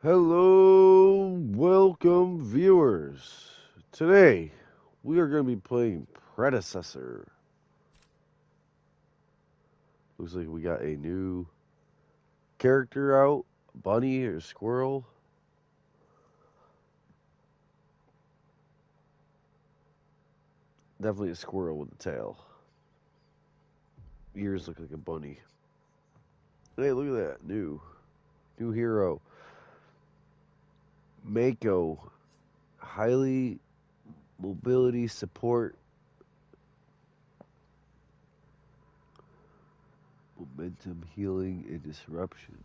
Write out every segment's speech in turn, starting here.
Hello, welcome viewers. Today we are going to be playing Predecessor. Looks like we got a new character out, bunny or squirrel. Definitely a squirrel with a tail. Ears look like a bunny. Hey, look at that, new hero. Mako, highly mobility support, momentum healing and disruption.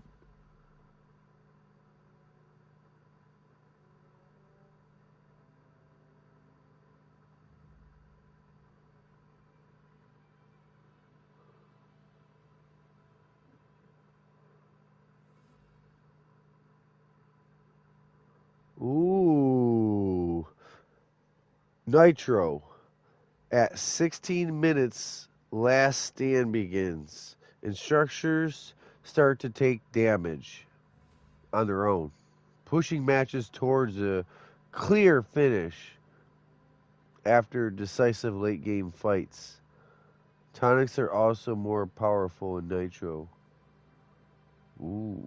Ooh, Nitro. At 16 minutes, last stand begins, and structures start to take damage on their own, pushing matches towards a clear finish after decisive late game fights. Tonics are also more powerful in Nitro. Ooh.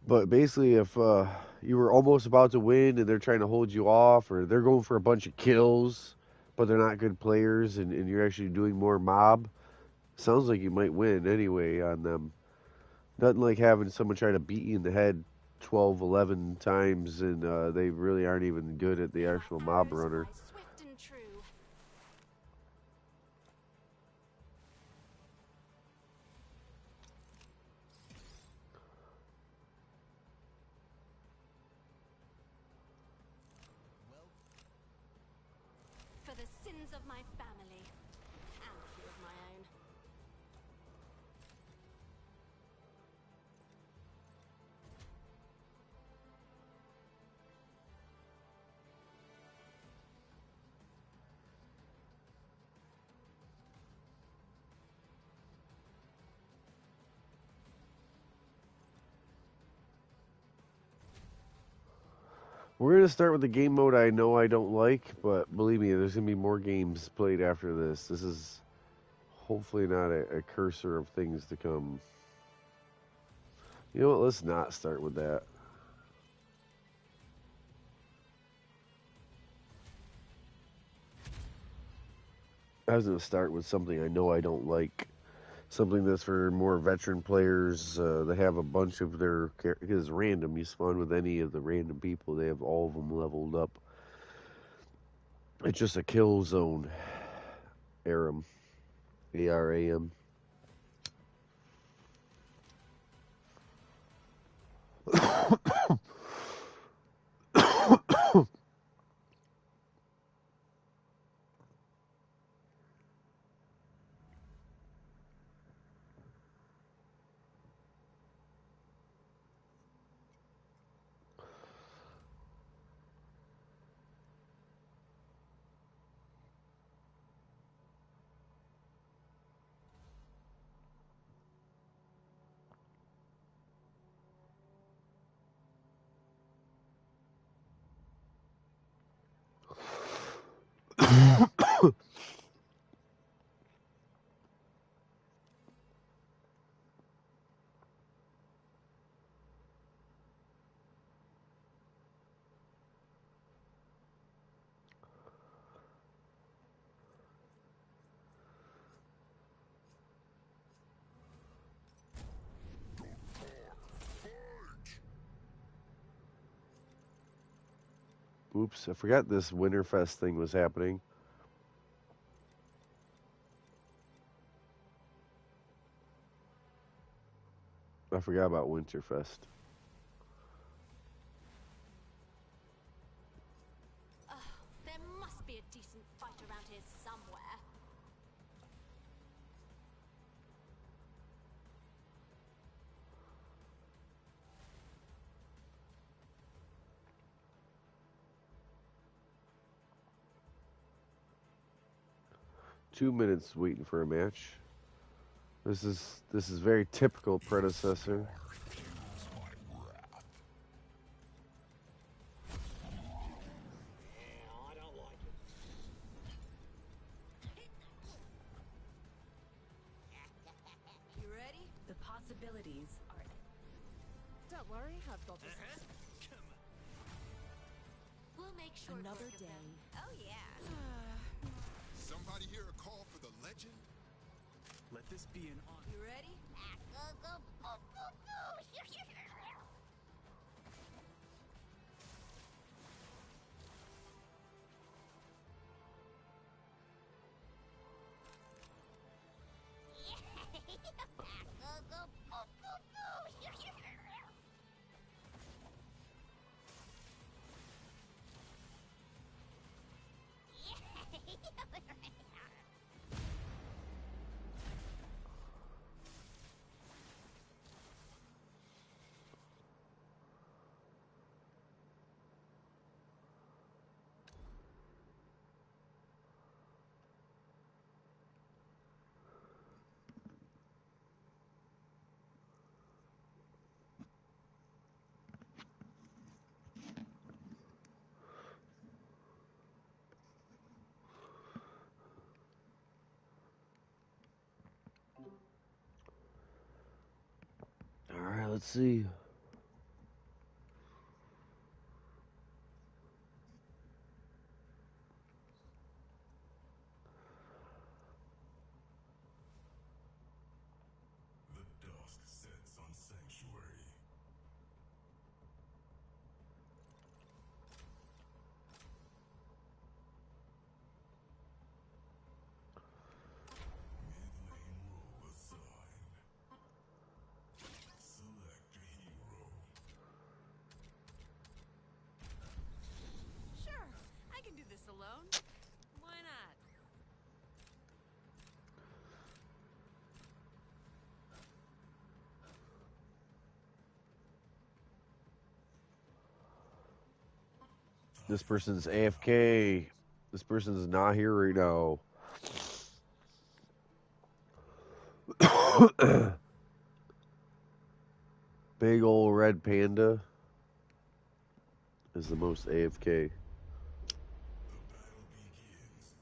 But basically, if you were almost about to win and they're trying to hold you off, or they're going for a bunch of kills, but they're not good players, and you're actually doing more mob, sounds like you might win anyway on them. Nothing like having someone try to beat you in the head 12, 11 times, and they really aren't even good at the actual mob runner. For the sins of my family and a few of my own. We're going to start with the game mode I know I don't like, but believe me, there's going to be more games played after this. This is hopefully not a cursor of things to come. You know what? Let's not start with that. I was going to start with something I know I don't like. Something that's for more veteran players. They have a bunch of their because random. You spawn with any of the random people. They have all of them leveled up. It's just a kill zone. Aram, ARAM. Oops, I forgot this Winterfest thing was happening. I forgot about Winterfest. There must be a decent fight around here somewhere. 2 minutes waiting for a match. This is very typical Predecessor. The possibilities are... Don't worry, I've got this. We'll make short Another work of them. day. Oh yeah. Somebody hear a call for the legend? Let this be an honor. You ready? Go, go, go, go, go. Alright, let's see. The dusk sets on Sanctuary. Mid-lane role assigned. Select a hero. Sure, I can do this alone. Why not? This person's AFK. This person's not here right now. Big ol' red panda is the most AFK. The battle begins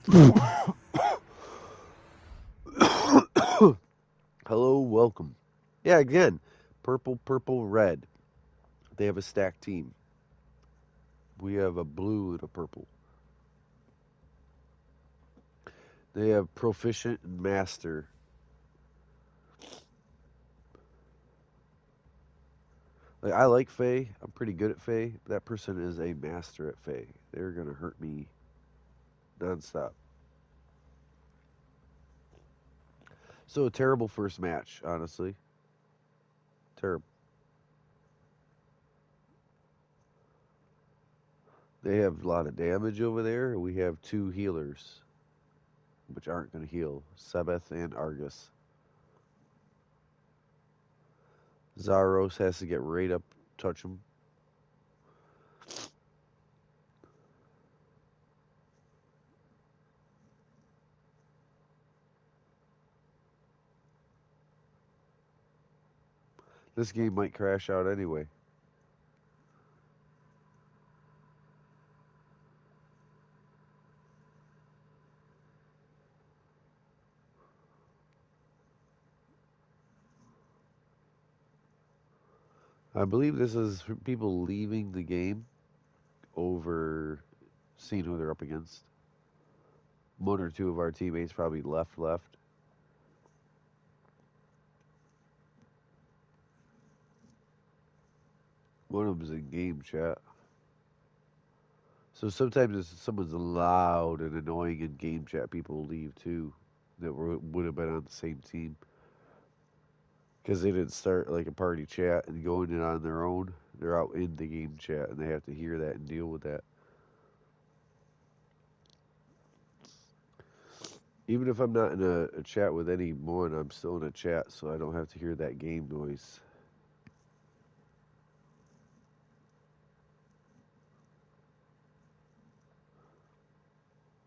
in 5, 4, 3. Hello, welcome. Yeah, again, purple, purple, red. They have a stacked team. We have a blue and a purple. They have proficient and master. Like, I like Faye. I'm pretty good at Faye. But that person is a master at Faye. They're gonna hurt me nonstop. So a terrible first match, honestly. Terrible. They have a lot of damage over there. We have two healers, which aren't going to heal. Sebeth and Argus. Zaros has to get right up, touch him. This game might crash out anyway. I believe this is for people leaving the game over seeing who they're up against. One or two of our teammates probably left. One of them's in game chat. So sometimes if someone's loud and annoying in game chat, people will leave too that would have been on the same team. Because they didn't start like a party chat and going in on their own. They're out in the game chat and they have to hear that and deal with that. Even if I'm not in a chat with anyone, I'm still in a chat so I don't have to hear that game noise.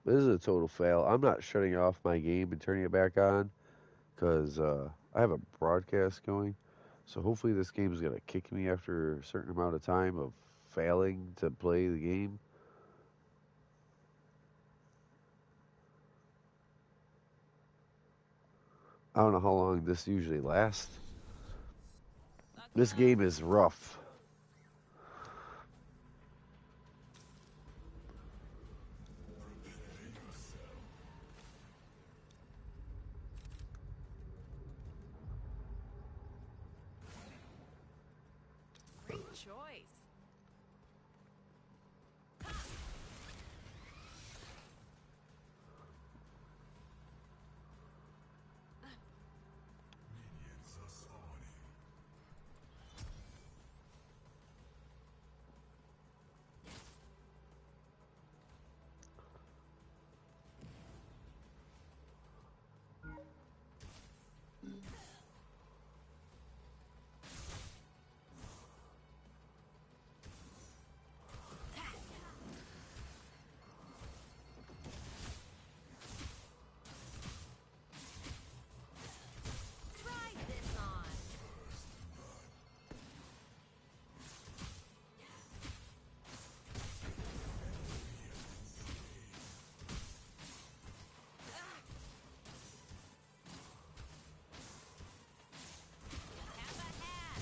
This is a total fail. I'm not shutting off my game and turning it back on because I have a broadcast going. So hopefully this game is going to kick me after a certain amount of time of failing to play the game. I don't know how long this usually lasts. Lucky This us. game is rough. Great choice. Try this on. Have a hat.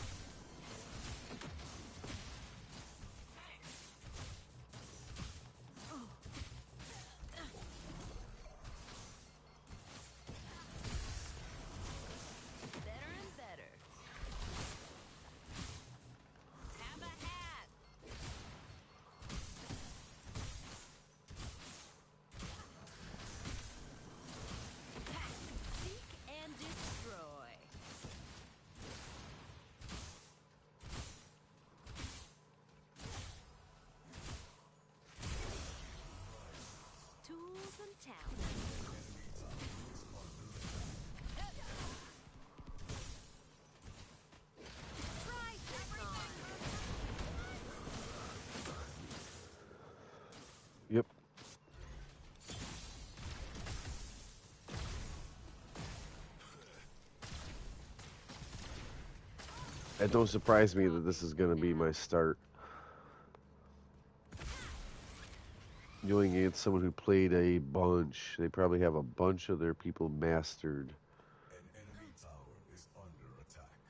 Better and better. Have a hat. Seek and destroy. Tools and talent. Try this on. Yep. It don't surprise me that this is going to be my start. Going against someone who played a bunch. They probably have a bunch of their people mastered. An enemy tower is under attack.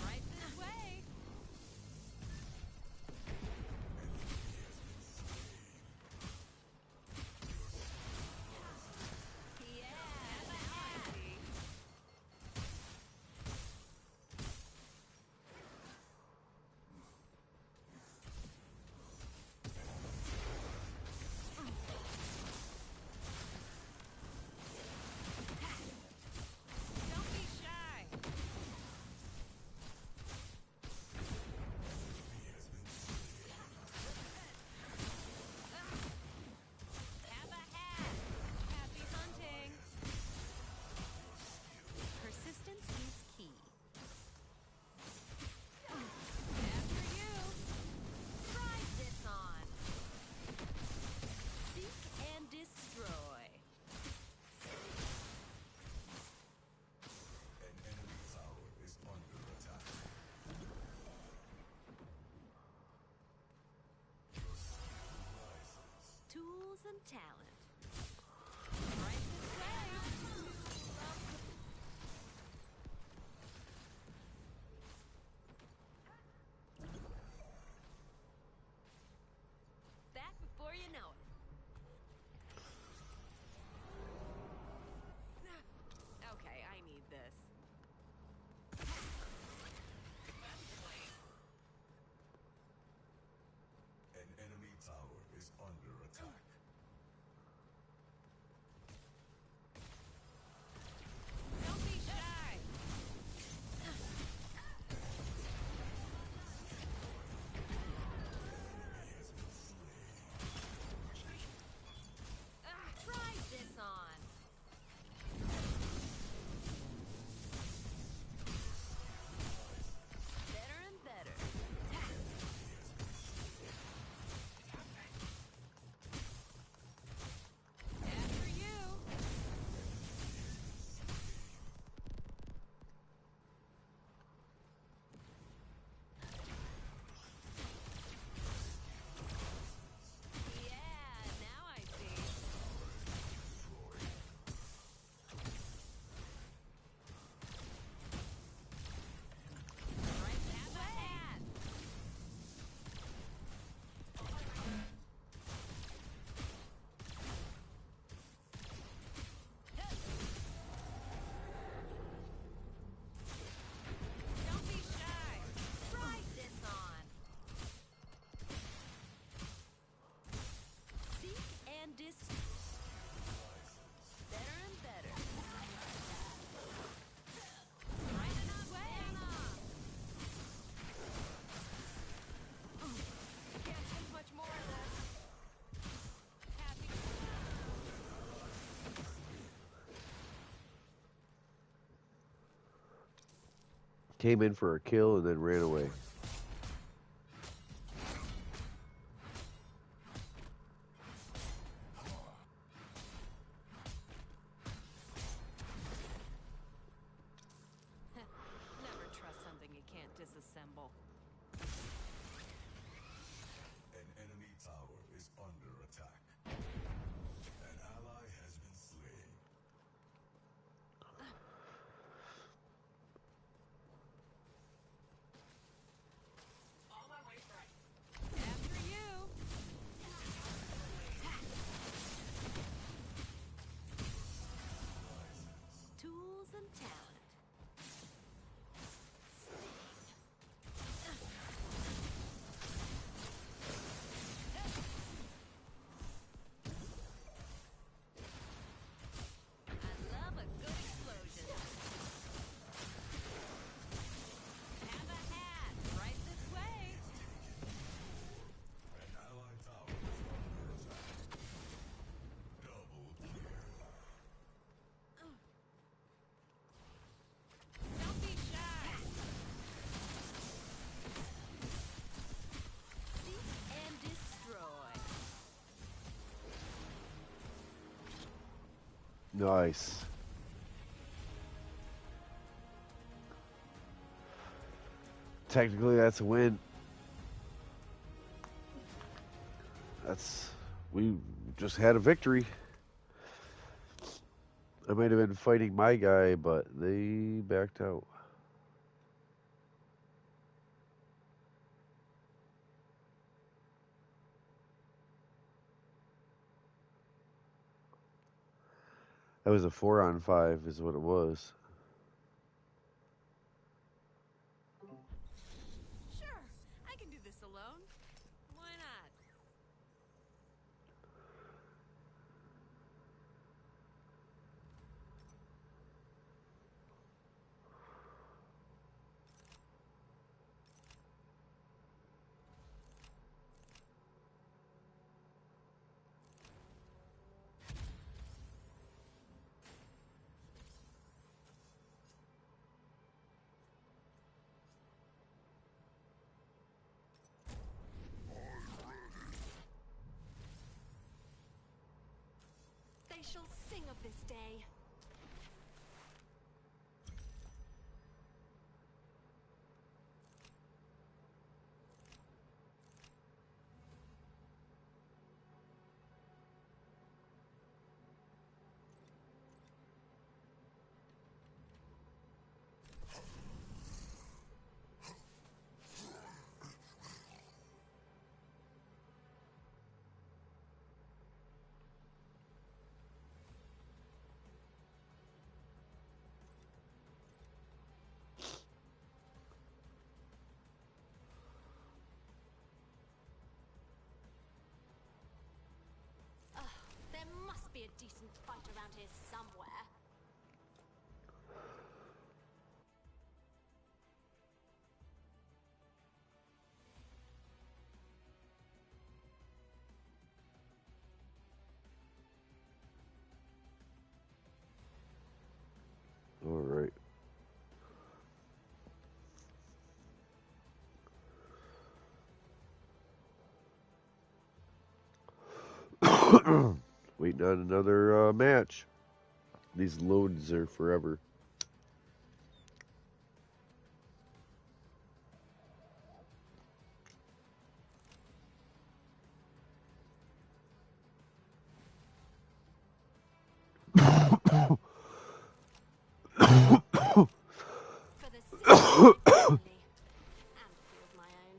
Right this way. Yeah. Have a hat. Don't be shy. Have a hat. Happy hunting. Persistence is key. After you. Try this on. Seek and destroy. An enemy tower is under attack. Tools and talent. Right this way. Back before you know it. Okay, I need this. An enemy tower is under attack. Came in for a kill and then ran away. Never trust something you can't disassemble. An enemy tower is under attack. An ally has been slain. After you. Tools and talent. I love a good explosion. Have a hat right this way. An ally tower is under attack. Double kill. Don't be shy. Seek and destroy. Nice. Technically, that's a win. We just had a victory. I might have been fighting my guy, but they backed out. That was a 4-on-5 is what it was. Sure, I can do this alone. Why not? They shall sing of this day. There must be a decent fight around here somewhere. All right. Waiting on another match. These loads are forever. For the sake of my family and a few of my own.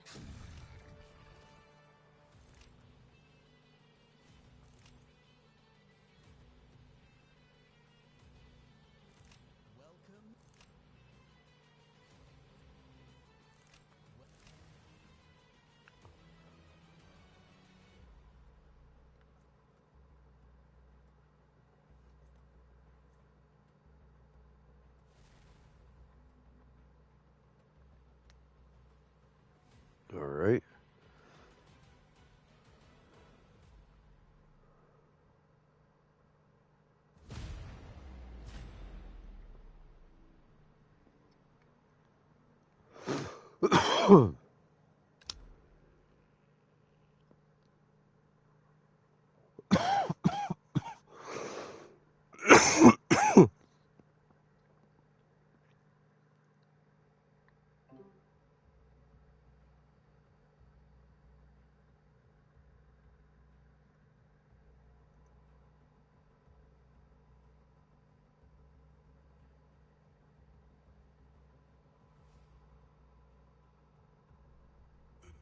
The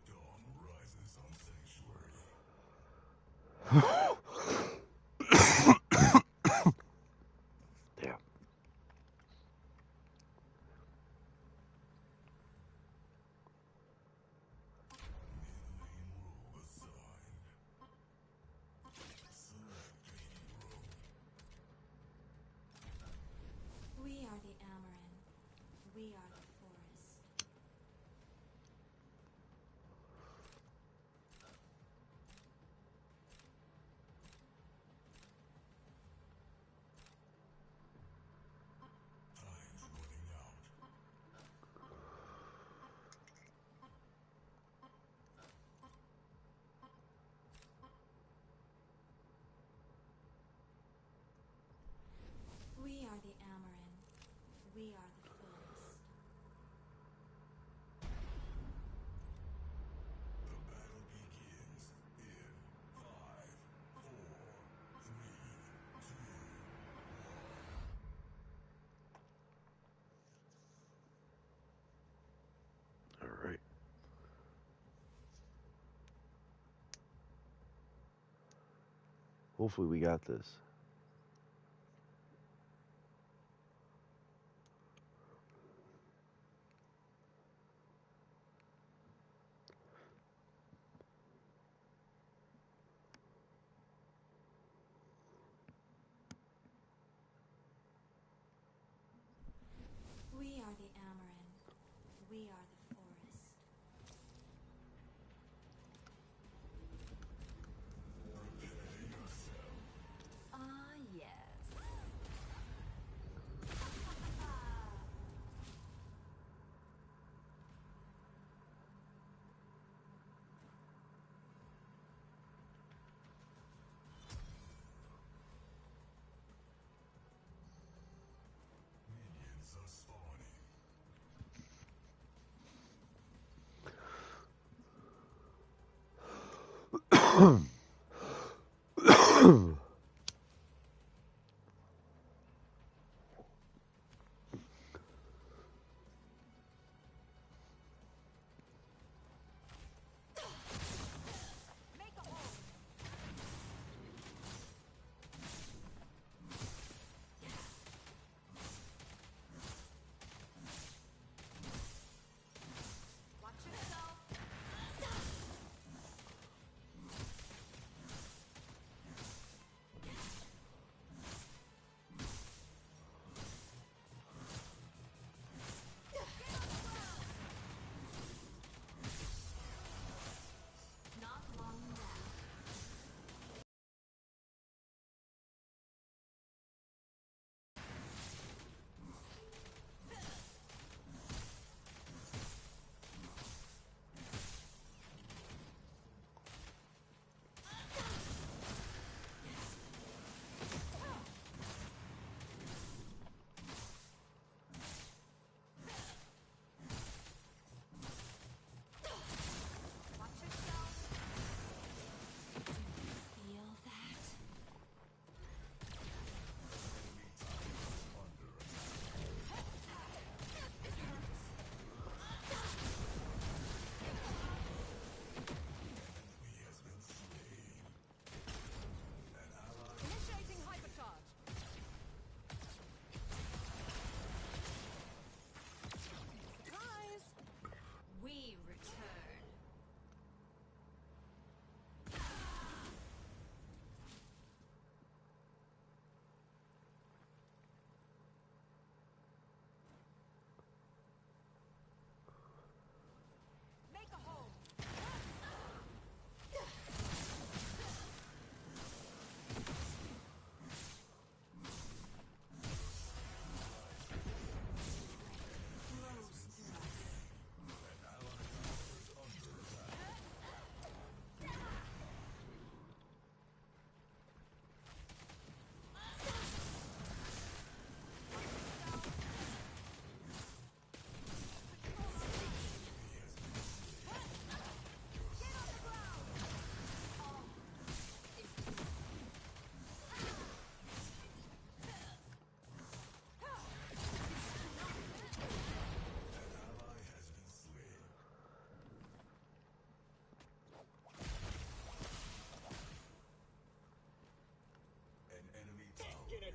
dawn rises on Sanctuary. Damn. Mid-lane role assigned. Select a hero. We are the Amaran. We are the forest. Time's running out. We are the Amaran. We are the forest. The battle begins in 5, 4, 3, 2, 1. All right. Hopefully we got this. We are the Amaran. We are the forest. Prepare yourself. Ah, yes. Minions are spawning. Watch yourself.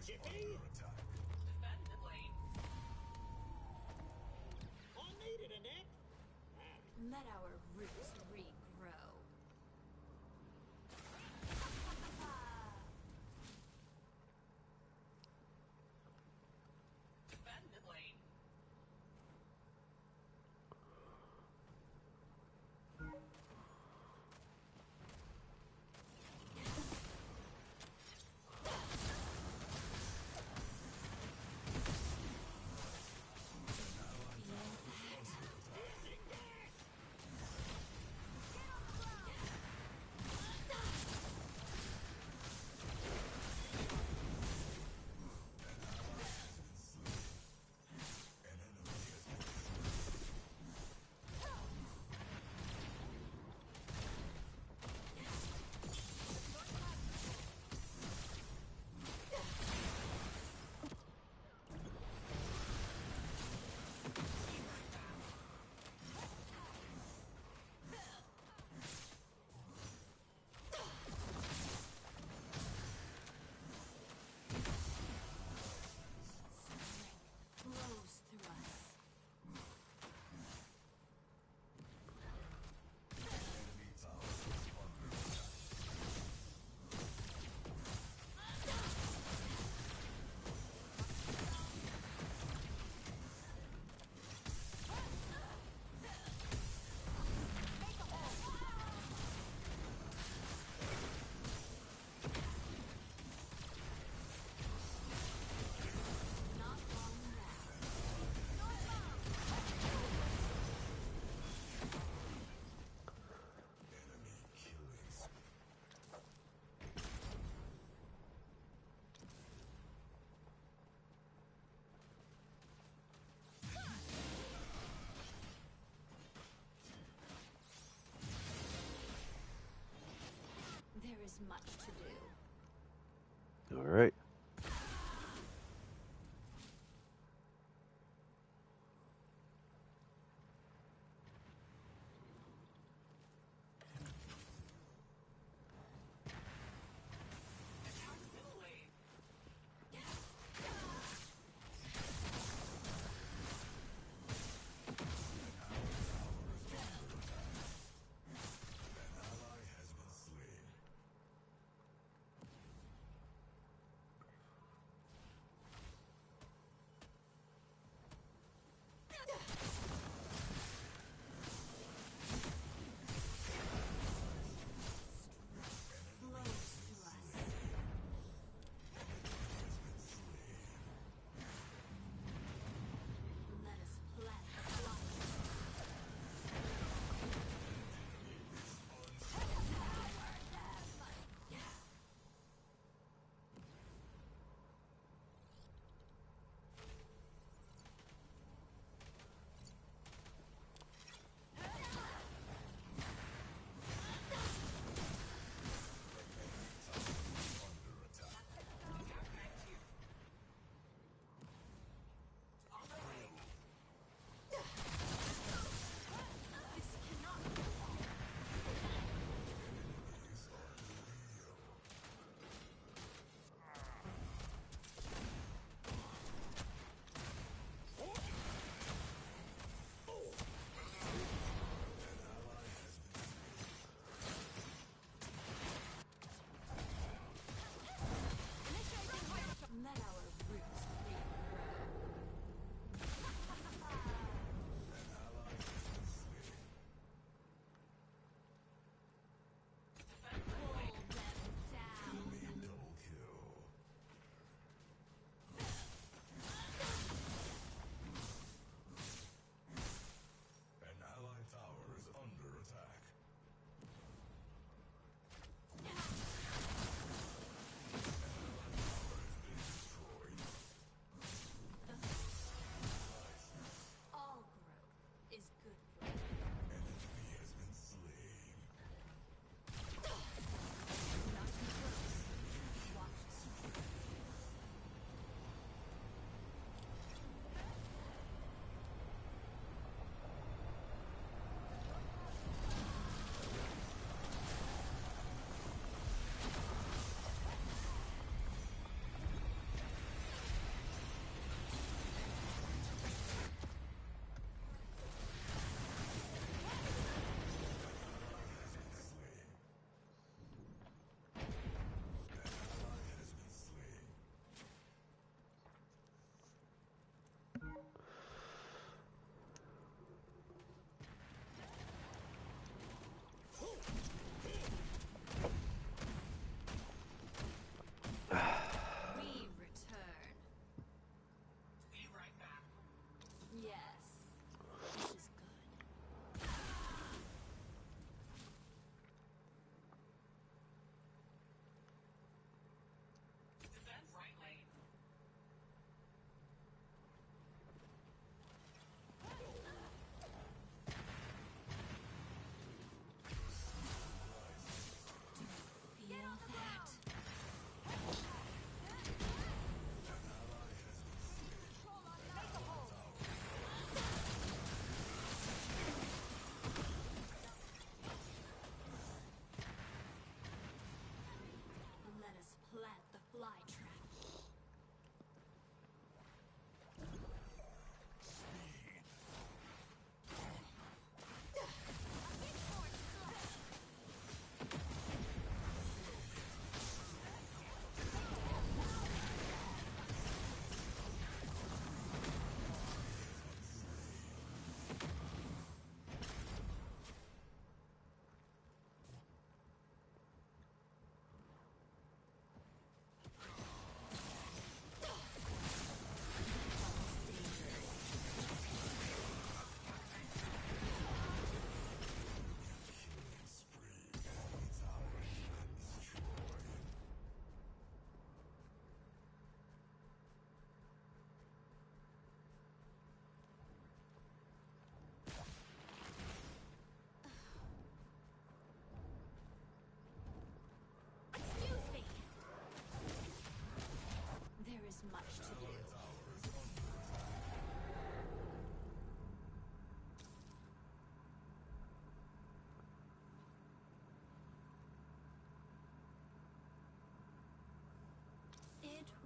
under attack. Let our roots regrow. Flows through us. Enemy tower is under attack. Not long now. Enemy killing spree. There is much to do. All right. An ally has been slain.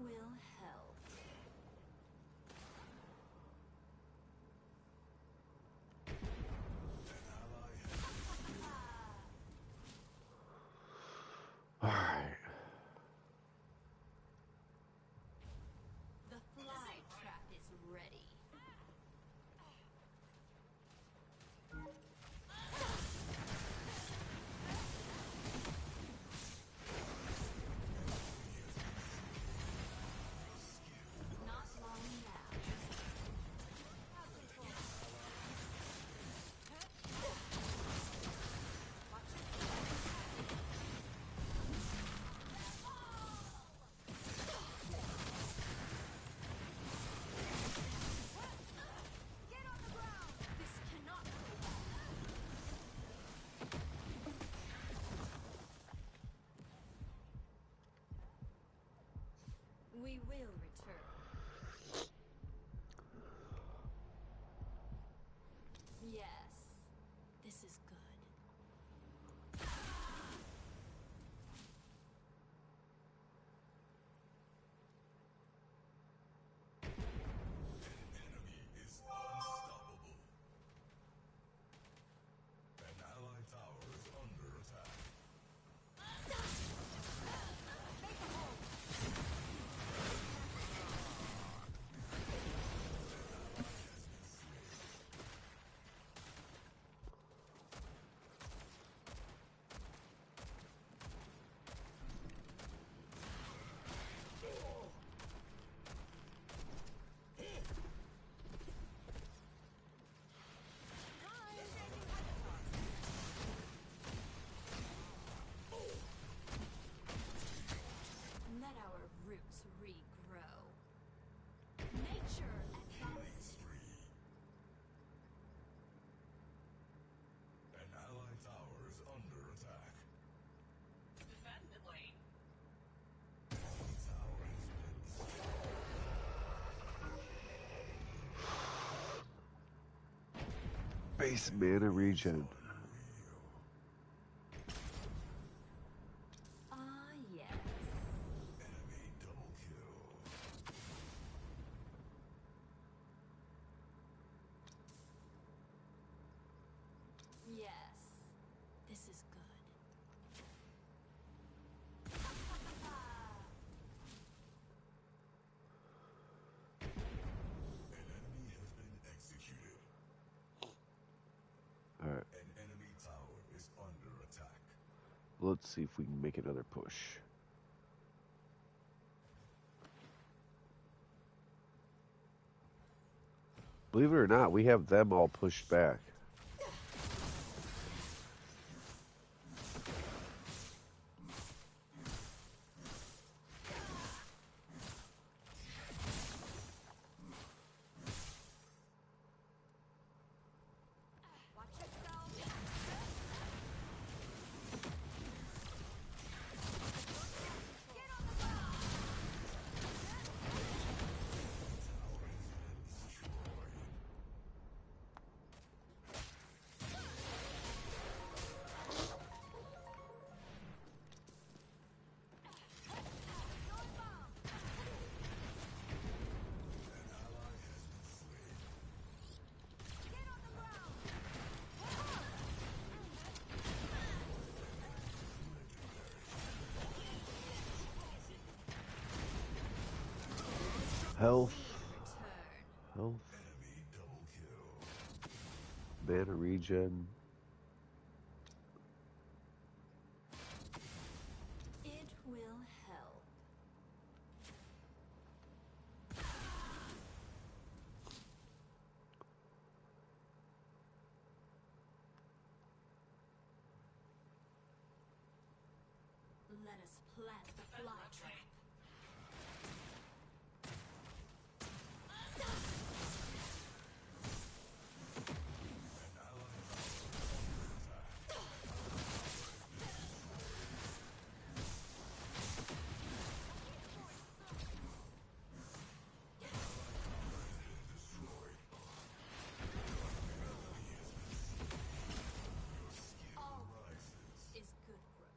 will help. All right. The fly trap is ready. Not long now. This cannot go well. We will return. Yes, this is good. Enemy is unstoppable. An allied tower is under attack. Let our roots regrow. Nature advances. Spree. An allied tower is under attack. Defend the lane. Tower has been destroyed. Base mana regen. Ah, yes. Enemy double kill. Yes, this is good. An enemy has been executed. All right. An enemy tower is under attack. Let's see if we can make another push. Believe it or not, we have them all pushed back. Health, health, Enemy double kill. mana regen. It will help. Let us plant the fly trap. All is good growth.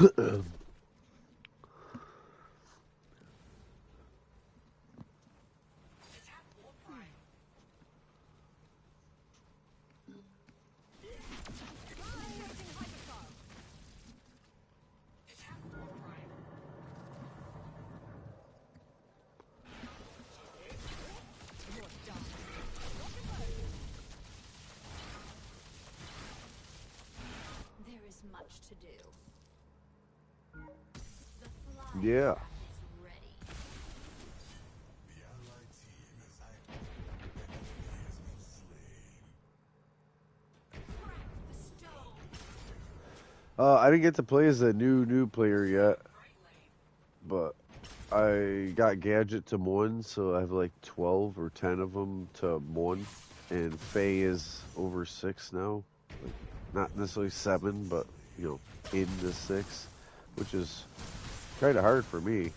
Attack War Prime. Attack War Prime. There is much to do. The Yeah. fly is ready. The allied team is active. An enemy has been slain. Crack the stone. I didn't get to play as a new player yet, Right lane. but I got gadget to one, so I have like 12 or 10 of them to one, and Faye is over 6 now. Like, not necessarily 7, but you know, in the 6, which is kind of hard for me.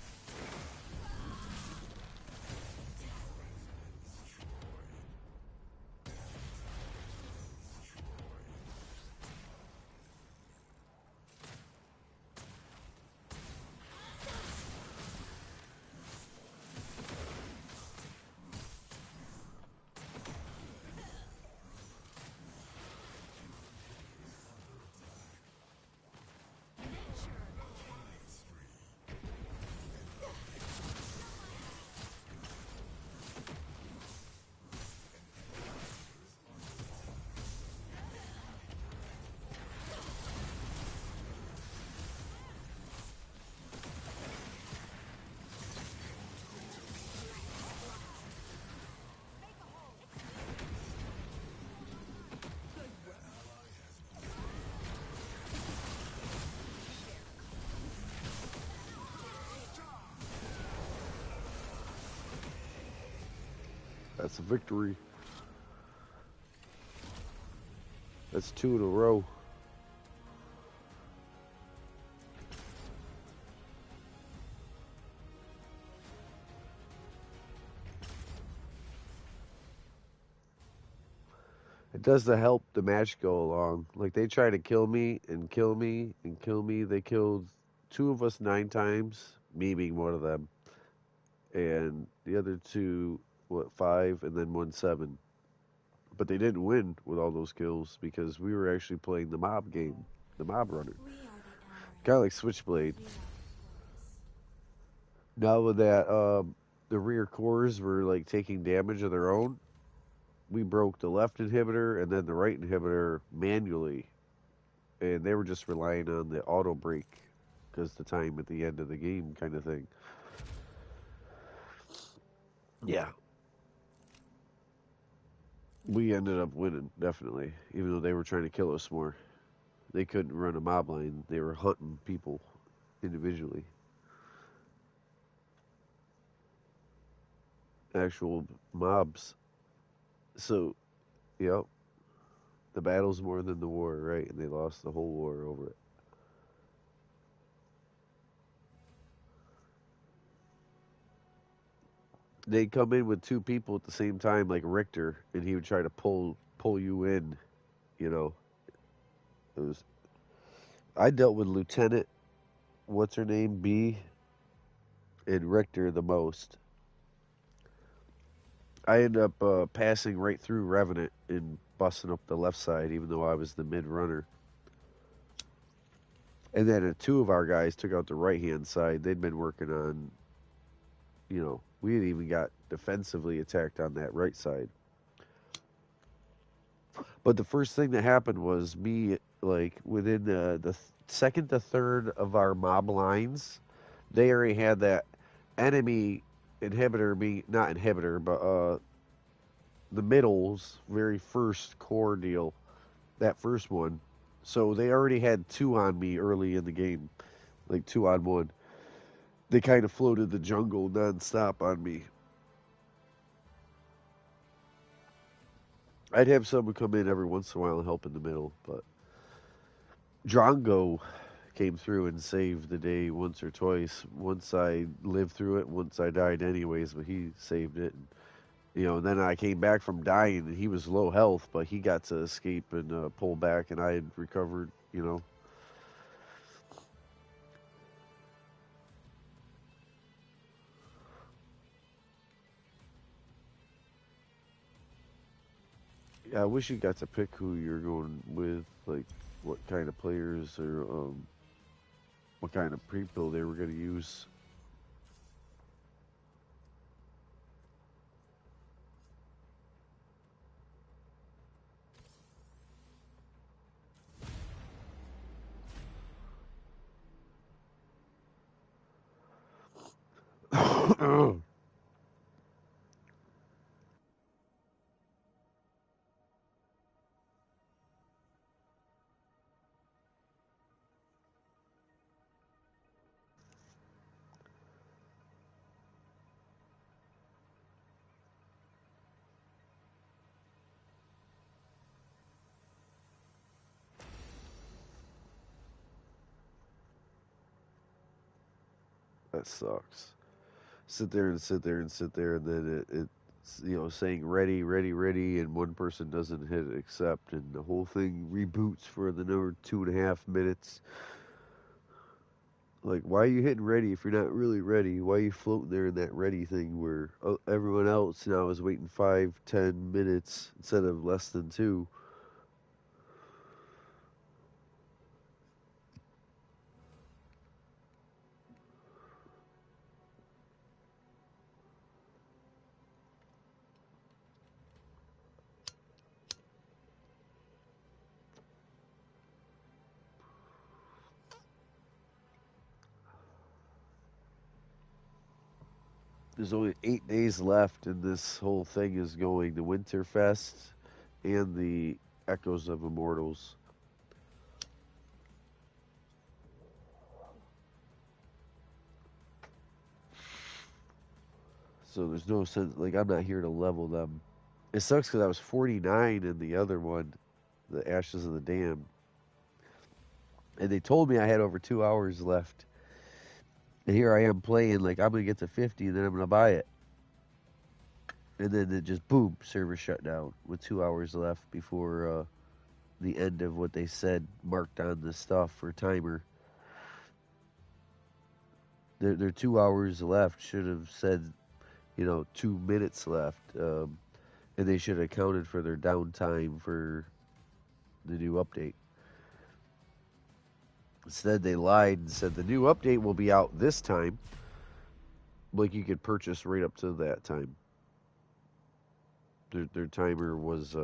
That's a victory. That's 2 in a row. It does to help the match go along. Like they try to kill me and kill me and kill me. They killed 2 of us 9 times, me being one of them, and the other 2, what, 5, and then 1 7. But they didn't win with all those kills because we were actually playing the mob game, the mob runner, We are the Amaranth. kind of like Switchblade. We are the forest. Now with that, the rear cores were like taking damage of their own. We broke the left inhibitor and then the right inhibitor manually, and they were just relying on the auto break because the time at the end of the game kind of thing. Yeah, we ended up winning definitely, even though they were trying to kill us more. They couldn't run a mob line; they were hunting people individually, actual mobs. So, yep, the battle's more than the war, right? And they lost the whole war over it. They'd come in with 2 people at the same time, like Richter, and he would try to pull you in. You know, it was. I dealt with Lieutenant, what's her name, B, and Richter the most. I ended up passing right through Revenant and busting up the left side, even though I was the mid runner. And then 2 of our guys took out the right hand side. They'd been working on, we had even got defensively attacked on that right side. But the first thing that happened was me, like within the second to third of our mob lines, they already had that enemy inhibitor be not inhibitor, but the middle's very first core deal, that first one. So they already had 2 on me early in the game, like 2 on 1. They kind of floated the jungle nonstop on me. I'd have someone come in every once in a while and help in the middle, but Drongo came through and saved the day once or twice. Once I lived through it, once I died anyways, but he saved it. And then I came back from dying, and he was low health, but he got to escape and pull back, and I had recovered. I wish you got to pick who you're going with, like what kind of players or what kind of pre-build they were going to use. That sucks. Sit there and sit there and sit there, and then it's saying ready, ready, ready, and one person doesn't hit accept, and the whole thing reboots for another 2.5 minutes. Like, why are you hitting ready if you're not really ready? Why are you floating there in that ready thing where everyone else now is waiting 5, 10 minutes instead of less than two? There's only 8 days left, and this whole thing is going the Winterfest and the Echoes of Immortals. So there's no sense. Like, I'm not here to level them. It sucks because I was 49 in the other one, the Ashes of the Dam, and they told me I had over 2 hours left. And here I am playing like I'm gonna get to 50, and then I'm gonna buy it, and then it just boom, server shut down with 2 hours left before the end of what they said marked on the stuff for timer. Their 2 hours left should have said 2 minutes left, and they should have accounted for their downtime for the new update. Instead, they lied and said the new update will be out this time. Like, you could purchase right up to that time. Their timer was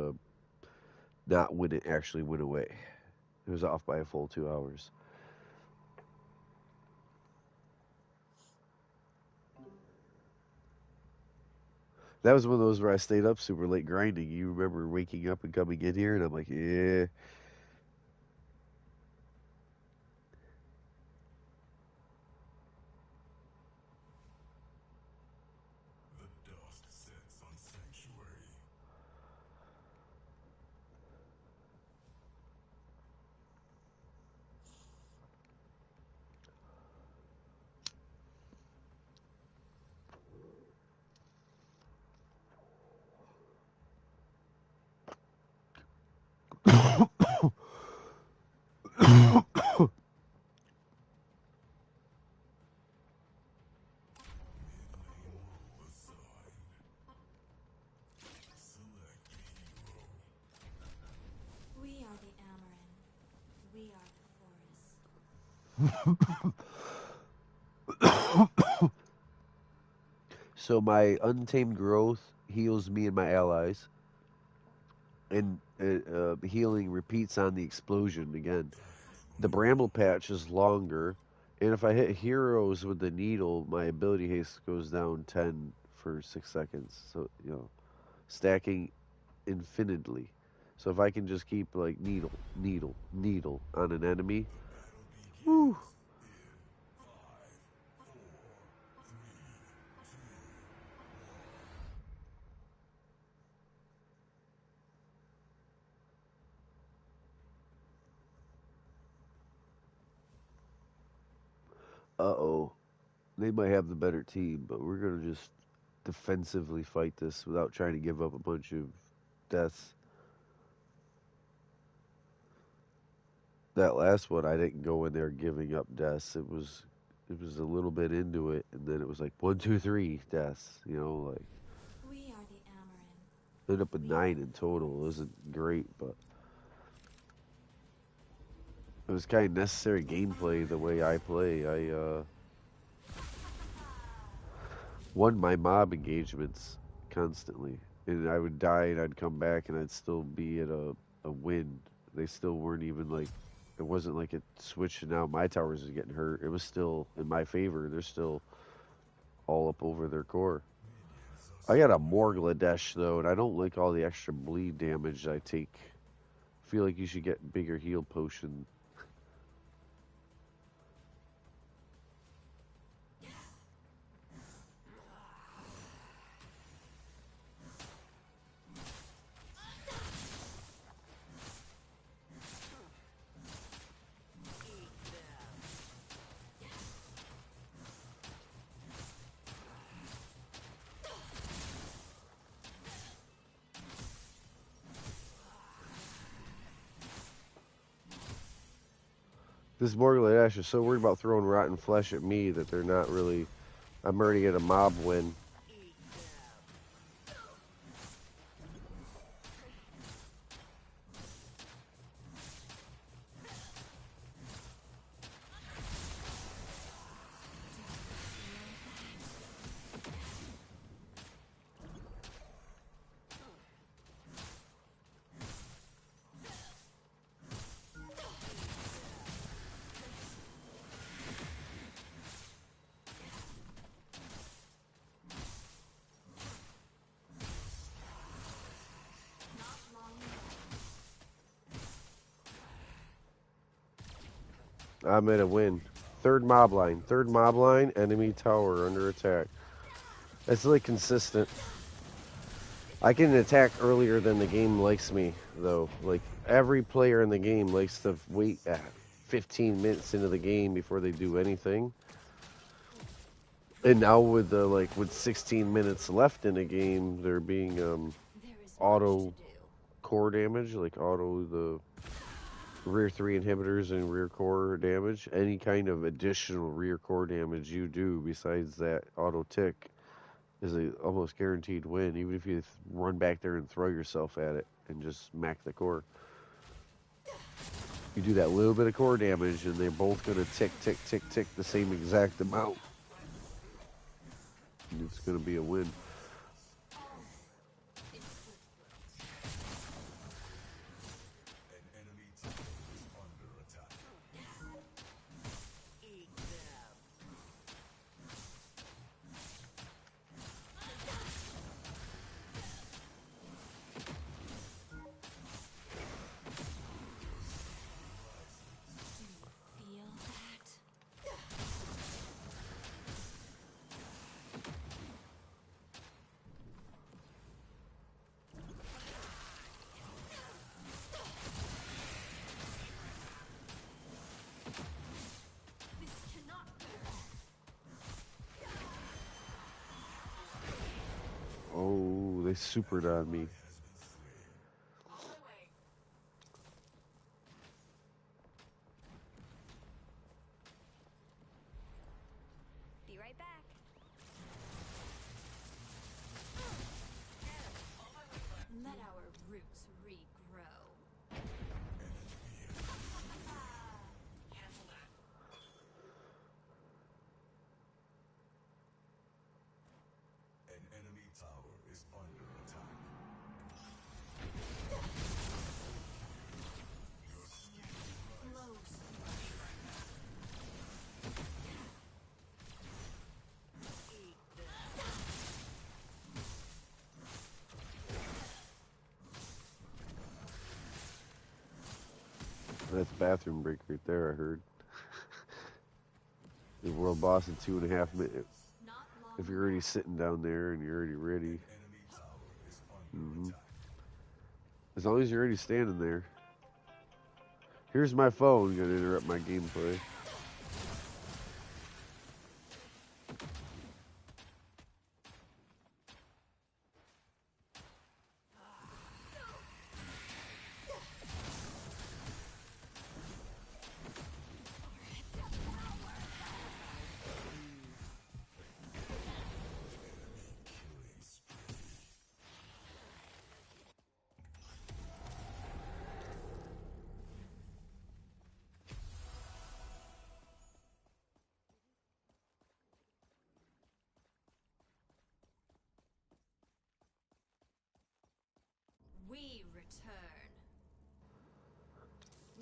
not when it actually went away. It was off by a full 2 hours. That was one of those where I stayed up super late grinding. You remember waking up and coming in here, and I'm like, yeah. The dust sets on sanctuary. Mid-lane role assigned. Select hero. We are the Amaran. We are the forest. So my untamed growth heals me and my allies, and healing repeats on the explosion again. The bramble patch is longer, and if I hit heroes with the needle, my ability haste goes down 10 for 6 seconds. So stacking infinitely. So if I can just keep like needle, needle, needle on an enemy, The battle whew. begins in 5, 4, 3, 2, 1. Uh-oh, they might have the better team, but we're gonna just defensively fight this without trying to give up a bunch of deaths. That last one, I didn't go in there giving up deaths. It was a little bit into it, and then it was like 1, 2, 3 deaths. Like We are the Amaran. Ended up with 9 in total. It wasn't great, but it was kind of necessary gameplay the way I play. I won my mob engagements constantly, and I would die and I'd come back and I'd still be at a win. They still weren't even like, it wasn't like it switched and now my towers is getting hurt. It was still in my favor. They're still all up over their core. I got a Morgladesh though, and I don't like all the extra bleed damage I take. I feel like you should get bigger heal potion. This Morgladesh is so worried about throwing rotten flesh at me that they're not really. I'm already at a mob win. I'm at a win. Third mob line. Third mob line. Enemy tower under attack. It's like consistent. I can attack earlier than the game likes me, though. Like, every player in the game likes to wait 15 minutes into the game before they do anything. And now with with 16 minutes left in the game, they're being auto core damage, like auto the rear 3 inhibitors and rear core damage. Any kind of additional rear core damage you do besides that auto tick is a almost guaranteed win, even if you run back there and throw yourself at it and just mac the core. You do that little bit of core damage, and they're both going to tick, tick, tick, tick the same exact amount. And it's going to be a win. Oh, they supered on me. Be right back. Let our roots regrow. Cancel that. An enemy tower is under attack. Your skill rises. That's bathroom break right there, I heard. The world boss in 2.5 minutes. If you're already sitting down there and you're already ready. Enemy tower is under attack. As long as you're already standing there. Here's my phone, gonna interrupt my gameplay.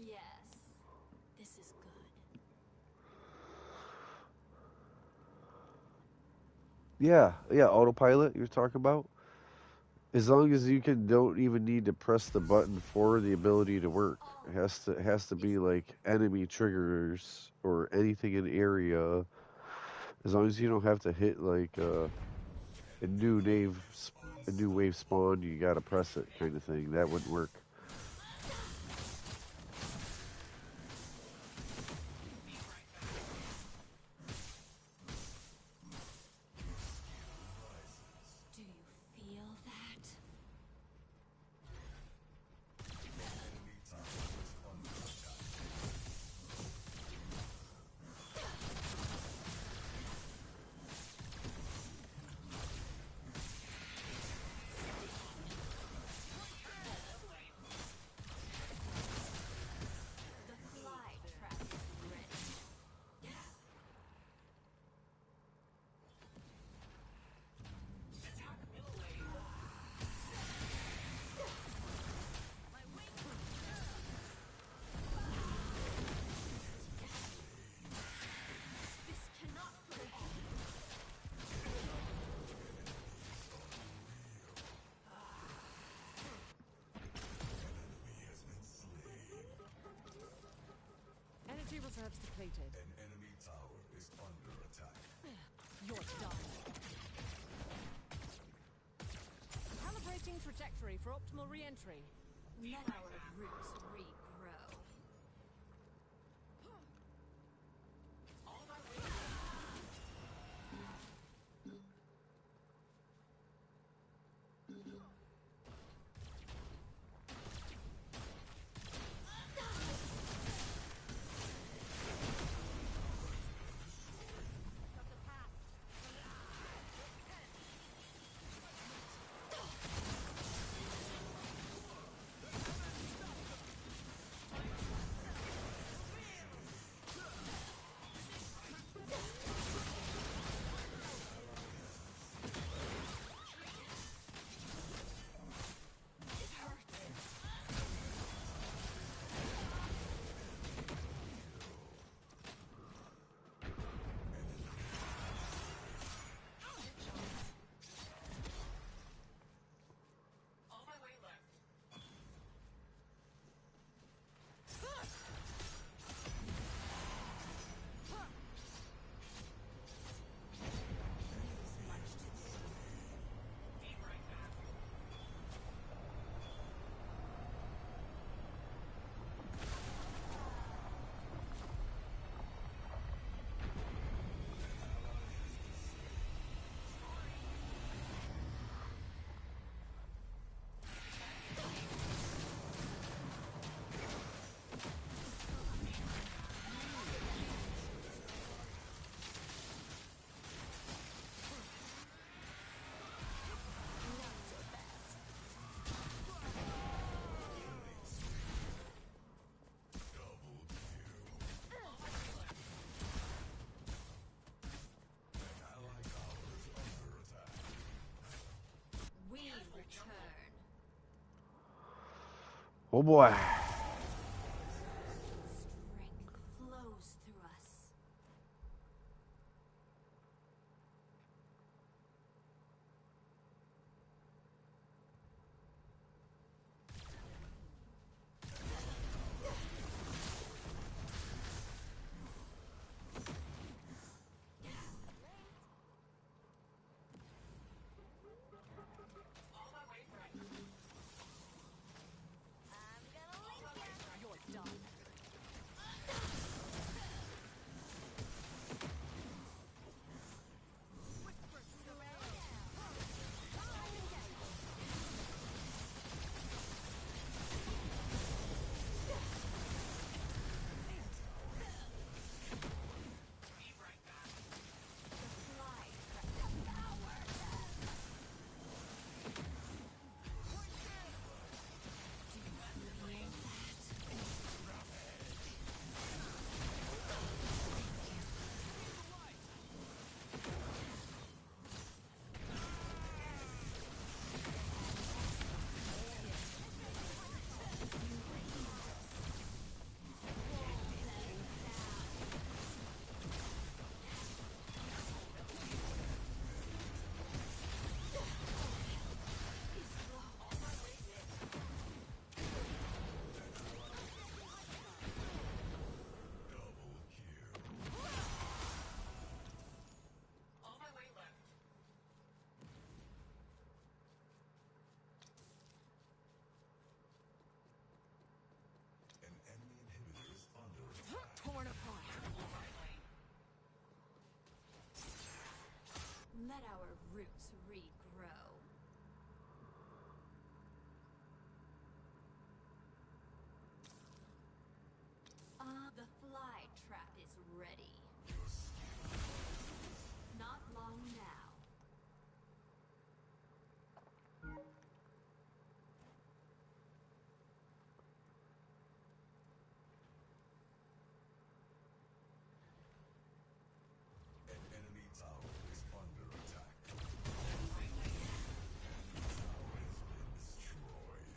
Yes, this is good. Yeah, autopilot you're talking about. As long as you can, don't even need to press the button for the ability to work. It has to be like enemy triggers or anything in area. As long as you don't have to hit like a new wave, a new wave spawn, you gotta press it, kind of thing. That wouldn't work. Do you feel that? The fly trap is ready. Attack middle lane. This cannot go on. Energy reserves depleted. An enemy tower is under attack. You're done. Calibrating trajectory for optimal re-entry. Let our roots regrow. On my way. On my way left. Be right back. We return. Oh boy. Strength flows through us. On my way right. I'm gonna Let our roots regrow. The fly trap is ready. Not long now. An enemy tower is under attack. Enemy tower has been destroyed.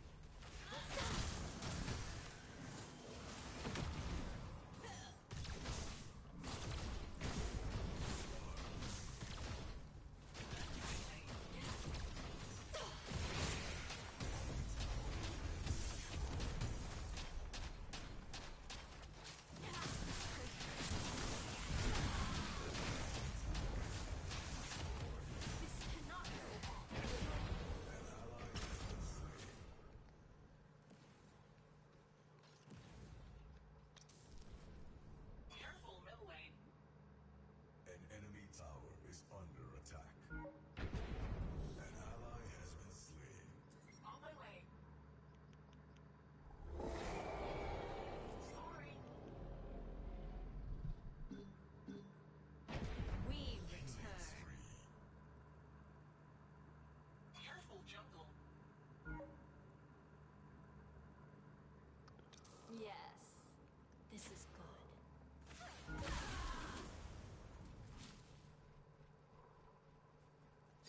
This cannot go on. An ally has been slain. Careful, middle lane. An enemy tower is under attack. An ally has been slain. On my way. Sorry. We Killing return. spree. Careful, jungle. Yes. This is good.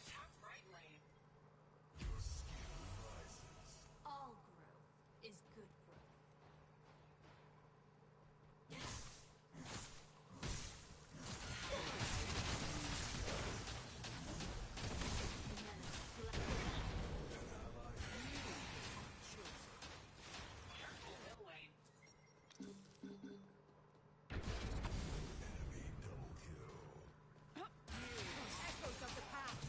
Top right lane. Your skill rises. All growth is good growth. An ally Careful, middle lane. enemy double kill. Echoes of the past.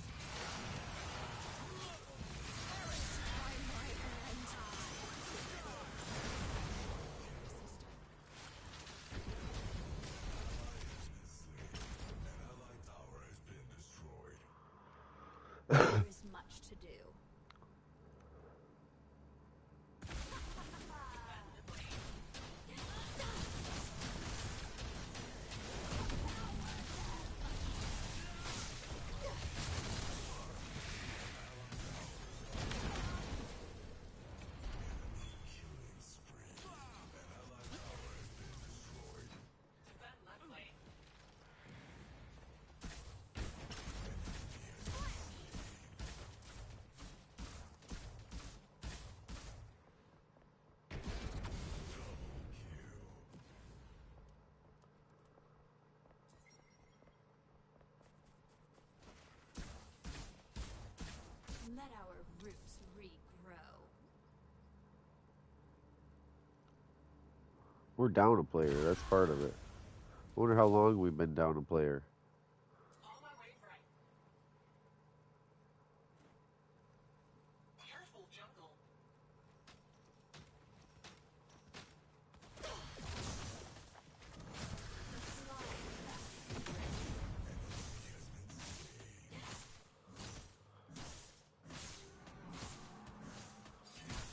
Has been slain. An ally tower has been destroyed. There is much to do. Killing spree. An ally tower has been destroyed. Defend left lane. Double kill. Let our roots regrow. We're down a player. That's part of it. I wonder how long we've been down a player. On my way right. Careful, jungle.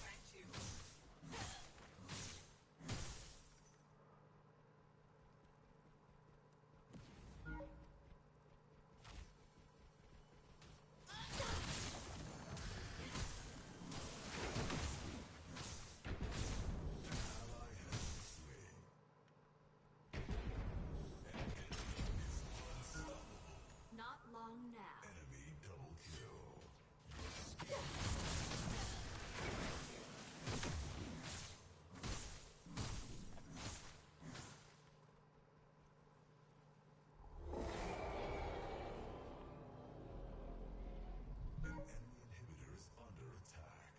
Back to. Ally has been slain. An enemy is unstoppable. Not long now. Enemy double kill. An enemy inhibitor is under attack.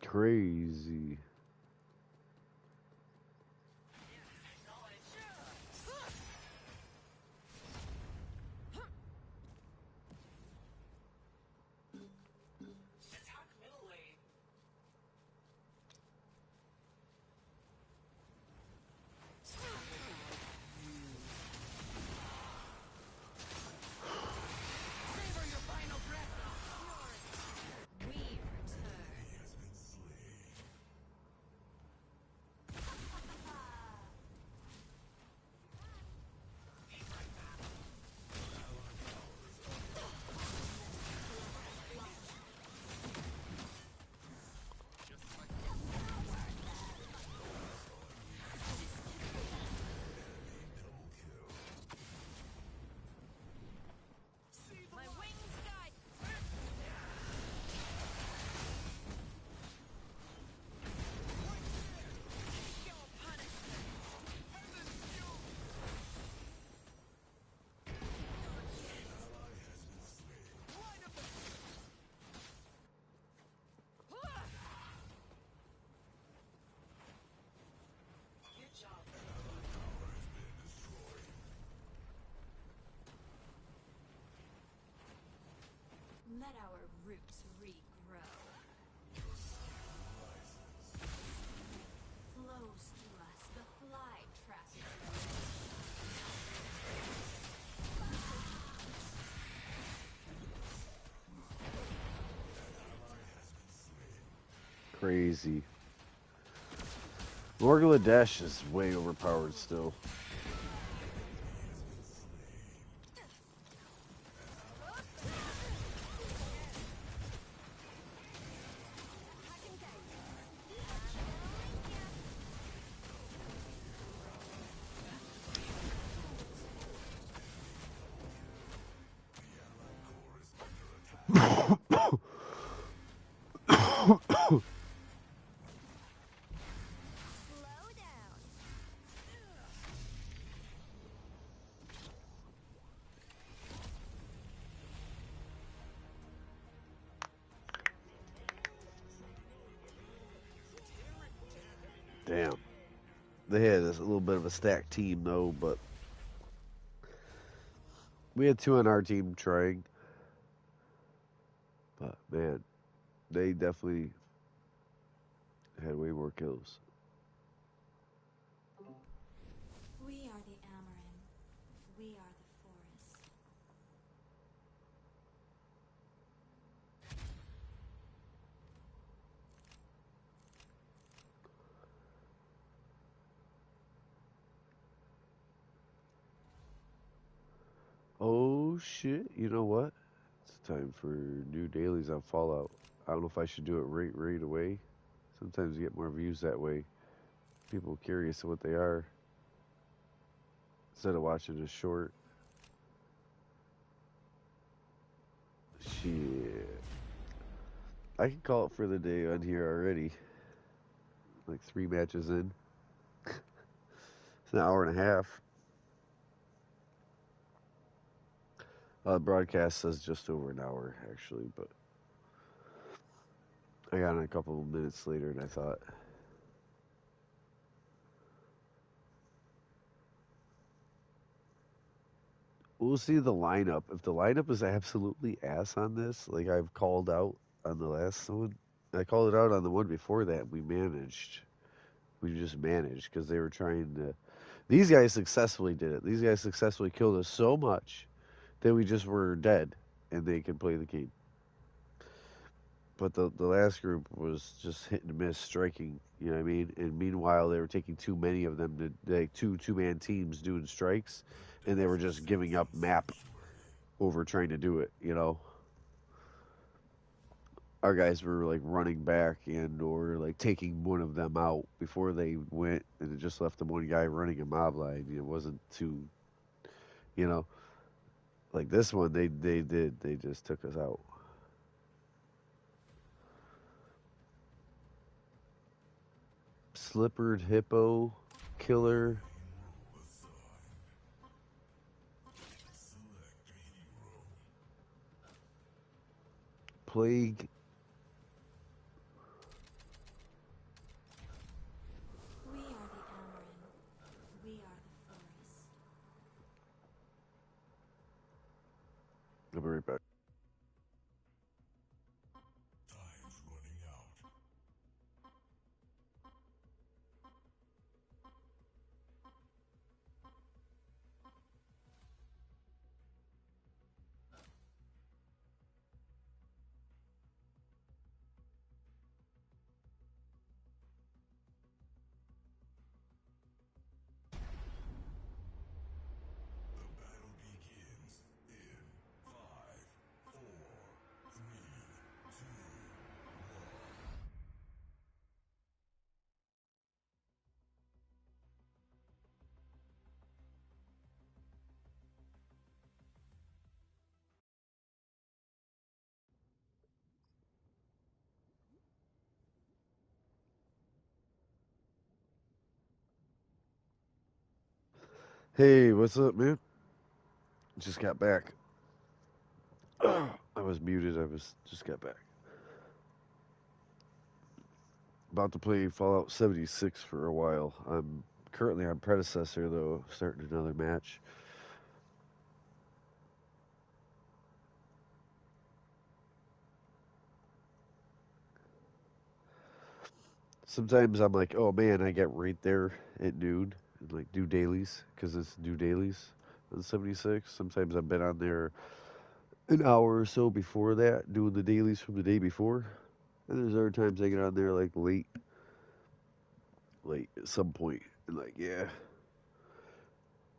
Crazy. Acknowledge. Let our roots regrow. Flows through us, the fly trap is Crazy. Morguladesh is way overpowered still. slow down. Damn. They had a little bit of a stacked team though, but we had two on our team trying. But man, they definitely had way more kills. We are the Amaran. We are the forest. Oh shit, you know what? It's time for new dailies on Fallout. I don't know if I should do it right away. Sometimes you get more views that way. People curious of what they are. Instead of watching a short. Shit. I can call it for the day on here already. Like 3 matches in. It's an hour and a half. Broadcast says just over an hour, actually, but I got on a couple of minutes later and I thought, we'll see the lineup. If the lineup is absolutely ass on this, like I've called out on the last one, I called it out on the one before that, we managed. We just managed because they were trying to. These guys successfully did it. These guys successfully killed us so much that we just were dead and they could play the game. But the last group was just hit and miss striking, you know what I mean? And meanwhile, they were taking too many of them to like two-man teams doing strikes, and they were just giving up map over trying to do it, you know? Our guys were like running back and or like taking one of them out before they went, and it just left the one guy running a mob line. It wasn't too, you know, like this one. They just took us out. Slippered hippo, killer, plague. We are the Amaran. We are the forest. I'll be right back. Time's running out. The battle begins in 5, 4, 3, 2, 1. Hey, what's up, man? Just got back. I was muted. I was just got back. About to play Fallout 76 for a while. I'm currently on Predecessor though, starting another match. sometimes I'm like, oh man, I get right there at noon and like do dailies because it's do dailies on 76. Sometimes I've been on there an hour or so before that doing the dailies from the day before. And there's other times I get on there like late at some point and like, yeah,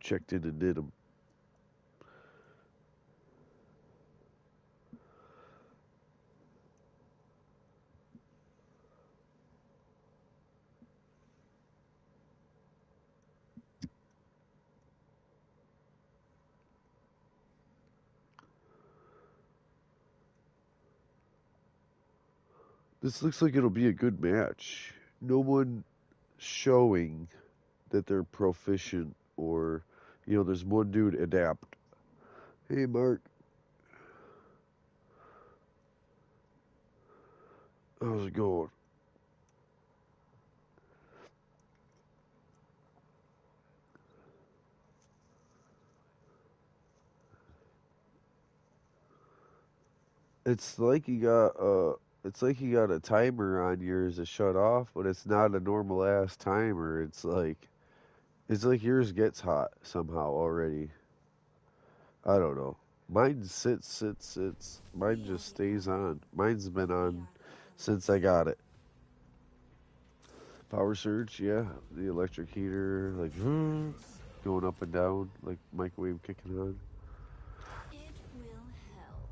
checked in and did them. This looks like it'll be a good match. No one showing that they're proficient or, there's one dude adapt. Hey, Mark, how's it going? It's like you got a timer on yours to shut off, but it's not a normal ass timer. It's like yours gets hot somehow already. I don't know. Mine sits. Mine We are just the stays on. Amaran. Mine's been We on are the since forest. I got it. Power surge, yeah. The electric heater, like going up and down, like microwave kicking on. It will help.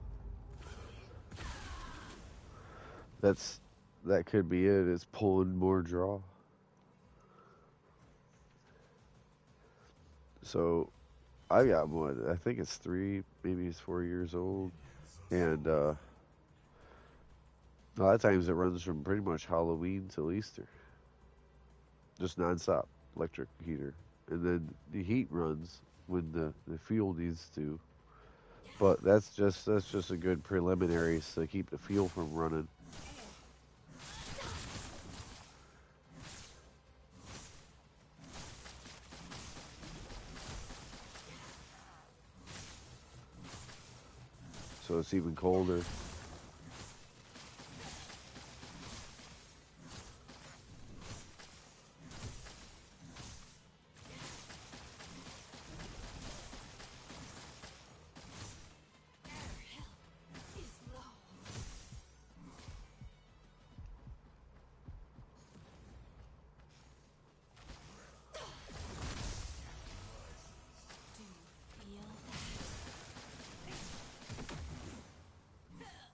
That's that could be it. It's pulling more draw. So I got one. I think it's 3, maybe it's 4 years old, and a lot of times it runs from pretty much Halloween till Easter, just nonstop electric heater, and then the heat runs when the fuel needs to. But that's just a good preliminary to keep the fuel from running. So it's even colder. Is low. Do you feel that?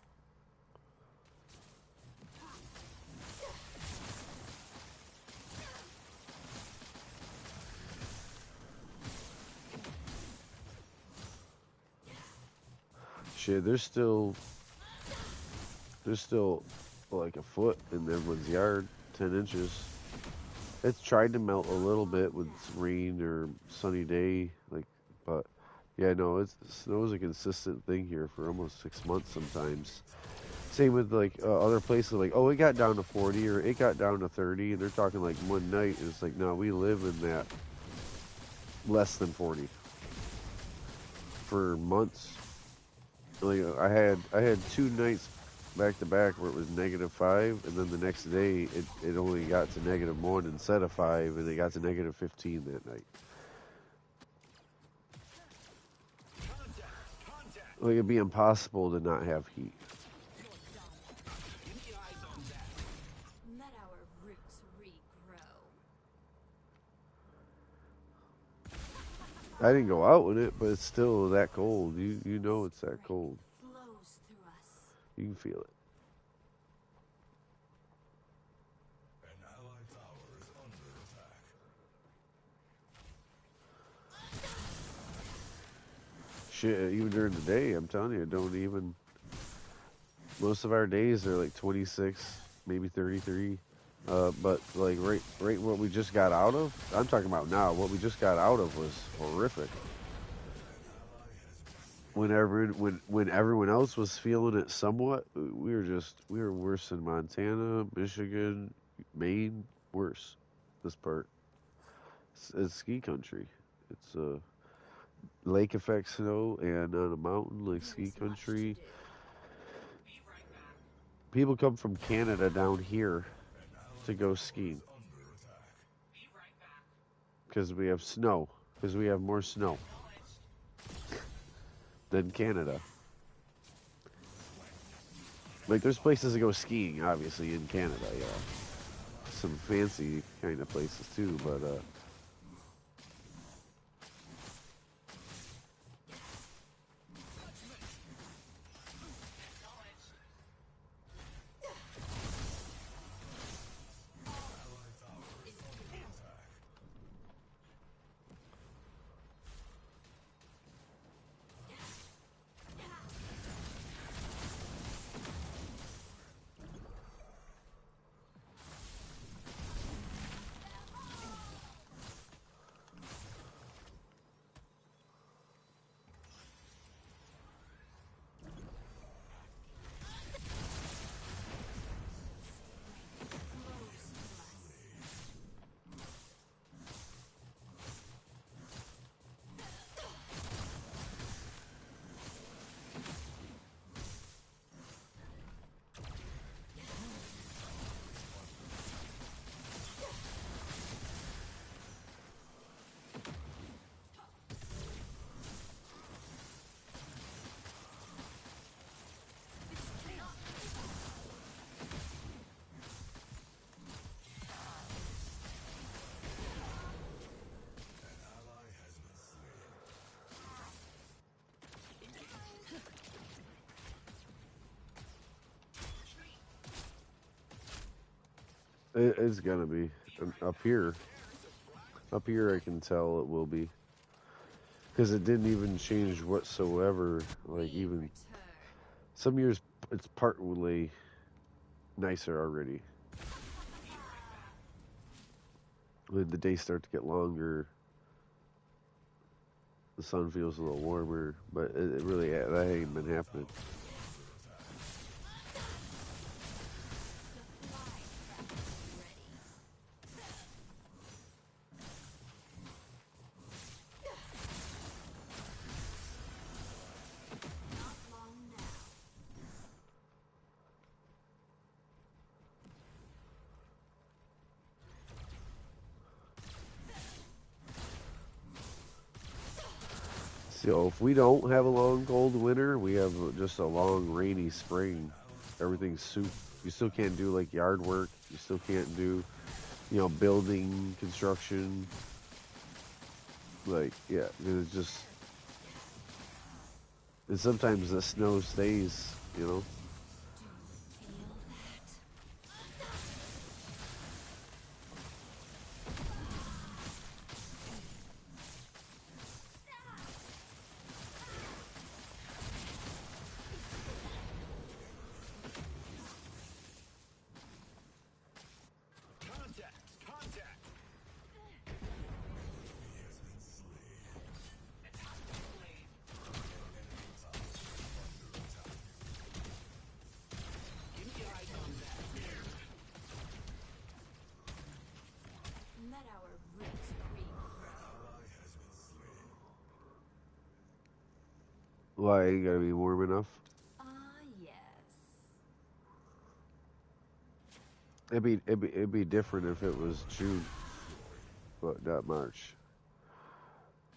Shit, there's still like a foot in everyone's yard, 10 inches. It's tried to melt a little bit with rain or sunny day, but yeah, no, snow's a consistent thing here for almost 6 months sometimes. Same with like other places, like oh, it got down to 40 or it got down to 30, and they're talking like one night. And it's like no, we live in that less than 40 for months. Like I had 2 nights back to back where it was -5, and then the next day it only got to -1 instead of 5, and it got to -15 that night. Like it'd be impossible to not have heat. Let our roots regrow. I didn't go out with it, but it's still that cold. You know it's that cold. Flows through us. You can feel it. An allied tower is under attack. Shit, even during the day, I'm telling you, don't even. Most of our days are like 26, maybe 33. But like right what we just got out of, I'm talking about now. What we just got out of was horrific. When everyone else was feeling it somewhat, we were worse in Montana, Michigan, Maine, worse. This part, it's ski country. It's lake effect snow and on a mountain like There ski is much to country. do. Be right back. People come from Canada down here to go skiing Under attack. Be right back. because we have snow. Because we have more snow Acknowledged. than Canada. Like, there's places to go skiing, obviously, in Canada, yeah. Some fancy kind of places, too, but, Acknowledged. Allied tower is under attack. An ally has been slain. it's gonna be. Up here. Up here, I can tell it will be. Because it didn't even change whatsoever. Like, even some years, it's partly nicer already. When the days start to get longer, the sun feels a little warmer, but it really, that ain't been happening. So if we don't have a long cold winter, we have just a long rainy spring. Everything's soup. You still can't do like yard work. You still can't do, building, construction. Like, yeah, it's just. And sometimes the snow stays. Contact! Contact! He has been slain. Attack blade. Enemy tower is under attack. Give me eyes on that. Let our roots regrow. Ally has been slain. Why, ain't gotta be warm enough? Ah, yes. It'd be different if it was June, but not March.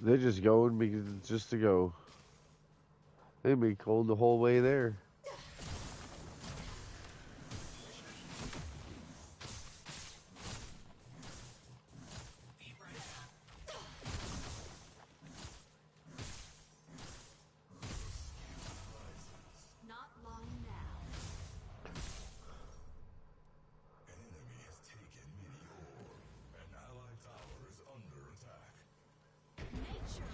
They just going because it's just to go. It'd be cold the whole way there. Be right back. Not long now. An enemy has taken mini ore. An allied tower is under attack. Nature.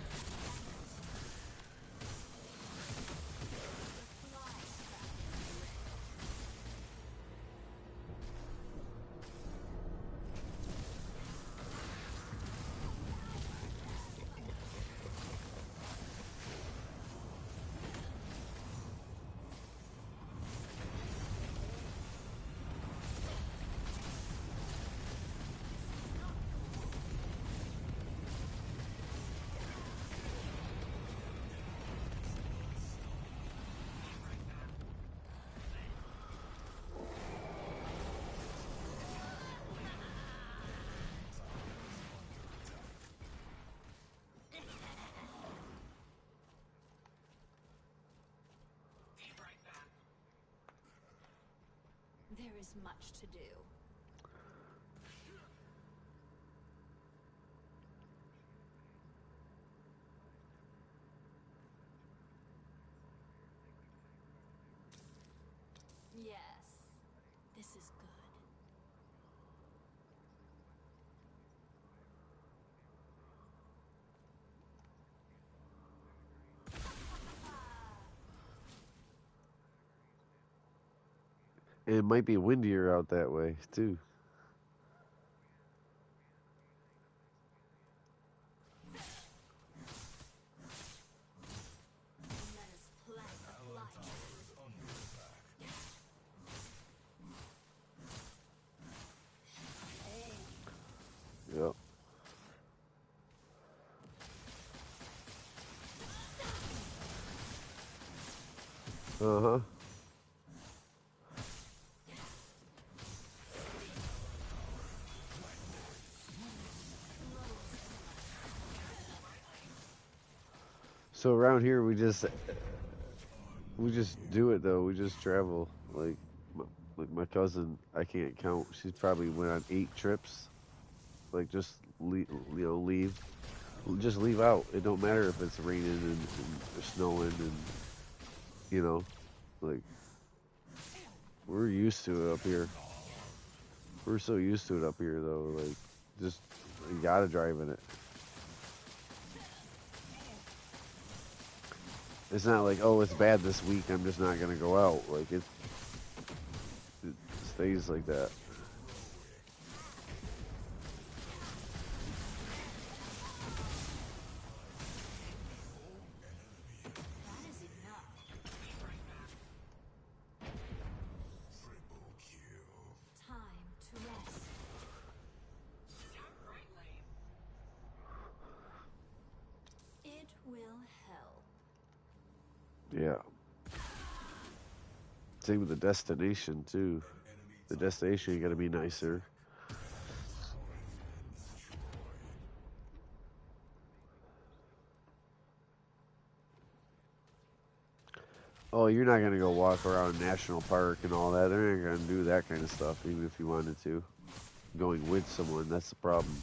There is much to do. Yes, this is good. And it might be windier out that way too. Let us plant the blight. Yep. Uh-huh. So around here we just do it though. We just travel like my cousin. I can't count. She's probably went on 8 trips. Like just leave, leave. Just leave out. It don't matter if it's raining and snowing and you know, like we're used to it up here. We're so used to it up here though. Like just you gotta drive in it. It's not like, oh, it's bad this week. I'm just not gonna go out. Like it stays like that. That is enough. Triple kill. Time to rest. Down right lane. It will help. Yeah. Same with the destination too. The destination you gotta be nicer. Oh, you're not gonna go walk around National Park and all that. They're not gonna do that kind of stuff, even if you wanted to. Going with someone, that's the problem.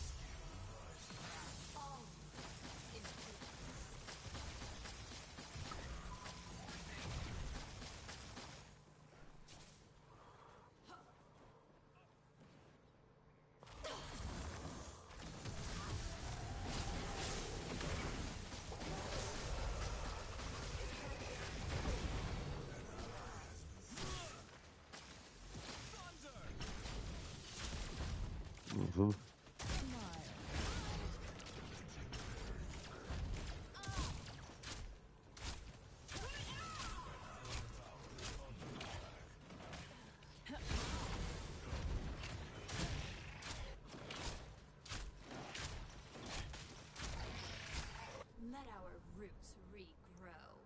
Hmm. Let our roots regrow.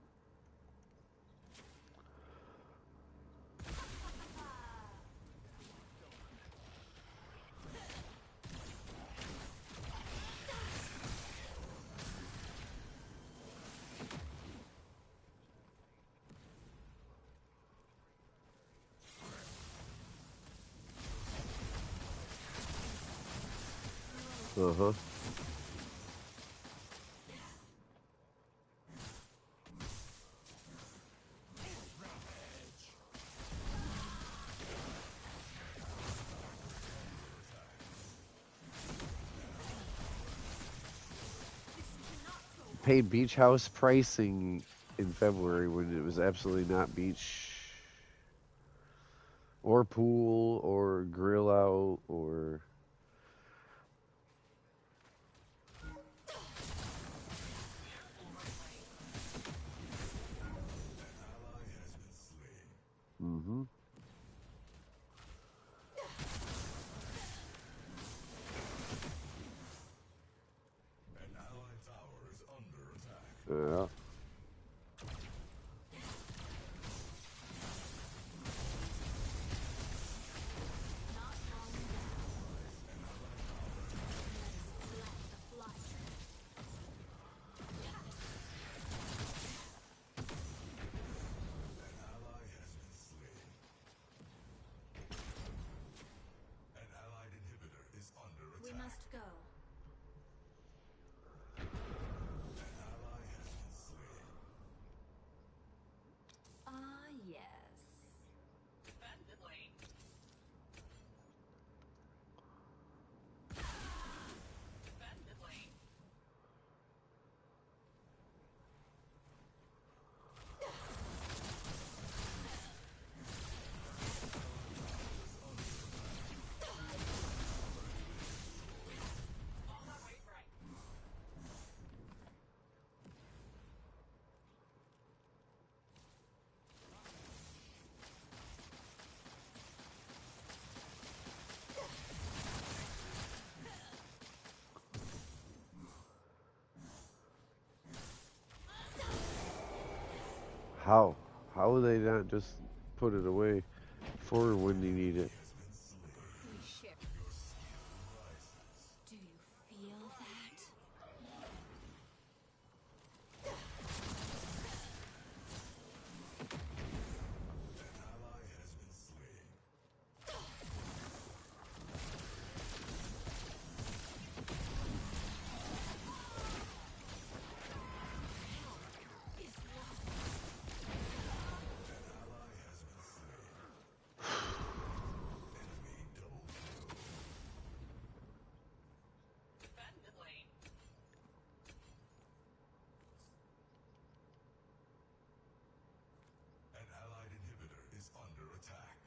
Uh-huh. Paid beach house pricing in February when it was absolutely not beach or pool or grill out or mm-hmm. An allied tower is under attack. Yeah. How? How would they not just put it away for when they need it? Holy shit. Do you feel that? Defend mid lane. An allied inhibitor is under attack.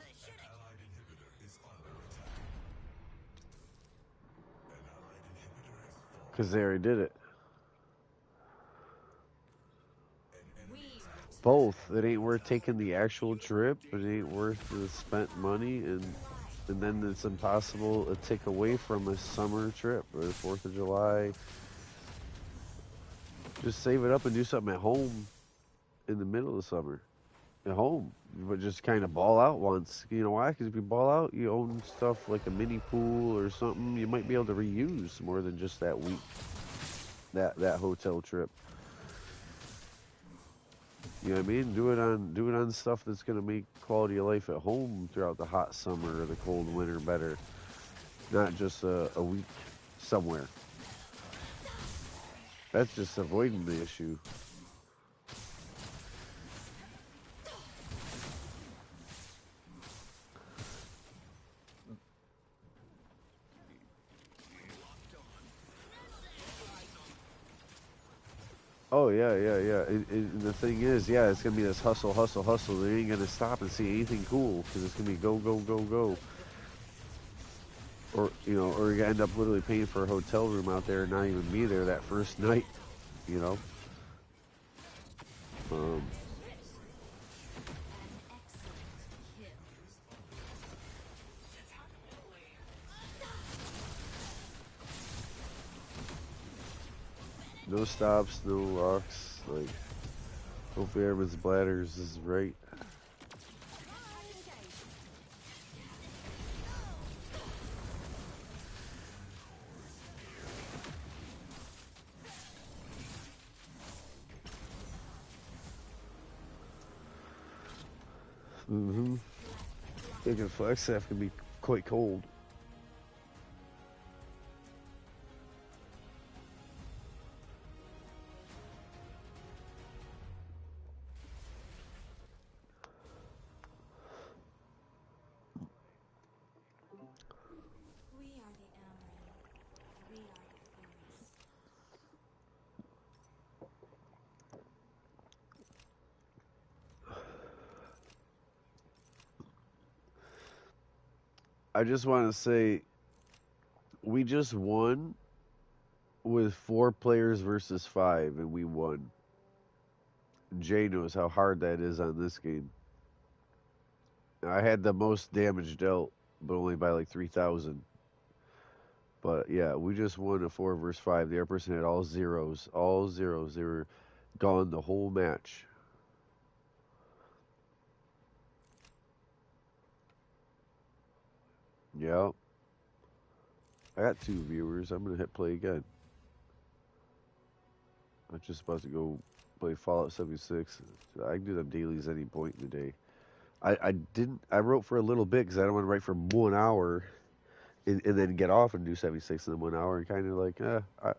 An allied inhibitor is under attack. An allied inhibitor has fallen. Because they already did it. We Both. It ain't worth taking the actual trip. It ain't worth the spent money, and then it's impossible to take away from a summer trip or the 4th of July. Just save it up and do something at home in the middle of the summer. At home. But just kind of ball out once. You know why? Because if you ball out, you own stuff like a mini pool or something. You might be able to reuse more than just that week, that hotel trip. You know what I mean? Do it on stuff that's gonna make quality of life at home throughout the hot summer or the cold winter better. Not just a week somewhere. That's just avoiding the issue. Oh yeah. And the thing is, yeah, it's gonna be this hustle. They ain't gonna stop and see anything cool because it's gonna be go. Or or you end up literally paying for a hotel room out there and not even be there that first night. You know. an excellent kill. Attack mid lane. No stops, no rocks. Like, hopefully everyone's bladders is right. Mm-hmm. Thinking Flagstaff can be quite cold. We are the Amaran. We are the forest. I just want to say we just won with 4 players versus 5, and we won. Jay knows how hard that is on this game. I had the most damage dealt, but only by like 3,000. But yeah, we just won a 4 versus 5. The other person had all zeros. All zeros. They were gone the whole match. Yeah. I got 2 viewers. I'm going to hit play again. I'm just about to go play Fallout 76. I can do them dailies any point in the day. I didn't. I wrote for a little bit because I don't want to write for 1 hour and then get off and do 76 in 1 hour. And kind of like,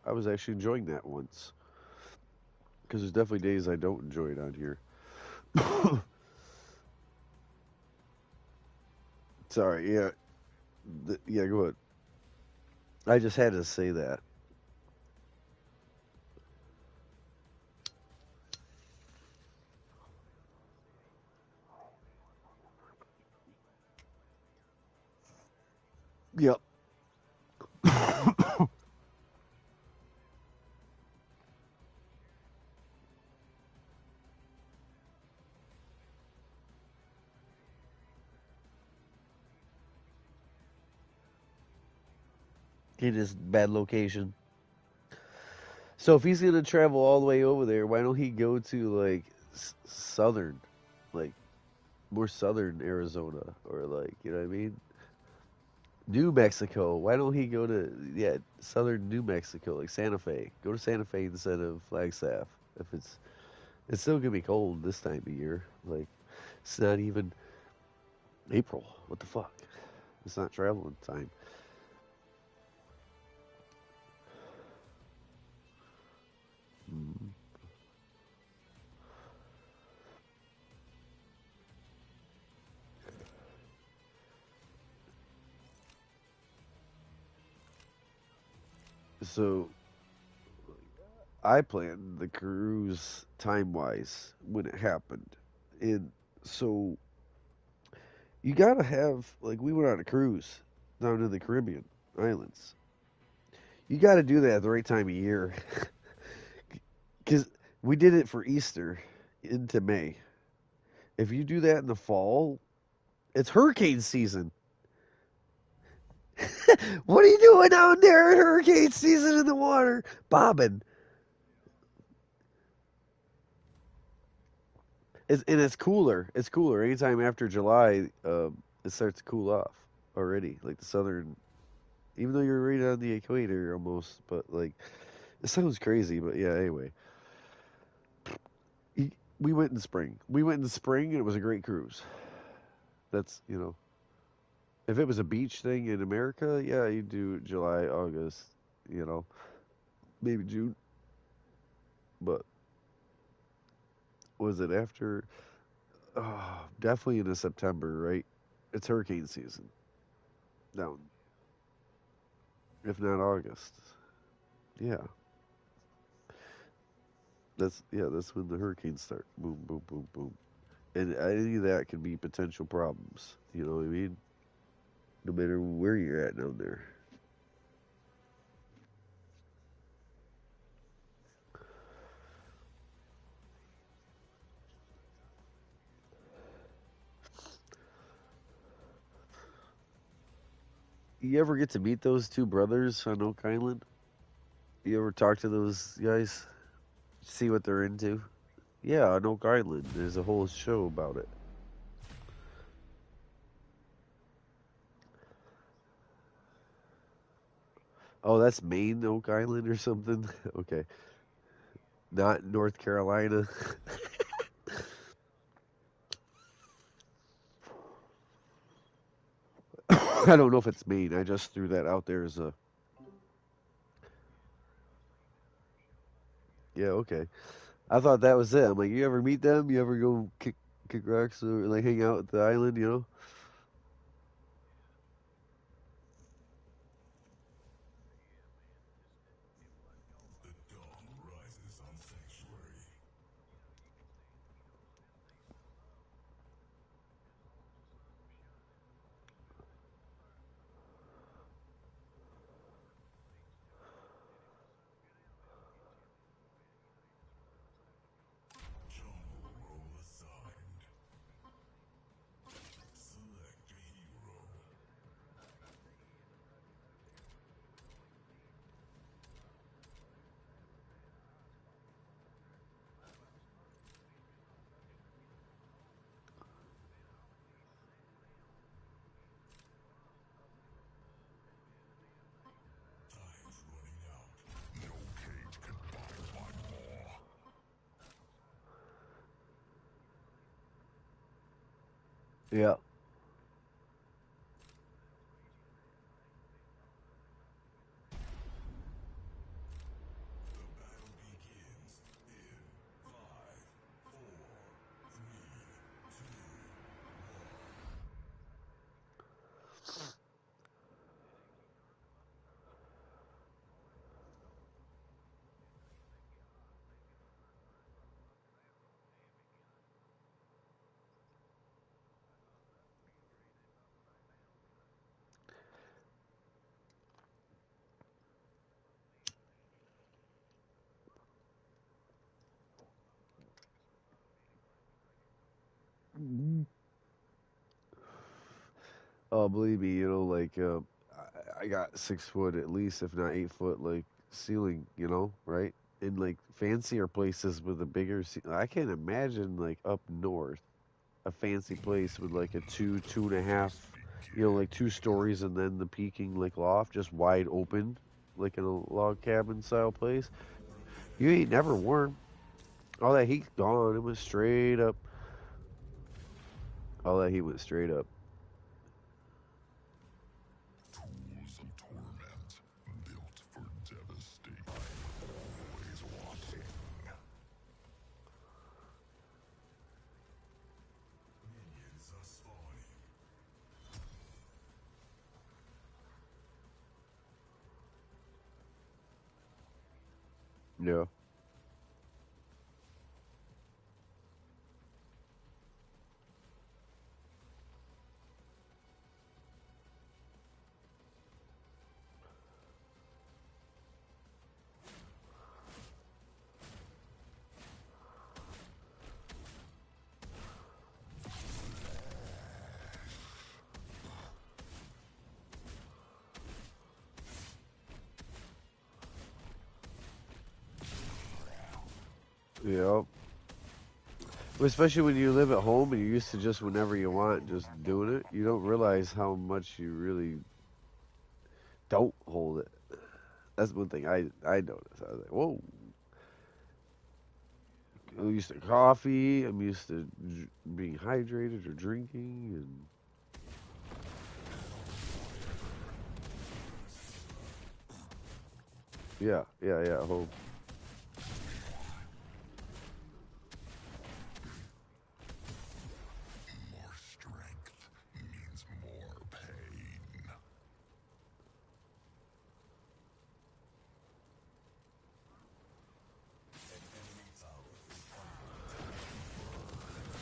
I was actually enjoying that once. Because there's definitely days I don't enjoy it on here. Sorry, yeah. Yeah, go ahead. I just had to say that. Yep. in his bad location. So if he's gonna travel all the way over there, why don't he go to like southern, like more southern Arizona, or like you know what I mean, New Mexico? Why don't he go to southern New Mexico, like Santa Fe? Go to Santa Fe instead of Flagstaff. If it's still gonna be cold this time of year. Like it's not even April. What the fuck? It's not traveling time. Mm. So I planned the cruise time wise when it happened. And so you gotta have like we went on a cruise down in the Caribbean islands. You gotta do that at the right time of year. Cause we did it for Easter into May. If you do that in the fall, it's hurricane season. What are you doing down there in hurricane season in the water? Bobbing. And it's cooler. It's cooler. Anytime after July, it starts to cool off already. Like the southern, even though you're right on the equator almost, but like it sounds crazy. But yeah, anyway, we went in spring. We went in spring, and it was a great cruise. That's if it was a beach thing in America, yeah, you do July, August, you know, maybe June. But was it after? Oh, definitely in the September, right? It's hurricane season down, if not August. Yeah, that's when the hurricanes start. Boom, boom, boom, boom, and any of that can be potential problems. You know what I mean? No matter where you're at down there. You ever get to meet those two brothers on Oak Island? You ever talk to those guys? See what they're into? Yeah, on Oak Island. There's a whole show about it. Oh, that's Maine Oak Island or something? Okay. Not North Carolina. I don't know if it's Maine. I just threw that out there as a. Yeah, okay. I thought that was it. I'm like, you ever meet them? You ever go kick rocks or like hang out at the island, you know? The dawn rises on Sanctuary. Jungle role assigned. Select a hero. Time's running out. No cage can bind my maw. Yeah. The battle begins in 5, 4, 3, 2, 1. Oh, believe me, like I got 6 foot at least, if not 8 foot, like ceiling, right? In like fancier places with a bigger I can't imagine like up north a fancy place with like a two and a half, like 2 stories and then the peaking like loft just wide open, like in a log cabin style place. You ain't never warm. All that heat's gone. It went straight up. All that heat went straight up. Tools of torment, built for devastation. Always watching. Minions are spawning. Yeah. Yeah. Especially when you live at home and you're used to just whenever you want, just doing it, you don't realize how much you really don't hold it. That's one thing I noticed. I was like, whoa. I'm used to coffee. I'm used to being hydrated or drinking, and yeah. Home. More strength means more pain. An enemy tower is under attack.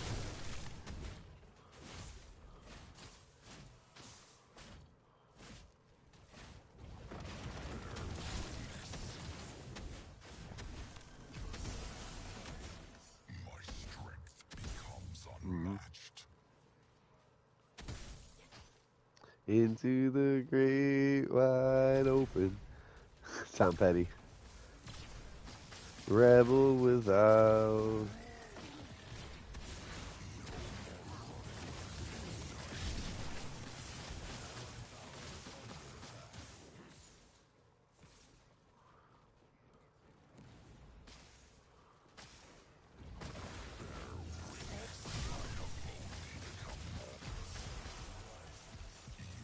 My strength becomes unmatched. Into the great wide open. Tom Petty. Rebel without.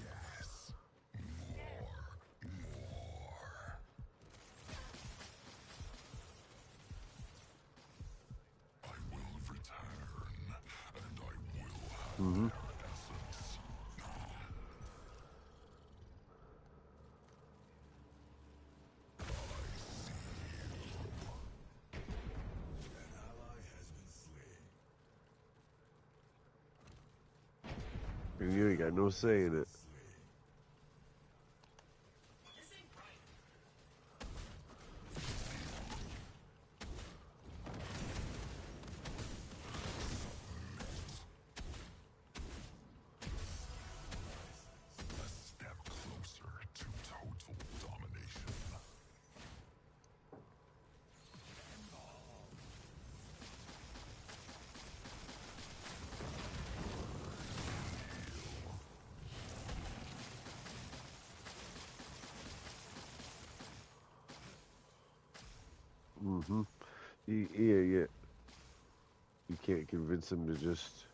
Yes, more. I will return, and I will have Mm-hmm. their essence. An ally has been slain. And you ain't got no say in it. This ain't right. A step closer to total domination. Mm-hmm. Yeah. You can't convince him to just.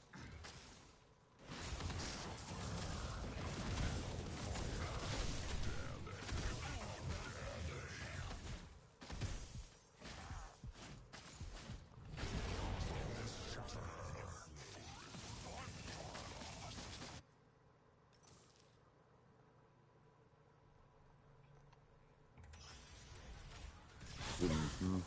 Mm-hmm.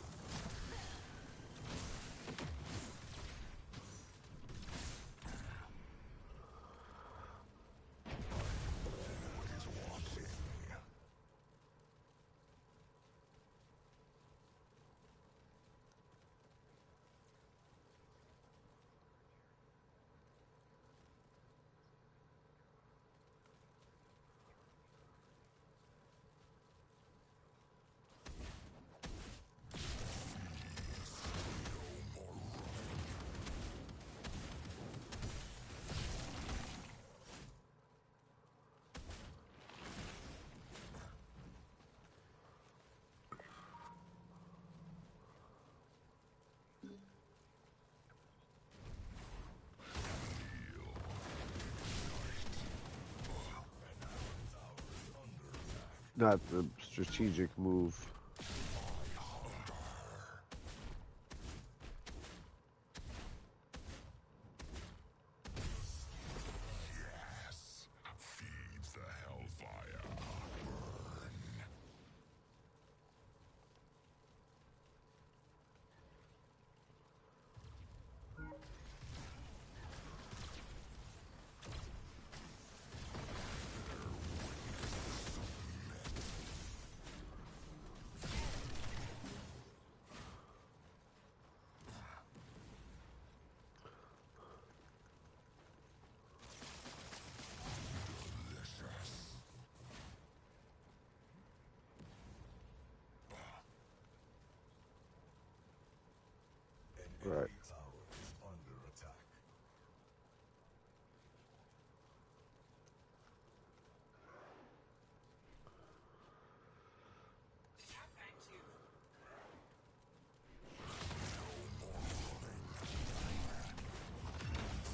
not the strategic move. Yes. Feeds the hellfire. An Right. enemy tower is under attack. Thank you.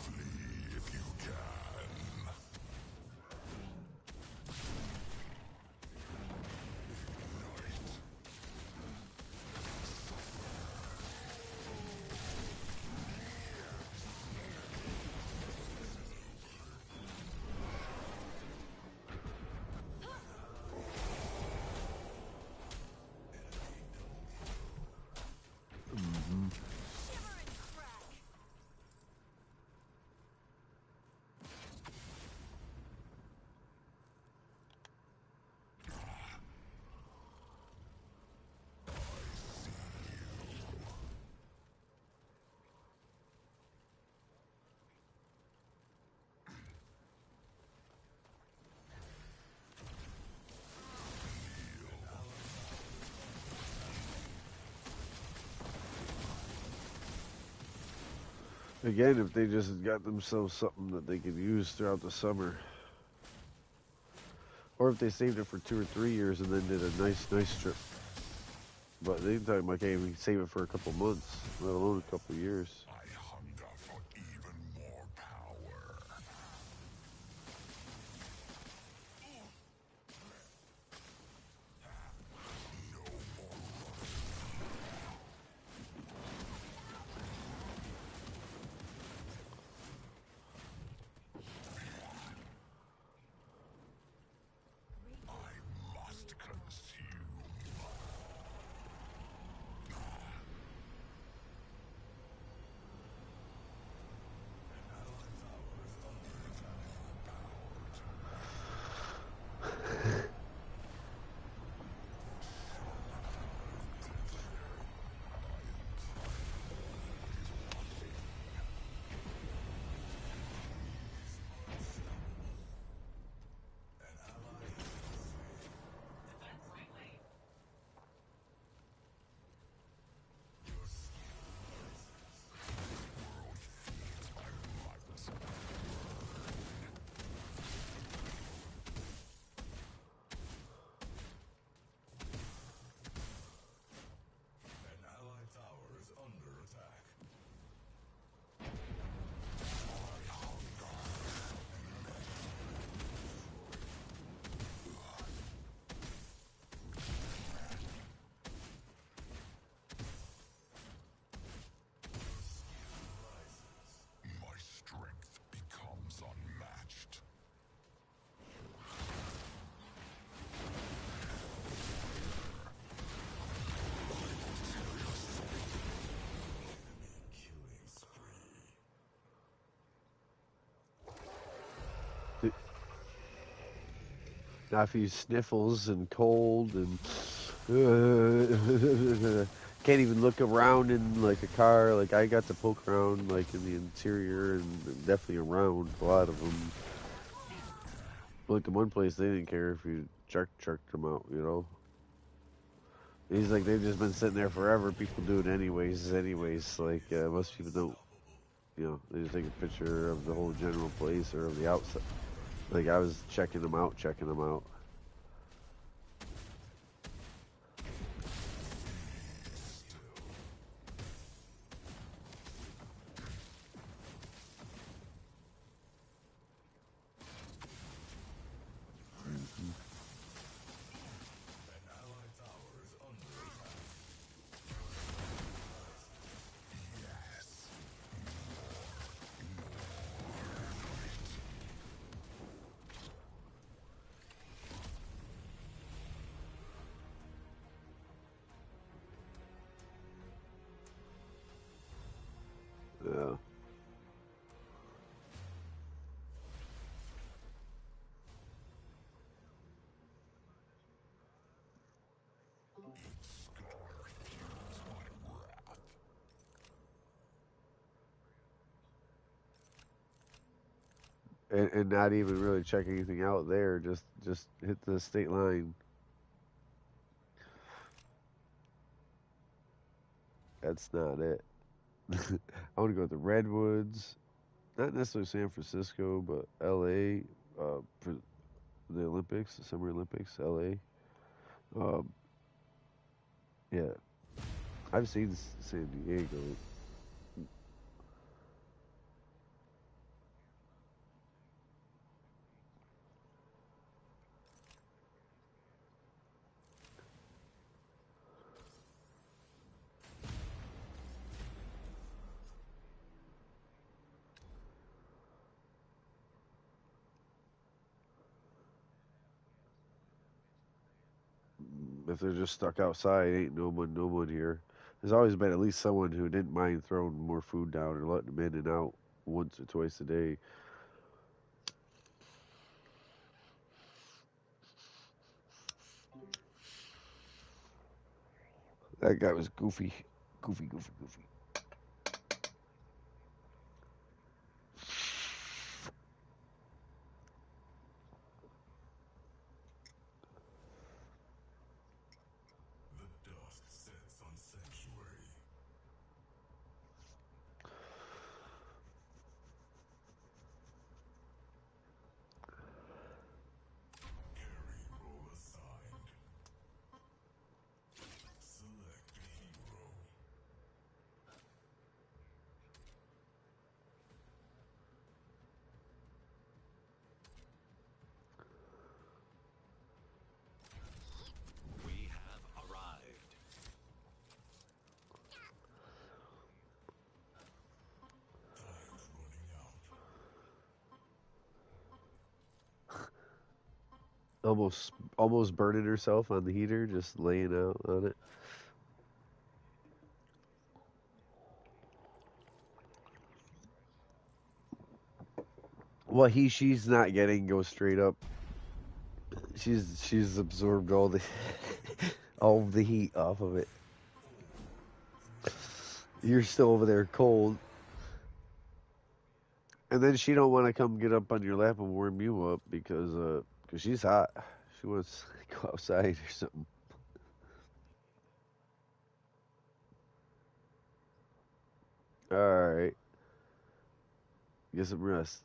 Flee if you can. Shiver and crack. Again, if they just got themselves something that they could use throughout the summer, or if they saved it for 2 or 3 years and then did a nice trip. But they talking about can't even save it for a couple months, let alone a couple years. I hunger for even more power. I must consume. Defense quickly. An allied tower is under attack. My strength becomes unmatched. Killing spree. Now if he sniffles and cold and can't even look around in like a car, like I got to poke around like in the interior and definitely around a lot of them. Like in one place they didn't care if you chucked them out, you know. He's like they've just been sitting there forever. People do it anyways. Like most people don't, you know. They just take a picture of the whole general place or of the outside. Like I was checking them out. and not even really check anything out there. Just hit the state line. That's not it. I want to go to the Redwoods, not necessarily San Francisco, but L.A. For the Olympics, the Summer Olympics, L.A. Um, yeah, I've seen San Diego. If they're just stuck outside, ain't no one here. There's always been at least someone who didn't mind throwing more food down or letting them in and out once or twice a day. That guy was goofy, goofy, goofy, goofy. The dusk sets on Sanctuary. Carry roll assigned. Select a hero. We have arrived. Time's running out. Almost burning herself on the heater, just laying out on it. What she's not getting goes straight up. She's absorbed all the all of the heat off of it. You're still over there cold, and then she don't want to come get up on your lap and warm you up because she's hot. She wants to go outside or something. All right, get some rest.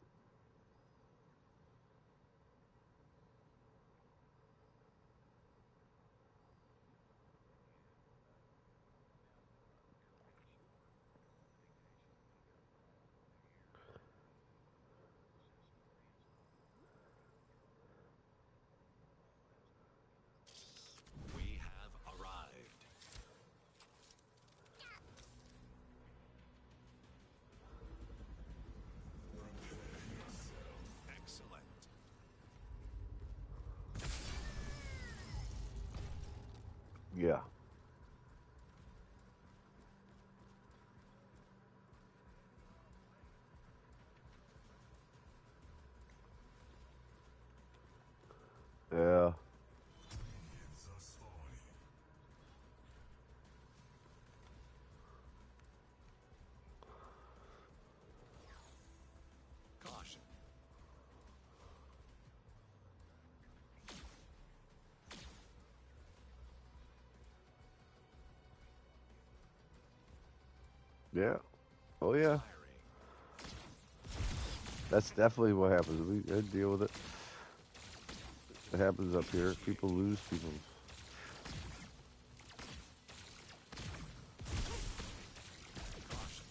We have arrived. Excellent. Yeah, yeah. Gives us thorny. Caution. Yeah. Oh yeah. Firing. That's definitely what happens. We gotta deal with it. It happens up here. People lose people. Caution.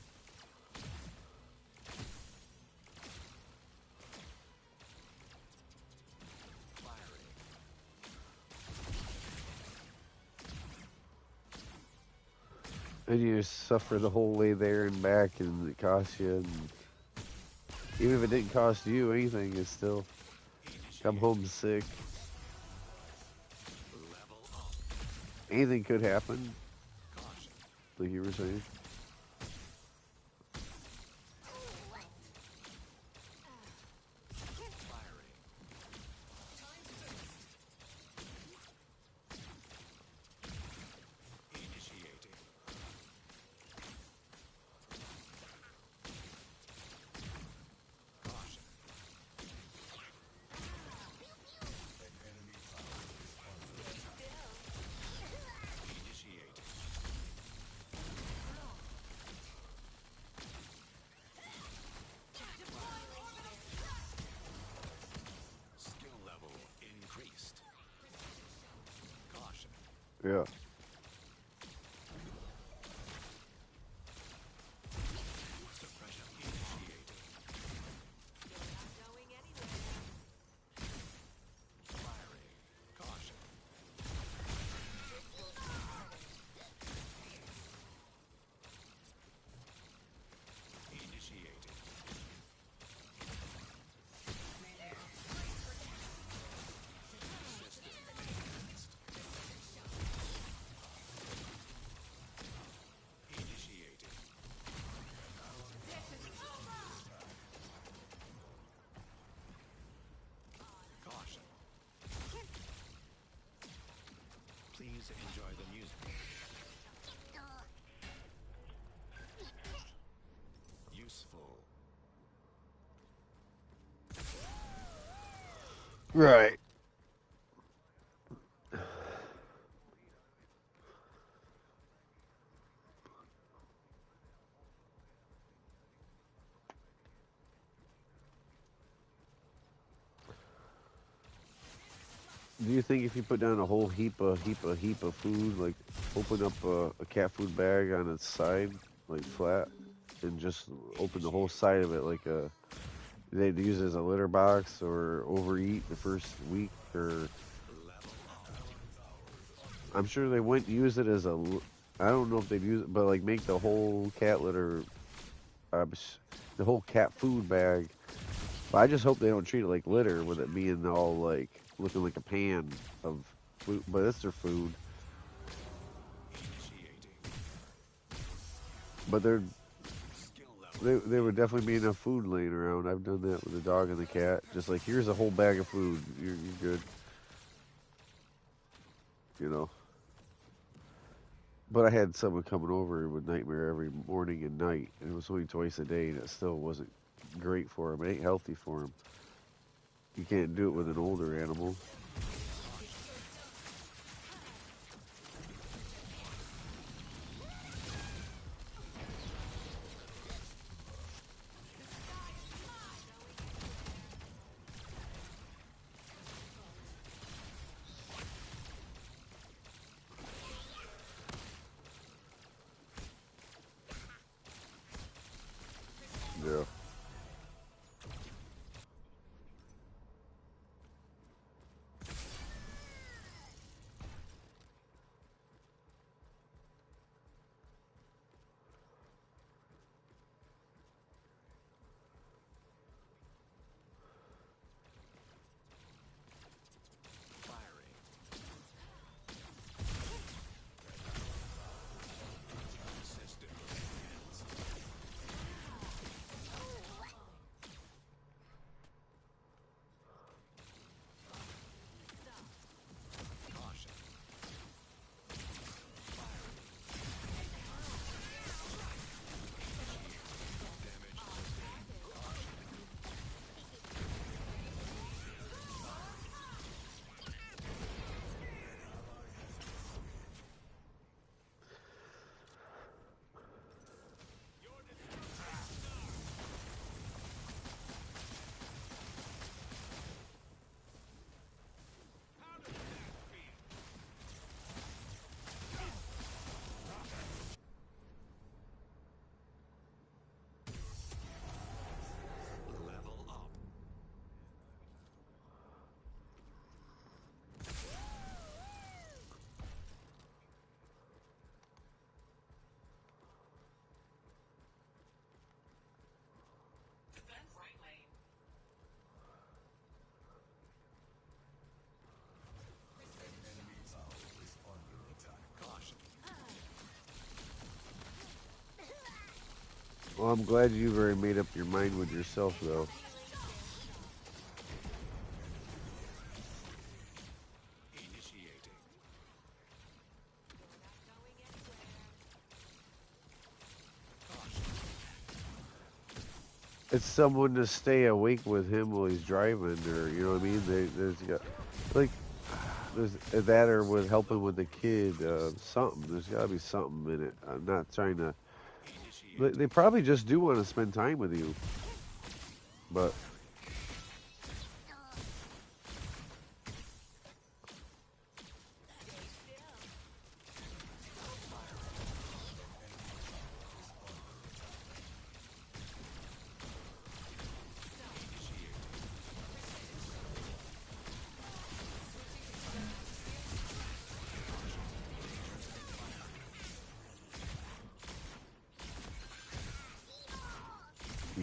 Firing. And you just suffer the whole way there and back, and it costs you. And even if it didn't cost you anything, it's still come home sick. Level up. Anything could happen, Caution. like you were saying. Firing. Initiating. Caution. Yeah. Suppression initiated. Going anywhere. Firing. Caution. Initiating. System enhanced. Initiating. Caution. Please enjoy the music. Useful. Right. Do you think if you put down a whole heap of food, like open up a cat food bag on its side, like flat, and just open the whole side of it, like they'd use it as a litter box or overeat the first week, or Level up. I'm sure they wouldn't use it as I don't know if they'd use it, but like make the whole cat litter, the whole cat food bag. But I just hope they don't treat it like litter, with it being all like looking like a pan of food, but it's their food. Initiating. But Skill they level. there would definitely be enough food laying around. I've done that with the dog and the cat. Just like, here's a whole bag of food. You're good. You know. But I had someone coming over with nightmare every morning and night, and it was only twice a day, and it still wasn't great for him. It ain't healthy for him. You can't do it with an older animal. Yeah. Firing. System enhanced. Caution. Firing. Damage sustained. Caution. Level up. Defend right lane. Enemy tower is under attack. Caution. Well, I'm glad you've already made up your mind with yourself, though. Initiating. Going anywhere. Caution. It's someone to stay awake with him while he's driving, or you know what I mean. There's got like there's that, or with helping with the kid, something. There's got to be something in it. I'm not trying to. They Initiating. probably just do want to spend time with you, but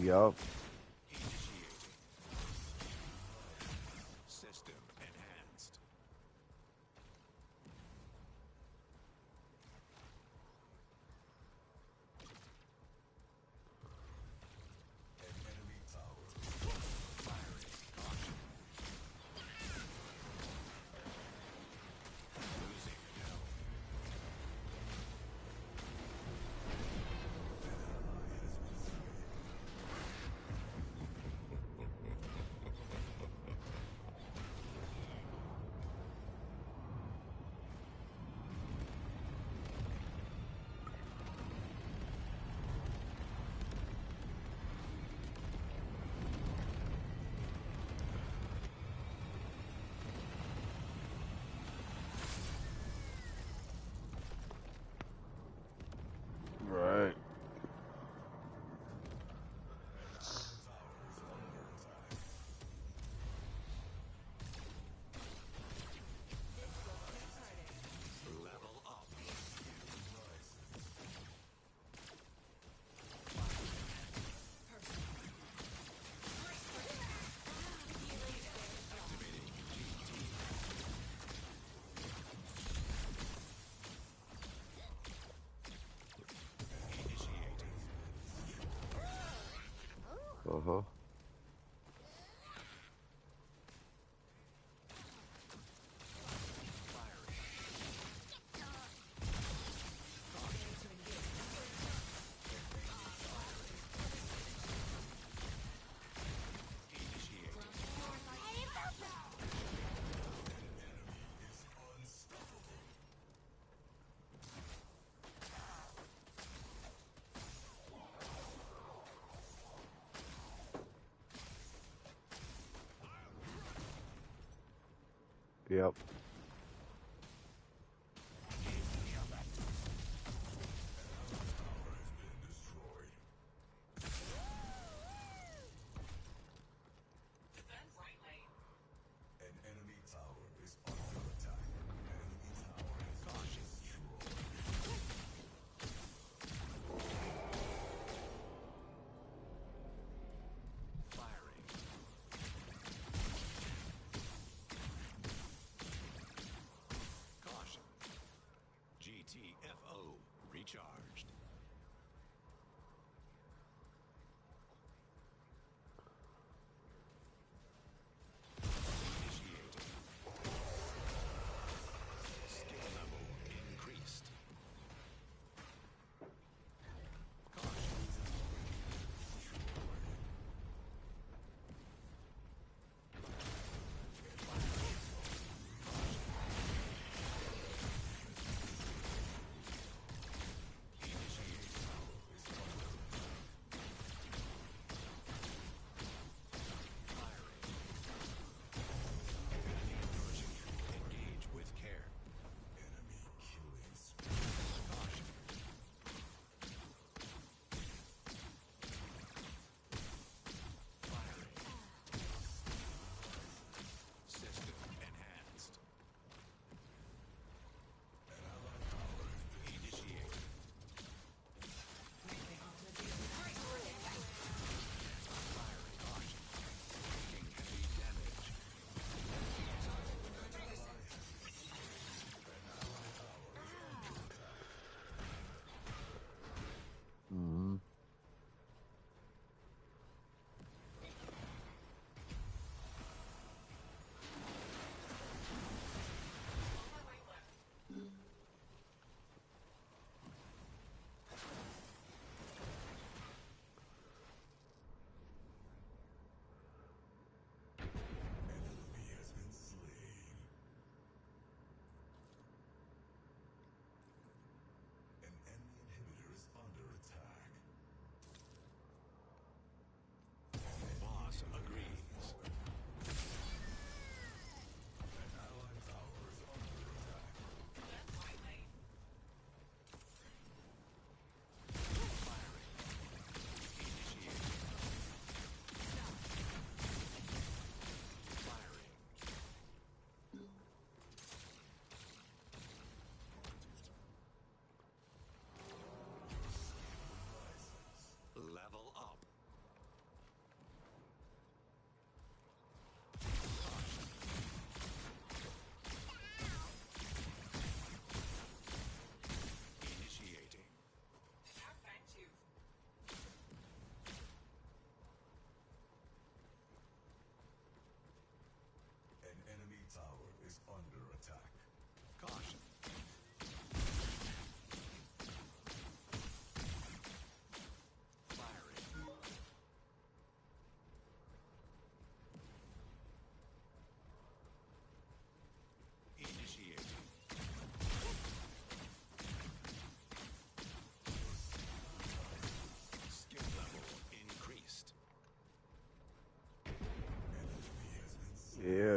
Yup. Initiating. System enhanced. An enemy tower. Firing. Caution. Losing health. Right. Level up. Activating GT. Initiating. Uh-huh. Firing. Initiating. Yep. Defend right lane. An enemy tower is under attack. An enemy tower has been destroyed. Firing.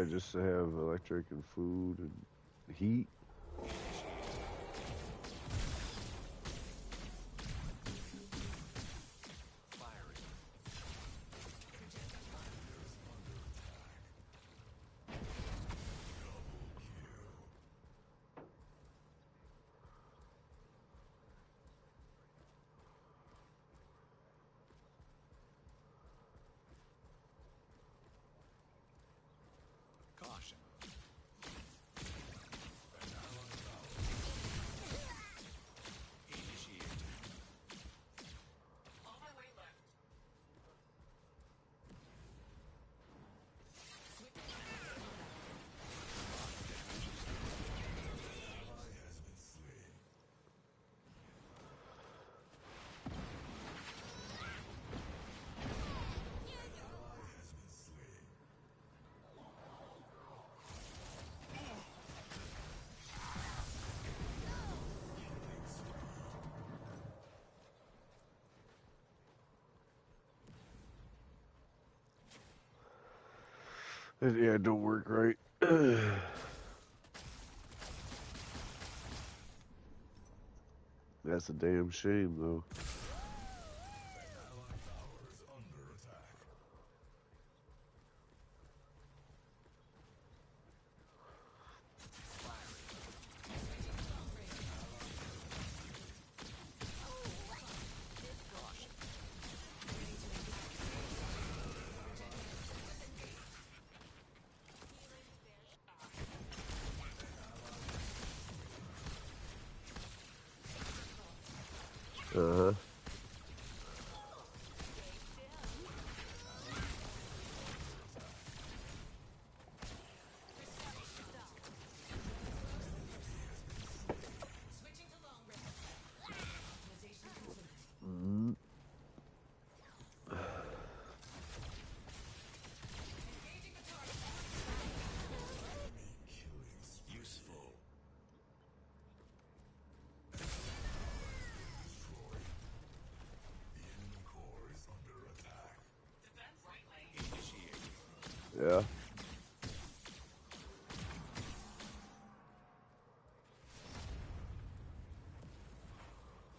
Yeah, just to have electric and food and heat. Firing. Caution. Initiated. On my way left. Ally has been slain. Ally has been slain. Yeah, it don't work right. That's a damn shame, though. An ally tower is under attack. Uh huh. Switching to long range. Optimization complete. Mm. Engaging the target. Enemy killing spree. Useful. Destroyed. The enemy core is under attack. Defend right lane. Initiated. Yeah.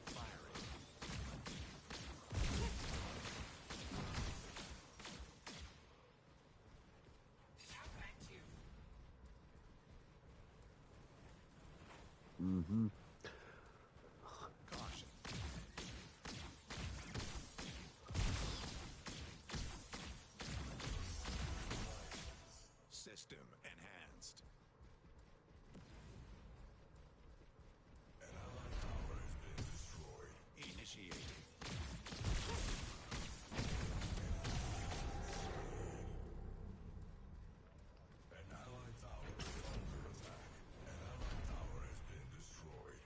Firing. Outbanked you. Mm-hmm. Caution. System enhanced. An ally tower has been destroyed. Initiated. An ally tower is under attack. An ally tower has been destroyed.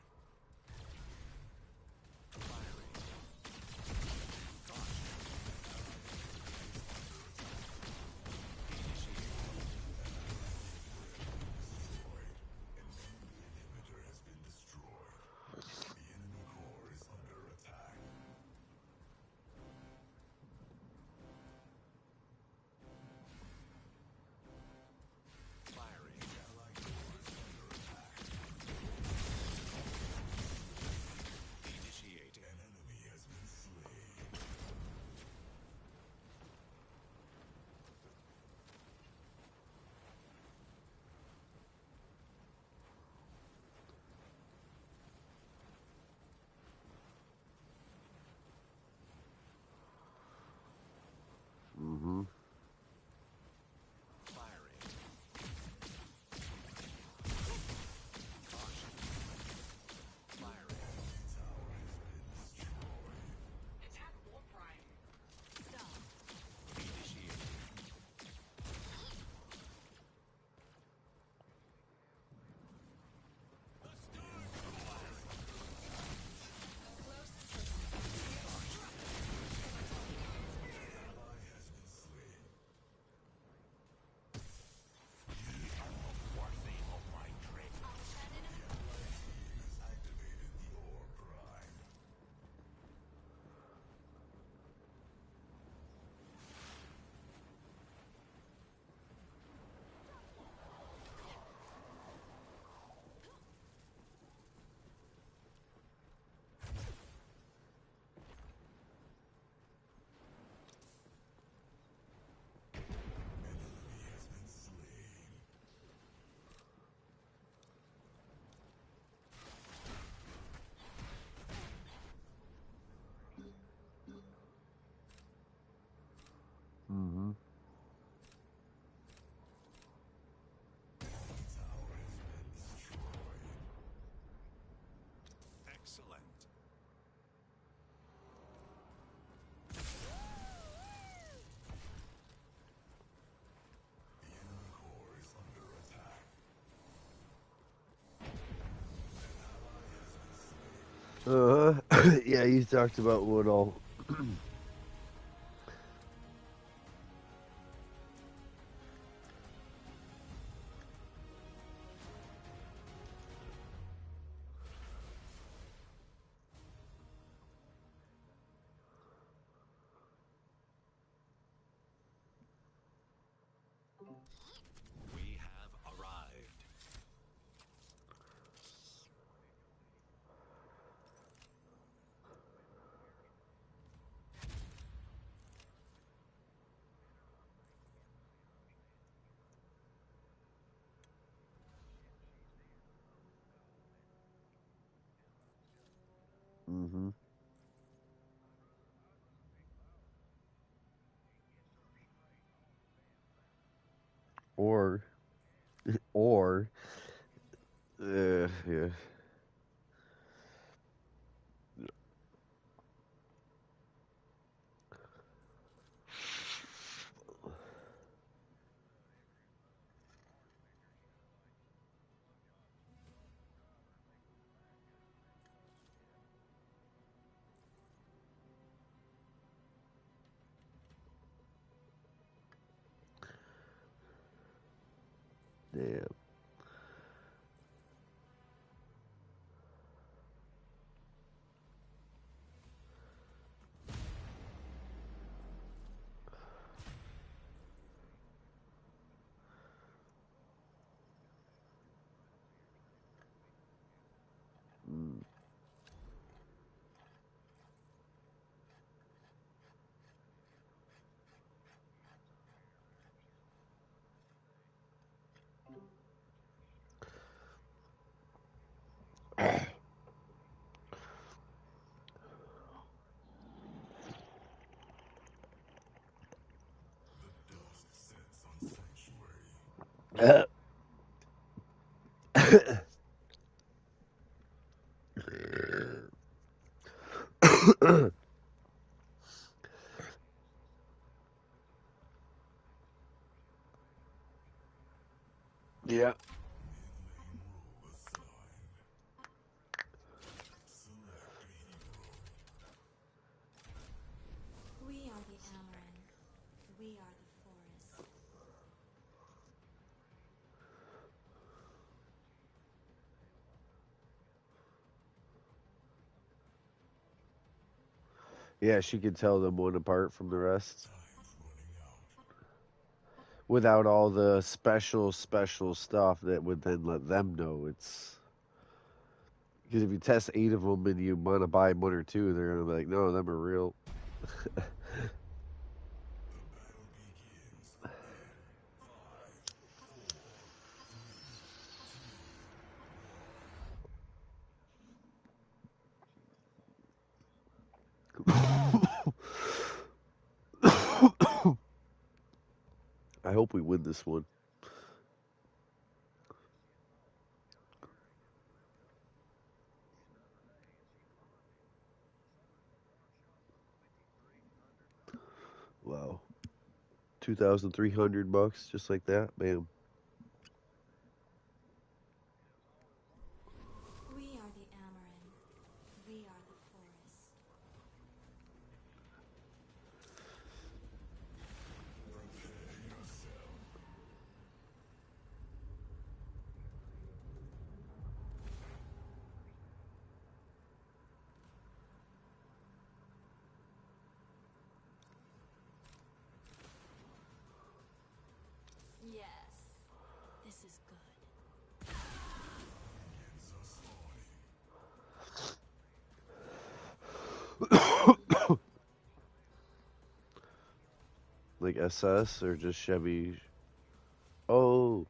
Yeah, you talked about what all. We have arrived. Mm-hmm. Or, or, yeah. Damn. Mm. The dust sets on sanctuary. Yeah. Mid-lane role assigned. Select a hero. We are the Amaran. We are the forest. Yeah, she could tell them one apart from the rest Time's running out. without all the special stuff that would then let them know it's. Because if you test 8 of them and you want to buy one or two, they're gonna be like, no, them are real. The battle begins in 5, 4, 3, 2, 1. I hope we win this one. Wow, $2,300, just like that, bam. We are the Amaran. We are the forest. Prepare yourself. Yes. This is good. Minions are spawning. Like SS or just Chevy. Oh,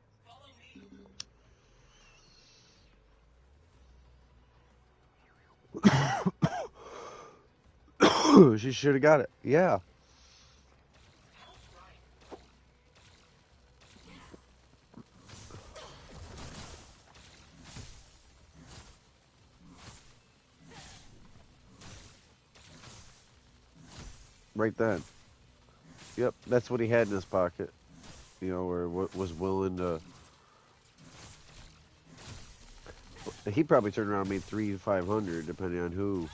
she should have got it. Yeah, right then. Yep, that's what he had in his pocket. You know, or what was willing to. He probably turned around and made 300 to 500, depending on who.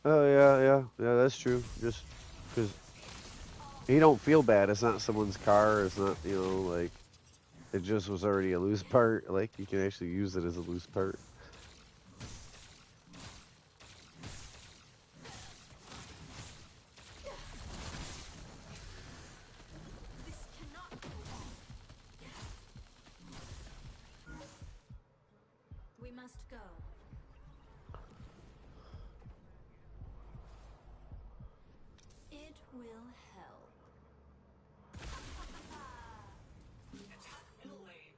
Oh yeah. That's true. Just because he don't feel bad. It's not someone's car. It's not like it just was already a loose part. Like you can actually use it as a loose part. This cannot go on. We must go. It will help. Attack middle lane.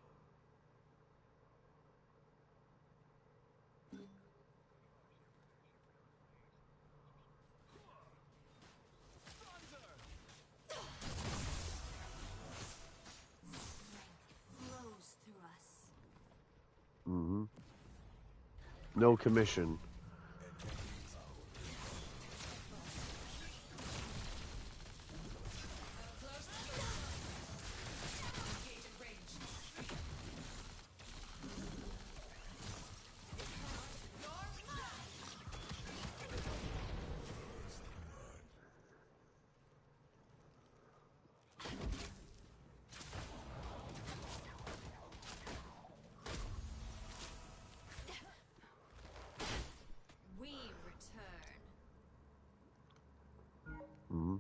Flows through us. Hmm. No commission. Engage at range. We return. Hmm.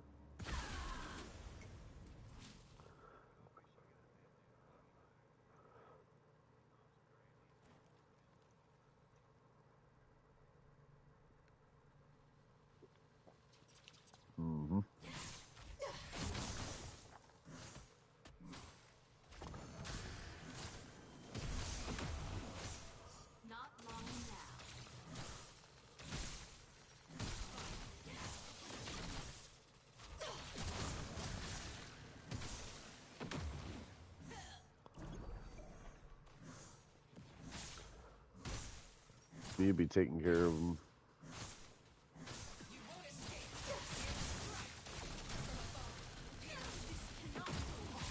Hmm. Not long now. You'd be taking care of him. You won't escape. This cannot go on.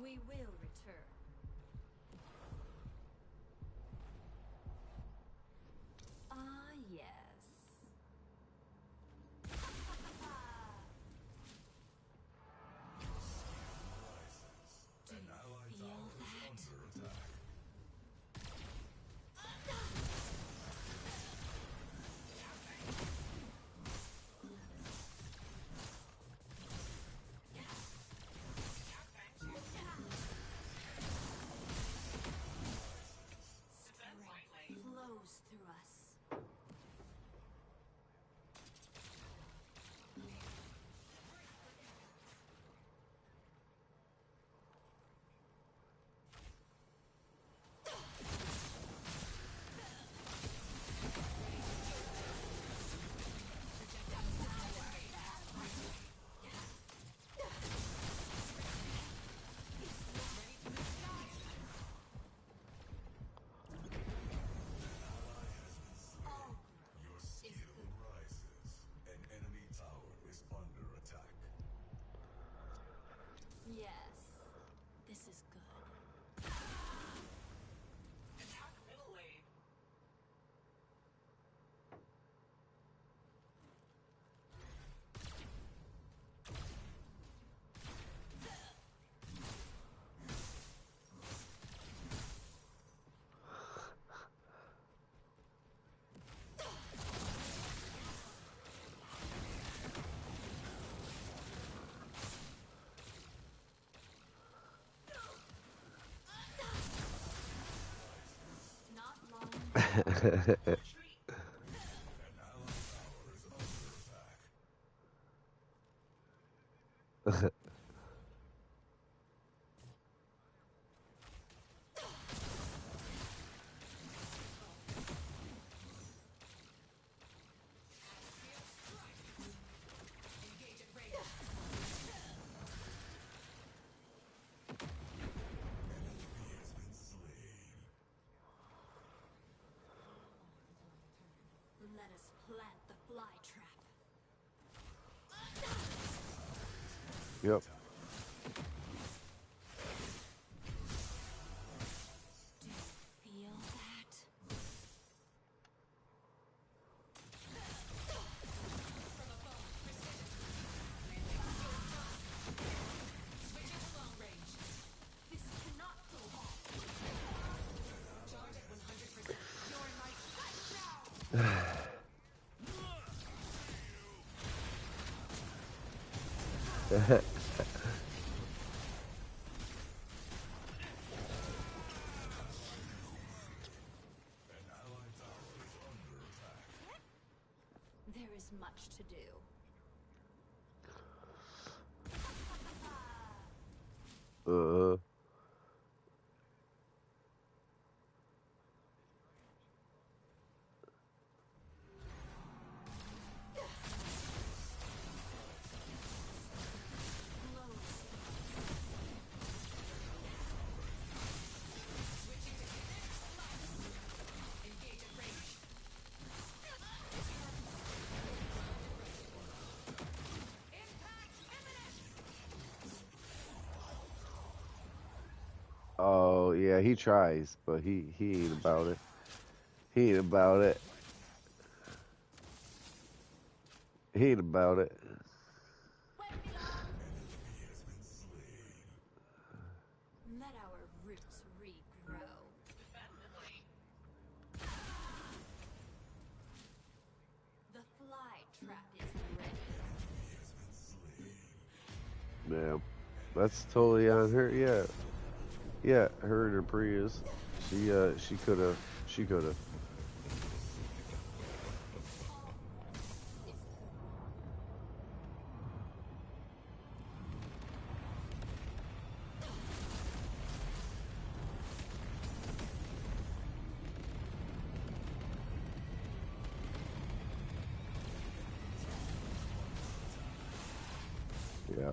We will return. Ah, yes. Do you feel that? Strength Flows through us. All Your growth is skill good. rises. An enemy tower is under attack. Yes. This is good. attack middle lane. Not long now. Retreat. An allied tower is under attack. Engage at range. Enemy has been slain. Let us plant the fly trap. Yep. Feel that? This cannot go on. Charge at 100%. You're in my sight now! An allied tower is under attack. There is much to do. Uh. Engage at range. Impact imminent! Oh yeah, he tries, but he ain't about it. He ain't about it. He ain't about it. Won't be long. Enemy has been slain. Let our roots regrow. The fly trap is ready. Enemy has been slain. Yeah, that's totally on her. Yeah, yeah, her and her Prius. She coulda. She coulda. Yeah.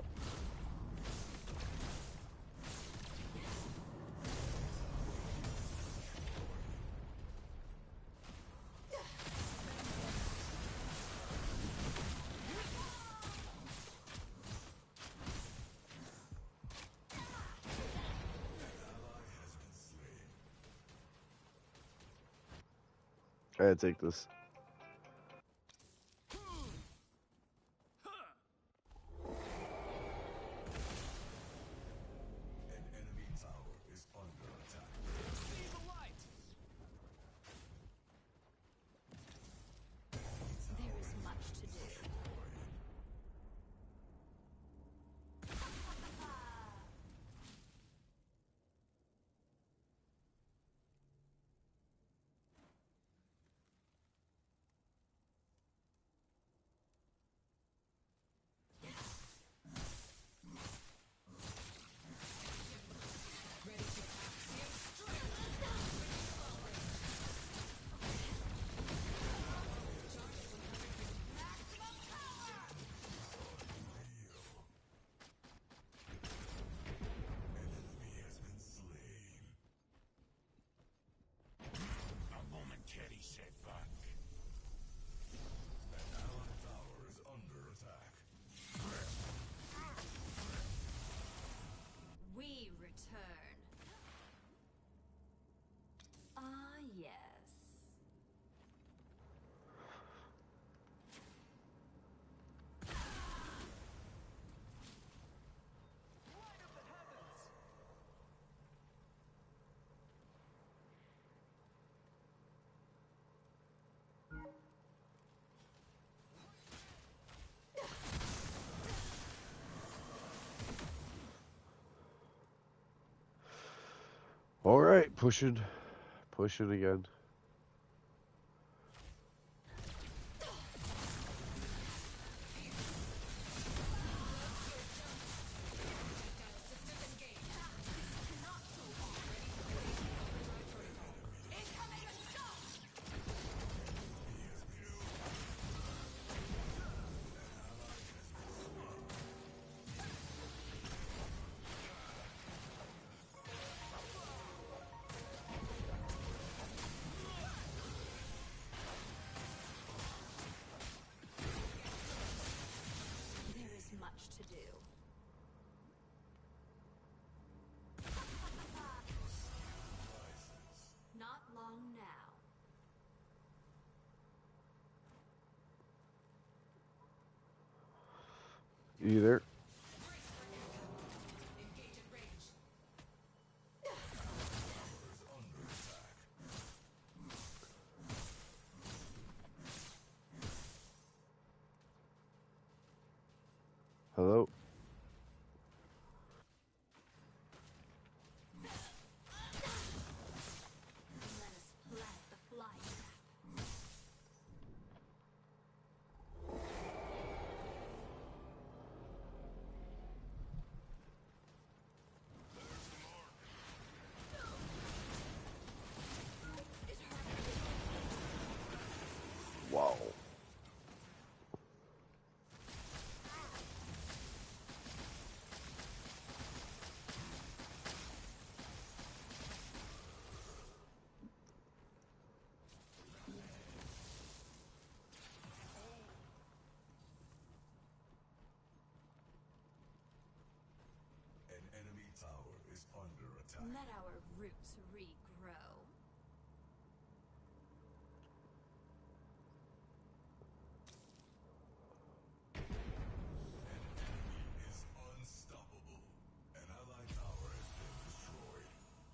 I gotta take this. An enemy tower is under attack. See the light! There is much to do. Ready to axiom strike! An enemy has been slain. A momentary setback. An allied tower is under attack. We return. Ah, yes. All right, pushing again. You there? Brace for impact. Engage at range. Hello? Let us plant the fly trap. Wow. An enemy tower is under attack. Let our roots regrow. Is unstoppable. An allied tower has been destroyed.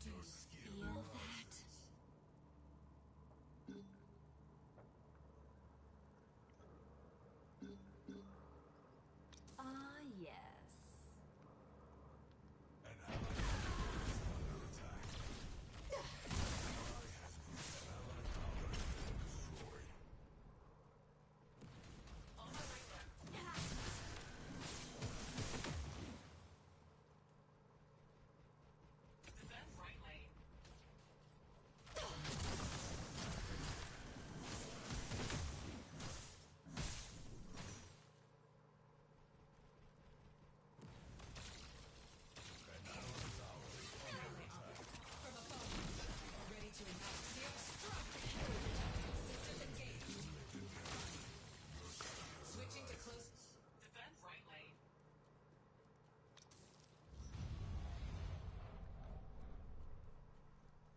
Your skill Feel that? rises. Ah, yes. An allied tower is under attack. An allied tower has been destroyed. On my right now. Defend right lane. From above. Ready to impact. Systems engaged. Switching to close. Defend right lane.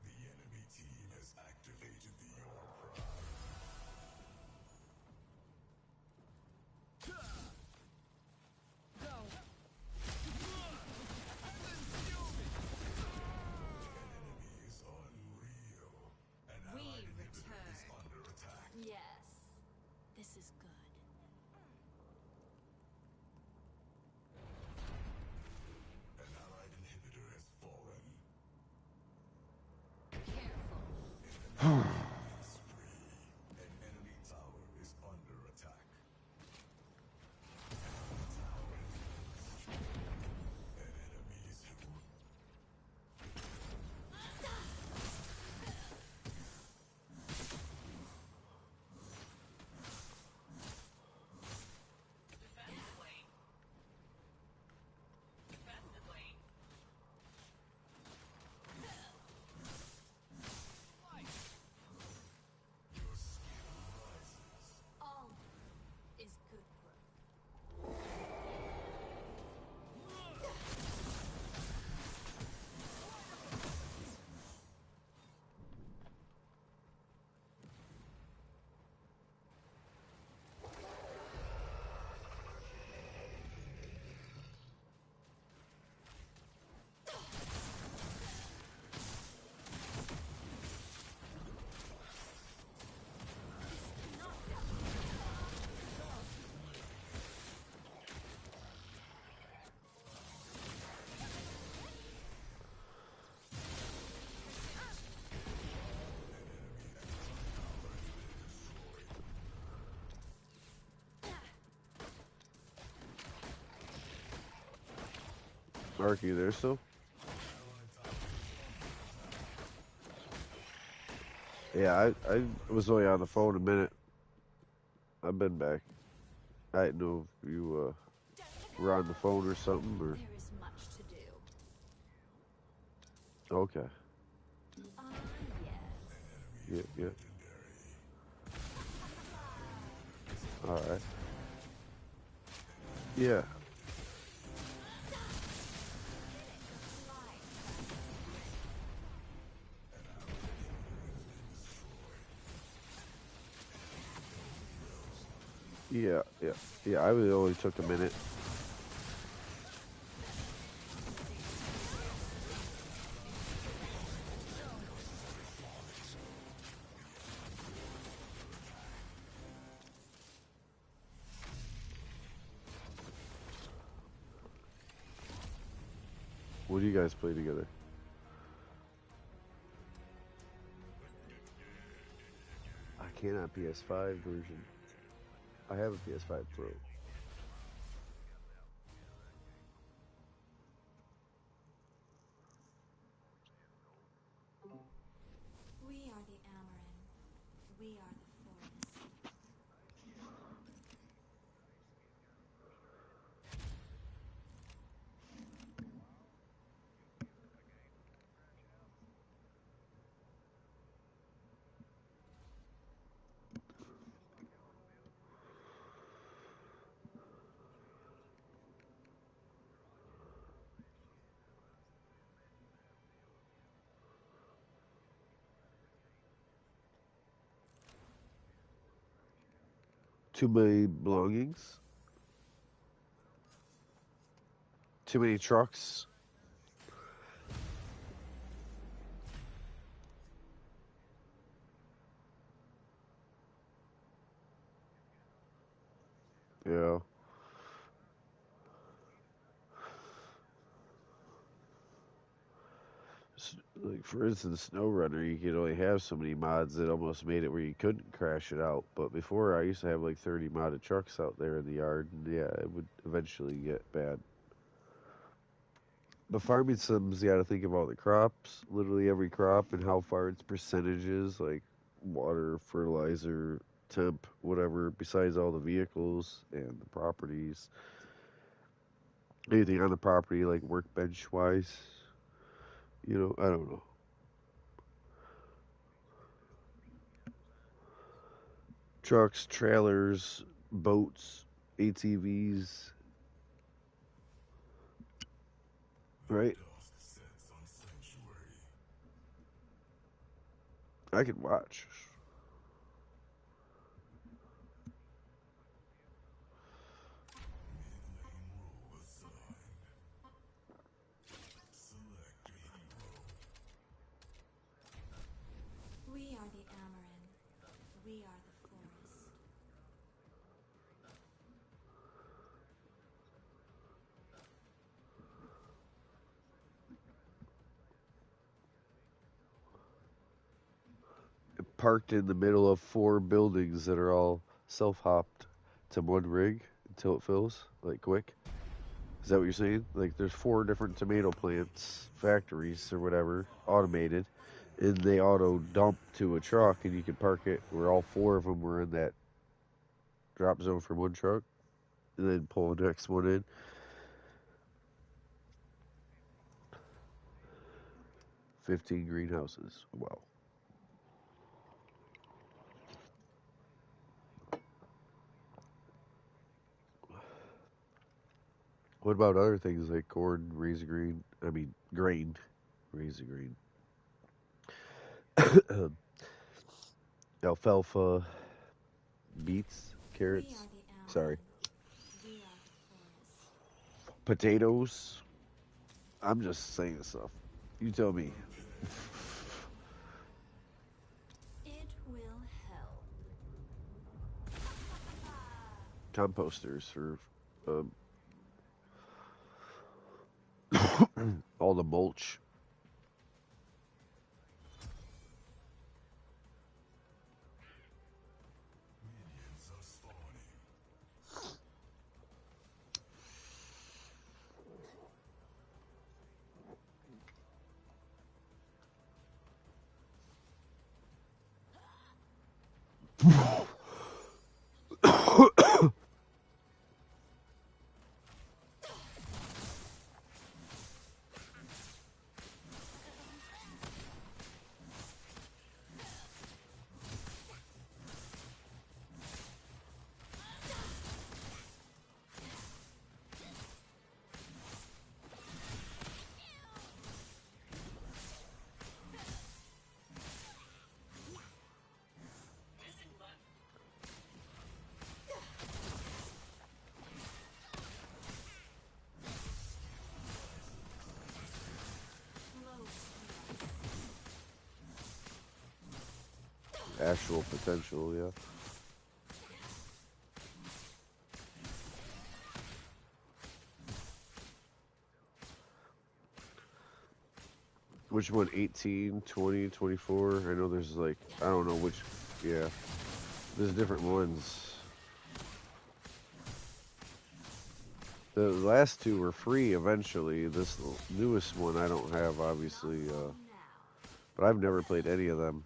The enemy team has activated the Your Pride. Enemy is unreal. An We allied inhibitor return. is under attack. Yes. This is good. An allied inhibitor has fallen. Careful. Spree. An enemy tower is under attack. An enemy is Defend the lane. Defend the lane. your skill rises. All is good growth. Mark, you there still? Yeah, I was only on the phone a minute. I've been back. I didn't know if you were on the phone or something, or... There is much to do. Okay. Ah, yes. Yep, yep. Alright. Yeah. Yeah, yeah. Yeah, I really only took a minute. do you guys play together? I can't on PS5 version. I have a PS5 Pro. We are the Amaran. We are the forest. Too many belongings. Too many trucks. Yeah. Like for instance, SnowRunner, you could only have so many mods that almost made it where you couldn't crash it out. But before, I used to have like 30 modded trucks out there in the yard, and yeah, it would eventually get bad. But farming sims, you got to think about the crops, literally every crop, and how far its percentages, like water, fertilizer, temp, whatever, besides all the vehicles and the properties. Anything on the property, like workbench wise, I don't know. Trucks, trailers, boats, ATVs, right? Dusk sets on sanctuary. I can watch. Mid-lane role assigned. Select a hero. We are the Amaran. We are the forest. Parked in the middle of four buildings that are all self-hopped to one rig until it fills, like quick. Is that what you're saying? Like there's four different tomato plants, factories or whatever, automated, and they auto dump to a truck, and you can park it where all four of them were in that drop zone for one truck, and then pull the next one in. 15 greenhouses. Wow. What about other things like corn, raisin green? I mean, grain, raisin green, alfalfa, beets, We are carrots. the Sorry, Amaran. We are the forest. potatoes. I'm just saying stuff. You tell me. It will help. Composters for um, all the mulch. Minions are spawning. Actual potential, yeah. Which one? 18, 20, 24? I know there's like, I don't know which. Yeah. There's different ones. The last two were free eventually. This newest one I don't have, obviously. But I've never played any of them.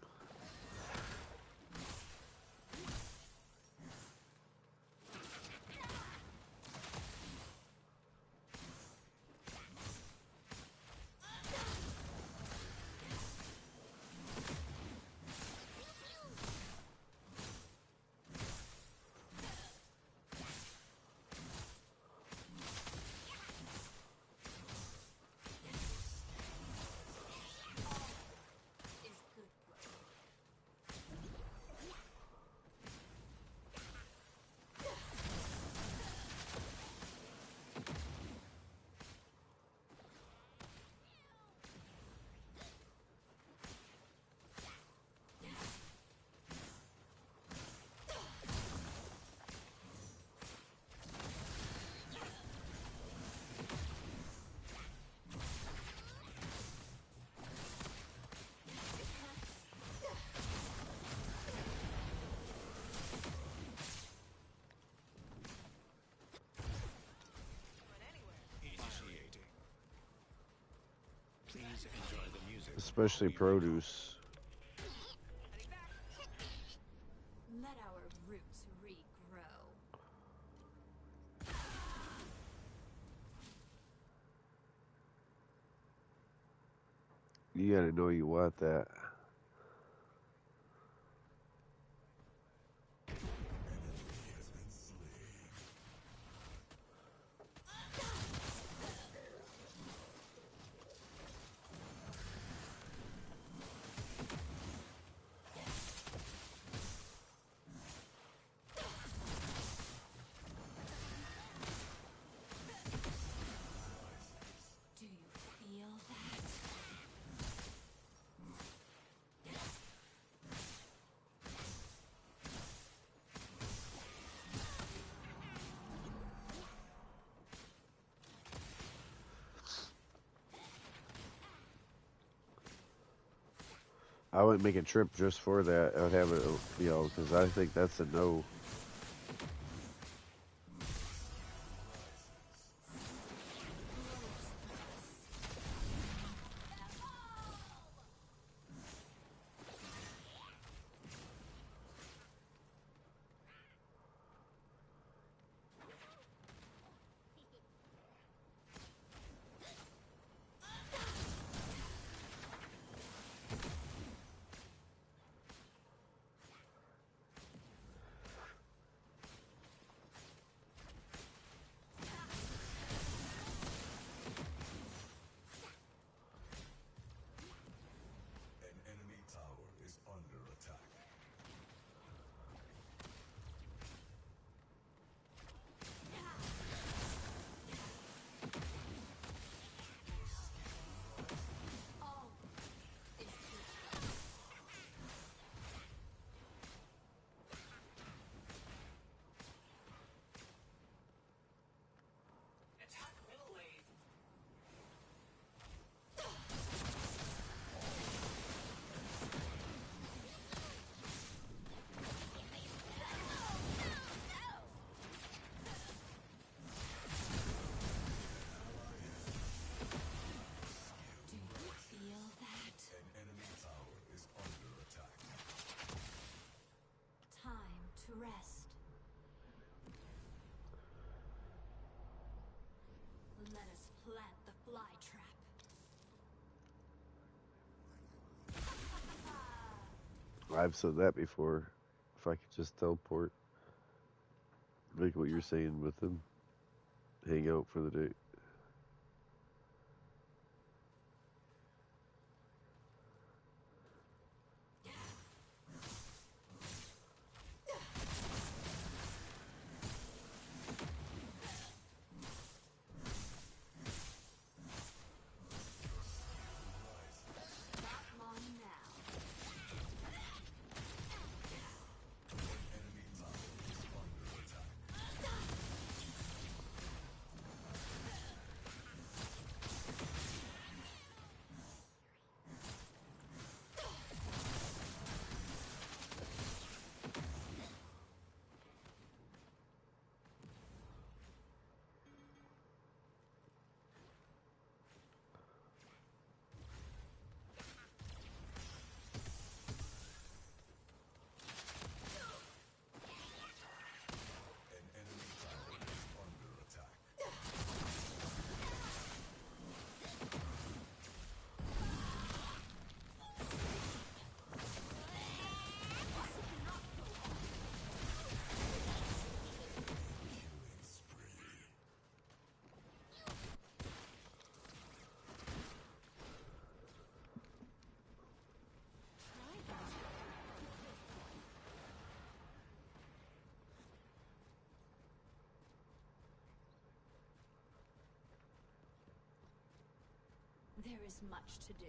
Is good work. Initiating. Please enjoy the music. Especially produce. Let our roots regrow. You gotta know you want that. Do you feel that? I wouldn't make a trip just for that. I would have it, you know, because I think that's a no. An enemy tower is under attack. All is good. Attack middle lane. Do you feel that? An enemy tower is under attack. Time to rest. Let us plant the fly trap. I've said that before. If I could just teleport, like what you're saying with them, hang out for the day. Not long now. Enemy tower is under attack. There is much to do.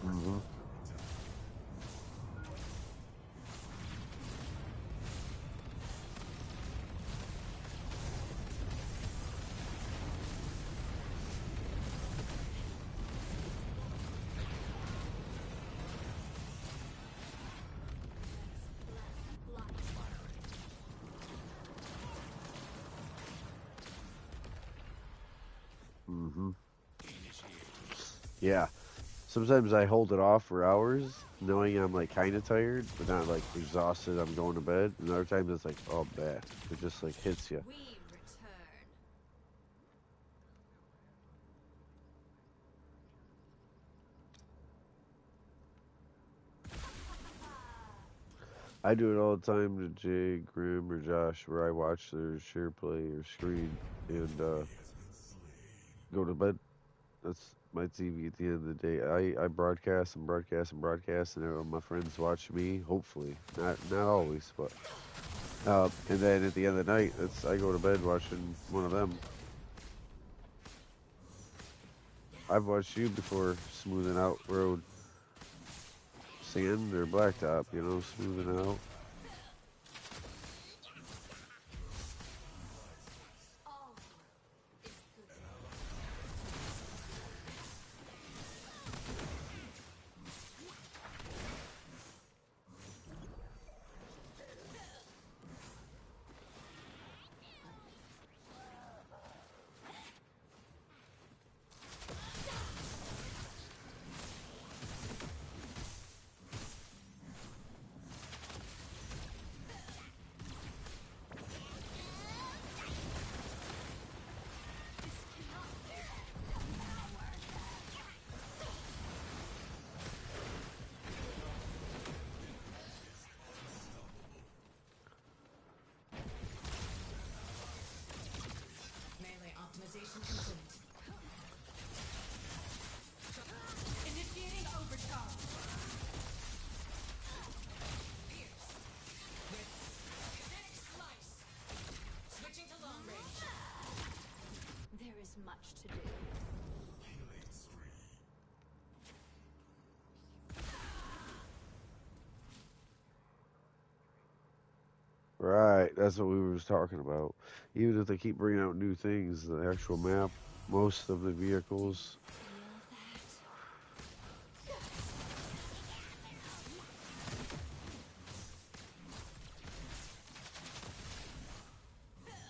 Mm-hmm. Mm-hmm. Yeah. Sometimes I hold it off for hours, knowing I'm like kind of tired, but not like exhausted. I'm going to bed. And other times it's like, oh, bad. It just like hits you. We return. I do it all the time to Jay, Grim, or Josh, where I watch their share play or screen and go to bed. That's my TV at the end of the day. I broadcast and broadcast and broadcast, and my friends watch me. Hopefully, not always, but and then at the end of the night, I go to bed watching one of them. I've watched you before smoothing out road, sand or blacktop. You know, smoothing out. All is good. Melee optimization complete. Initiating overcharge. Pierce. With kinetic slice. Switching to long range. There is much to do. Healing spree. Right, that's what we were just talking about. Even if they keep bringing out new things, the actual map, most of the vehicles. Feel that?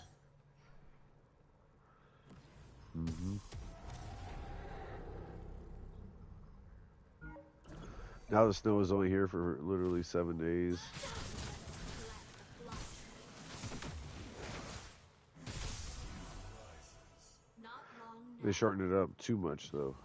Hmm. Now the snow is only here for literally 7 days. Not long They now. shortened it up too much, though.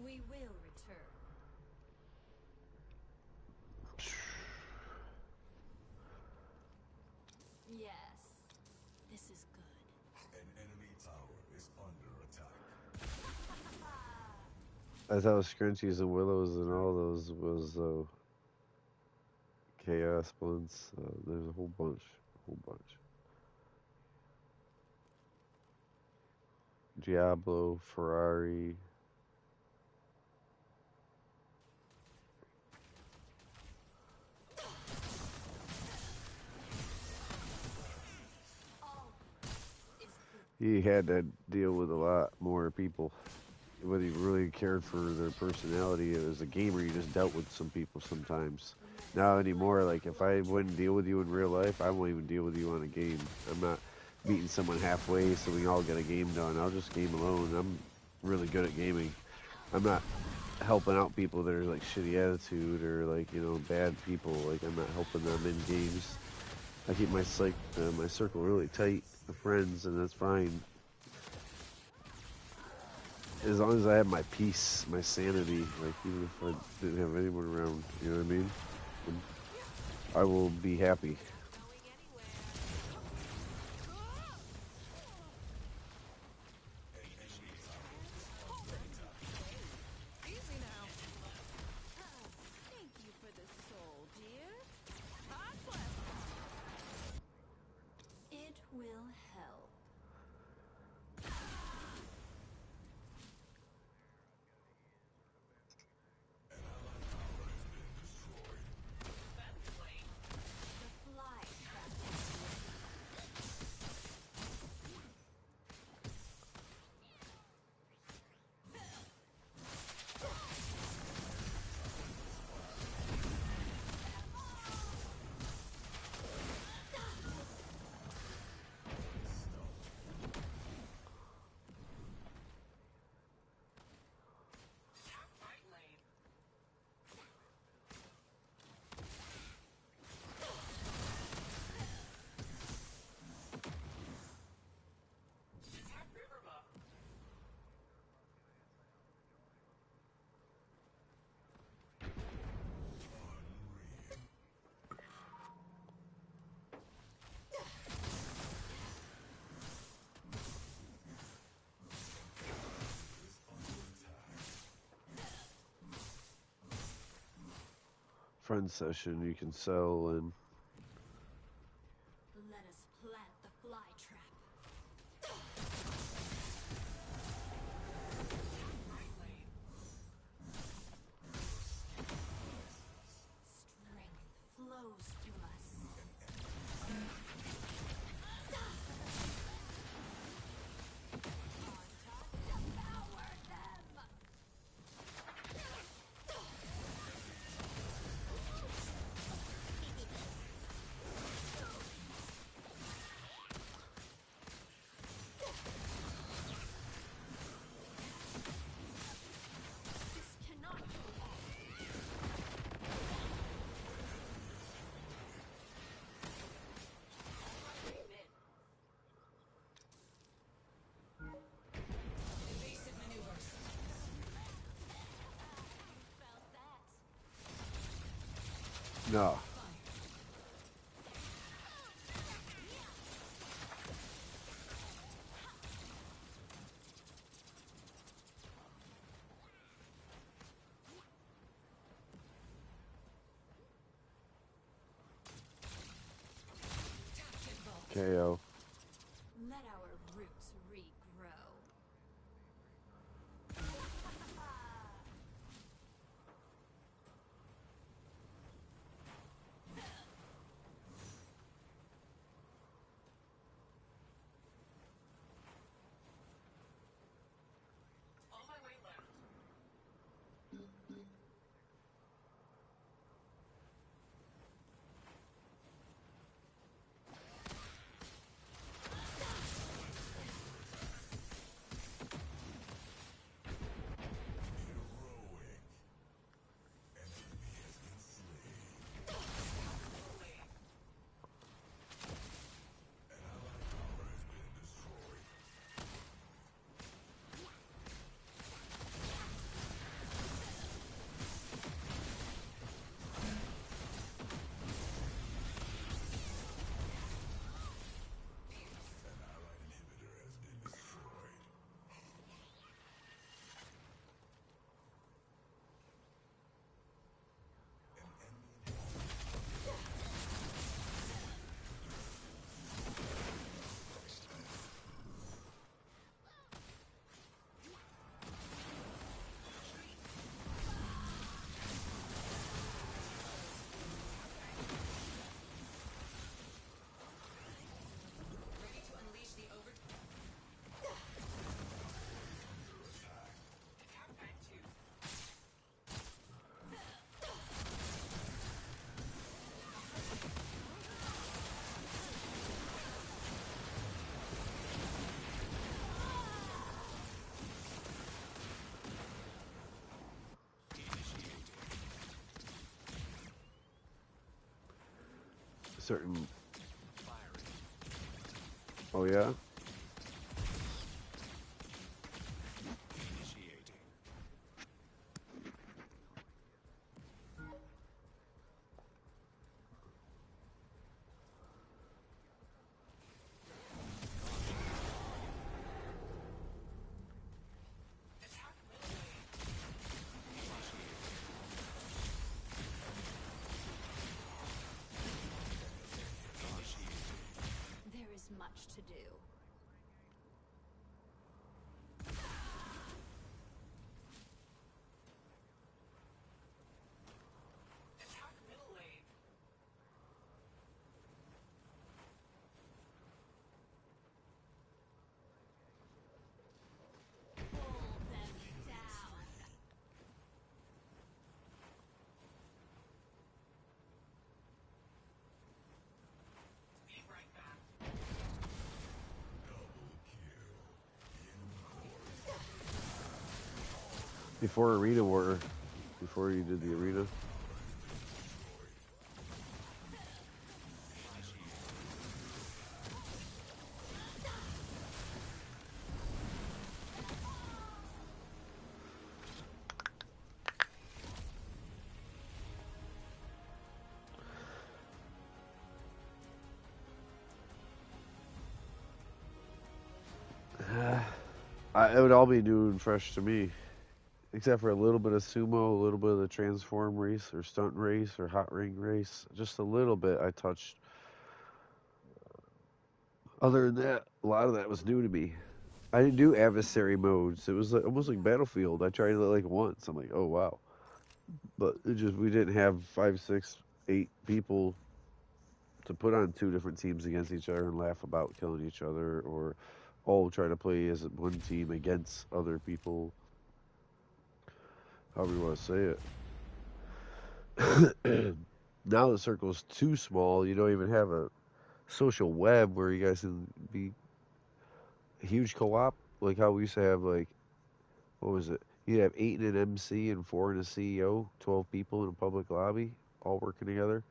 We will return. Yes. This is good. An enemy tower is under attack. That's how Scrunchies and Willows and all those was, though. Chaos ones. There's a whole bunch. A whole bunch. Diablo, Ferrari. He had to deal with a lot more people. Whether he really cared for their personality as a gamer, you just dealt with some people sometimes. Now anymore, like if I wouldn't deal with you in real life, I won't even deal with you on a game. I'm not meeting someone halfway so we can all get a game done. I'll just game alone. I'm really good at gaming. I'm not helping out people that are like shitty attitude or like bad people. Like I'm not helping them in games. I keep my circle really tight of friends, and that's fine. As long as I have my peace, my sanity, like even if I didn't have anyone around, you know what I mean? I will be happy. Easy now. Thank you for the soul, dear. God bless. It will help. The fly trap. Friend session, you can sell and Let us plant the fly trap. Strength flows to us. Devour them! This cannot go on. Evasive maneuvers. Felt that. no. KO. Let our roots regrow. All my way left. certain. Oh yeah. Initiating. There is much to do. Pull them down. Before arena war, before you did the arena. It would all be new and fresh to me, except for a little bit of sumo, a little bit of the transform race or stunt race or hot ring race. Just a little bit I touched. Other than that, a lot of that was new to me. I didn't do adversary modes. It was like, almost like Battlefield. I tried it like once. I'm like, oh wow, but it just we didn't have 5, 6, 8 people to put on 2 different teams against each other and laugh about killing each other, or all try to play as one team against other people. However you want to say it. Now the circle's too small. You don't even have a social web where you guys can be a huge co-op like how we used to have. Like, what was it? You'd have 8 in an MC and 4 in a CEO, 12 people in a public lobby, all working together.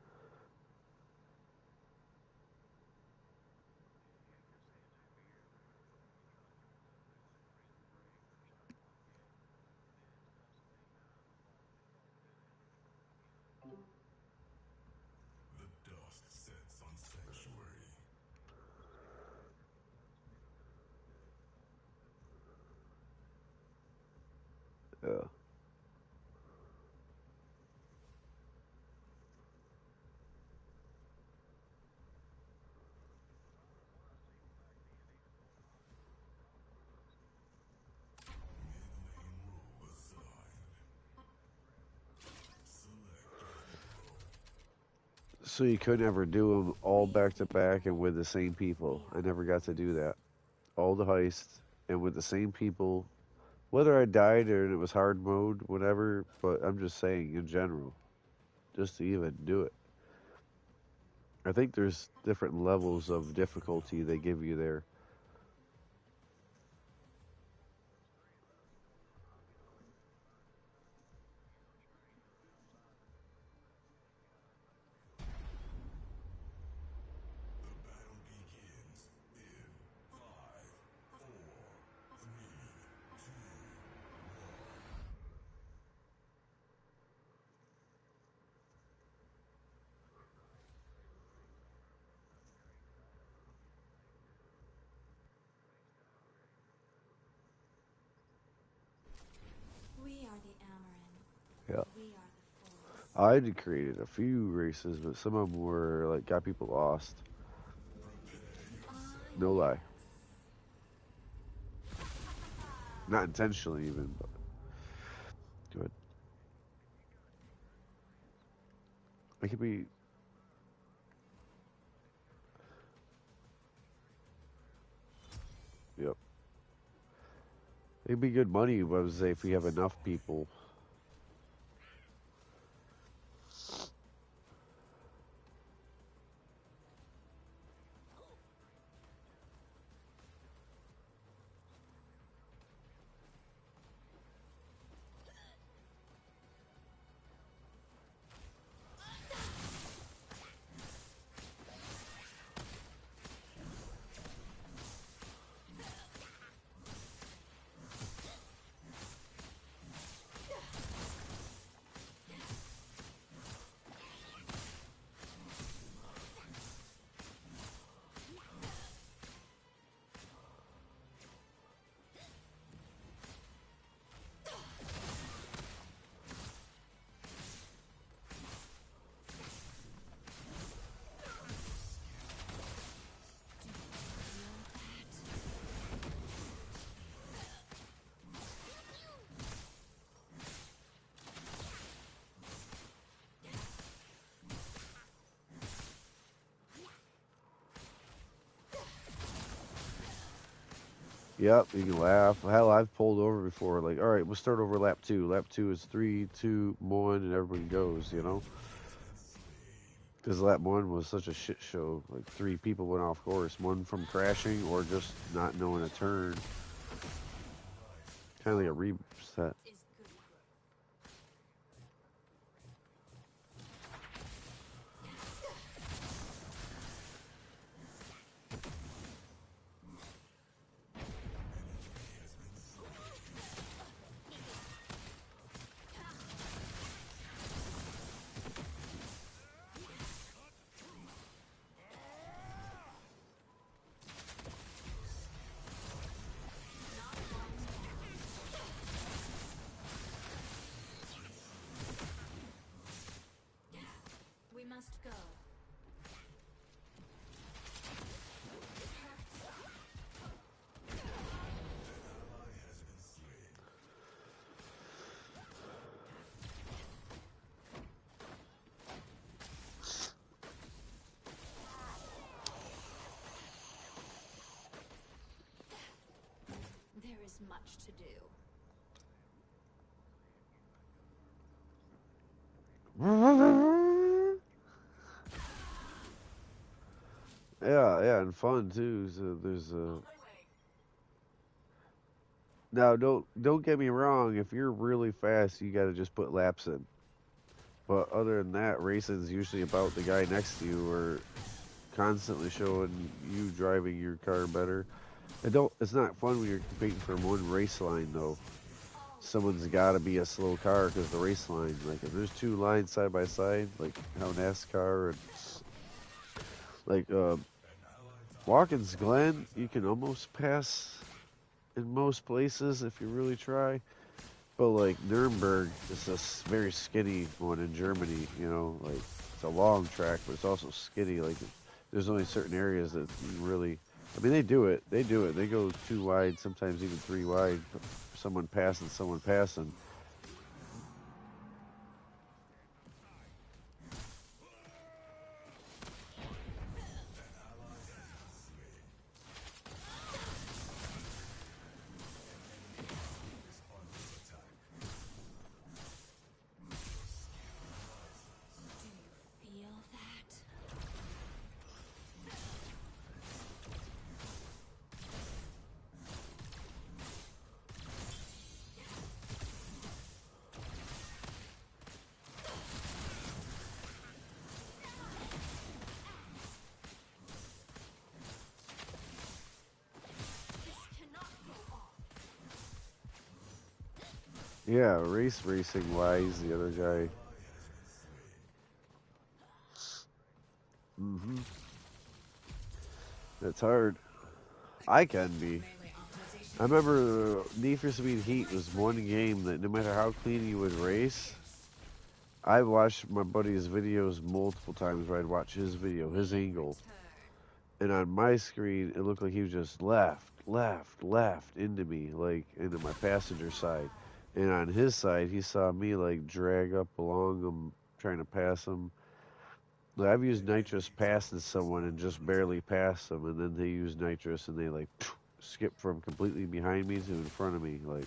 The dust sets on sanctuary. Yeah. Mid-lane role assigned. Select your hero. So you could never do them all back to back and with the same people. I never got to do that. All the heists and with the same people. Whether I died or it was hard mode, whatever. But I'm just saying in general, just to even do it. I think there's different levels of difficulty they give you there. The battle begins in 5, 4, 3, 2, 1. We are the Amaran. Yeah. We are the forest. I'd created a few races, but some of them were like got people lost. No lie. Not intentionally even, but good. It could be. Yep. It'd be good money, I would say, if we have enough people. Yep, you can laugh. Hell, I've pulled over before. Like, all right, we'll start over lap two. Lap two is 3, 2, 1, and everybody goes. You know, because lap one was such a shit show. Like 3 people went off course. One from crashing or just not knowing a turn. Kind of like a reset. Is good growth. We must go. There is much to do. Yeah, yeah, and fun too. So there's now don't get me wrong. If you're really fast, you got to just put laps in. But other than that, racing is usually about the guy next to you or constantly showing you driving your car better. It don't. It's not fun when you're competing for one race line though. Someone's got to be a slow car because the race line. Like if there's 2 lines side by side, like how NASCAR and like Watkins Glen, you can almost pass in most places if you really try. But like Nuremberg is a very skinny one in Germany. You know, like it's a long track, but it's also skinny. Like there's only certain areas that you really. I mean, they do it. They do it. They go 2 wide, sometimes even 3 wide. Someone passing, someone passing. Do you feel that? This cannot go on. Yeah, racing wise, the other guy. Hmm. It's hard. I can be. Melee optimization I remember Need for Speed Heat was one game that no matter how clean you would race, I watched my buddy's videos multiple times where I'd watch his video, his angle. And on my screen, it looked like he was just left into me, like into my passenger side. And on his side, he saw me like drag up along him, trying to pass him. Like, I've used nitrous passing someone and just barely passed them, and then they use nitrous and they like skip from completely behind me to in front of me. Like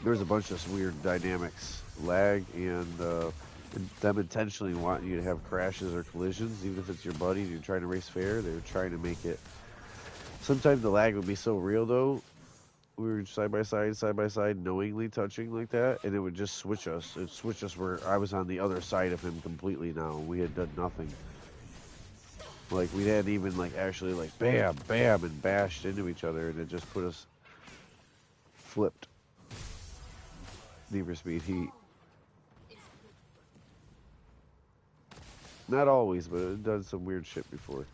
there's a bunch of weird dynamics, lag, and them intentionally wanting you to have crashes or collisions, even if it's your buddy and you're trying to race fair. They're trying to make it. Sometimes the lag would be so real though. We were side by side, knowingly touching like that, and it would just switch us. It'd switch us where I was on the other side of him completely now. We had done nothing. Like we hadn't even like actually like bam, bam, and bashed into each other, and it just put us flipped. Need for Speed Heat. Is good growth. Not always, but it done some weird shit before.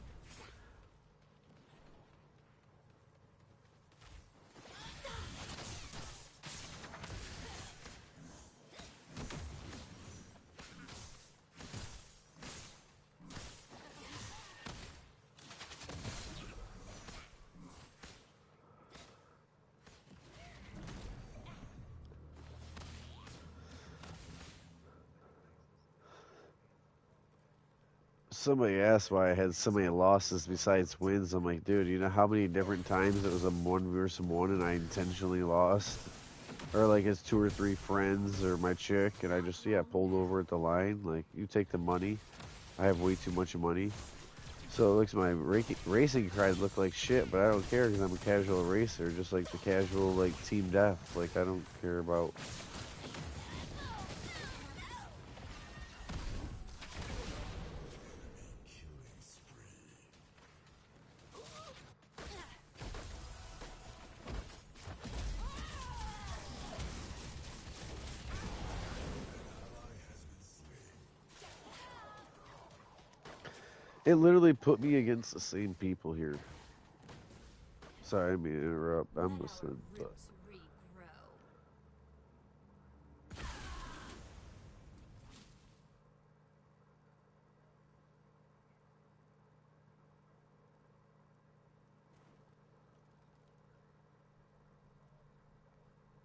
Somebody asked why I had so many losses besides wins. I'm like, dude, you know how many different times it was a 1 versus 1 and I intentionally lost? Or like it's 2 or 3 friends or my chick and I just, yeah, pulled over at the line. Like, you take the money. I have way too much money. So it looks my racing card look like shit, but I don't care because I'm a casual racer, just like the casual like team death. Like I don't care about. Killing spree. Ally has been slain. It literally put me against the same people here. Sorry, I didn't mean to interrupt. Let I'm our listening, but roots regrow.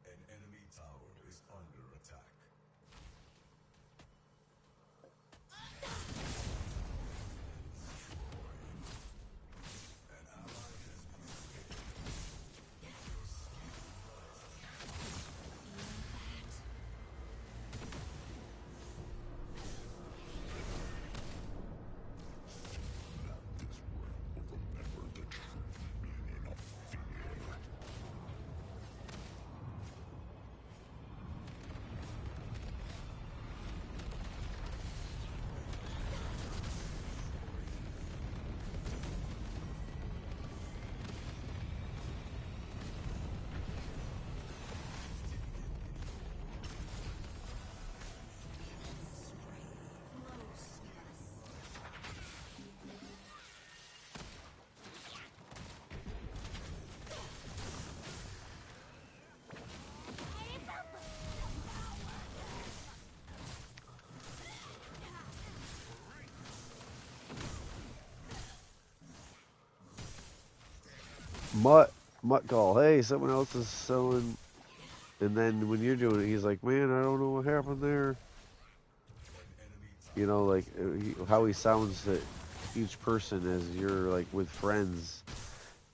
An enemy tower is under attack. An ally has been slain. Your skill rises. This world will remember the true meaning of fear. Mutt call. Hey, someone else is selling, and then when you're doing it, he's like, man, I don't know what happened there. You know, like how he sounds to each person as you're like with friends,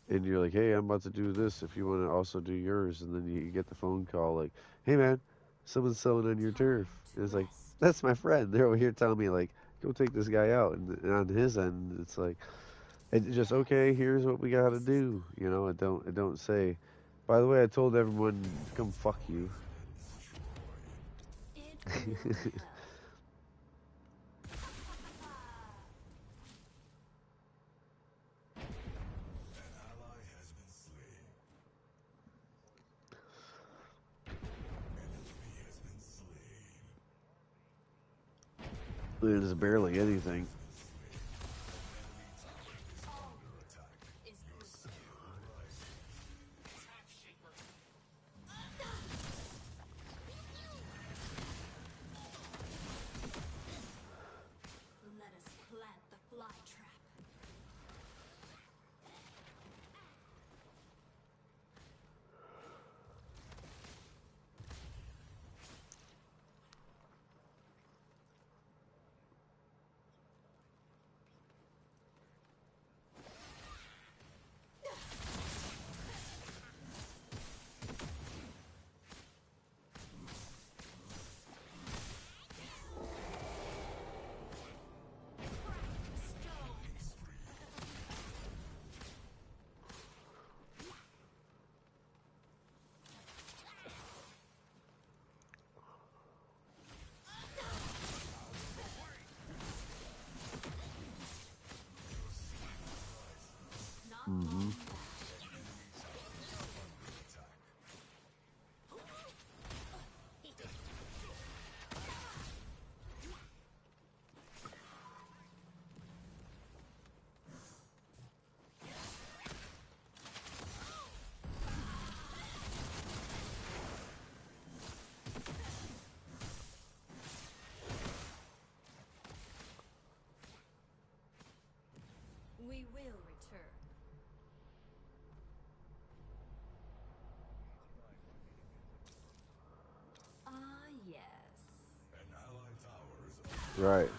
and you're like, hey, I'm about to do this. If you want to also do yours, and then you get the phone call like, hey, man, someone's selling on your turf. And it's like, that's my friend. They're over here telling me like, go take this guy out, and on his end, it's like, it's just okay. Here's what we got to do. You know, I don't say. By the way, I told everyone to come fuck you. It will help. An ally has been slain. An enemy has been slain. There's barely anything. Enemy tower is under attack. Is Your skill rises. Let us plant the fly trap. Not Hmm. long left. Under attack. We will return. Ah, yes. An ally tower is under Right.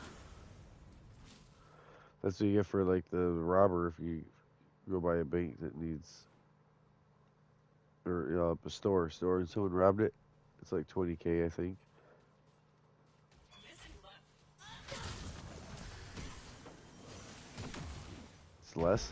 That's what you get for like the robber if you go by a bank that needs, or a store and someone robbed it. It's like 20K, I think. It's less.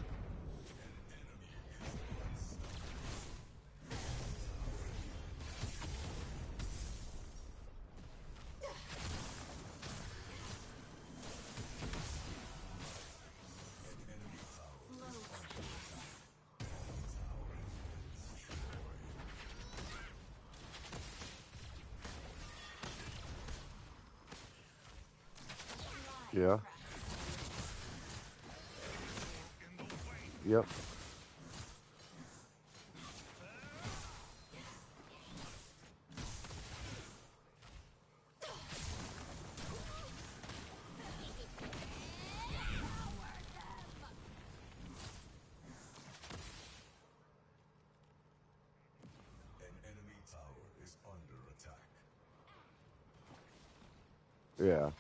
Yeah. Yep. An enemy tower is under attack. Yeah.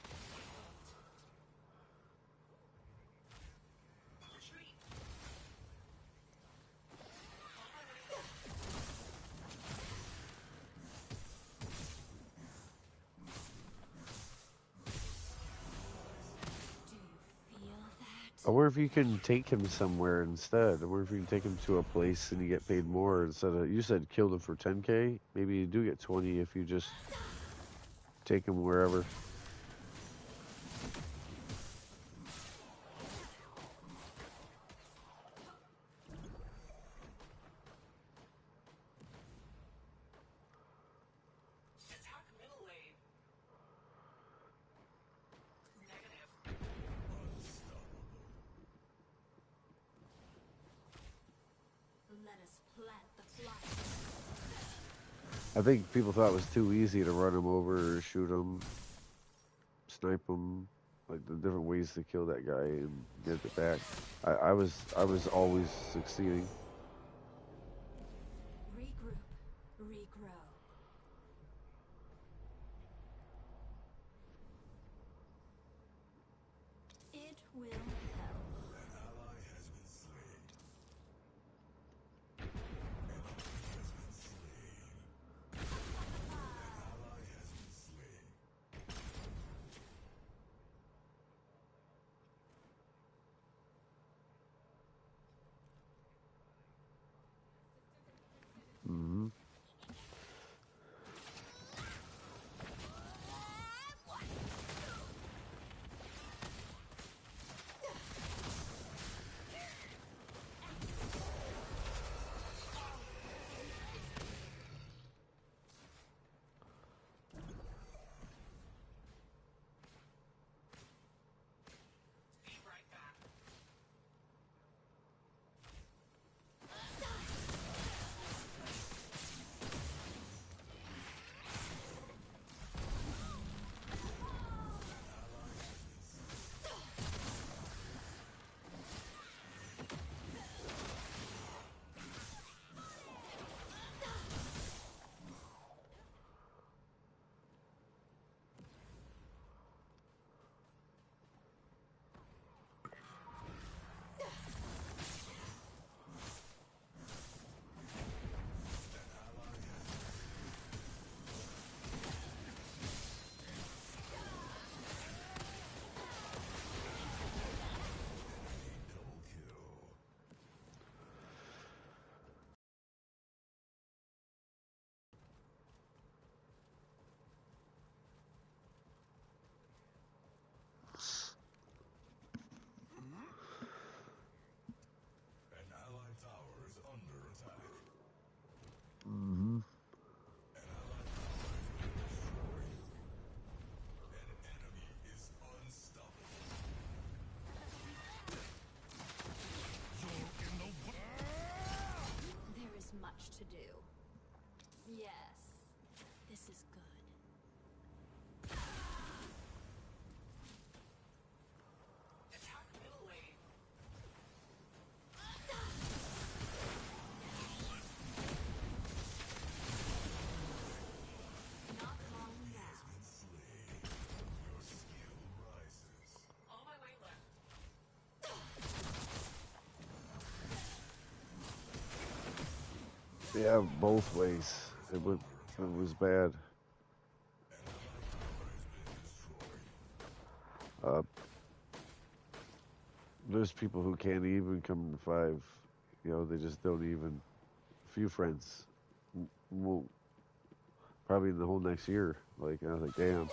Do you feel that? I wonder if you can take him somewhere instead. I wonder if you can take him to a place and you get paid more instead of, you said killed him for 10K. Maybe you do get 20 if you just take him wherever. Attack middle lane. Negative. Let us plant the flag. I think people thought it was too easy to run him over or shoot him, snipe him, like the different ways to kill that guy and get it back. I was always succeeding. Regroup. Regrow. It will help. An ally has been slain. Enemy has been slain. An ally has been slain. Hmm. Be right back. Double kill. An allied tower is under attack. Hmm. An allied tower has been destroyed. An enemy is unstoppable. There is much to do. Yes. This is good. Attack middle lane. Not long He now. has been slain. Your skill rises. On my way left. Yeah, both ways. It was bad. Uh, there's people who can't even come to 5. You know, they just don't even. Few friends won't probably the whole next year. Like I was like, damn.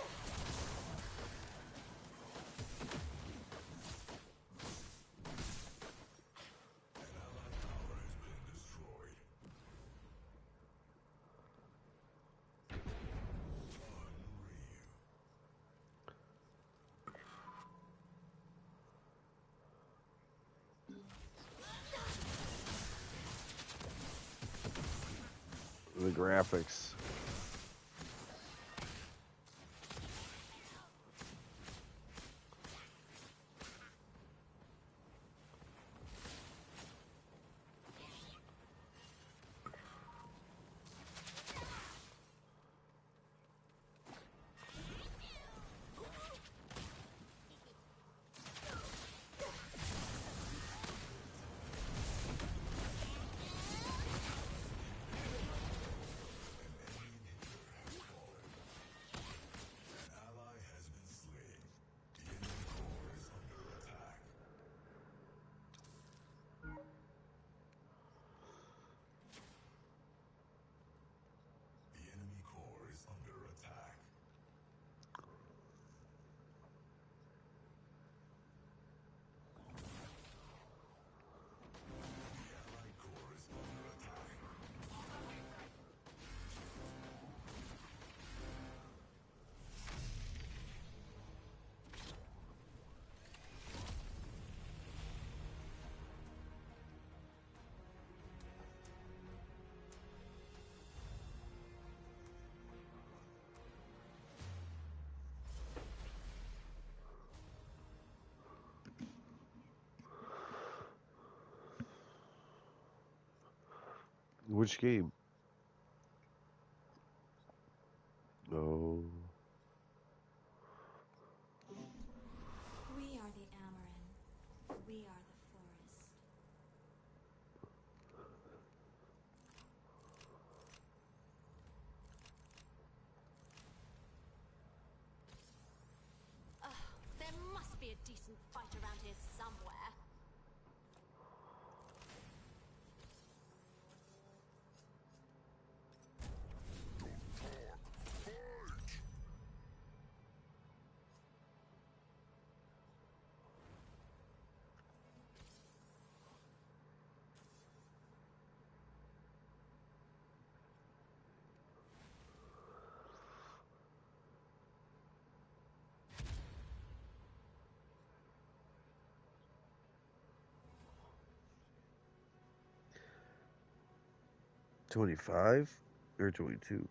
The graphics. Which game? Oh. We are the Amaran. We are the forest. There must be a decent fight around here somewhere. $25 or 22?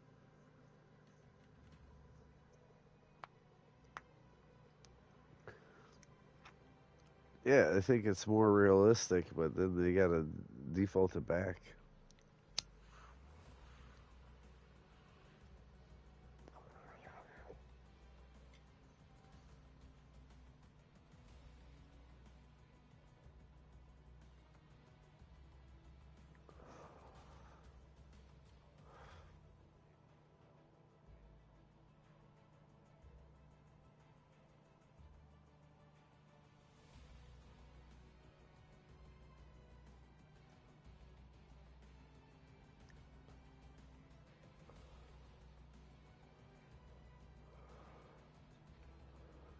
Yeah, I think it's more realistic, but then they gotta default it back.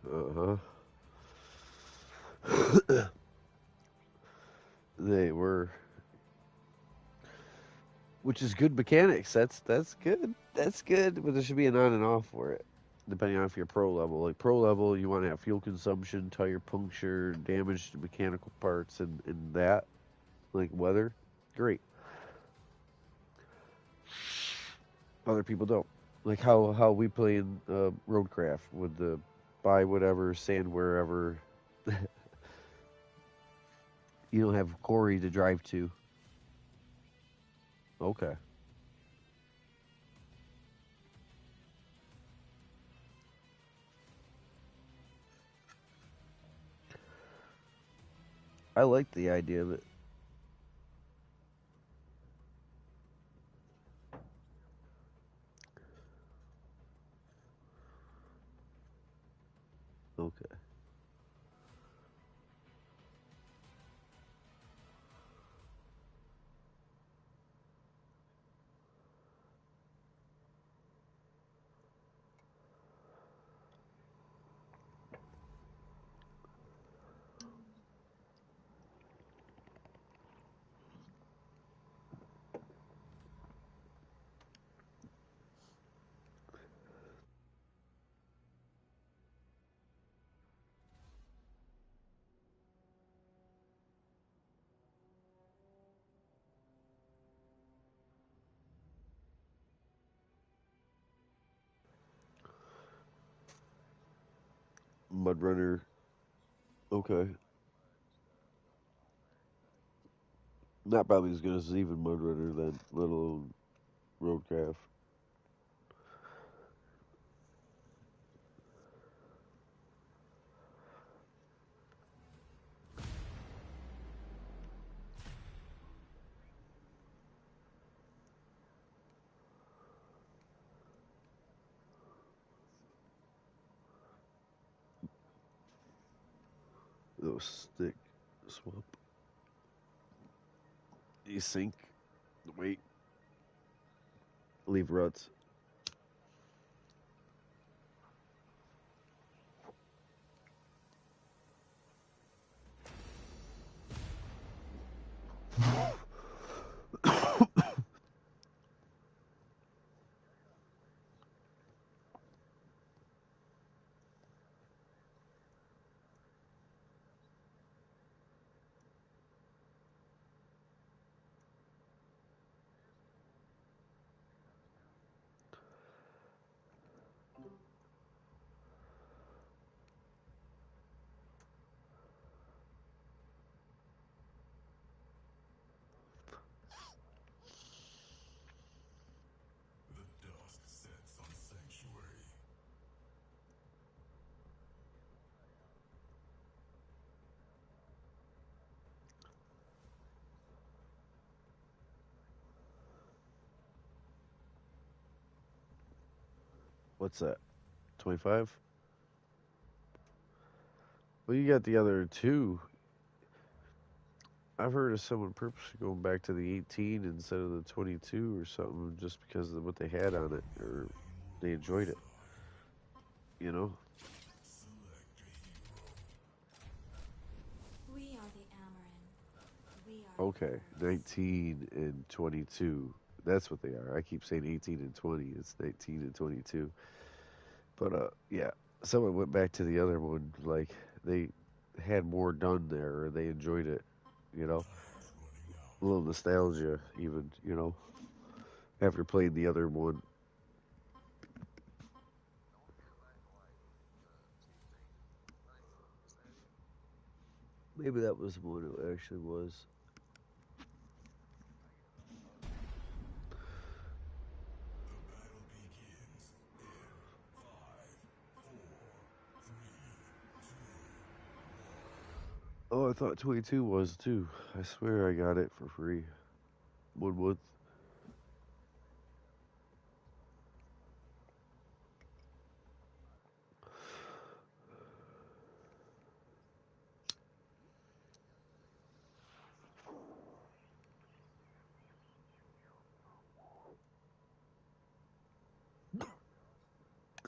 Uh huh. They were, which is good mechanics. That's good. That's good. But there should be an on and off for it, depending on if you're pro level. Like pro level, you want to have fuel consumption, tire puncture, damage to mechanical parts, and that like weather. Great. Other people don't. Like how we play in roadcraft with the buy whatever, sand wherever. You don't have Corey to drive to. Okay. I like the idea of it. Okay. Mud Runner. Okay. Not probably as good as even Mud Runner then, let alone Roadcraft. Little stick swap. You sink. Wait. Leave ruts. The dusk sets on Sanctuary. What's that? 25? Well, you got the other two. I've heard of someone purposely going back to the 18 instead of the 22 or something just because of what they had on it, or they enjoyed it. You know? Select a hero. We are the Amaran. We are the Okay, forest. 19 and 22. That's what they are. I keep saying 18 and 20. It's 19 and 22. But yeah, someone went back to the other one. Like they had more done there, or they enjoyed it. You know, Time's running out. a little nostalgia, even. You know, after playing the other one. Maybe that was what it actually was. The battle begins in 5, 4, 3, 2, 1. Oh, I thought 22 was too. I swear I got it for free. 1 month.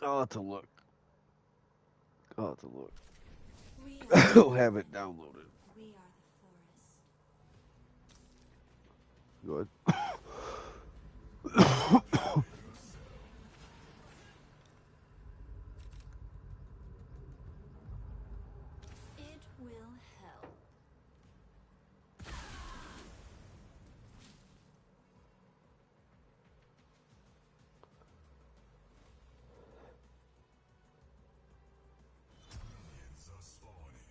I'll have to look. I'll have to look. We are the I'll have it Amaran. downloaded. We are the forest. Good. Prepare yourself. It will help. Minions are spawning.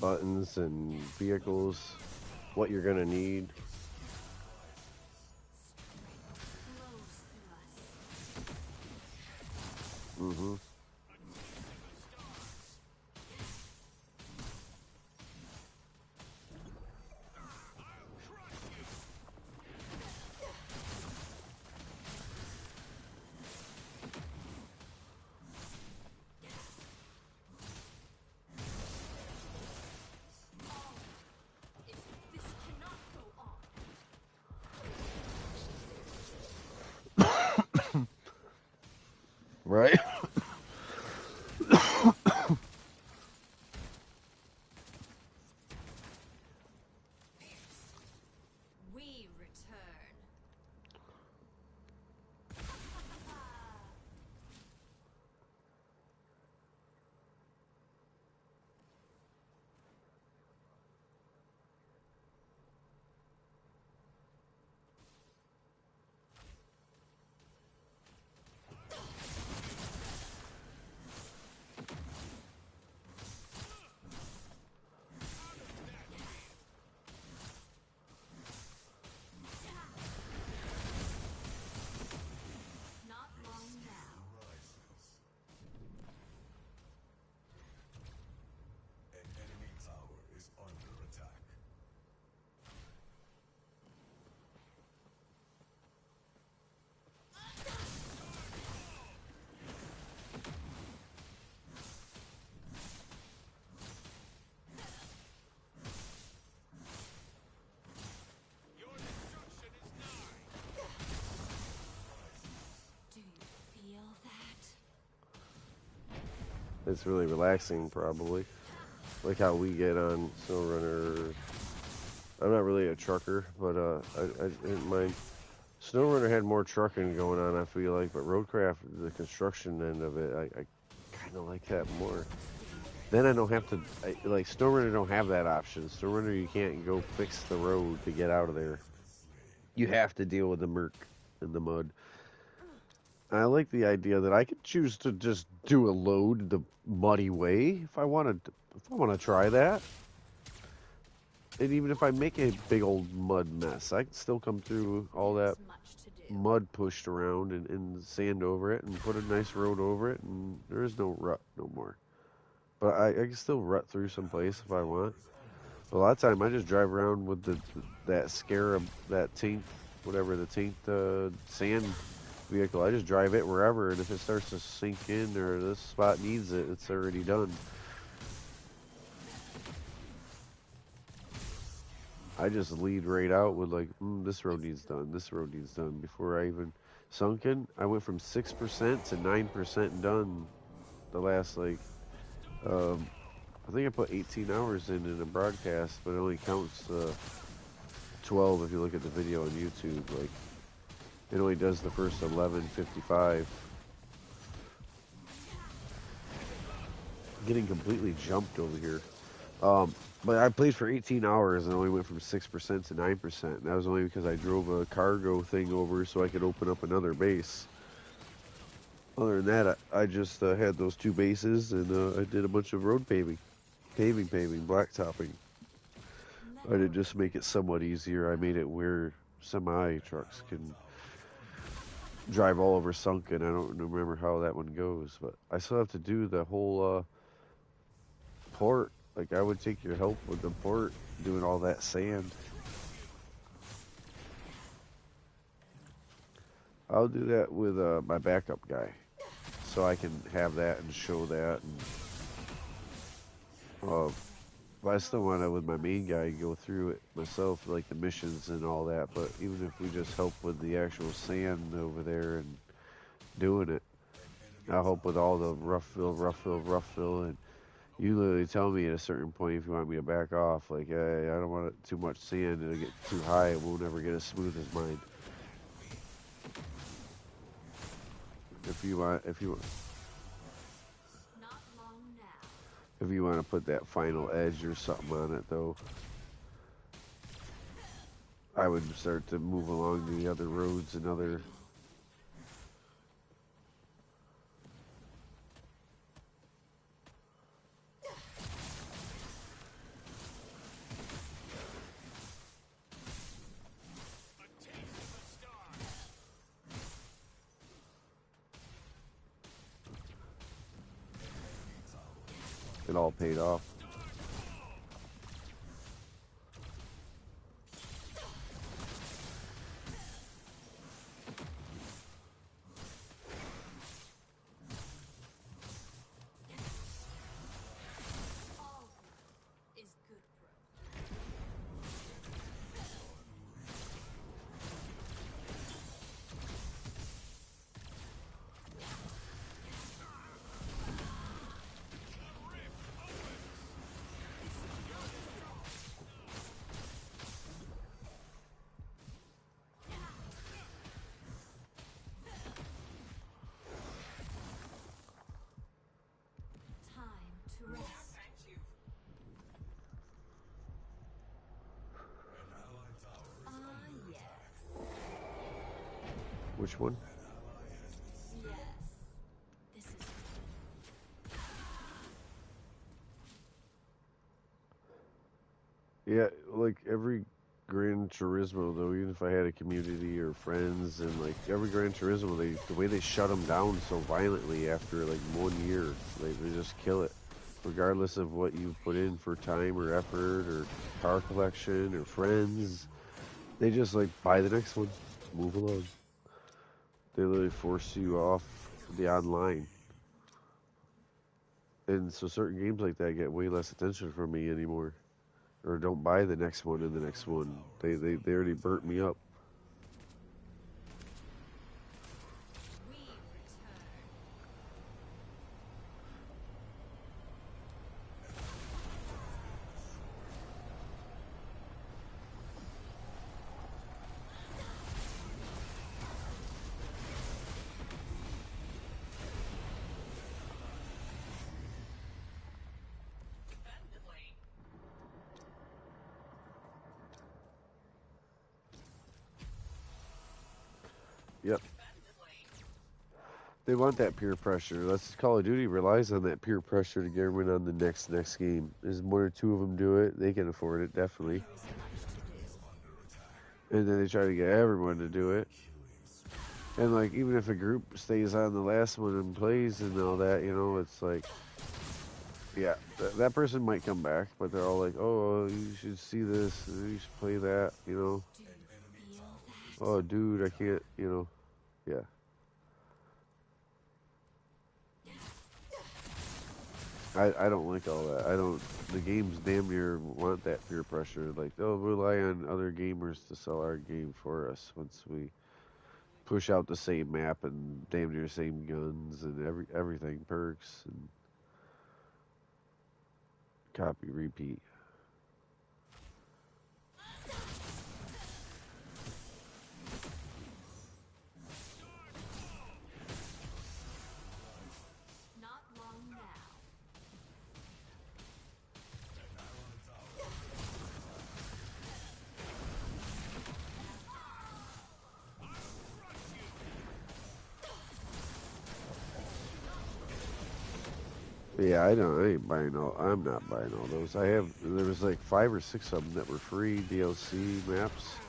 buttons and vehicles, what you're gonna need. Flows through us. Mm-hmm. This cannot go on. Right? We return. Not long now. Rises. An enemy tower is under attack. Your destruction is nigh. Do you feel that? It's really relaxing, probably. Like how we get on SnowRunner. I'm not really a trucker, but I didn't mind. SnowRunner had more trucking going on, I feel like, but Roadcraft, the construction end of it, I kind of like that more. Then I don't have to, like, SnowRunner don't have that option. SnowRunner, you can't go fix the road to get out of there. You have to deal with the murk and the mud. I like the idea that I could choose to just do a load the muddy way if I wanted to, if I want to try that. And even if I make a big old mud mess, I can still come through all that There's much to do. mud pushed around and sand over it and put a nice road over it, and there is no rut no more. But I can still rut through some place if I want. But a lot of time I just drive around with that scarab, that taint, whatever, the taint sand vehicle. I just drive it wherever, and if it starts to sink in or this spot needs it, it's already done. I just lead right out with like, this road needs done, this road needs done before I even sunk in. I went from 6% to 9% done the last like, I think I put 18 hours in a broadcast, but it only counts 12 if you look at the video on YouTube. Like, it only does the first 11:55. Getting completely jumped over here. But I played for 18 hours and only went from 6% to 9%. And that was only because I drove a cargo thing over so I could open up another base. Other than that, I just had those two bases and I did a bunch of road paving, blacktopping. I did just make it somewhat easier. I made it where semi trucks can drive all over sunken. I don't remember how that one goes, but I still have to do the whole port. Like, I would take your help with the port, doing all that sand. I'll do that with my backup guy, so I can have that and show that. And but I still want to, with my main guy, go through it myself, like the missions and all that. But even if we just help with the actual sand over there and doing it, I'll help with all the rough fill, and you literally tell me at a certain point if you want me to back off. Like, hey, I don't want it too much sand; it'll get too high. It won't ever get as smooth as mine. If you want, Not long now. if you want to put that final edge or something on it, though, I would start to move along the other roads and other. it all paid off. All good is good pro. Time to rest. An allied tower is Ah, under yes. Which one? Yes. This is Yeah, like every Gran Turismo though, even if I had a community or friends, and like every Gran Turismo, the way they shut them down so violently after like 1 year, like they just kill it, regardless of what you put in for time or effort or car collection or friends. They just like buy the next one, move along. They literally force you off the online, and so certain games like that get way less attention from me anymore, or don't buy the next one and the next one. They already burnt me up. we return. Yep. They want that peer pressure. That's Call of Duty relies on that peer pressure to get everyone on the next game. There's one or two of them do it. They can afford it, definitely. And then they try to get everyone to do it. And like even if a group stays on the last one and plays and all that, it's like, yeah, that person might come back, but they're all like, oh, you should see this, you should play that, Do you feel that? oh, dude, I can't, yeah. I don't like all that. I don't. The games damn near want that peer pressure. Like they'll rely on other gamers to sell our game for us once we push out the same map and damn near same guns and everything, perks and copy repeat. Not long now. Yeah, I don't. I ain't buying all. I'm not buying all those. I have. There was like 5 or 6 of them that were free DLC maps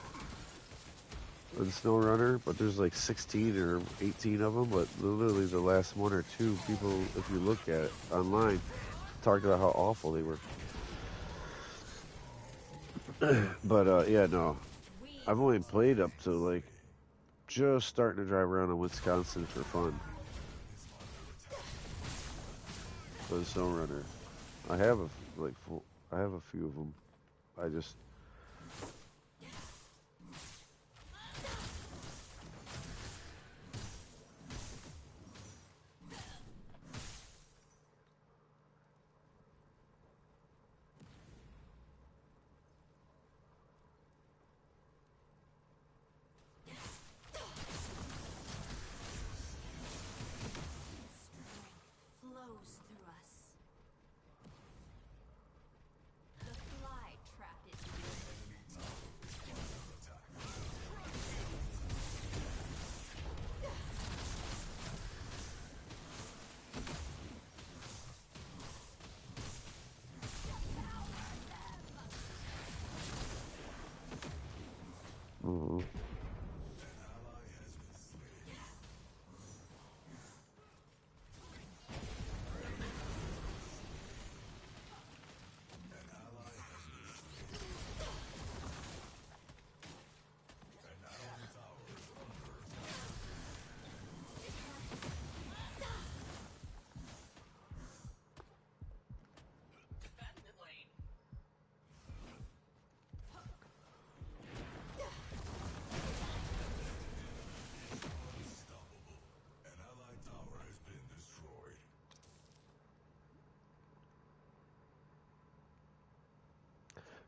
on SnowRunner, but there's like 16 or 18 of them. But literally the last one or two people, if you look at it online, talked about how awful they were. But yeah, no, We I've only played up to like just starting to drive around in Wisconsin for fun. For the SnowRunner, I have I have a few of them. I just flows through us. The fly trap is mhm.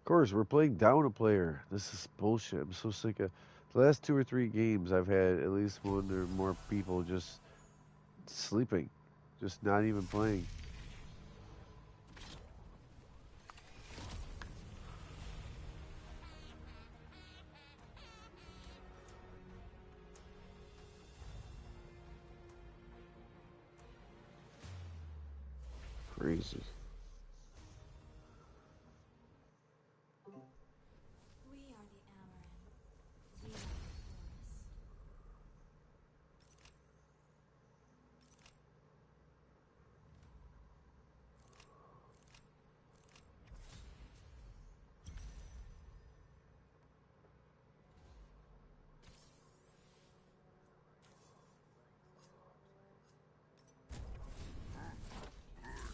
Of course, we're playing down a player. This is bullshit. I'm so sick of the last 2 or 3 games. I've had at least one or more people just sleeping, just not even playing. Crazy. We are the Amaran. We are the forest.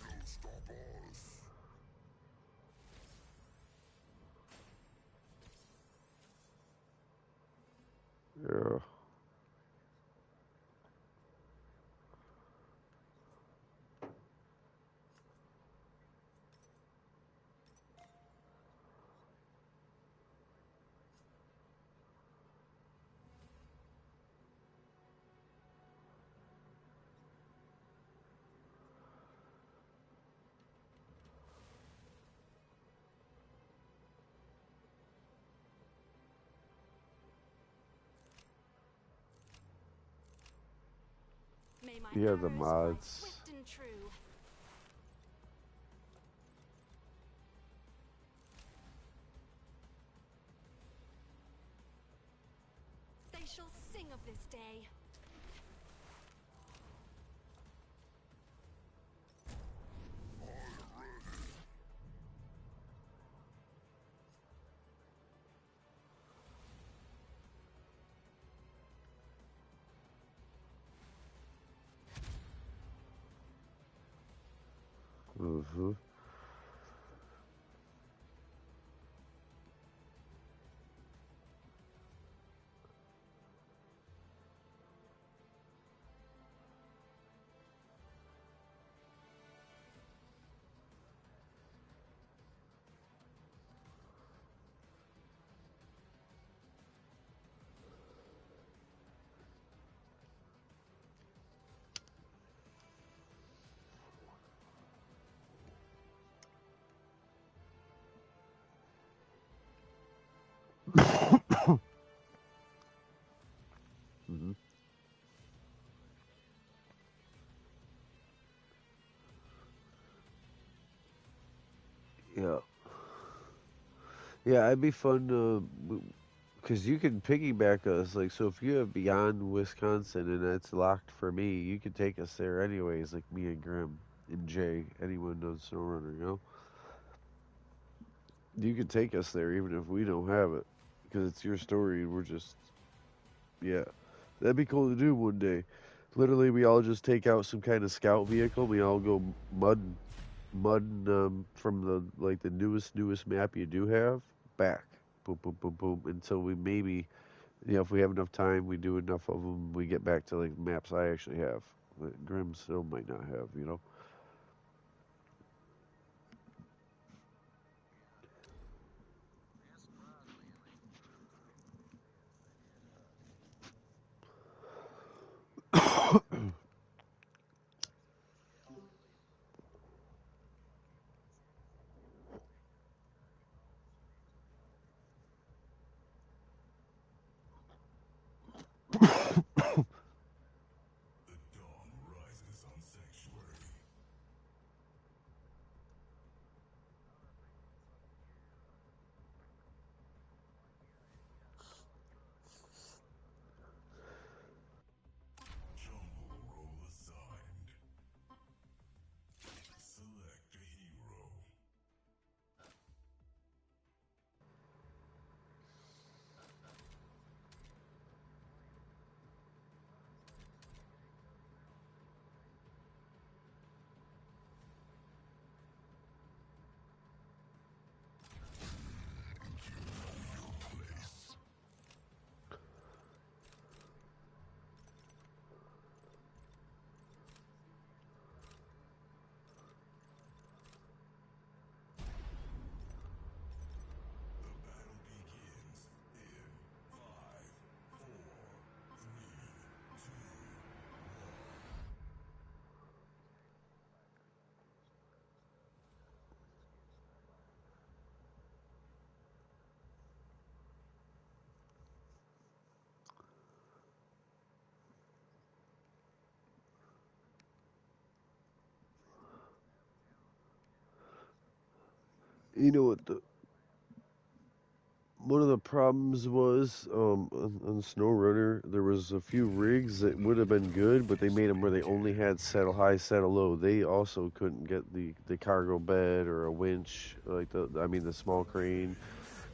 Don't stop us. Yeah. May my Yeah, the arrows fly mods. swift and true. They shall sing of this day. Mm-hmm. hmm Yeah. Yeah, it'd be fun because you can piggyback us. Like, so if you have Beyond Wisconsin and it's locked for me, you could take us there anyways, like me and Grim and Jay, anyone knows SnowRunner, you know? You could take us there even if we don't have it because it's your story and we're just, yeah. That'd be cool to do one day. Literally, we all just take out some kind of scout vehicle. We all go mud from the like the newest map you do have back. Boom, boom, boom, boom. Until we maybe, if we have enough time, we do enough of them. We get back to like maps I actually have. That Grim still might not have, you know. The dawn rises on Sanctuary. You know what the one of the problems was on SnowRunner, there was a few rigs that would have been good, but they made them where they only had saddle high, saddle low. They also couldn't get the cargo bed or a winch, like the small crane.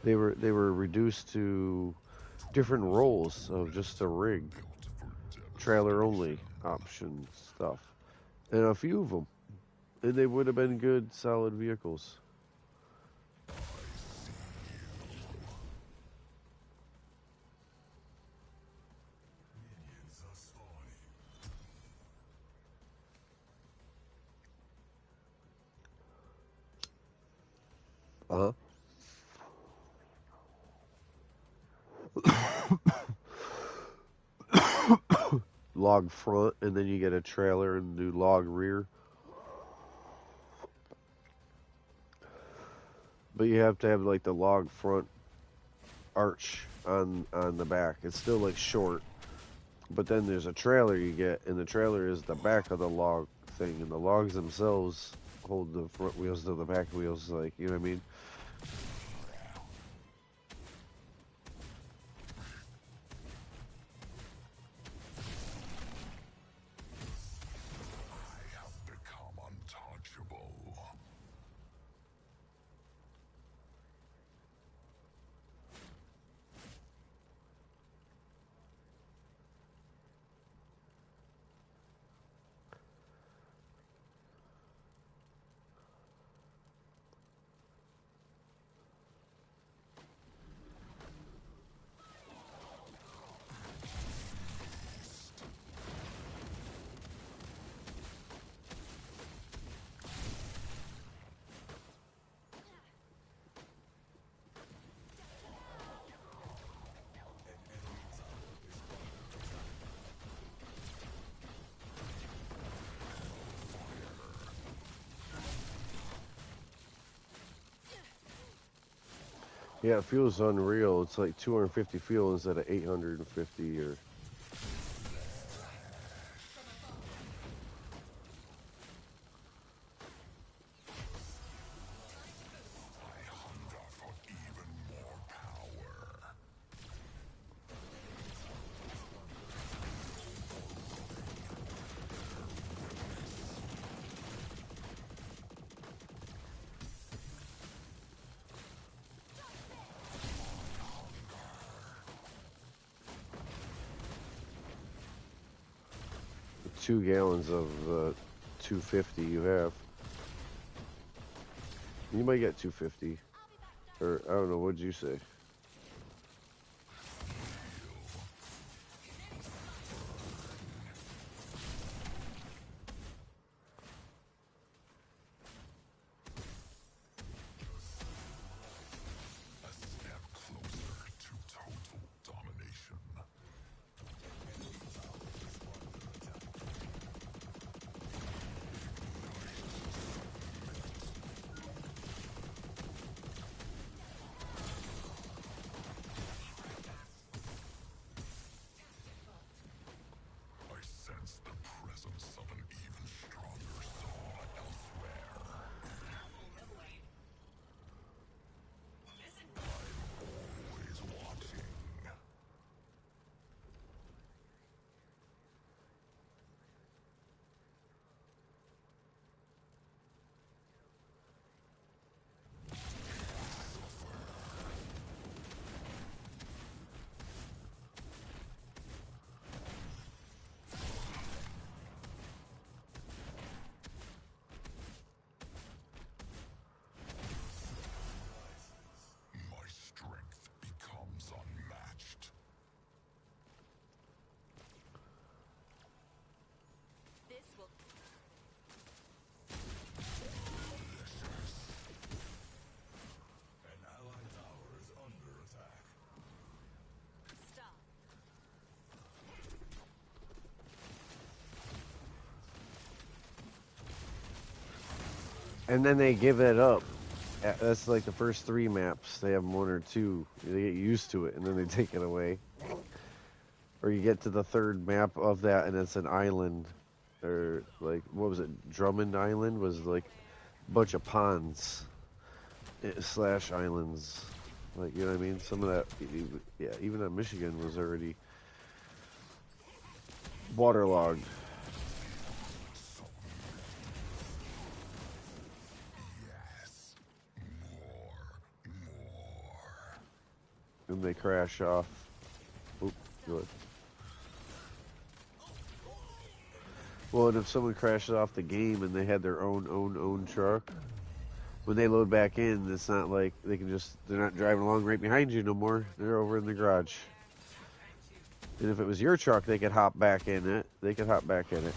They were reduced to different roles of just a rig, trailer only option stuff, and a few of them, and they would have been good, solid vehicles. Minions are spawning. Uh huh. Log front, and then you get a trailer and do log rear. But you have to have like the log front arch on the back. It's still like short, but then there's a trailer you get, and the trailer is the back of the log thing, and the logs themselves hold the front wheels to the back wheels. Like, you know what I mean? I have become untouchable. Yeah, it feels unreal. It's like 250 fuel instead of 850 or. I hunger for even more power. 2 gallons of 250 you have. You might get 250. Or, I don't know, what'd you say? A step closer to total domination. I sense the presence of an even stronger soul elsewhere. Always watching. My strength becomes unmatched. This will An allied tower is under attack. stop. And then they give it up. That's like the first 3 maps. They have one or two. They get used to it, and then they take it away. Or you get to the third map of that, and it's an island, or like what was it? Drummond Island was like a bunch of ponds. slash islands. Like, you know what I mean? Some of that, yeah, even on Michigan was already waterlogged. Yes. More. And they crash off. Oop, good. Well, and if someone crashes off the game and they had their own truck, when they load back in, it's not like they can just, they're not driving along right behind you no more. They're over in the garage. And if it was your truck, they could hop back in it. They could hop back in it.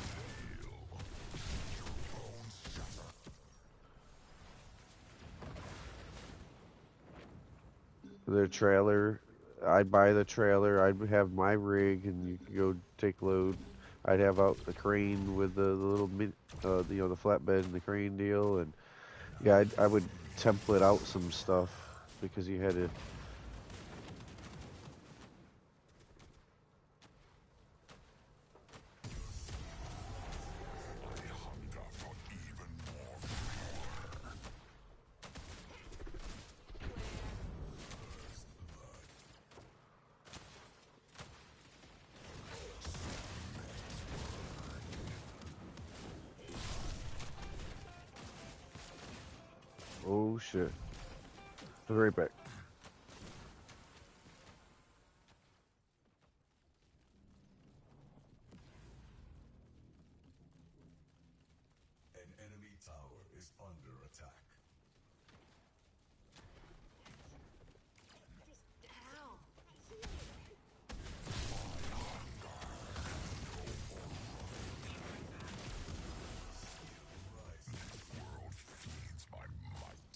Their trailer, I'd buy the trailer. I'd have my rig, and you could go take load. I'd have out the crane with the little, the flatbed and the crane deal, and yeah, I would template out some stuff because you had to. Oh shit! I'll be right back. An enemy tower is under attack. World feeds my might.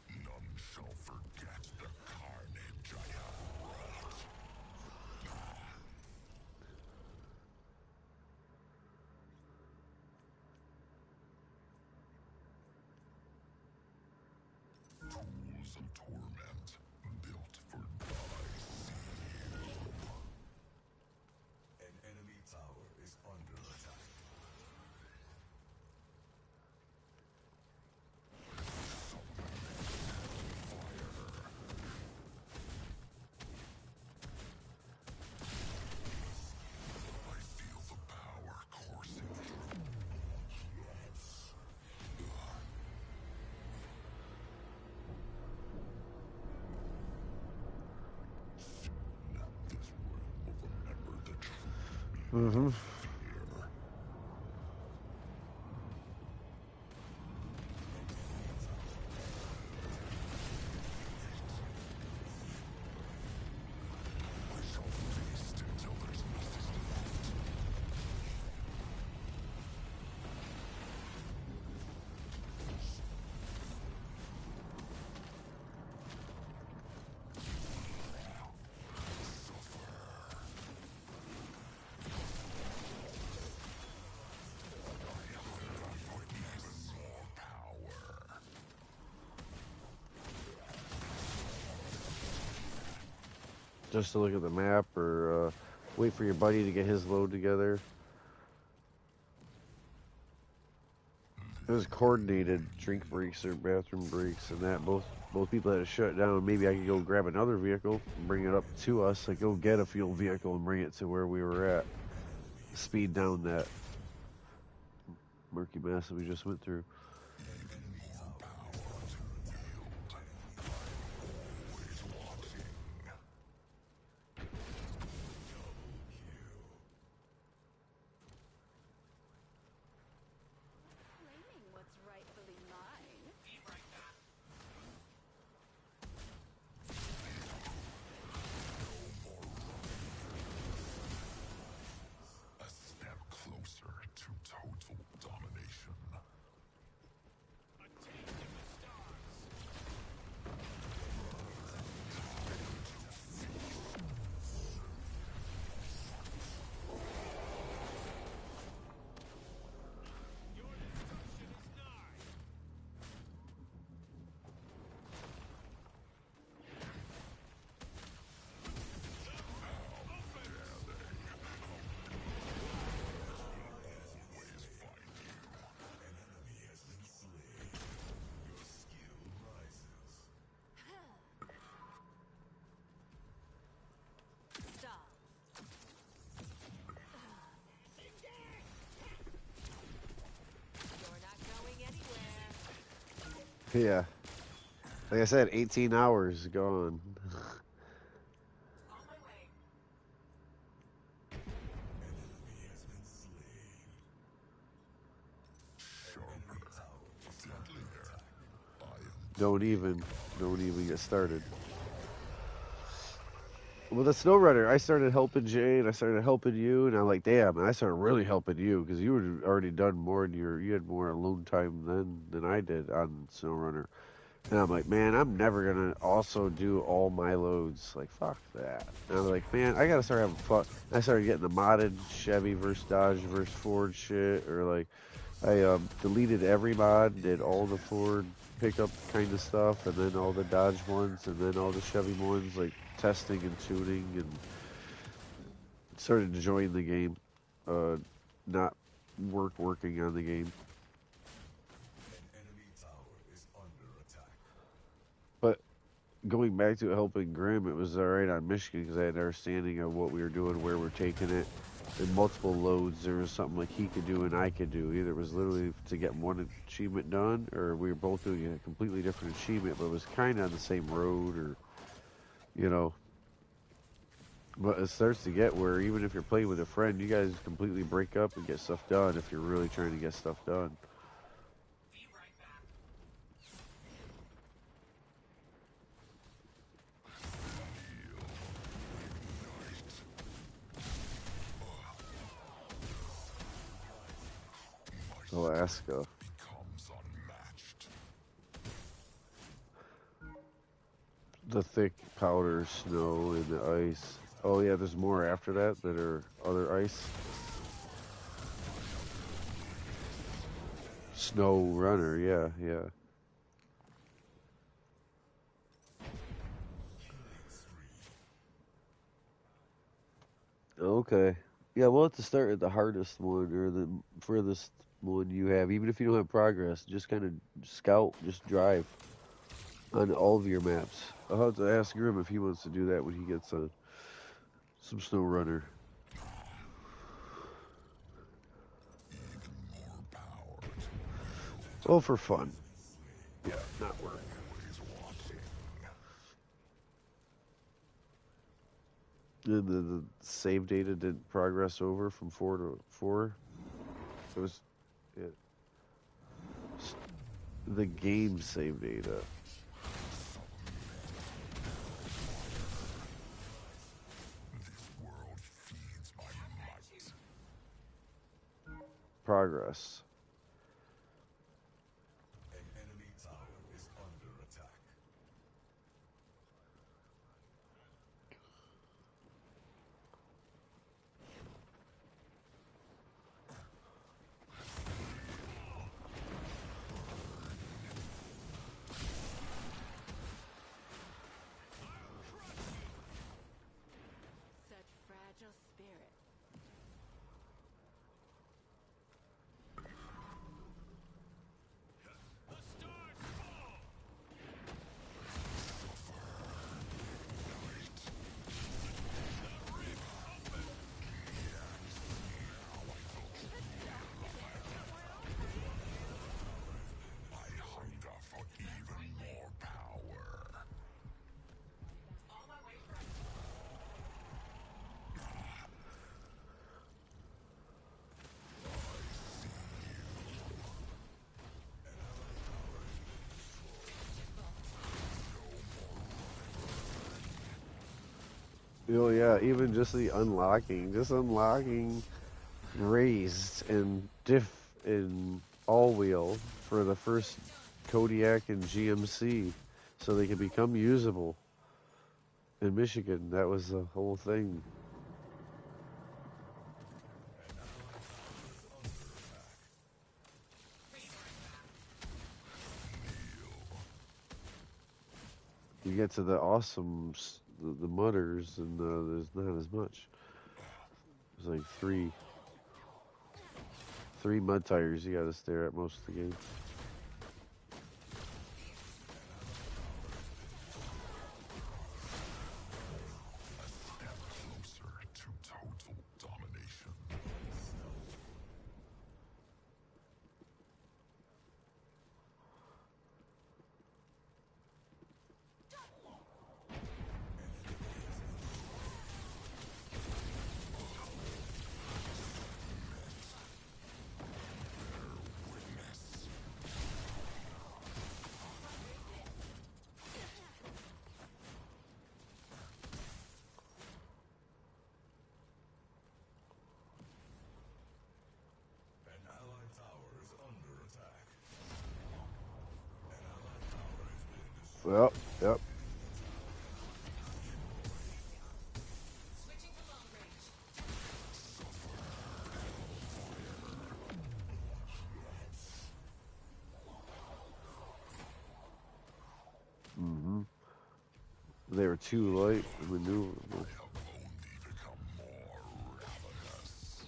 None shall forget the carnage I have wrought. Tools of torment, built for thy seal. An enemy tower is under attack. I feel the power coursing through. Yes. Soon, this world will remember the true meaning of fear. I shall feast until there's nothing left. More power. Just to look at the map, or wait for your buddy to get his load together. It was coordinated drink breaks or bathroom breaks, and that both people had to shut down. Maybe I could go grab another vehicle and bring it up to us. Like, go get a fuel vehicle and bring it to where we were at. Speed down that murky mess that we just went through. Always watching. Claiming what's rightfully mine. A step closer to total domination. Yeah. Like I said, 18 hours gone. On my way. An enemy has been slain. Sharper, deadlier. I am Don't even get started. Well, the SnowRunner, I started helping Jane, I started helping you, and I'm like, damn, and I started really helping you because you had already done more and you had more alone time than I did on SnowRunner. And I'm like, man, I'm never gonna also do all my loads. Like, fuck that. And I'm like, man, I gotta start having fun. I started getting the modded Chevy versus Dodge versus Ford shit, or like, I deleted every mod, did all the Ford pickup kind of stuff, and then all the Dodge ones, and then all the Chevy ones, like testing and tuning, and started enjoying the game. Not working on the game. an enemy tower is under attack. But going back to helping Grim, it was alright on Michigan because I had an understanding of what we were doing, where we're taking it. In multiple loads, there was something like he could do and I could do. Either it was literally to get one achievement done, or we were both doing a completely different achievement, but it was kind of on the same road, or you know. But it starts to get where even if you're playing with a friend, you guys completely break up and get stuff done if you're really trying to get stuff done. Be right back. Alaska. Becomes unmatched. The thick powder snow and the ice. Oh yeah, there's more after that that are other ice. Snow runner, yeah, yeah. Okay. Yeah, we'll have to start at the hardest one or the furthest one you have. Even if you don't have progress, just kind of scout, just drive on all of your maps. I'll have to ask Grim if he wants to do that when he gets some snow runner. More power. Oh, for fun. Yeah, not work. Always watching. And the save data didn't progress over from 4 to 4. It was yeah, the game save data This world feeds my might. progress. An enemy tower is under attack. Such fragile spirit. The stars fall! The rift open! I hunger for even more power. On my way for Oh yeah, even just unlocking raised and diff and all wheel for the first Kodiak and GMC, so they can become usable in Michigan. That was the whole thing. You get to the awesome, the mudders, and there's not as much. There's like three mud tires you got to stare at most of the game. Closer to total domination. Well, yep. Switching to long range. Hmm. They were too light and maneuverable. Only become more ravenous.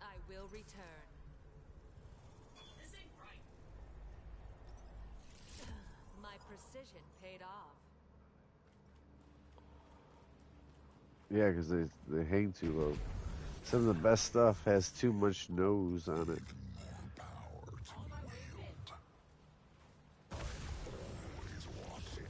I will return. This ain't right. My precision paid off. Yeah, because they hang too low. Some of the best stuff has too much nose on it. Power to On my way, Finn. wield. Always watching.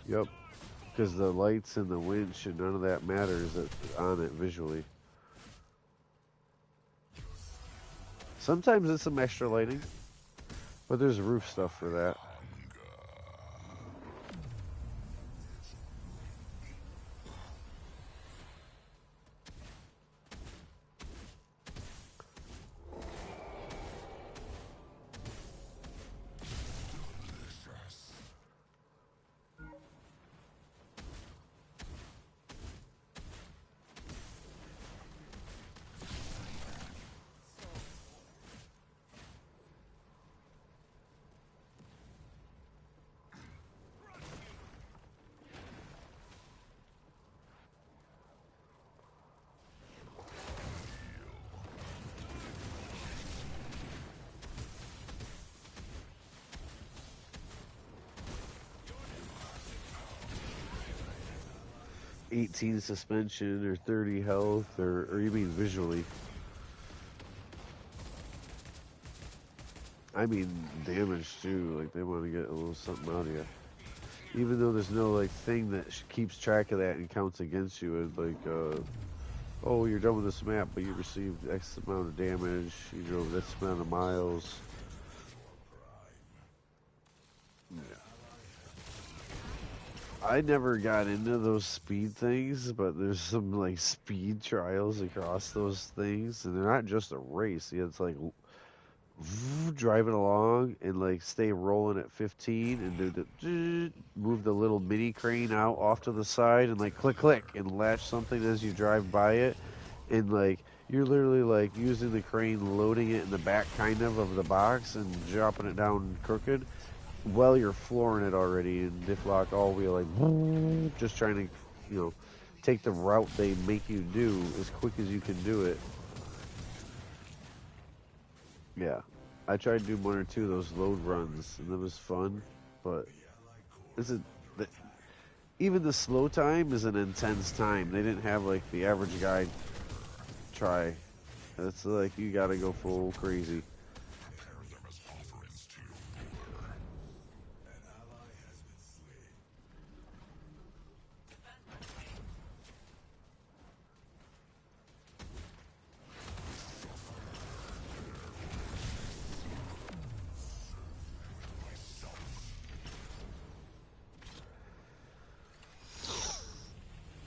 Yep. Because the lights and the winch and none of that matters on it visually. Sometimes it's some extra lighting, but there's roof stuff for that. $18 suspension or 30 health, or you mean visually? I mean damage too. Like they want to get a little something out of you. Even though there's no like thing that keeps track of that and counts against you, it's like, oh, you're done with this map, but you received X amount of damage. You drove this amount of miles. Yeah. I never got into those speed things, but there's some like speed trials across those things, and they're not just a race. Yeah, it's like driving along and like stay rolling at 15 and do the move the little mini crane out off to the side and like click click and latch something as you drive by it, and like you're literally like using the crane, loading it in the back kind of the box and dropping it down crooked while you're flooring it already and diff lock all wheel, like just trying to, you know, take the route they make you do as quick as you can do it. Yeah, I tried to do one or two of those load runs, and it was fun. But is it the, even the slow time is an intense time? They didn't have like the average guy try. It's like you got to go full crazy. Prepare them as offerings to your ruler. An ally has been slain.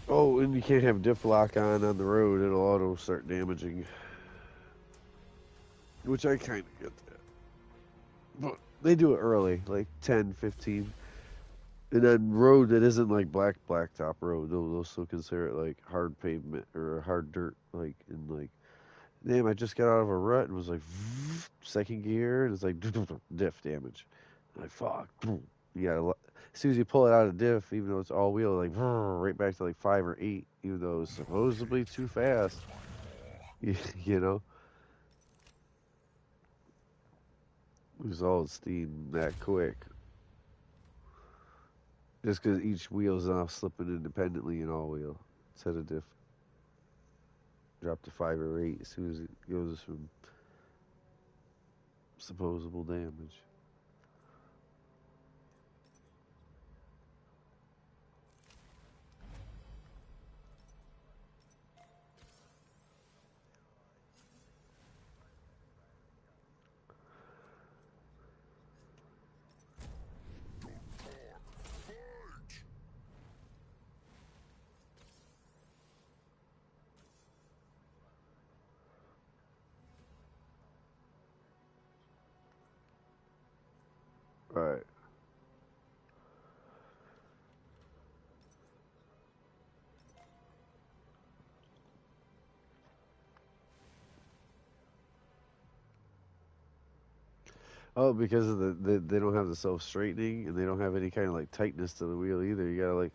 Oh, and you can't have diff lock on the road; it'll auto start damaging, which I kind of get that. But they do it early, like 10, 15. And then road that isn't like blacktop road, they'll still consider it like hard pavement or hard dirt. Like in like, damn, I just got out of a rut and was like second gear and it's like diff damage. I'm like fuck, you gotta as soon as you pull it out of diff, even though it's all wheel, like right back to like 5 or 8, even though it's supposedly too fast. You know, lose all its steam that quick. Just because each wheel's off slipping independently in all wheel instead of diff. Drop to 5 or 8 as soon as it goes from supposable damage. All right. Oh, because of they don't have the self straightening and they don't have any kind of like tightness to the wheel either. You gotta like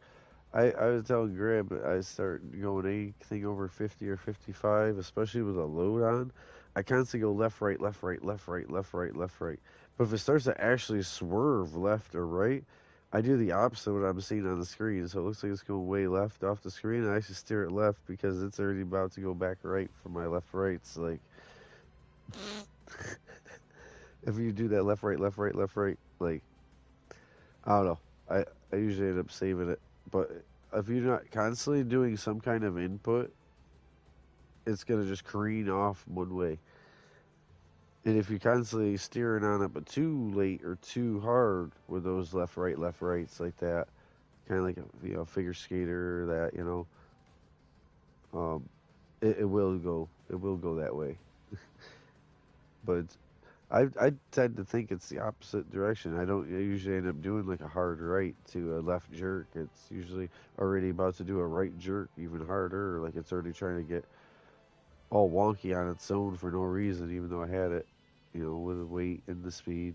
I was telling Graham I start going anything over 50 or 55, especially with a load on. I constantly go left, right, left, right, left, right, left, right, left, right. But if it starts to actually swerve left or right, I do the opposite of what I'm seeing on the screen. So it looks like it's going way left off the screen. I actually steer it left because it's already about to go back right for my left rights. Like if you do that left, right, left, right, left, right, like I don't know. I usually end up saving it, but if you're not constantly doing some kind of input, it's gonna just careen off one way. And if you're constantly steering on it, but too late or too hard with those left, rights like that, kind of like a figure skater, or that um, it will go that way. But I tend to think it's the opposite direction. I usually end up doing like a hard right to a left jerk. It's usually already about to do a right jerk even harder, or like it's already trying to get all wonky on its own for no reason, even though I had it, with the weight and the speed.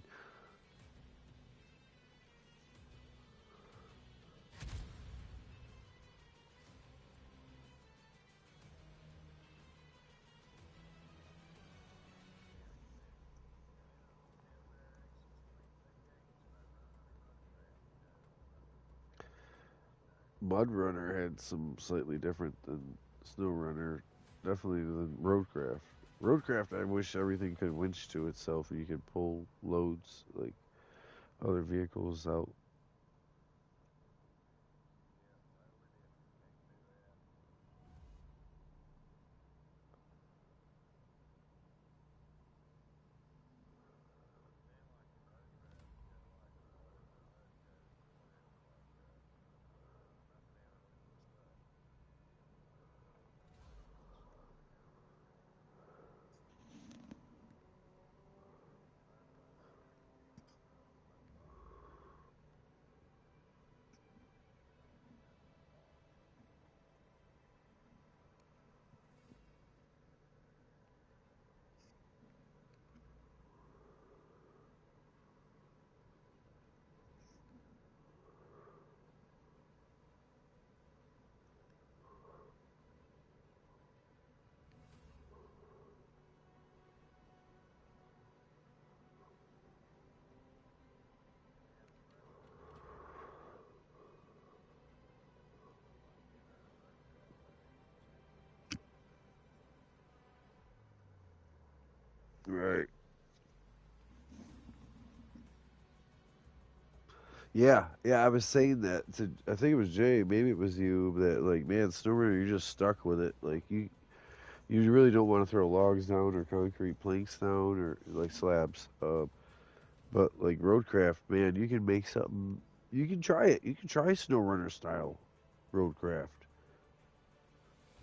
Mud Runner had some slightly different than Snow Runner, definitely than Roadcraft. Roadcraft, I wish everything could winch to itself and you could pull loads like other vehicles out. Right. Yeah, yeah, I was saying that to, I think it was Jay, maybe it was you, that like, man, Snow Runner, you're just stuck with it. Like you really don't want to throw logs down or concrete planks down or like slabs. But like Roadcraft, man, you can make something. You can try it. You can try Snow Runner style Roadcraft,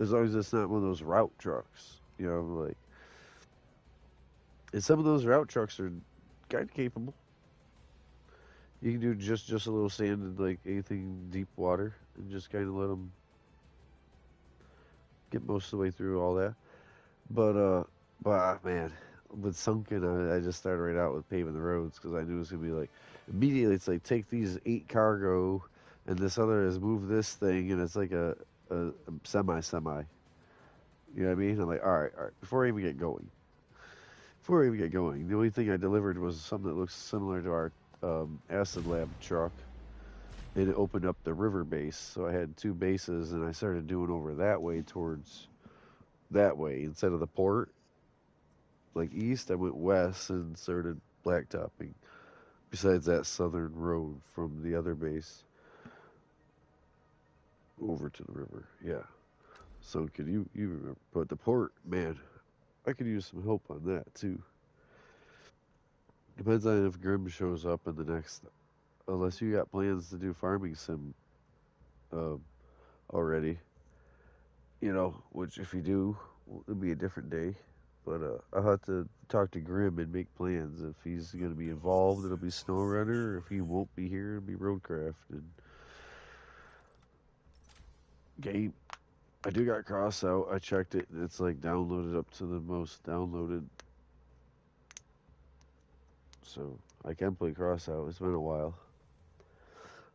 as long as it's not one of those route trucks. Like, and some of those route trucks are kind of capable. You can do just a little sand and like anything deep water, and just kind of let them get most of the way through all that. But man, with Sunken, I just started right out with paving the roads because I knew it was gonna be like immediately. It's like take these 8 cargo, and this other is move this thing, and it's like a semi. You know what I mean? I'm like, all right. Before I even get going, the only thing I delivered was something that looks similar to our acid lab truck, and it opened up the river base. So I had 2 bases, and I started doing over that way towards that way instead of the port. like east, I went west and started blacktopping. Besides that southern road from the other base over to the river. Yeah. So could you remember? But the port, man, I could use some help on that too. Depends on if Grim shows up in the next. Unless you got plans to do farming sim um, already, which if you do, it'll be a different day. But I'll have to talk to Grim and make plans. If he's going to be involved, it'll be SnowRunner. If he won't be here, it'll be Roadcraft and game. I do got Cross out. I checked it, and it's like downloaded up to the most downloaded. So I can play Cross out. It's been a while.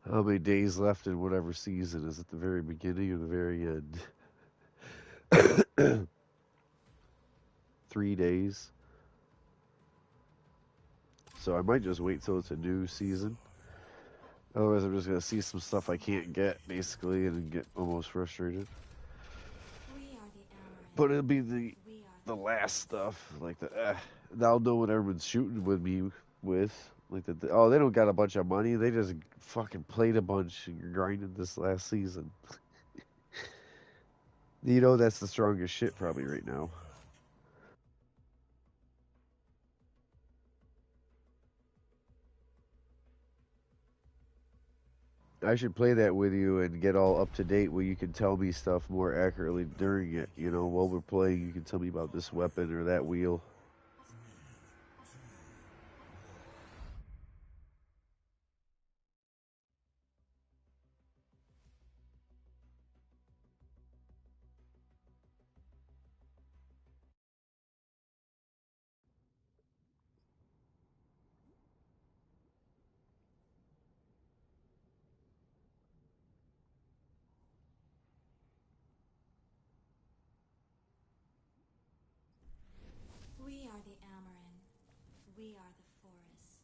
How many days left in whatever season? Is it the very beginning or the very end? 3 days. So I might just wait till it's a new season. Otherwise, I'm just gonna see some stuff I can't get, basically, and get almost frustrated. We are the Amaranth. But it'll be the We are the last stuff, like I'll know what everyone's shooting with me with. Like oh, they don't got a bunch of money. They just fucking played a bunch and grinded this last season. That's the strongest shit probably right now. I should play that with you and get all up to date where you can tell me stuff more accurately during it. While we're playing, you can tell me about this weapon or that wheel. We are the Amaranth. We are the forest.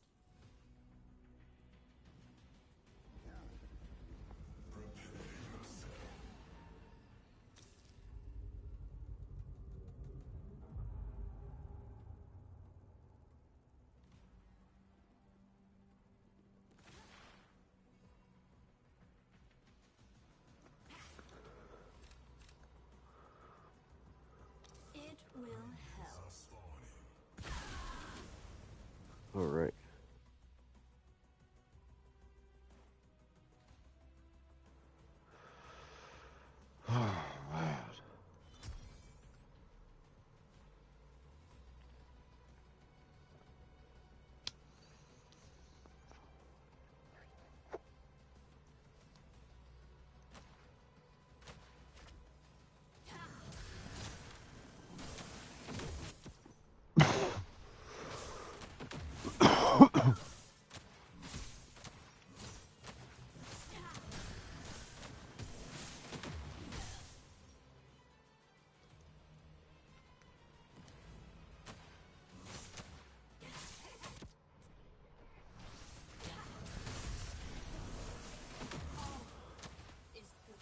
It will help. All right. Oh, man. Is good.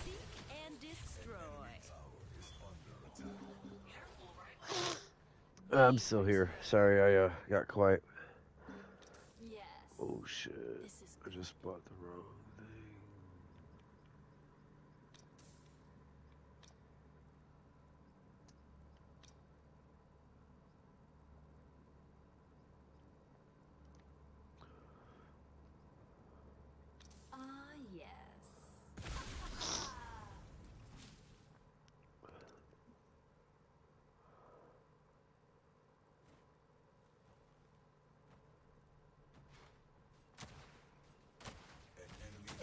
Seek and destroy. I'm still here. Sorry, I got quiet. Yes. Oh shit! This is I just bought the wrong thing. Yes. An enemy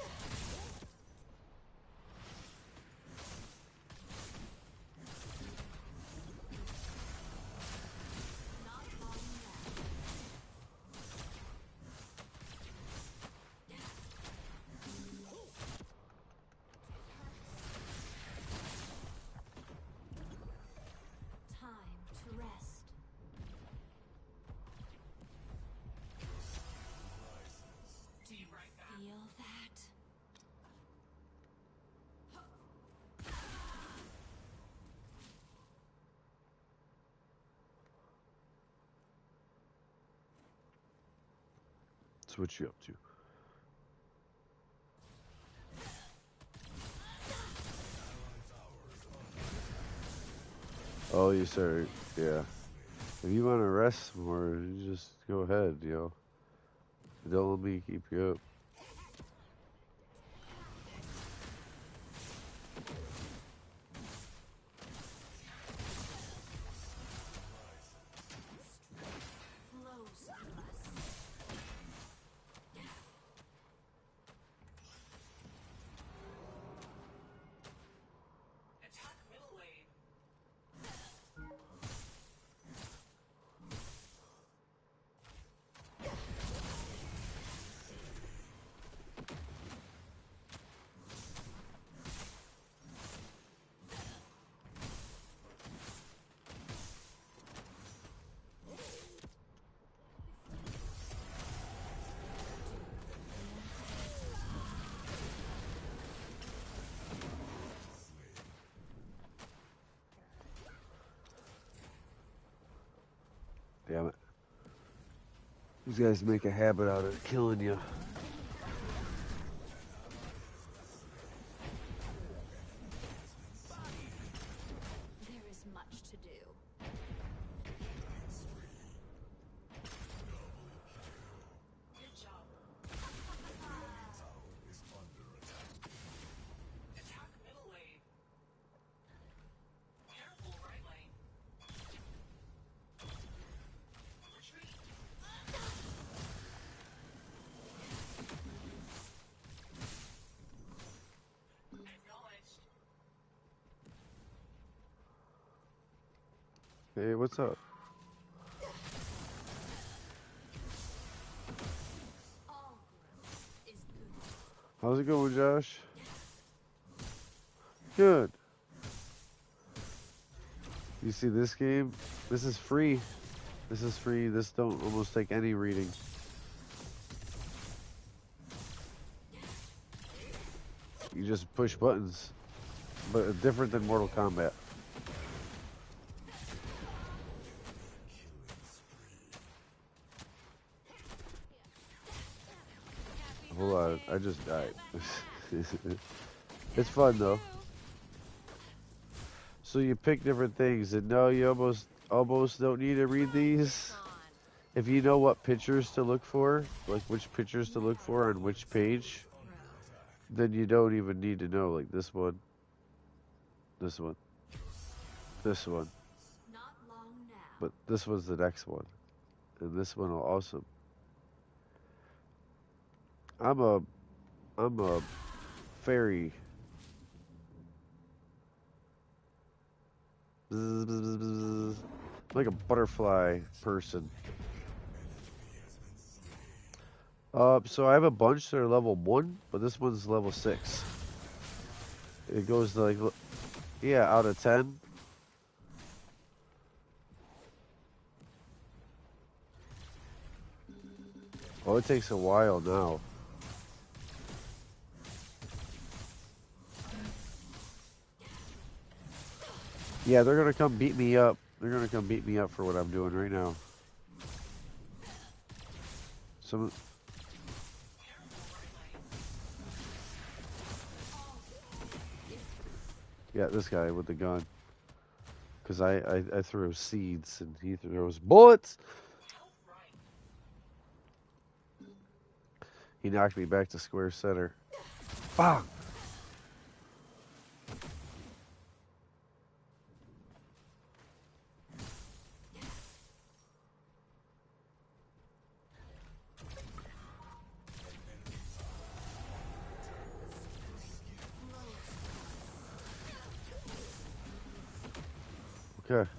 That's what you up to. Oh, you start, yeah. If you want to rest more, you just go ahead, you know. Don't let me keep you up. Flows through us. Attack middle lane. Damn it. These guys make a habit out of killing you. There is much to do. Good job. Is under attack. Attack middle lane. Careful right lane. Retreat. Acknowledged. Hey, what's up? All growth is good. How's it going, Josh? Good. You see this game? This is free. This is free. This don't almost take any reading. You just push buttons, but different than Mortal Kombat. Hold on, I just died. It's fun though. So you pick different things, and no, you almost don't need to read these. If you know what pictures to look for, like which pictures to look for on which page, then you don't even need to know, like this one, this one, this one. Not long now. But this was the next one, and this one will also. I'm a fairy. Bzz, bzz, bzz, bzz. Like a butterfly person. So I have a bunch that are level 1, but this one's level 6. It goes to like, yeah, out of 10. Oh, it takes a while now. Yeah, they're gonna come beat me up. They're gonna come beat me up for what I'm doing right now. Some. Yeah, this guy with the gun. Because I throw seeds and he throws bullets. He knocked me back to square center. Bang! Okay.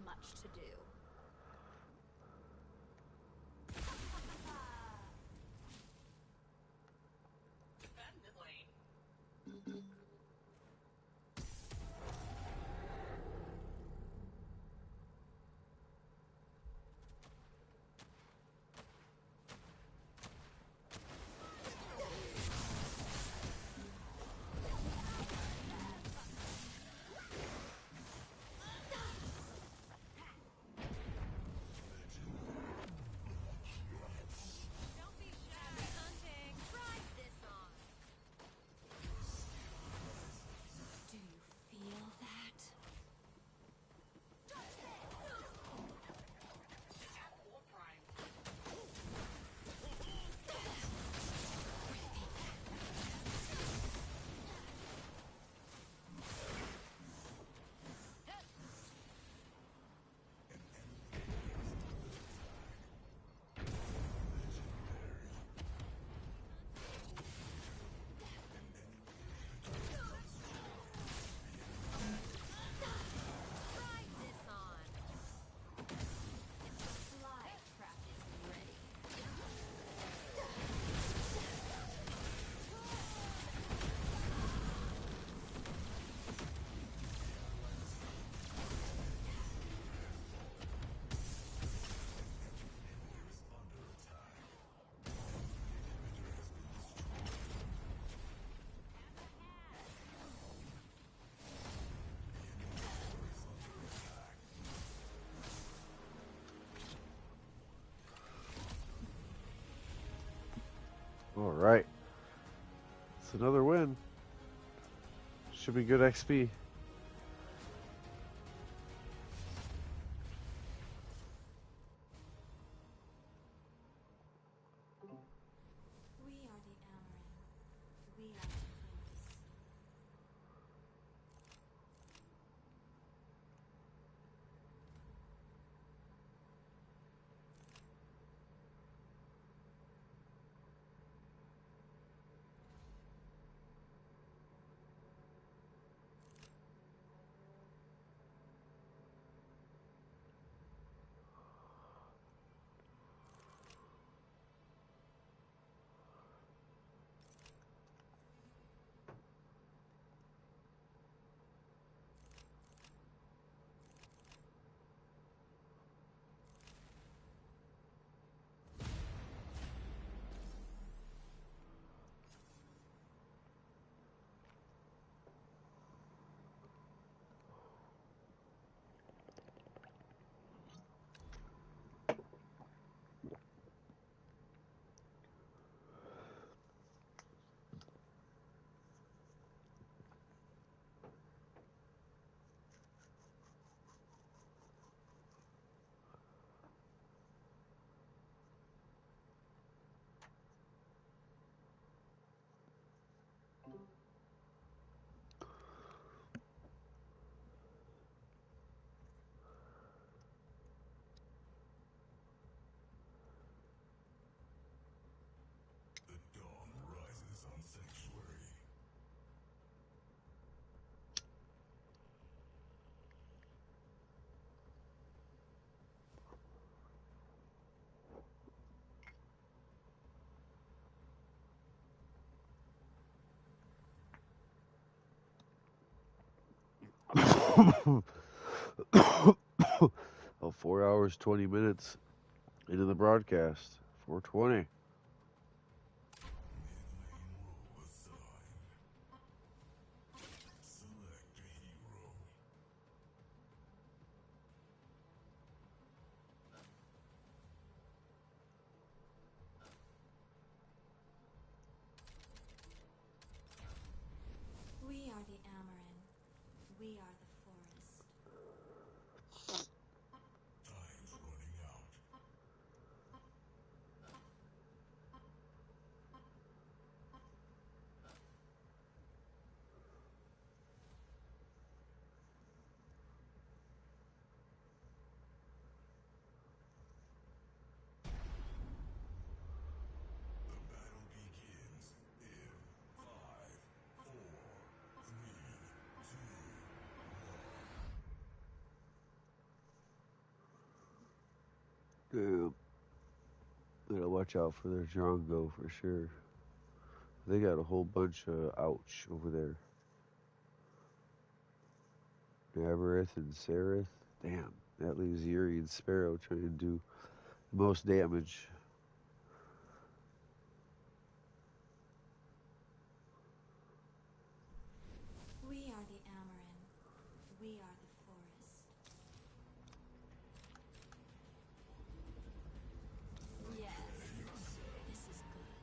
much to do. Don't be shy, hunting. Try this on. Do you feel that? Try this on. Fly trap is ready. All right. It's another win. Should be good XP. We are the Amaran. We are the forest. The dawn rises on Sanctuary. Oh, 4 hours, 20 minutes into the broadcast. 420. Mid-lane role assigned. Select a hero. We are the Amaran. We are the forest. Time's running out. The battle begins in 5, 4, 3, 2, 1. Damn. Gotta watch out for their Drongo for sure. They got a whole bunch of ouch over there. Aberith and Sereth. Damn. That leaves Yuri and Sparrow trying to do the most damage. We are the Amaran. We are the forest. Yes. This is good.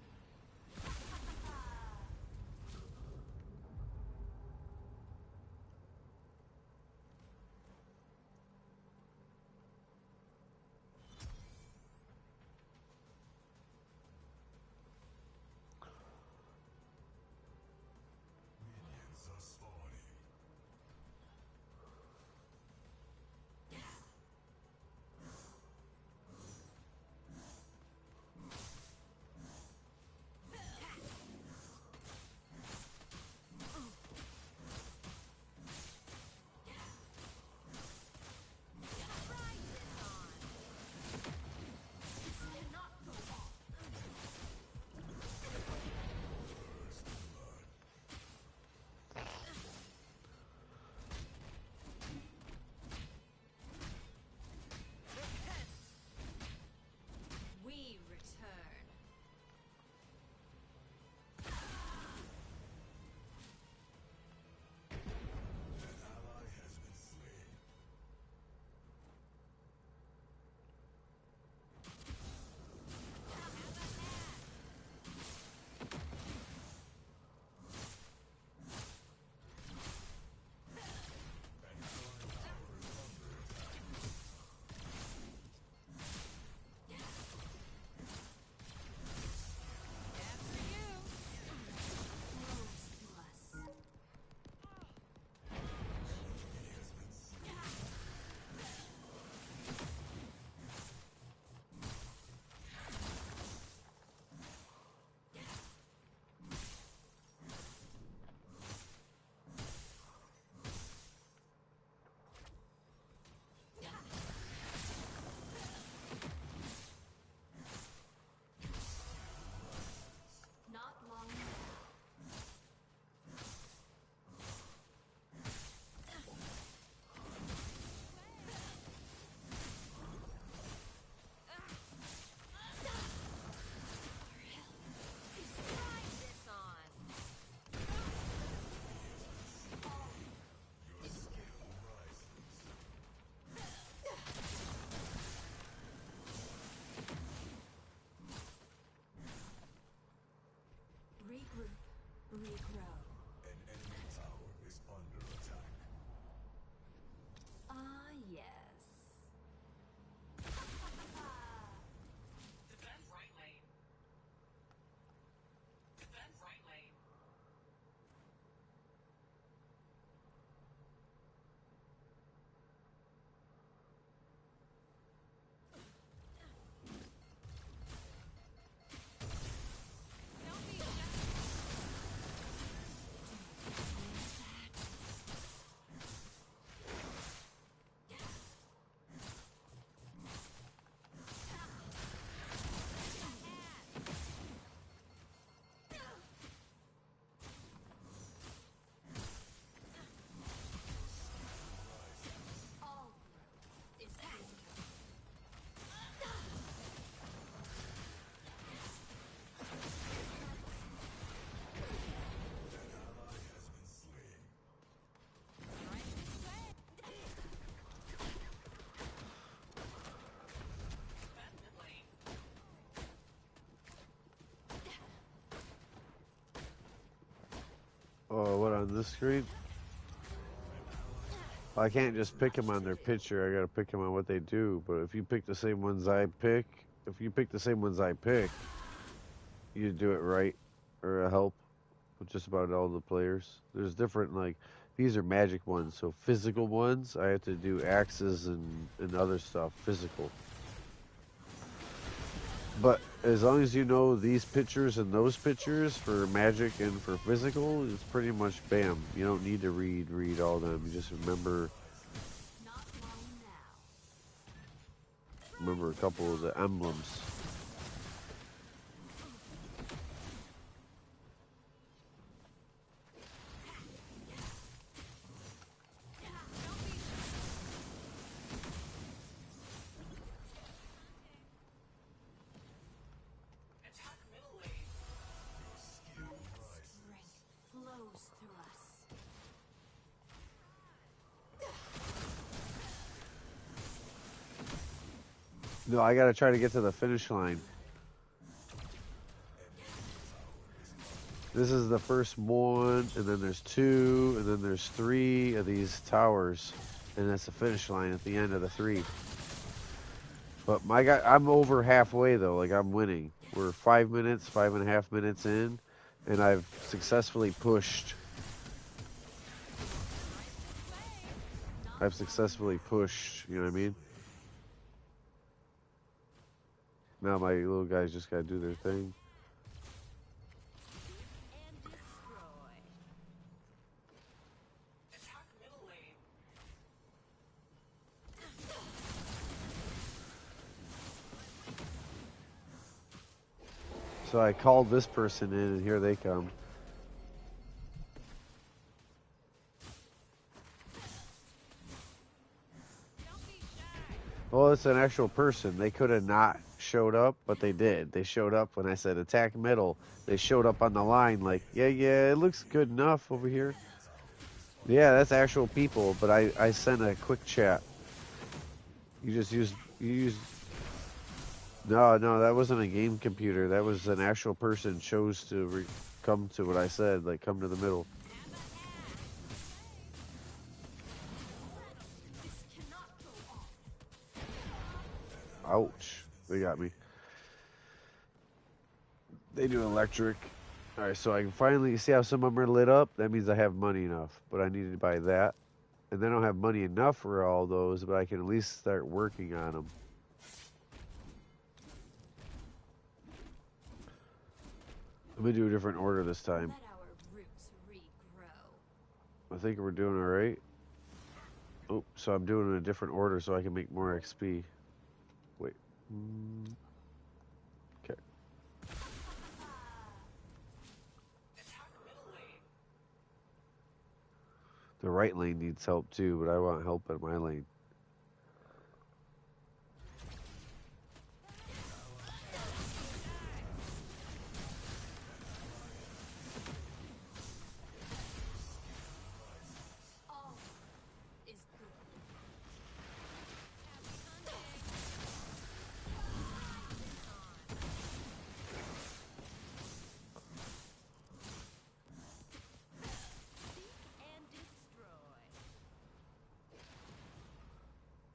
Minions are spawning. We return. An ally has been slain. An allied tower is under attack. After you. Close to us. He has been slain. Not long now. Try this on. Your skill rises. Regroup. Regrow. An enemy tower is under attack. Ah, yes. Defend right lane. Defend right lane. Don't be all growth is beautiful. An ally has been slain. Right this way. Defend mid lane. Oh, what on this screen? I can't just pick them on their picture. I gotta pick them on what they do. But if you pick the same ones I pick, you do it right, or help with just about all the players. There's different these are magic ones. So physical ones, I have to do axes and other stuff physical. But as long as you know these pictures and those pictures for magic and for physical, it's pretty much bam. You don't need to read all them. You just remember. Not long now. remember a couple of the emblems. Attack middle lane. Strength flows through us. No, I gotta try to get to the finish line. This is the first one, and then there's 2, and then there's 3 of these towers, and that's the finish line at the end of the 3. But my guy, I'm over halfway though. Like I'm winning. We're 5 minutes, 5.5 minutes in, and I've successfully pushed. I've successfully pushed. You know what I mean? Now my little guys just gotta do their thing. And destroy. Attack middle lane. So I called this person in, and here they come. Well, it's an actual person. They could have not showed up, but they did. They showed up when I said attack middle. They showed up on the line like, yeah, it looks good enough over here. Yeah, that's actual people, but I sent a quick chat. You used. No, that wasn't a game computer. That was an actual person chose to come to what I said, like come to the middle. This cannot go on. Ouch. They got me. They do electric. Alright, so I can finally see how some of them are lit up. That means I have money enough. But I need to buy that. And then I don't have money enough for all those, but I can at least start working on them. Let me do a different order this time. Let our roots regrow. I think we're doing alright. Oh, so I'm doing it in a different order so I can make more XP. Wait. Okay. Attack middle lane. The right lane needs help too, but I want help in my lane. All is good. And destroy.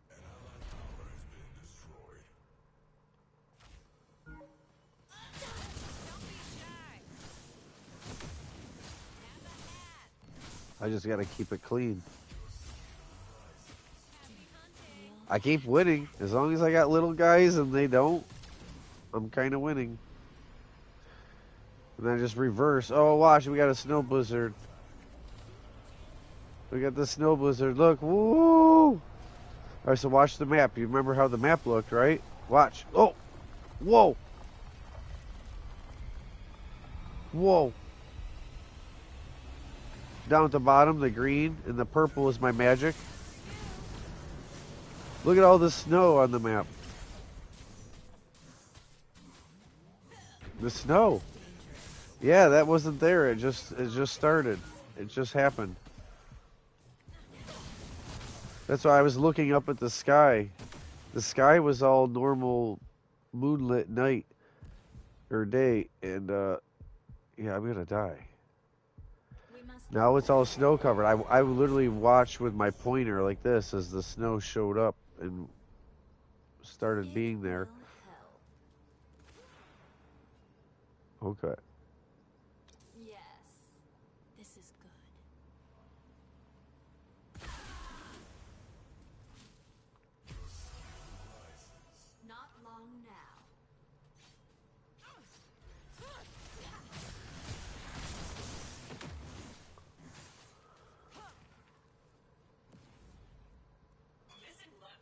An allied tower has been destroyed. Don't be shy. Have a hat. I just gotta keep it clean. Happy hunting. I keep winning. As long as I got little guys and they don't, I'm kind of winning. And then I just reverse. Oh, watch, we got a snow blizzard. We got the snow blizzard. Look, woo! Alright, so watch the map. You remember how the map looked, right? Watch. Oh! Whoa! Whoa! Down at the bottom, the green and the purple is my magic. Look at all the snow on the map. The snow. Yeah, that wasn't there. It just started. It just happened. That's why I was looking up at the sky. The sky was all normal moonlit night or day, and yeah, I'm gonna die. We must Now it's all snow covered. I literally watched with my pointer like this as the snow showed up and started being there. Will help. Okay. Yes. This is good. Not long now. Missing left.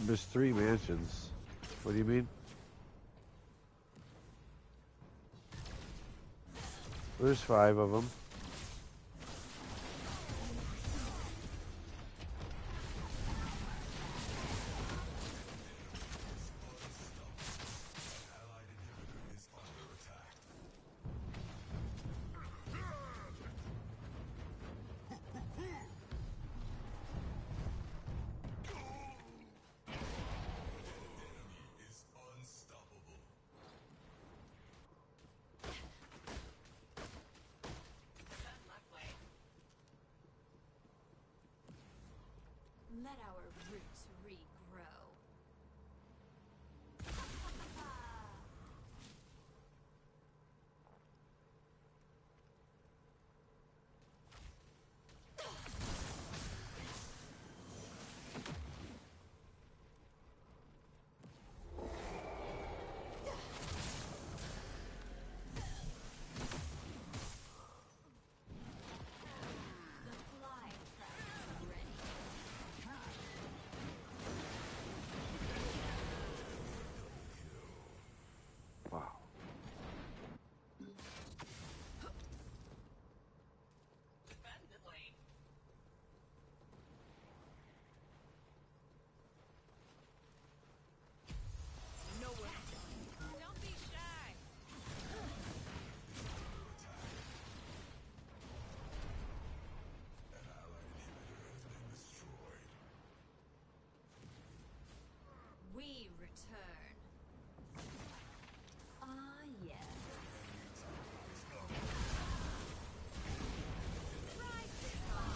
There's 3 mansions. What do you mean? There's 5 of them. Allied inhibitor is under attack. Enemy is unstoppable. Let our roots regrow. The fly trap is ready. Wow. Nowhere. Don't be shy. An allied inhibitor has been destroyed. We return. Ah, yes. Try this on.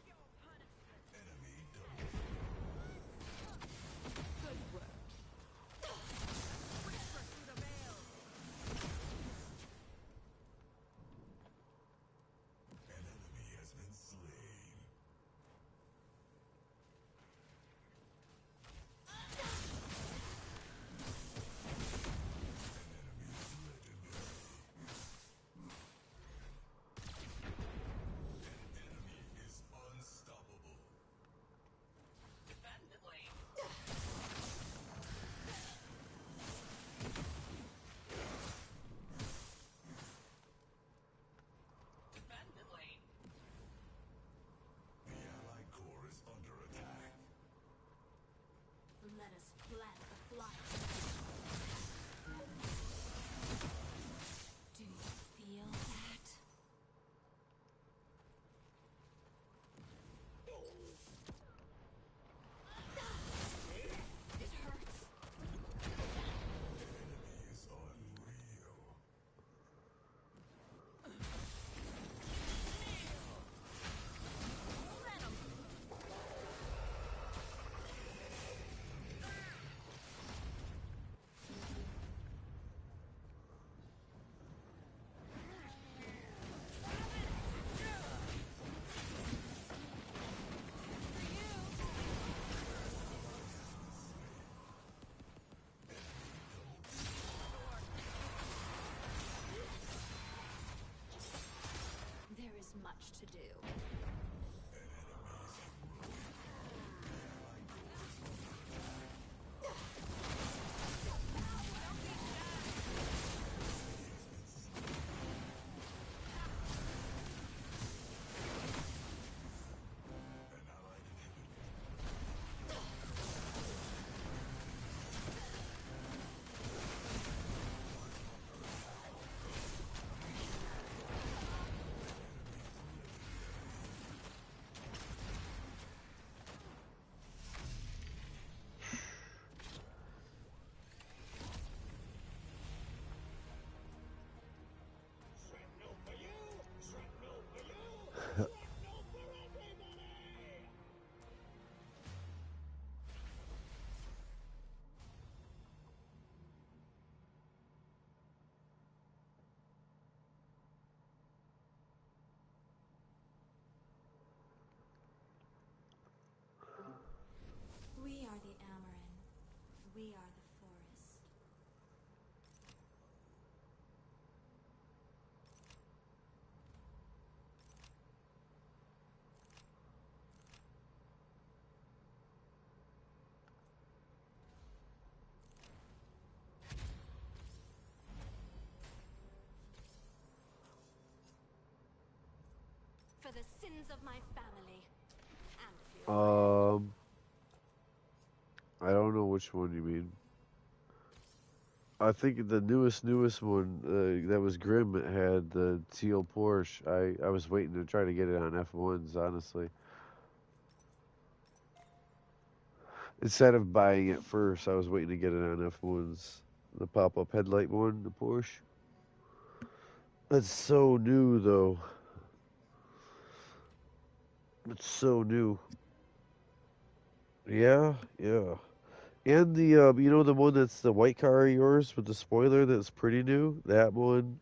Your punishment. Enemy double. Good work. Whisper through the veil. An enemy has been slain. An enemy is legendary. An enemy is unstoppable. The allied core is under attack. Let us plant the fly. Do you feel that? It hurts. Enemy is unreal. There is much to do. An allied inhibitor. Shrapnel for you! Shrapnel for you! Shrapnel for everybody! We are the Amaran. We are the forest. sins of my family. And a few of my Um, I don't know which one you mean. I think the newest one that was Grim had the teal Porsche. I was waiting to try to get it on F1s, honestly. Instead of buying it first, I was waiting to get it on F1s. The pop-up headlight one, the Porsche. That's so new, though. It's so new. Yeah, yeah. And the you know the one that's the white car of yours with the spoiler that's pretty new. That one,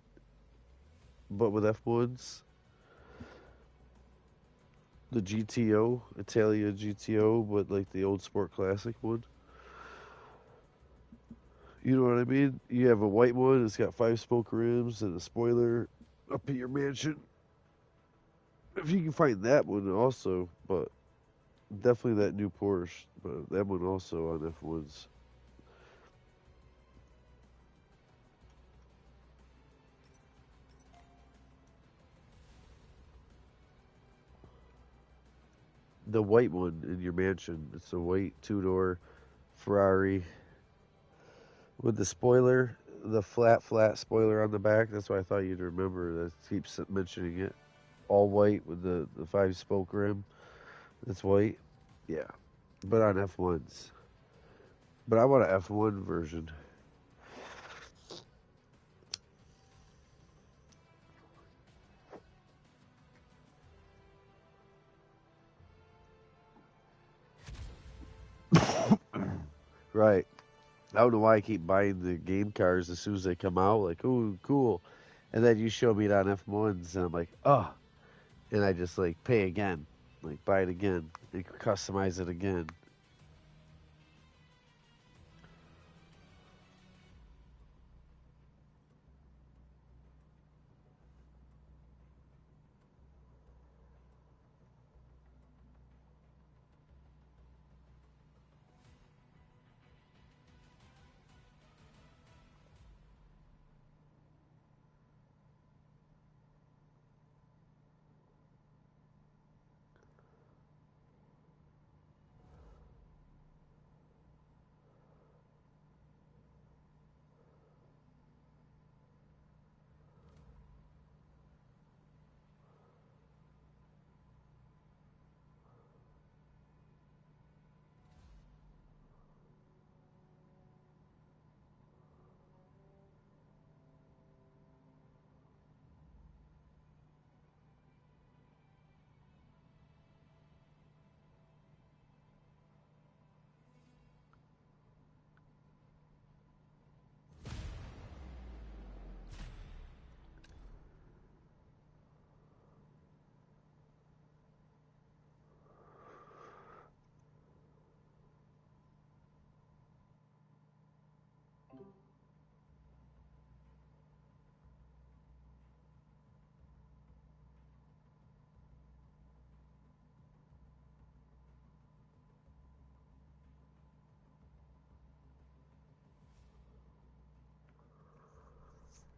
but with F1s. The GTO, Italia GTO, but like the old Sport Classic one. You know what I mean? You have a white one. It's got 5-spoke rims and a spoiler up at your mansion. If you can find that one also, but definitely that new Porsche. But that one also on F1s. The white one in your mansion. It's a white 2-door Ferrari with the spoiler, the flat spoiler on the back. That's why I thought you'd remember. That keeps mentioning it. All white with the 5-spoke rim. That's white. Yeah, but on F1s. But I want an F1 version. Right. I don't know why I keep buying the game cars as soon as they come out. Like, ooh, cool. And then you show me it on F1s, and I'm like, oh. And I just like pay again, like buy it again, and customize it again.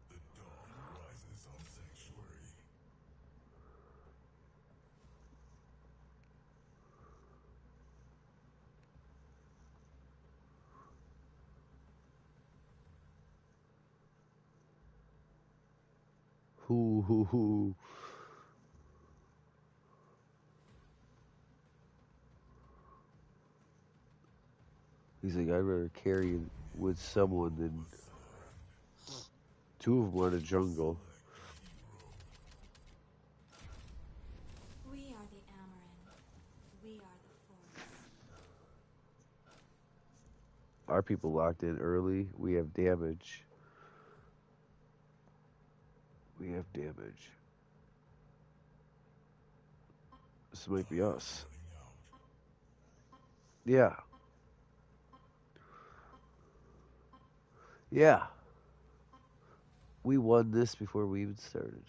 The dawn rises on Sanctuary. Hoo. He's like, I'd rather carry with someone than two of them on a jungle. We are the Amaran. We are the forest. Our people locked in early. We have damage. We have damage. This might be us. Yeah. Yeah. We won this before we even started.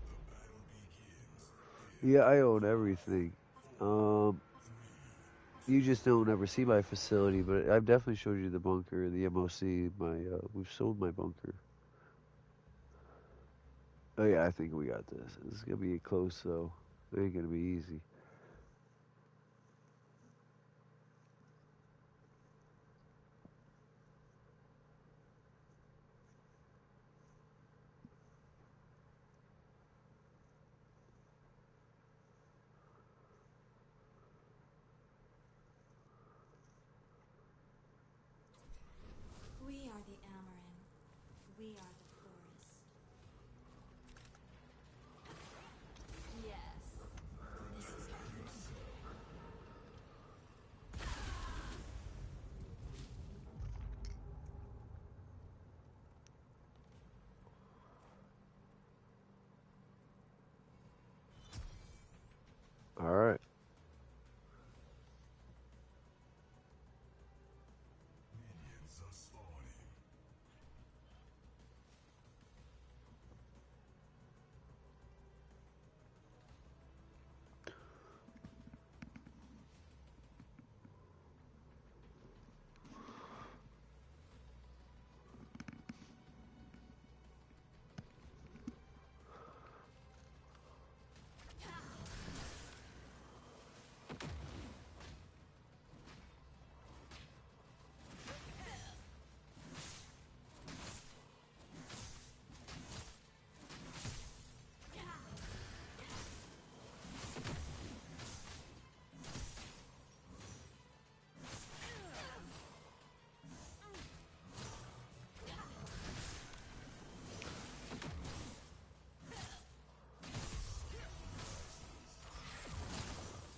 The battle begins. Yeah, I own everything. Um, 3, You just don't ever see my facility, but I've definitely showed you the bunker, the MOC. We've sold my bunker. Oh yeah, I think we got this. This is gonna be close though. It ain't gonna be easy. We are the Amaran. We are the forest. Yes. This is good. All right. Minions are spawning.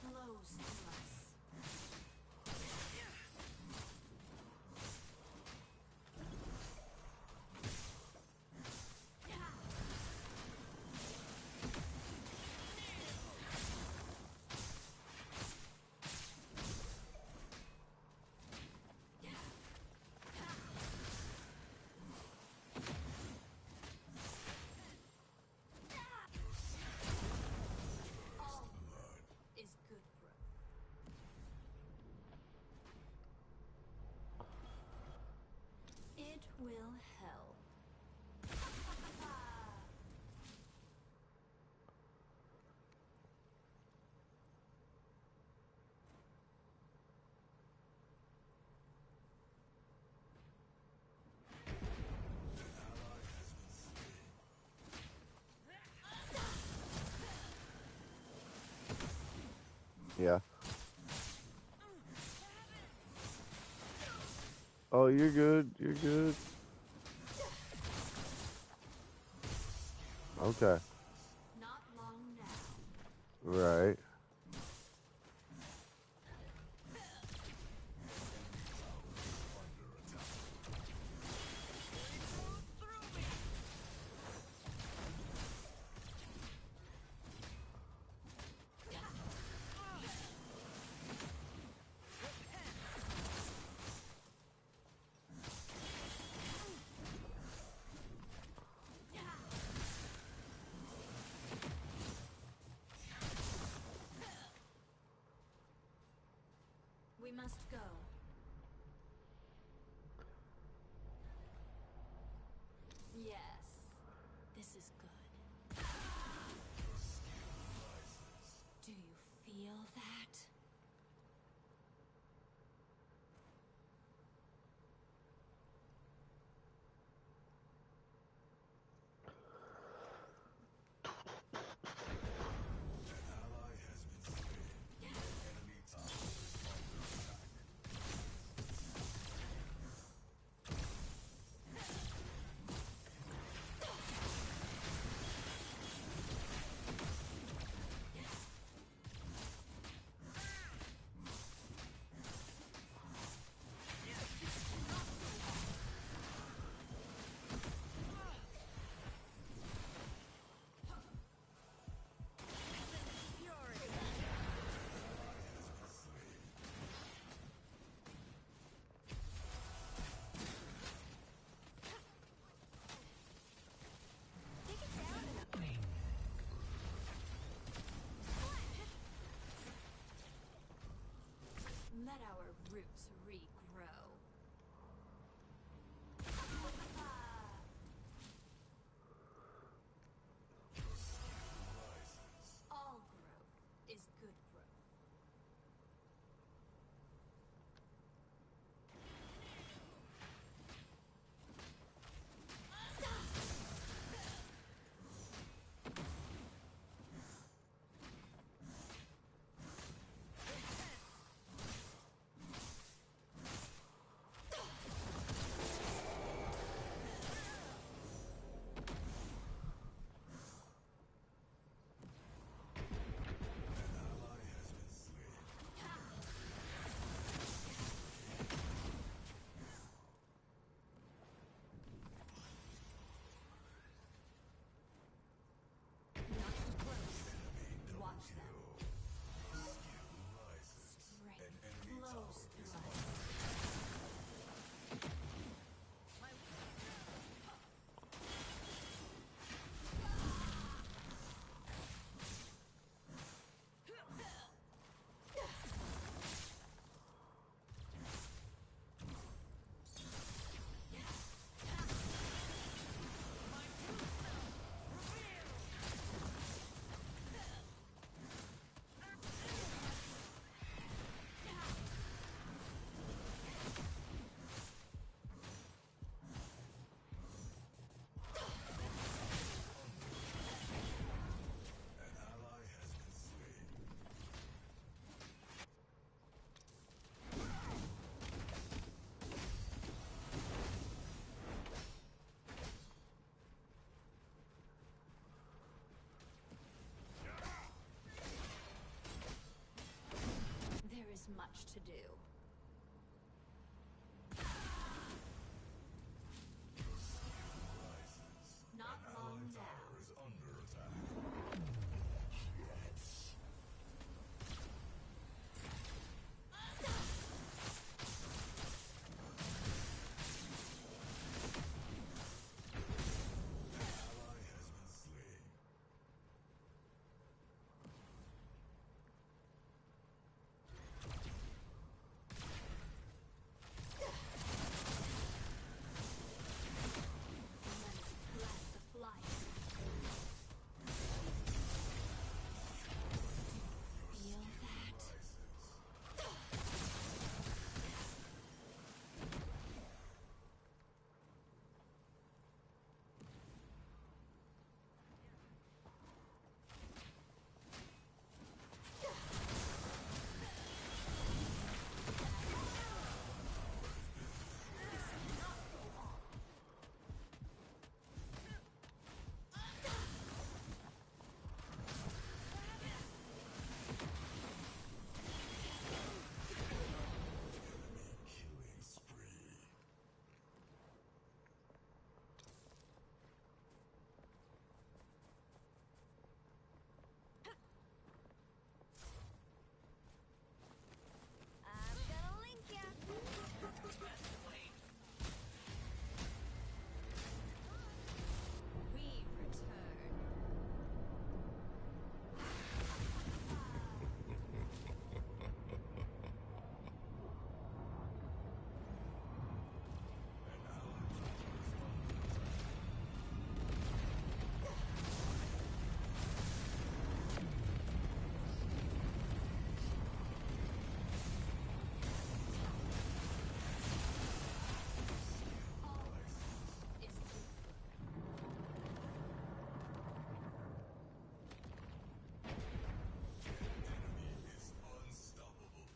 Flows to us. All is good growth. It will help. Yeah. Oh, you're good. You're good. Okay. Not long now. Right. We must go. Yes. This is good. Do you feel that? Ally has been slain. Enemy tower is under attack. much to do. Rises. Not An long allied now. tower is under attack. Ally has been slain. Let us bless the flight. Feel that? Rises. Enemy killing spree. I'm gonna link ya. We return. An allied tower is under attack. Is Enemy is unstoppable.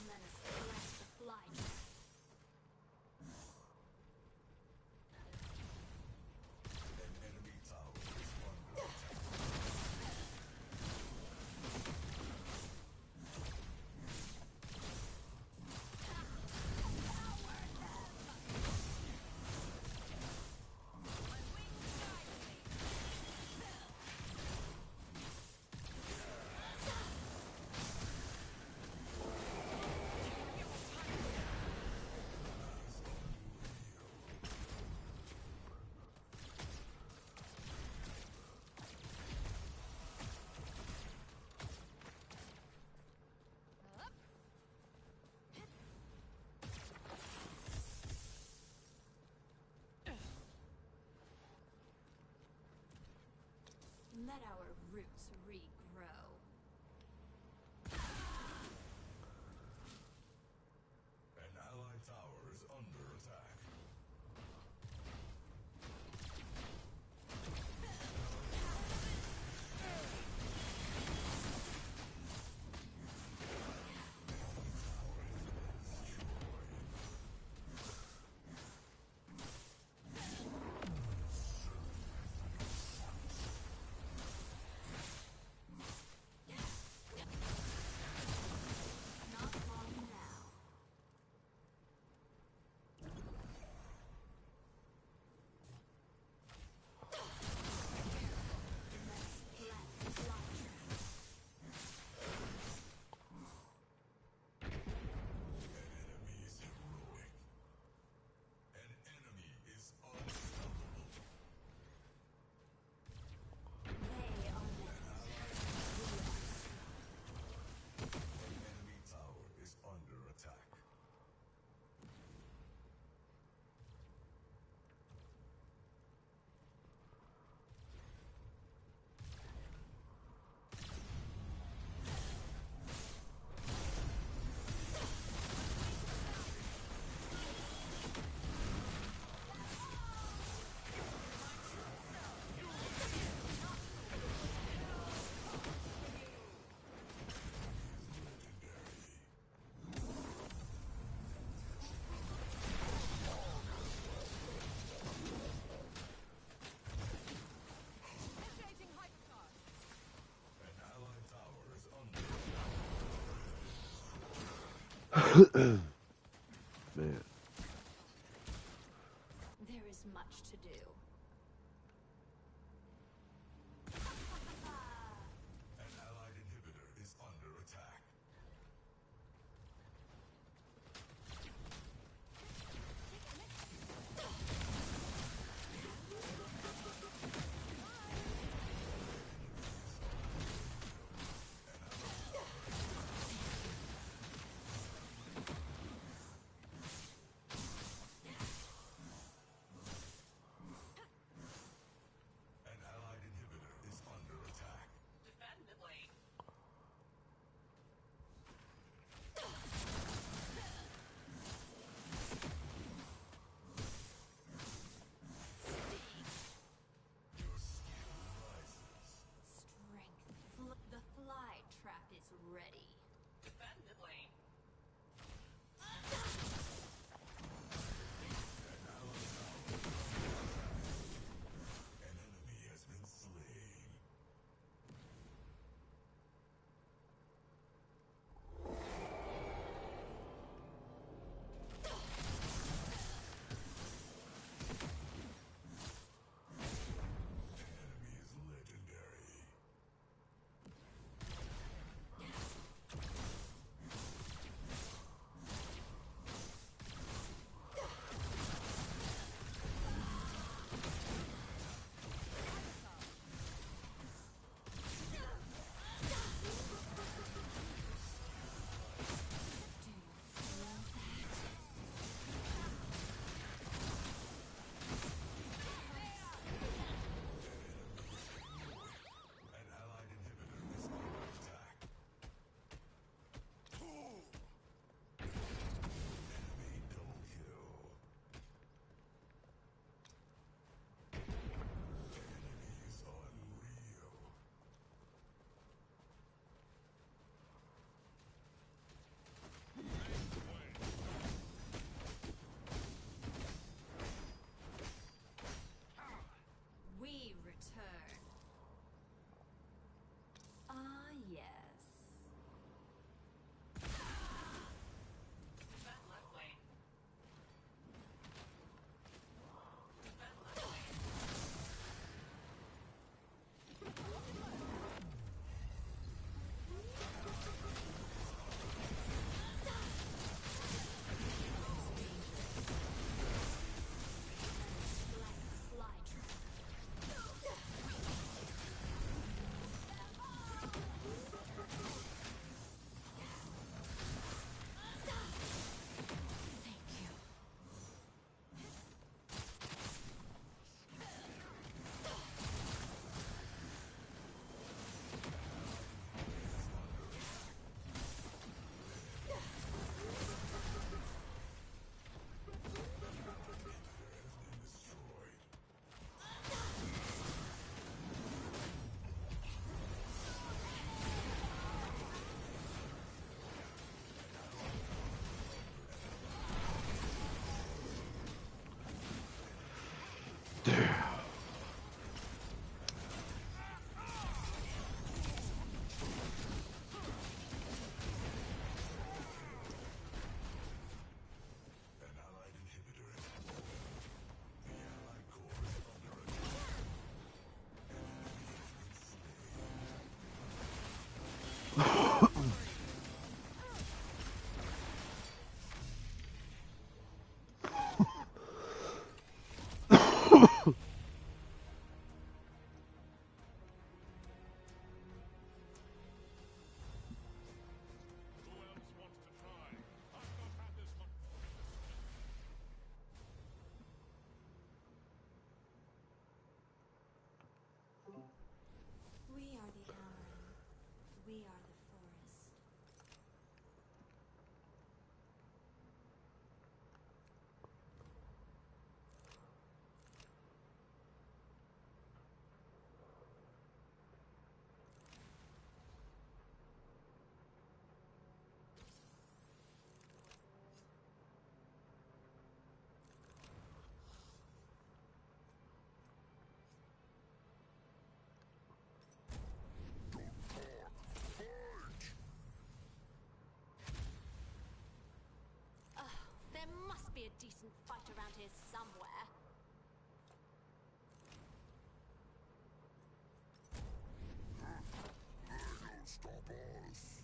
let us bless the flight. An enemy tower is under attack. Let our roots regrow. An allied tower is under attack. Man. There is much to do. An allied inhibitor is under attack. be a decent fight around here somewhere. Don't stop us.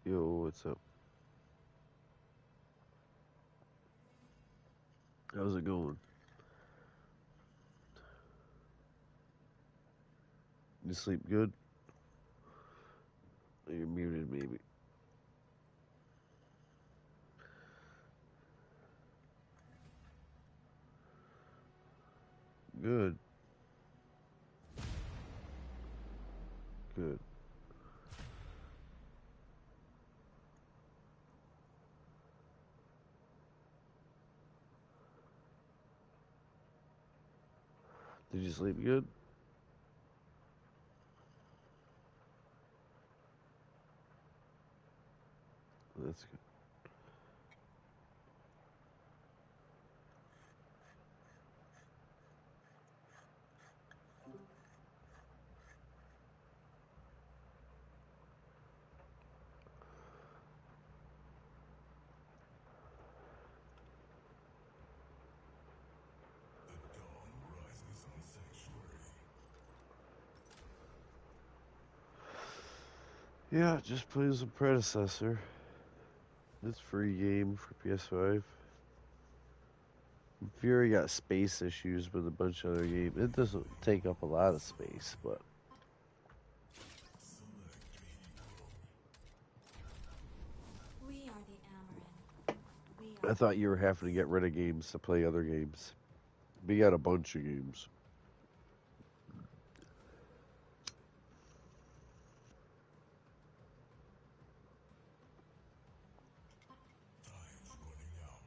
Yo, what's up? How's it going? You sleep good? You're muted, maybe. Good. Good. Did you sleep good? That's good. The dawn rises on Sanctuary. Yeah, just playing some Predecessor. It's a free game for PS5. Fury got space issues with a bunch of other games. It doesn't take up a lot of space, but Select hero. We are the Amarin. We are I thought you were having to get rid of games to play other games. We got a bunch of games. Time's running out.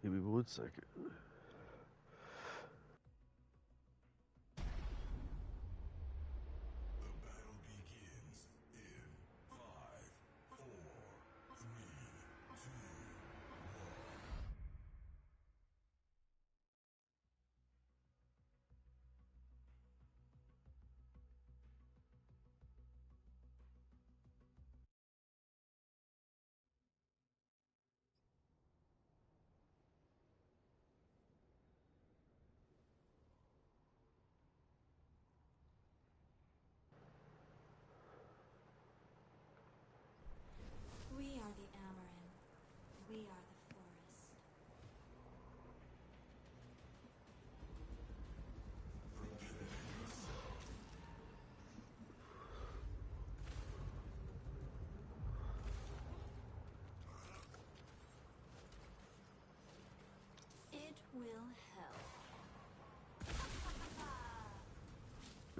Give me 1 second. The battle begins in 5, 4, 3, 2, 1.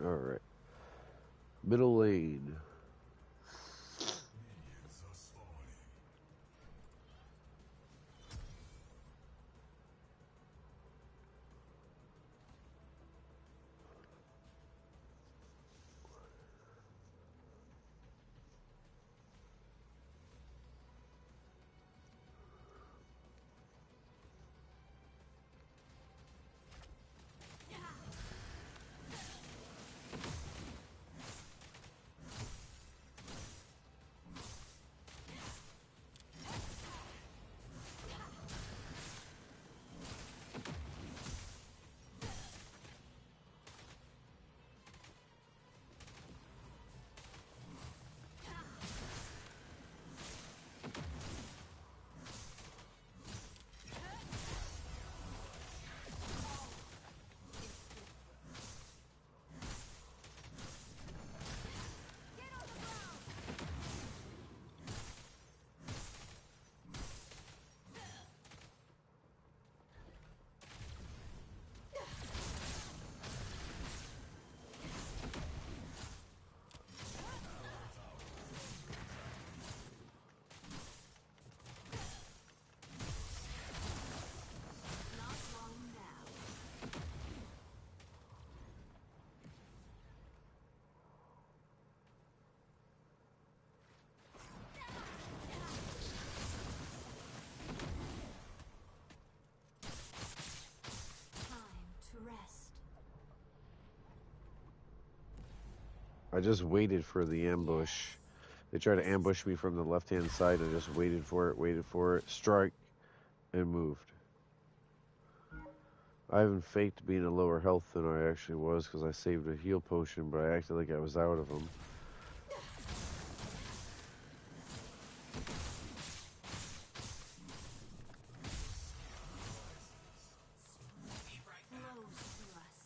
Alright. Middle lane. Minions are spawning. Not long now. Time to rest. I just waited for the ambush. They tried to ambush me from the left-hand side. I just waited for it, strike, and moved. I haven't faked being a lower health than I actually was because I saved a heal potion, but I acted like I was out of them. Flows through us.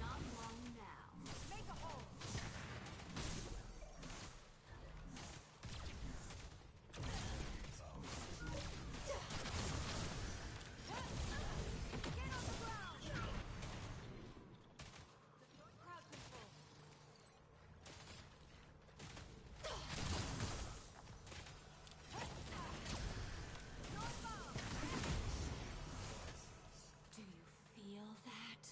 Not long now. Make a hole. Get on the ground. Crowd control. Do you feel that?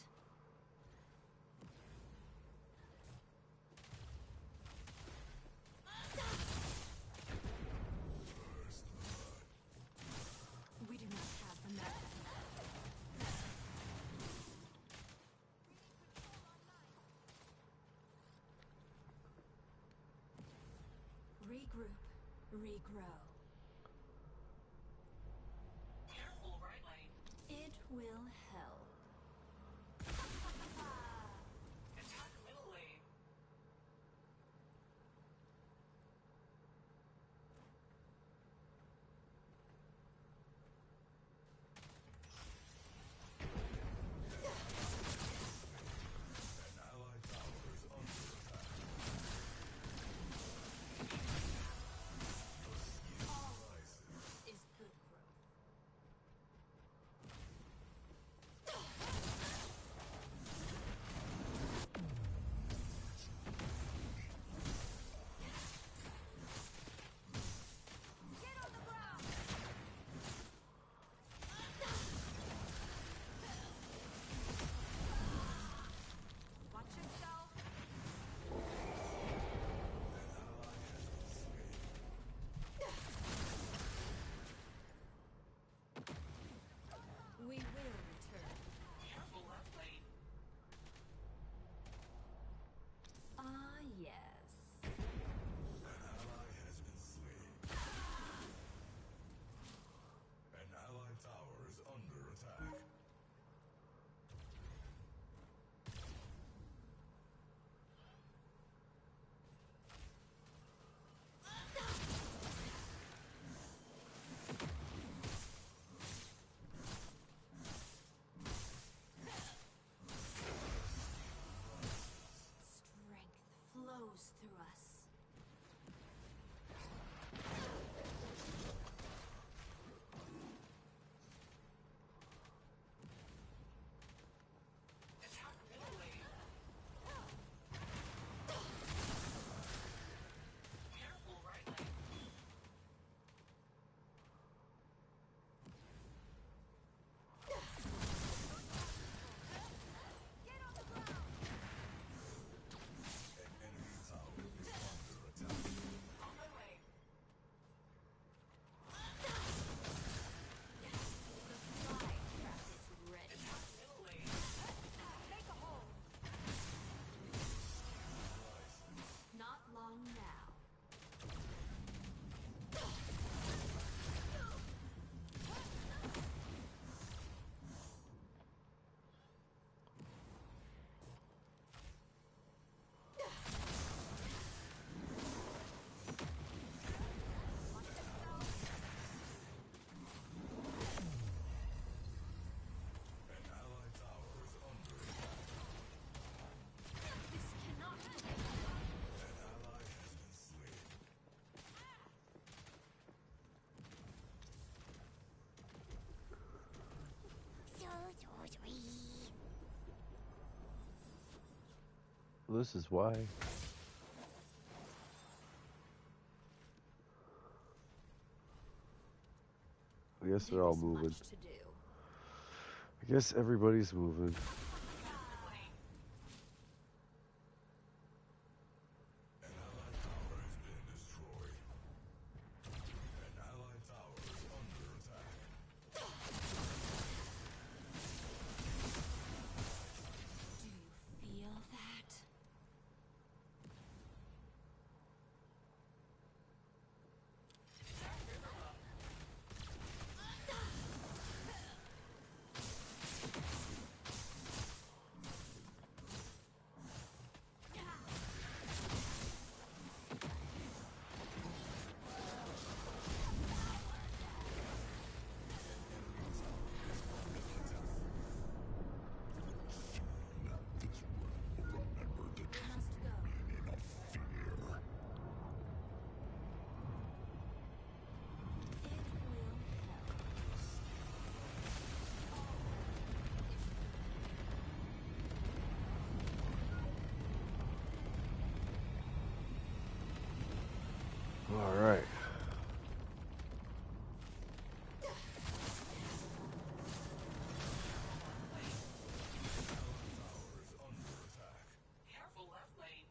We do not have the map. Regroup, regrow. Careful, right lane. It will help. Attack middle lane. An allied tower is under attack. Your skill this is why. I guess they're all There's moving. much to do. I guess everybody's moving. An allied tower has been destroyed. An allied tower is under attack. Do you feel that? We must go. It will help. All right. Tower is under attack. Careful left lane.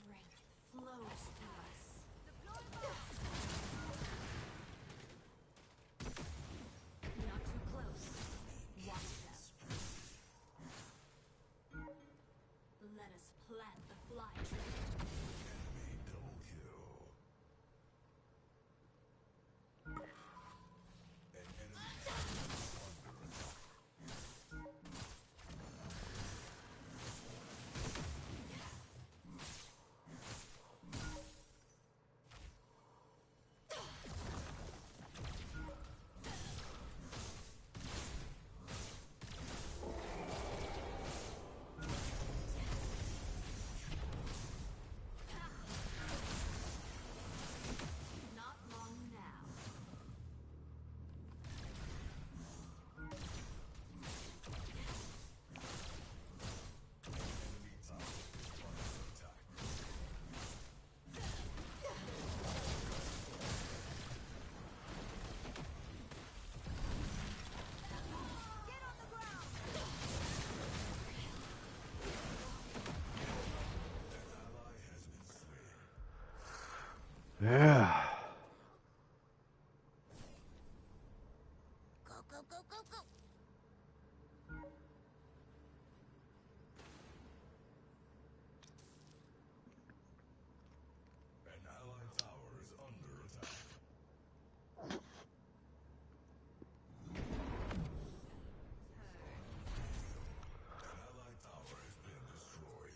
Strength flows through us. Not too close. Watch them. Let us plant the fly tree. Enemy double kill. An enemy tower is under attack. Not long now. Enemy tower is under attack. Get on the ground! An ally has been slain. Yeah. Go, go, go, go, go! An allied tower is under attack. An allied tower has been destroyed.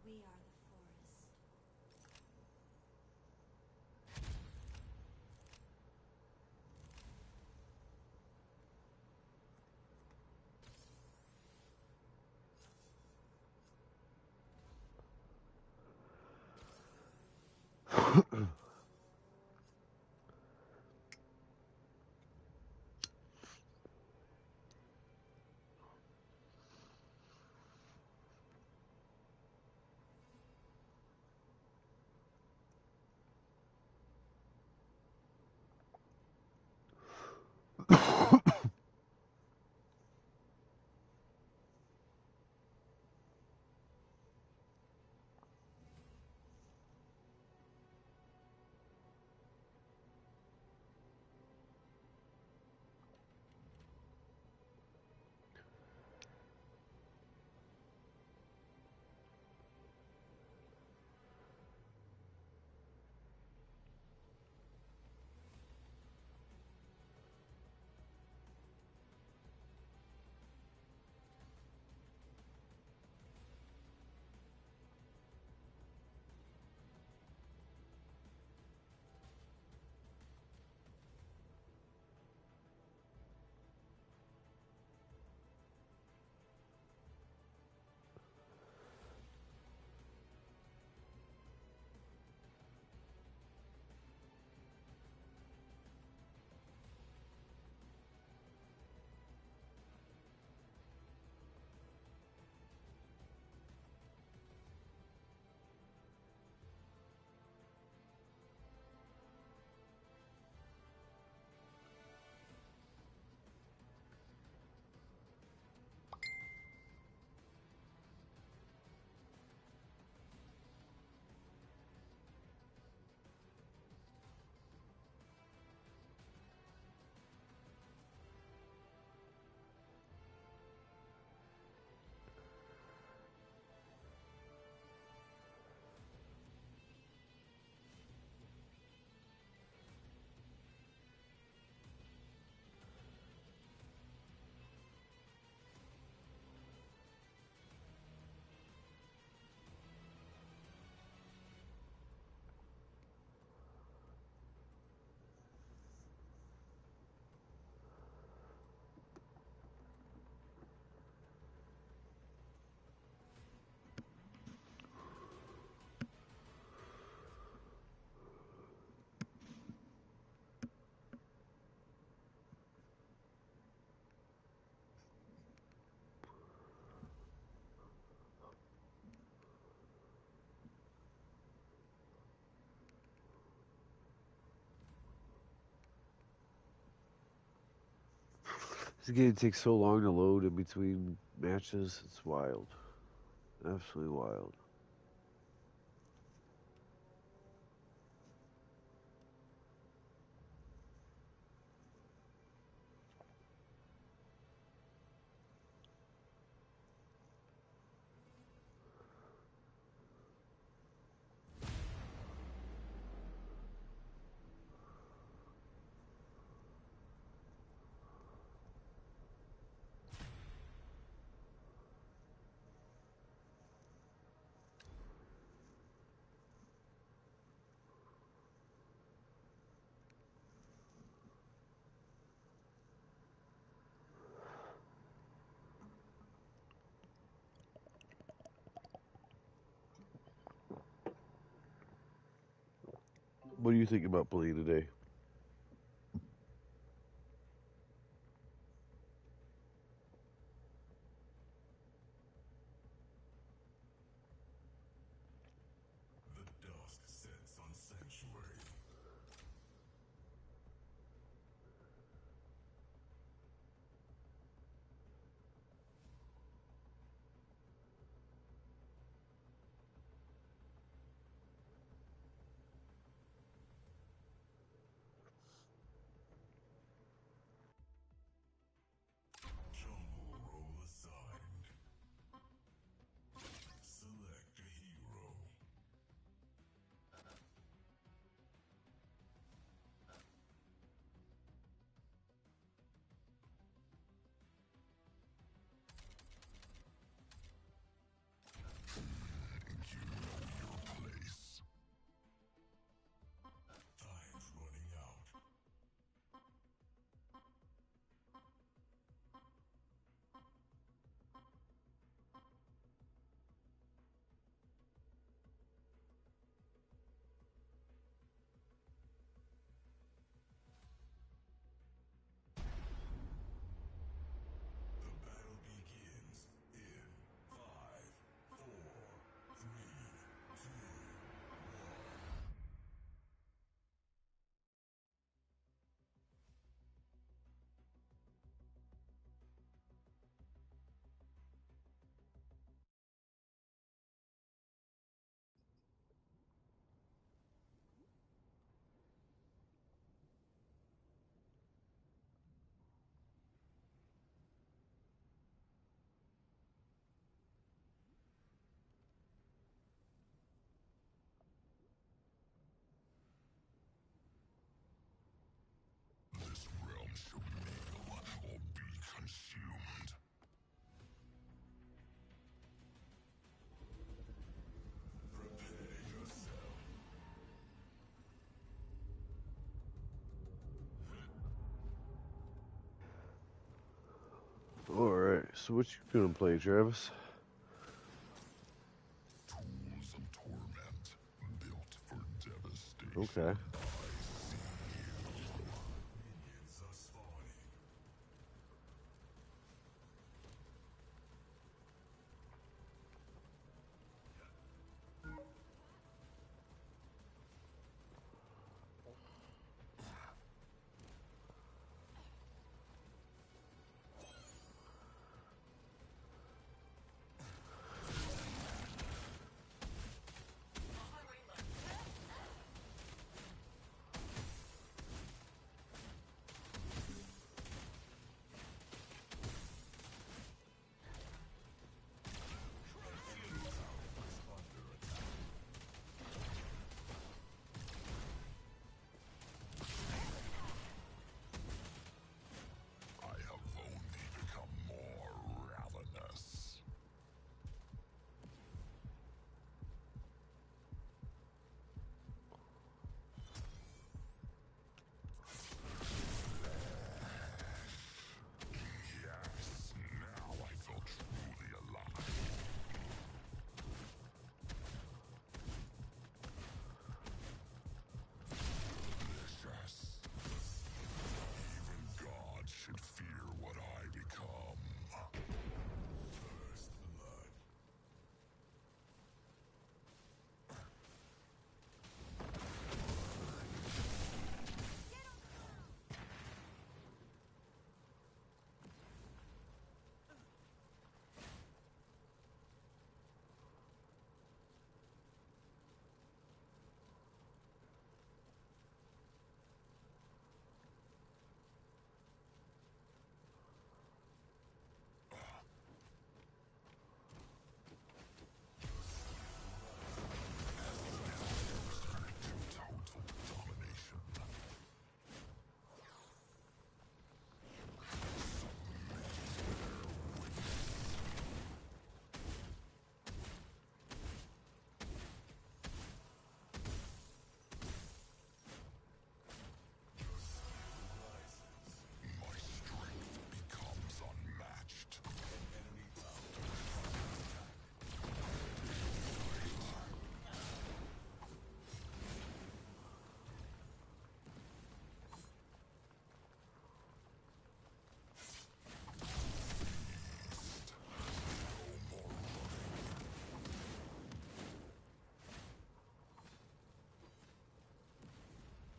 We are the forest. This game takes so long to load in between matches. It's wild. Absolutely wild. What do you think about playing today? The dusk sets on Sanctuary. So what you gonna play, Travis? Tools of torment, built for devastation. Okay. Minions are spawning. I have only become more ravenous. Yes, now I feel truly alive. Delicious. Even God should fear what I become. First blood. Total domination. My strength becomes unmatched. Enemy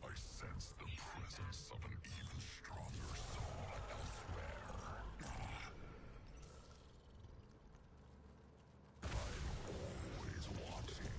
I sense the presence of an even stronger soul elsewhere. I'm always watching.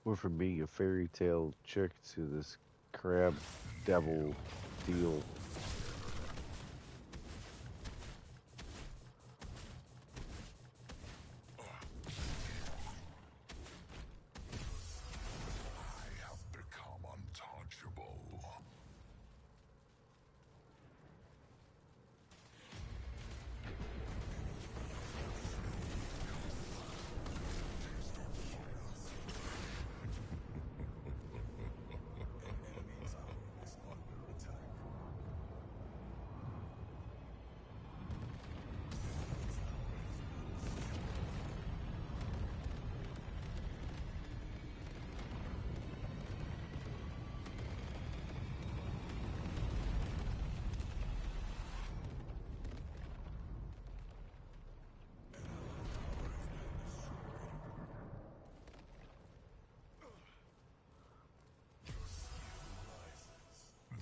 Went from being a fairy tale chick to this crab devil deal. I have become untouchable. Enemy tower is under attack.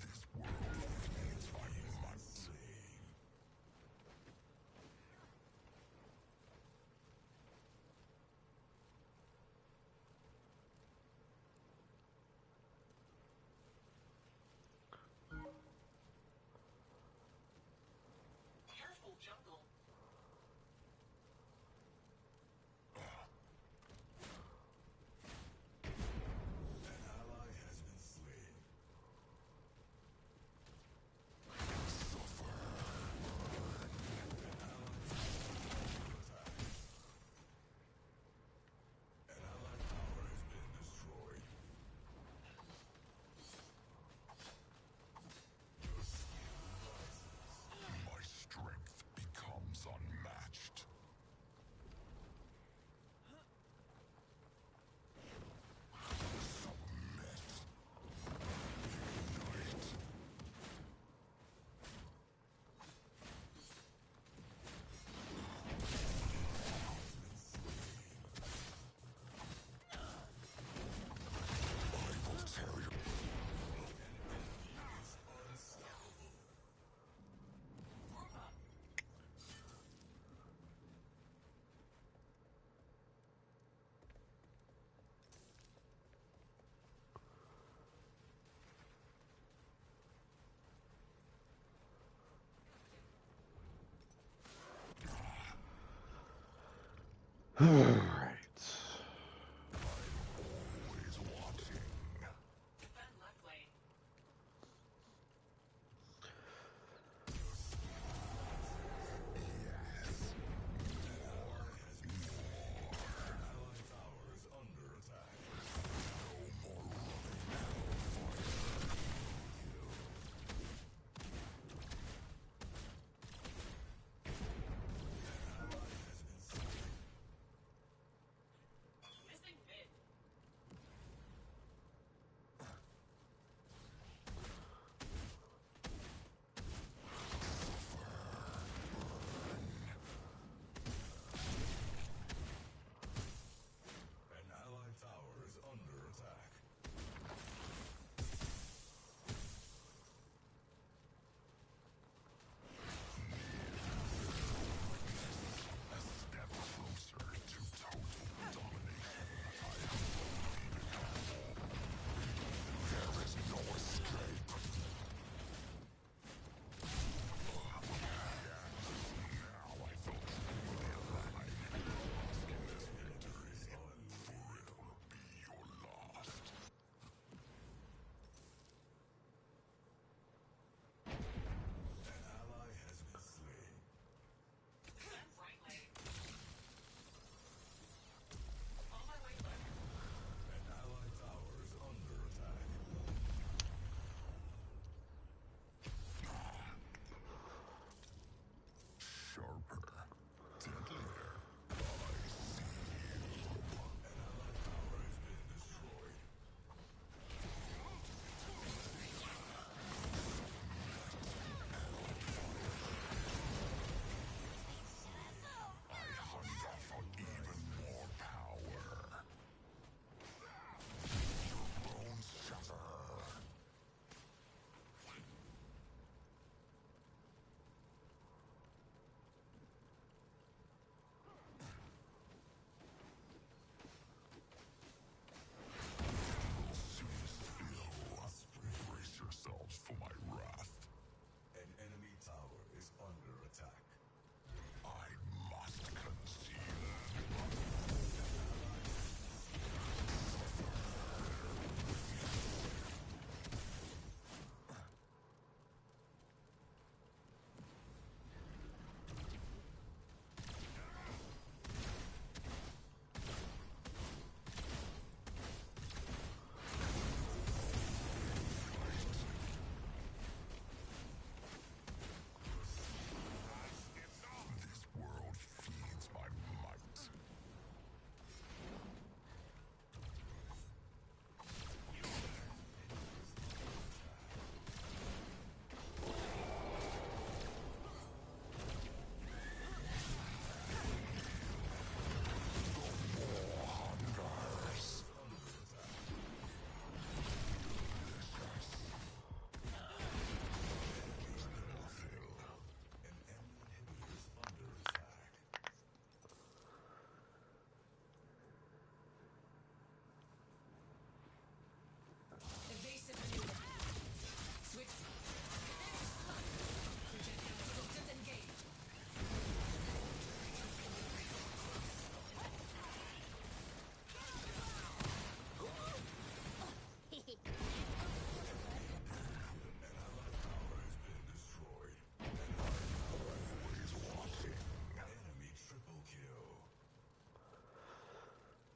This world feeds my might. Careful, jungle. An ally has been slain. Suffer. An allied tower has been destroyed. My strength becomes unmatched. Submit. Ignite. I will tear you. Alright. Always watching. Defend left lane. Allied tower is under attack. No more running. Ally has been slain.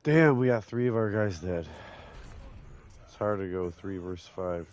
Damn, we got 3 of our guys dead. It's hard to go 3 versus 5.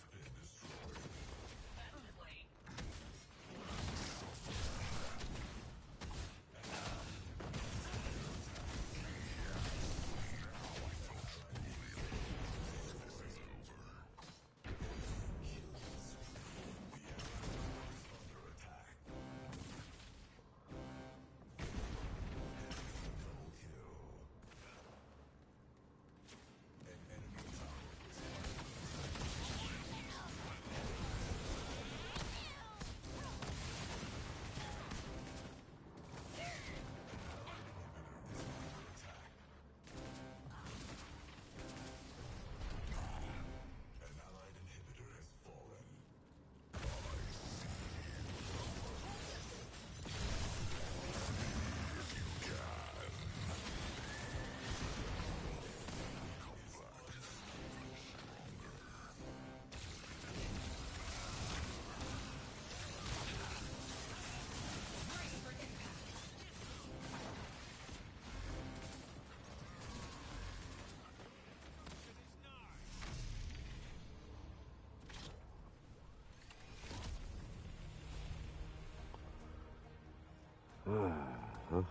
Huh?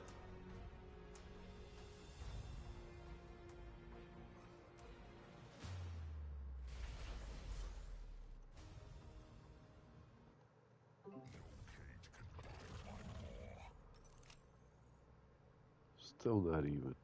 Still not even.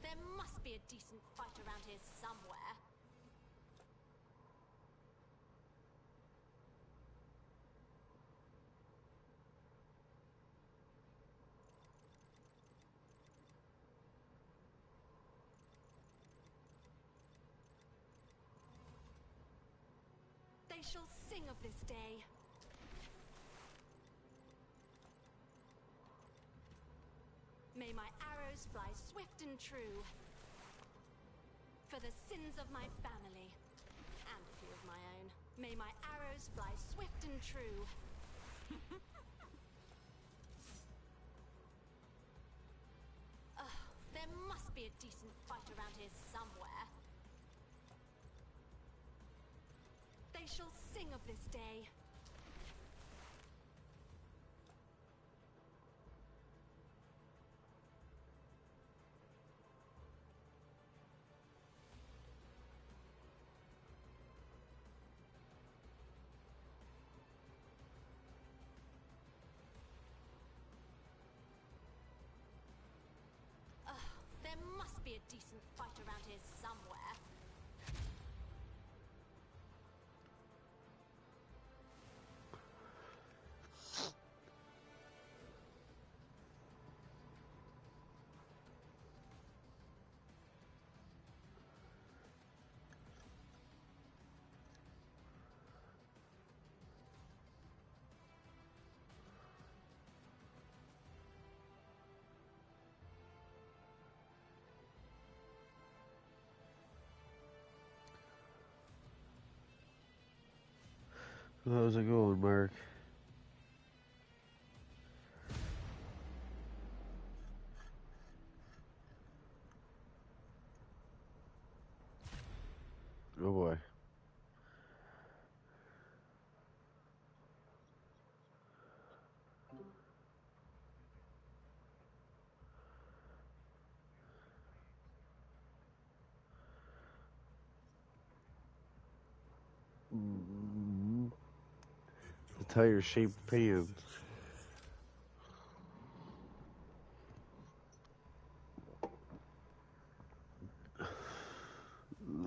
There must be a decent fight around here somewhere. They shall sing of this day. May my arrows fly swift and true. For the sins of my family, and a few of my own. May my arrows fly swift and true. There must be a decent fight around here somewhere. They shall sing of this day. There must be a decent fight around here somewhere. How's it going, Mark? Oh boy. The tire-shaped pants.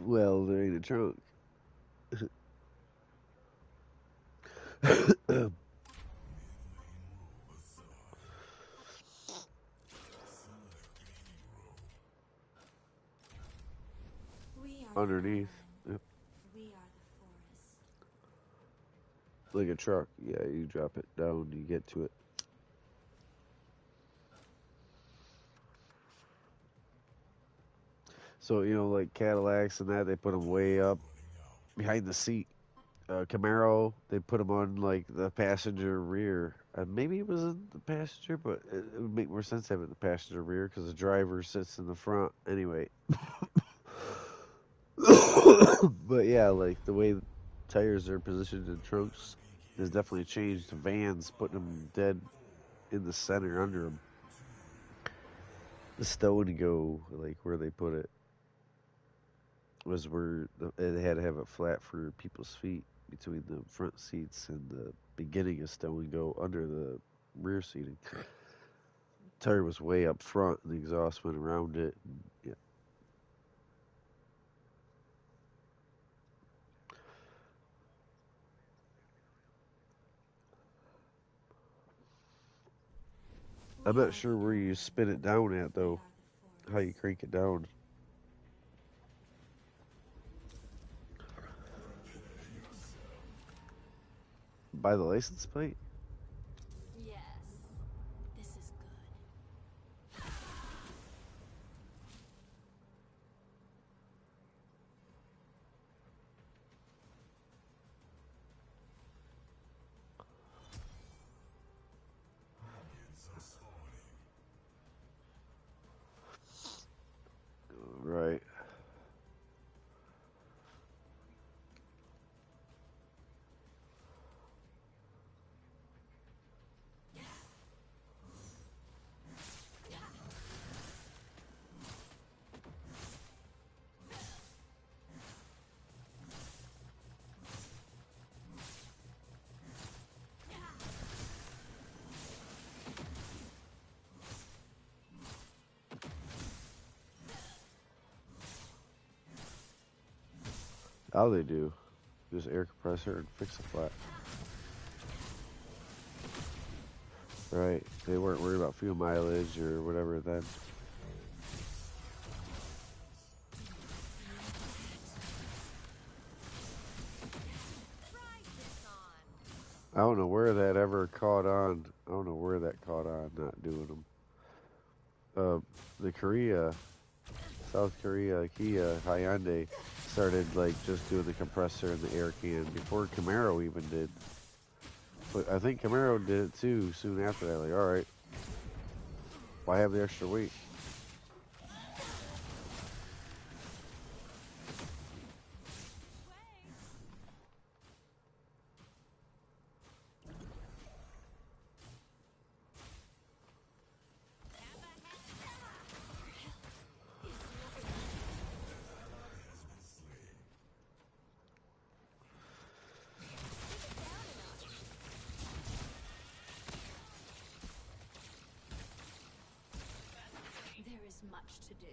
Well, there ain't a trunk. We are Underneath. the Yep. Amaran. We are the forest. like a truck. Yeah, you drop it down, you get to it. So you know, like Cadillacs and that, they put them way up behind the seat. Camaro, they put them on like the passenger rear. Maybe it was in the passenger, but it would make more sense to have it in the passenger rear because the driver sits in the front anyway. But yeah, like the way tires are positioned in trunks has definitely changed. Vans, putting them dead in the center under them. The stow and go, like where they put it, was where it had to have it flat for people's feet between the front seats and the beginning of stow and go under the rear seating. Tire was way up front and the exhaust went around it. And, yeah. I'm We not are sure the where you Ameren. spin it down at We though, are the how you forest. crank it down. By the license plate? Yes, this is good. Minions are spawning. Right. How they do? Just air compressor and fix a flat. Right. They weren't worried about fuel mileage or whatever then. Try this on. I don't know where that ever caught on. I don't know where that caught on, not doing them. The Korea, South Korea, Kia, Hyundai started like just doing the compressor and the air can before Camaro even did. But I think Camaro did it too soon after that. Like, all right, why have the extra weight? There is much to do.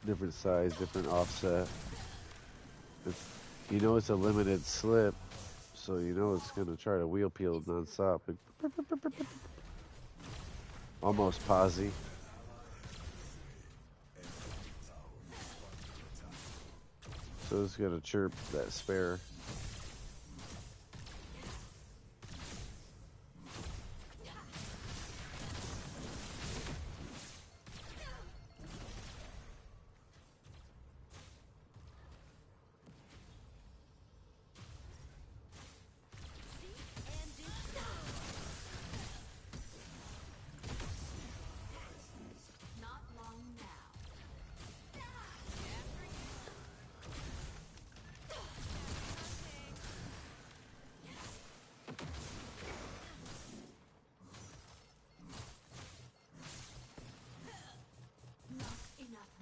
Different size, different offset. It's, you know it's a limited slip, so you know it's gonna try to wheel peel nonstop. Like, almost posy. So it's gonna chirp that spare.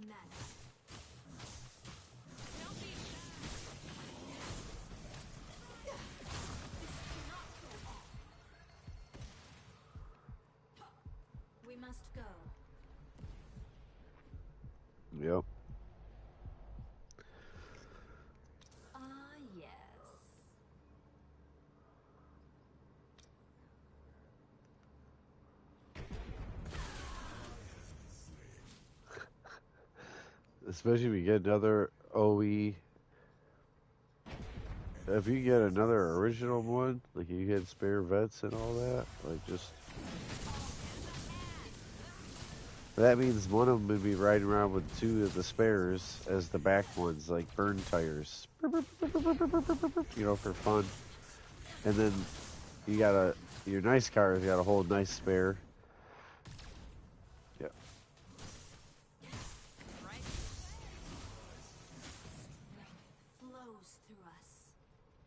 mana. Don't be shy. This cannot go on. We must go. Yep. Ah, yes. Especially if you get another OE. If you get another original one, like you get spare vets and all that, like just that means one of them would be riding around with two of the spares as the back ones, like burn tires, you know, for fun. And then you got your nice cars got a whole nice spare. Yeah. Right. Flows through us.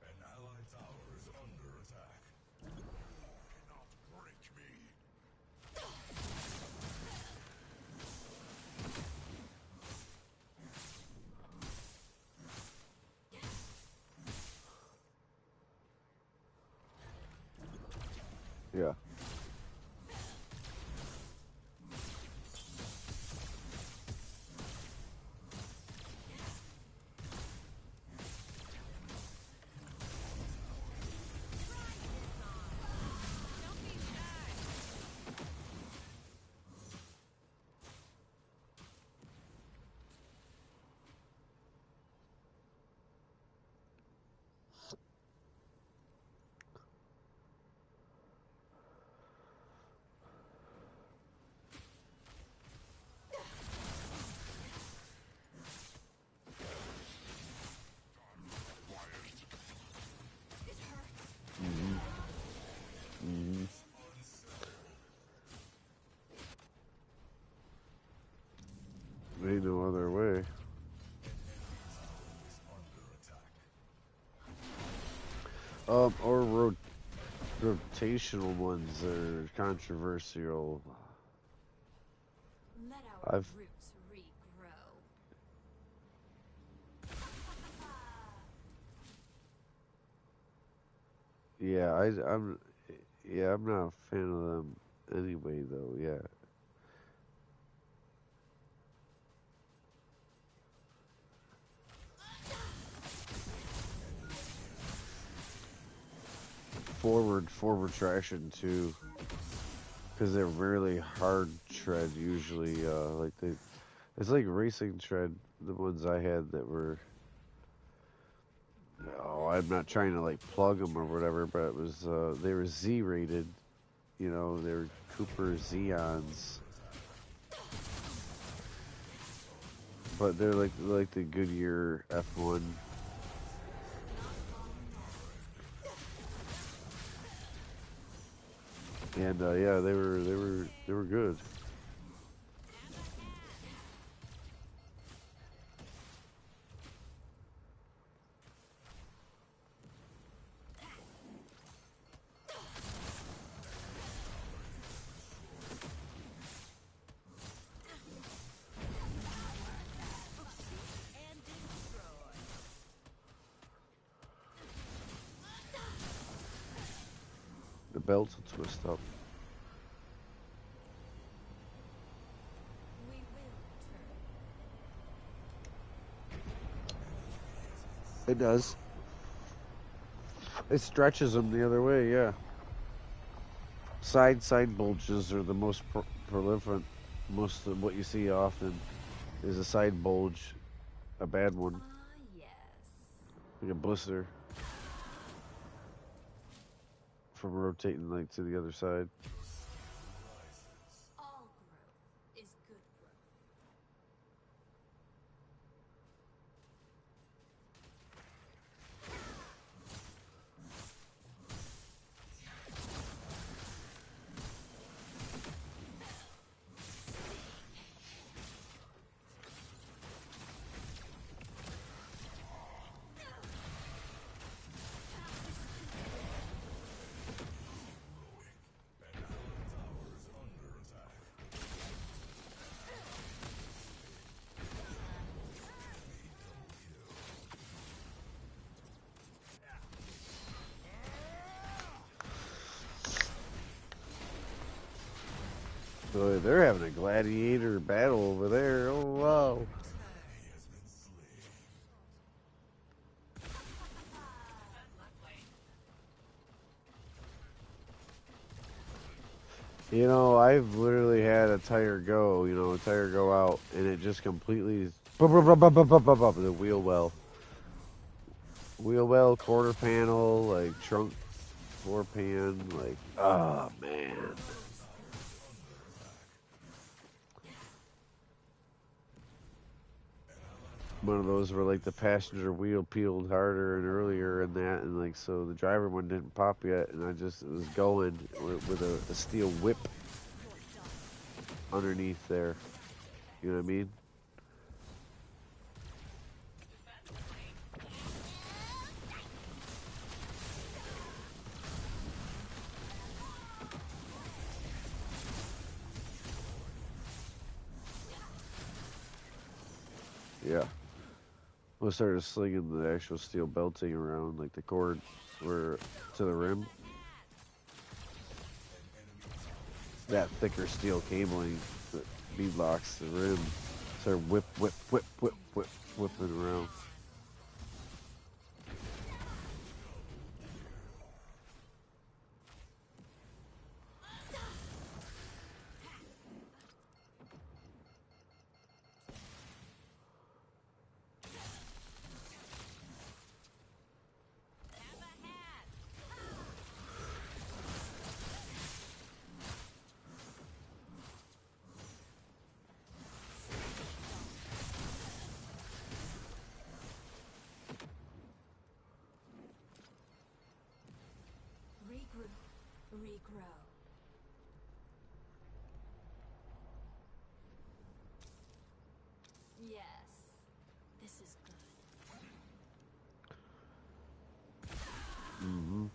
An allied tower is under attack. You cannot break me. Yeah. Don't be shy. It hurts. Hmm. Ain't no other way. Or rotational ones are controversial. Let our I've roots regrow. yeah, I'm not a fan of them anyway though, yeah. Forward traction too, because they're really hard tread usually. It's like racing tread. The ones I had that were, oh, I'm not trying to like plug them or whatever, but it was they were Z rated. You know, they were Cooper Xeons, but they're like the Goodyear F1. And yeah, they were good. And destroy. The belts will twist up. We will return. It does. It stretches them the other way, yeah. Side bulges are the most prolific. Most of what you see often is a side bulge, a bad one, Ah, yes. like a blister from rotating like to the other side. All growth is good growth. So they're having a gladiator battle over there. Oh wow. He has been slain. You know, I've literally had a tire go, a tire go out, and it just completely the wheel well, quarter panel, like trunk, floor pan, like, oh man. One of those where like the passenger wheel peeled harder and earlier and that, and like so the driver one didn't pop yet, and I just was going with a steel whip underneath there. You know what I mean? Yeah. We started slinging the actual steel belting around, like the cord were to the rim. That thicker steel cabling that beadlocks the rim. Started whipping around. Regroup. Regrow. Yes. This is good. hmm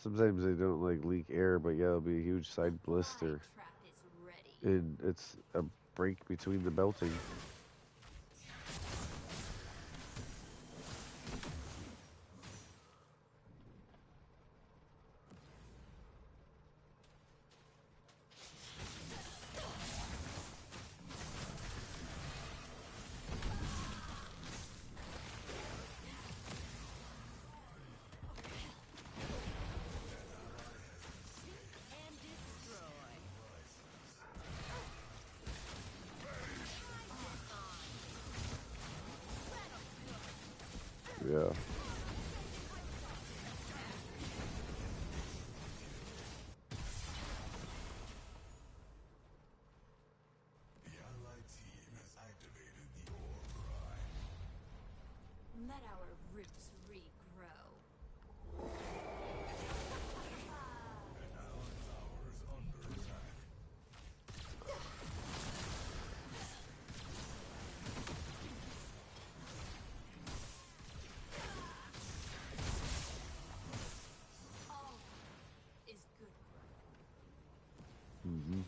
Sometimes they don't like leak air, but yeah, it'll be a huge side blister, Trap is ready. and it's a break between the belting. And destroy. Yeah. The allied team has activated the ore prime. Let our roots regrow. An allied tower is under attack. All is good growth. hmm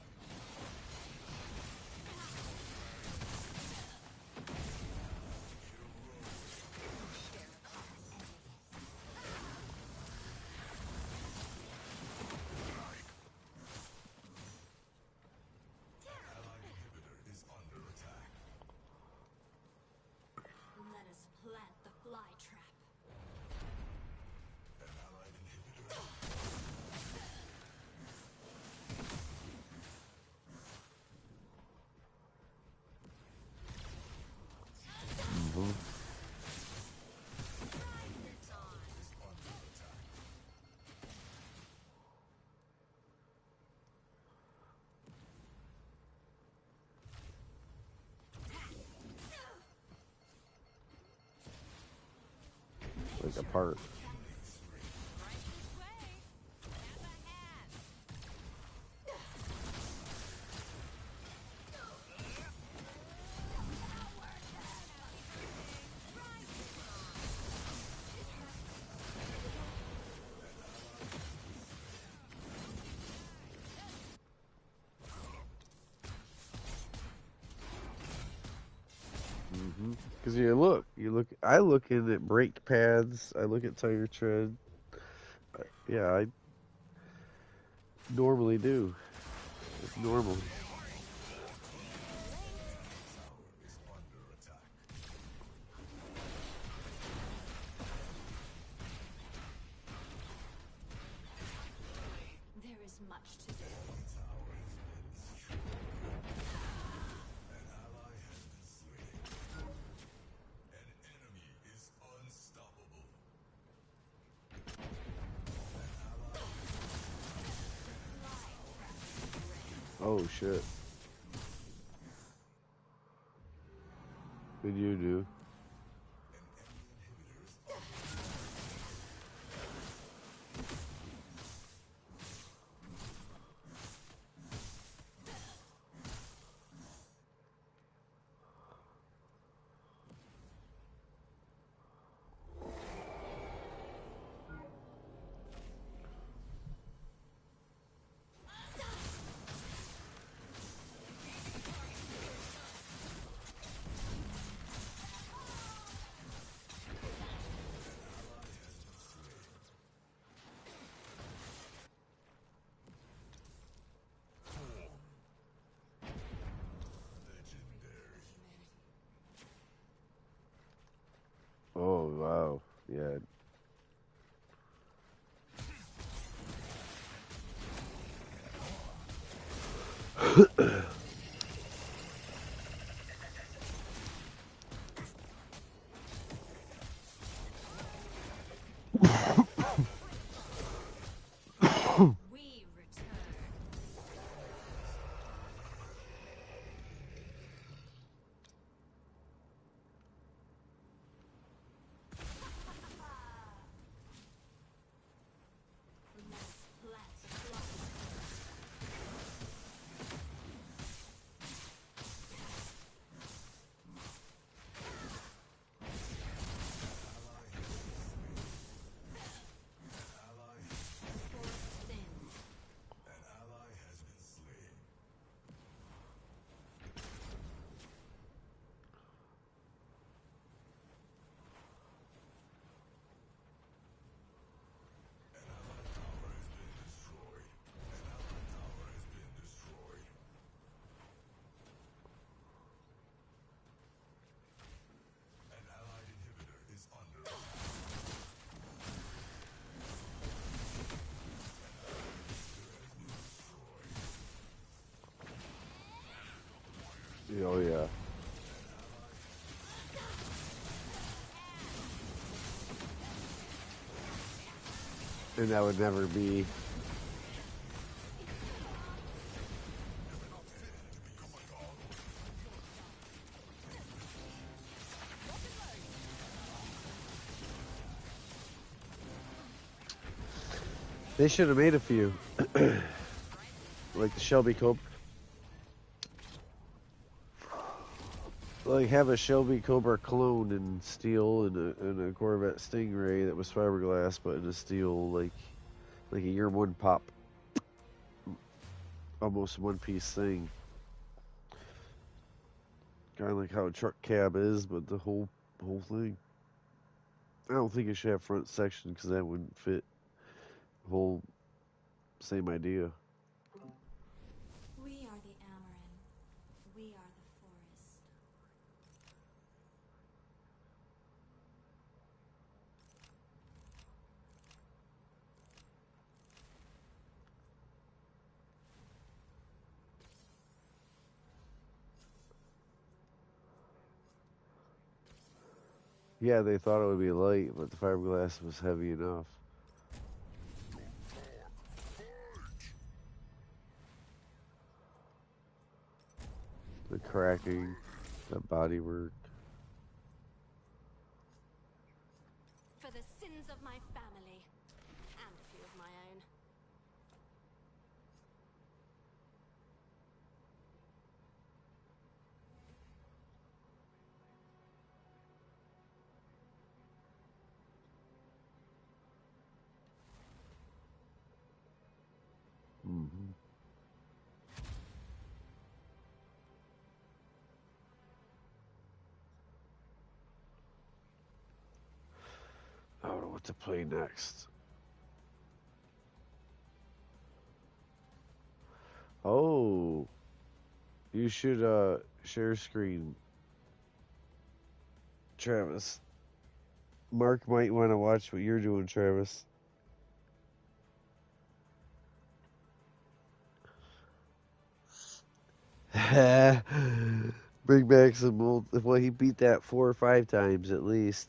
Allied inhibitor is under attack. Let us plant the fly trap. An allied inhibitor. hmm Is under attack. Like apart. Right this way. Have a hat. Because I look in at brake pads, I look at tire tread. Yeah, normally do. It's normal. Tower is under attack. There is much to do. Tower has been destroyed. An ally has been slain. An enemy is unstoppable. Oh shit. What you do? An enemy inhibitor is legendary. Oh wow. Yeah. We return. Let's plant the flag. Ally, Force thin. an ally has been slain. An ally tower has been destroyed. An ally tower has been destroyed. An allied inhibitor is under attack. Oh yeah. And that would never be. They should have made a few. Like the Shelby Cobra. Like have a Shelby Cobra clone in steel and a Corvette Stingray that was fiberglass but in a steel like a year one pop. Almost one piece thing. Kinda like how a truck cab is, but the whole thing. I don't think it should have front section because that wouldn't fit the whole same idea. We are the Amaran. We are the forest. Yeah, they thought it would be light, but the fiberglass was heavy enough. The cracking, the bodywork. For the sins of my family, and a few of my own. Hmm. I don't know what to play next. You should share screen, Travis. Mark might want to watch what you're doing, Travis. Bring back some old. Well, he beat that 4 or 5 times at least.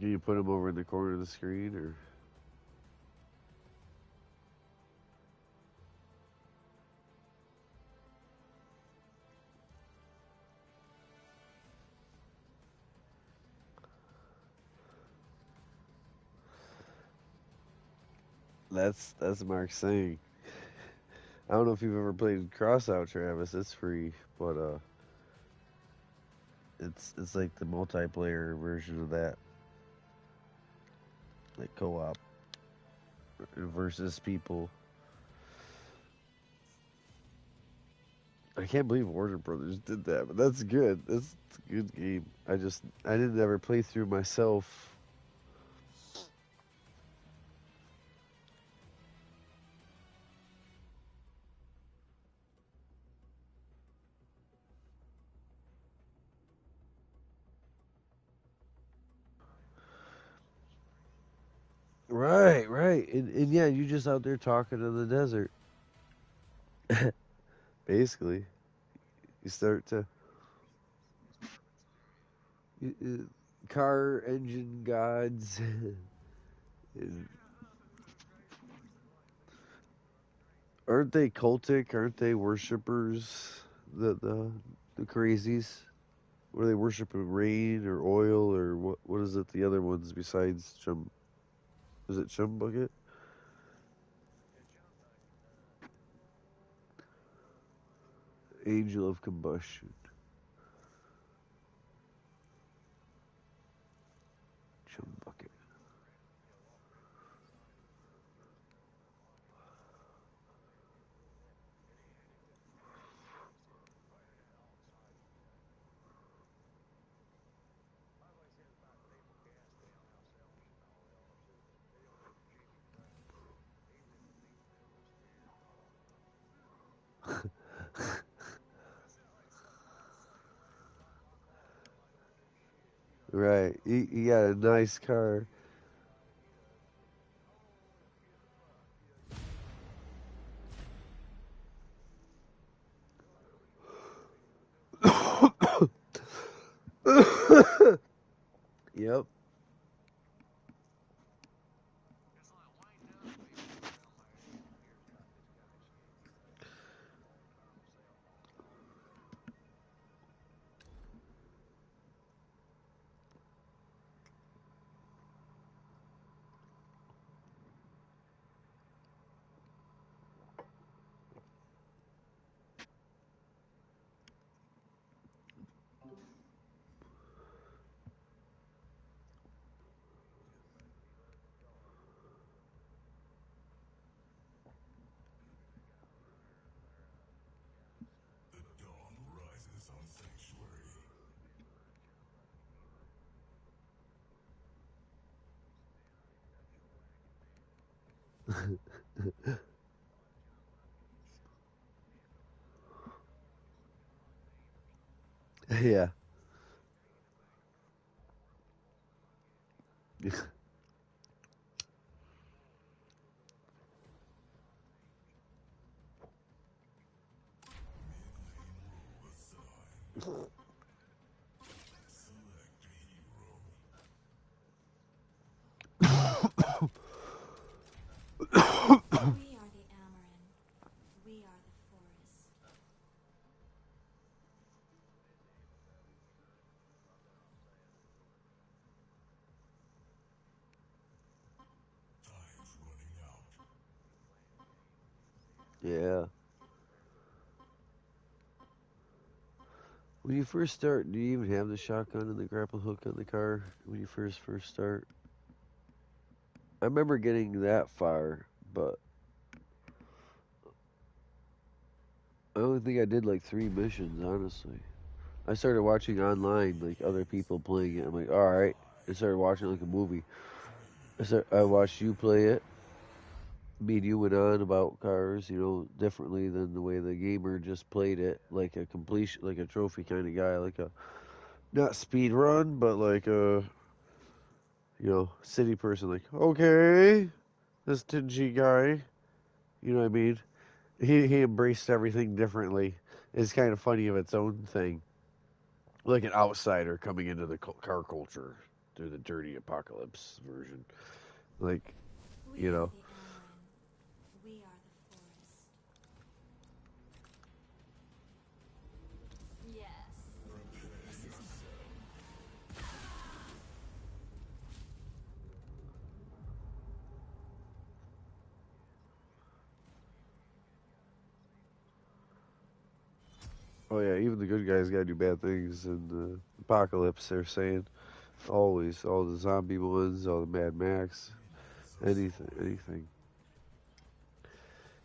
Do you put him over in the corner of the screen, or? That's Mark saying. I don't know if you've ever played Crossout, Travis. It's free, but it's like the multiplayer version of that, like co-op versus people. I can't believe Warner Brothers did that, but that's good. That's a good game. I didn't ever play through myself. Right, right, and yeah, you just out there talking in the desert. Basically, you start to car engine gods. And aren't they cultic? Aren't they worshippers? The crazies. What are they worshiping? Rain or oil or what? What is it? The other ones besides Chum? Is it Chum Bucket? Angel of combustion. Chum Bucket. Right. He got a nice car. Yep. The dawn rises on Sanctuary. Yeah. Mid-lane role assigned. Select hero. We are the Amaran. We are the forest. Time's running out. Yeah. When you first start, do you even have the shotgun and the grapple hook on the car when you first start? I remember getting that far, but I only think I did like 3 missions, honestly. I started watching online, like other people playing it. I'm like, all right. I started watching like a movie. I watched you play it. Me and you went on about cars, differently than the way the gamer just played it, like a completion, like a trophy kind of guy, like a not speed run, but like a city person. Like, okay, this dingy guy, you know what I mean? He embraced everything differently. It's kind of funny of its own thing, like an outsider coming into the car culture through the dirty apocalypse version. Like, We you are know, the Amaran. We are the forest. Yes. This is oh yeah, even the good guys gotta do bad things in the apocalypse. They're saying always, all the zombie ones, all the Mad Max, anything.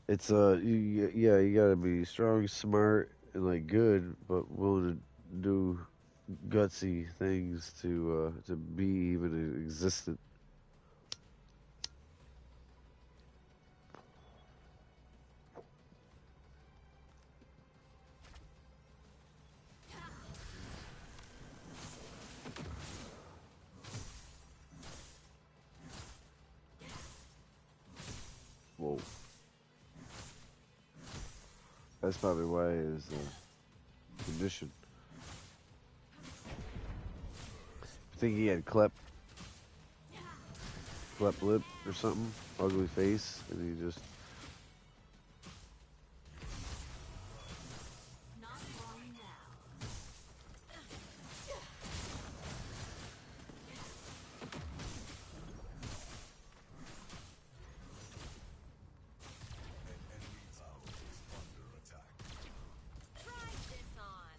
It's yeah, you gotta be strong, smart, and like good, but willing to do gutsy things to be even existent. Whoa, that's probably why his condition. I think he had cleft lip or something, ugly face, and he just Not long now. An enemy tower is under attack. Try this on.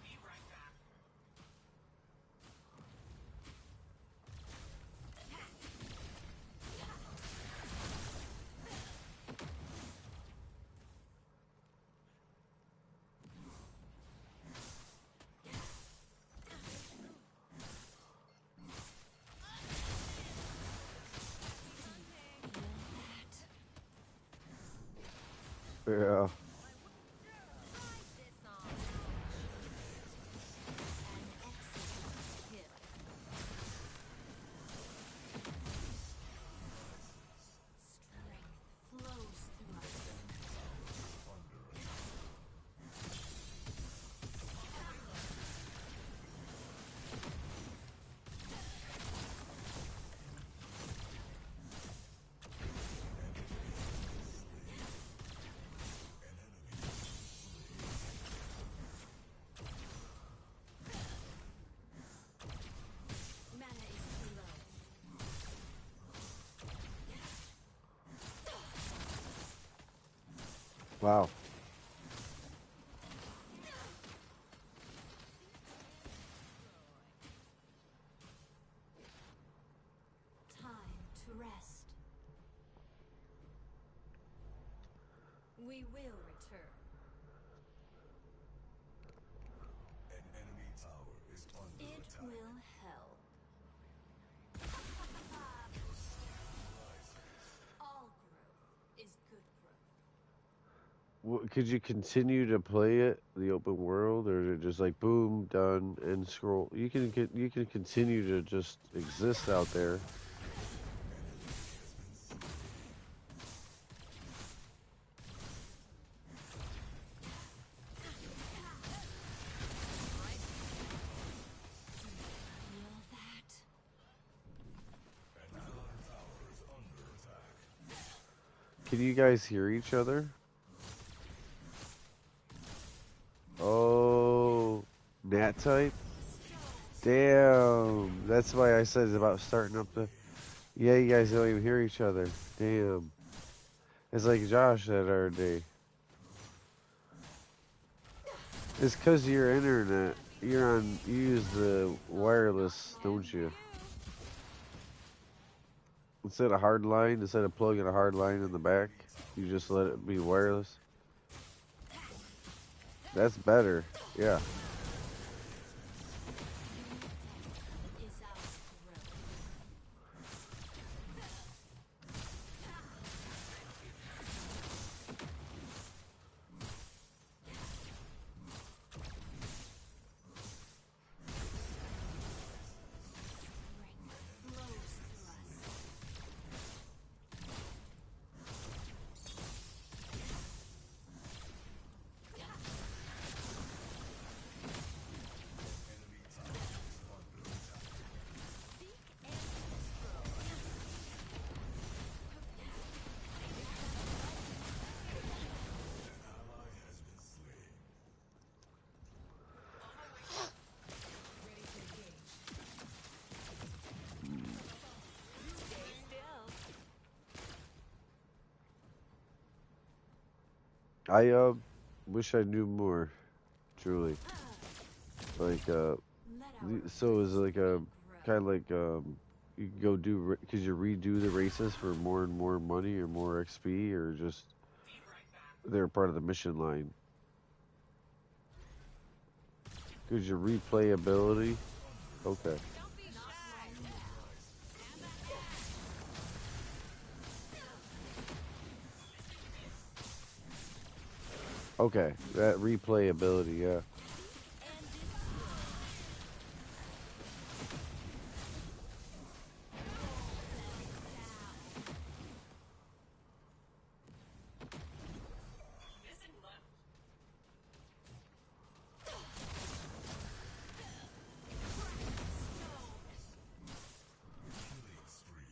Be right back. yeah. Try this on. An excellent kill. Strength flows through us. Mana is too low. Wow. time to rest. We will return. An enemy tower is under It attack. will help. All growth is good growth. Could you continue to play it, the open world, or is it just like boom, done, and scroll? You can continue to just exist out there. Feel that? An allied tower is under attack. Can you guys hear each other? Oh, Nat type. Damn, that's why I said it's about starting up the. Yeah, you guys don't even hear each other. Damn, it's like Josh said our day. It's because of your internet. You use the wireless, don't you? Instead of hard line, instead of plugging a hard line in the back, you just let it be wireless. That's better. Yeah. Is I wish I knew more. Truly, like Let our so is it like a grow. kind of like you can go do because you redo the races for more and more money or more XP or just they're part of the mission line. Because your replayability. Okay. Don't be shy. Have that axe. Okay. That replayability. Yeah. Killing spree.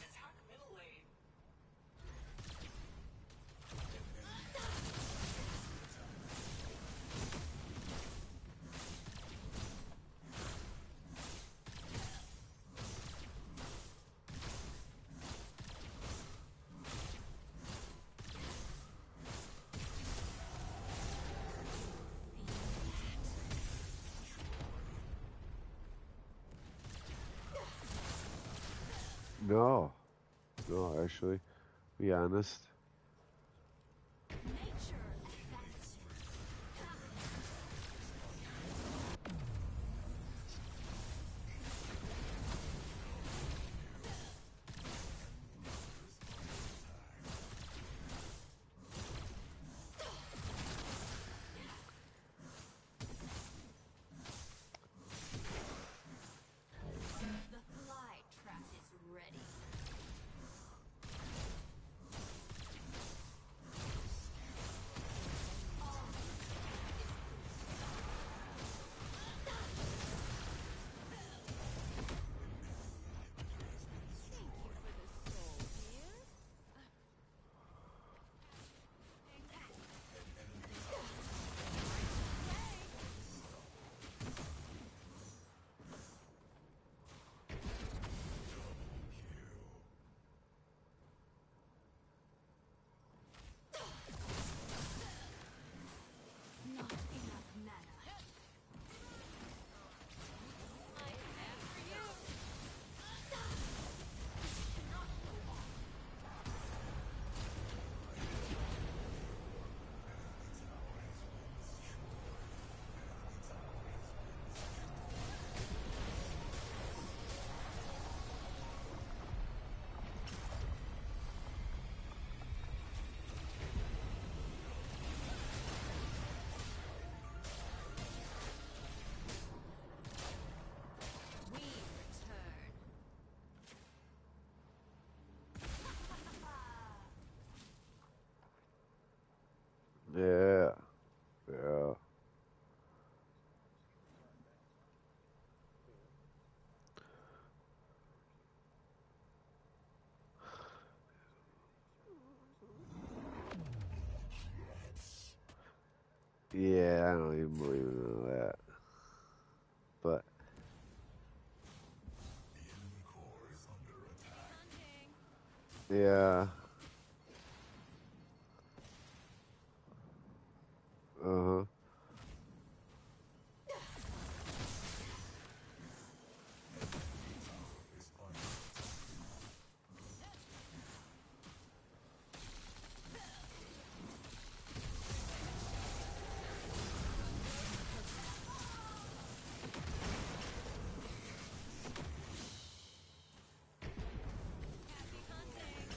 Attack middle lane. No. No, actually, be honest. Nature affects. The fly trap is ready. Thank you for the soul, dear. Not enough mana. I'm after you. We return. Yeah. Yeah. Yeah, I don't even believe in all that. But The enemy core is under attack. Hunting. yeah. Uh-huh. Is under attack. Happy hunting.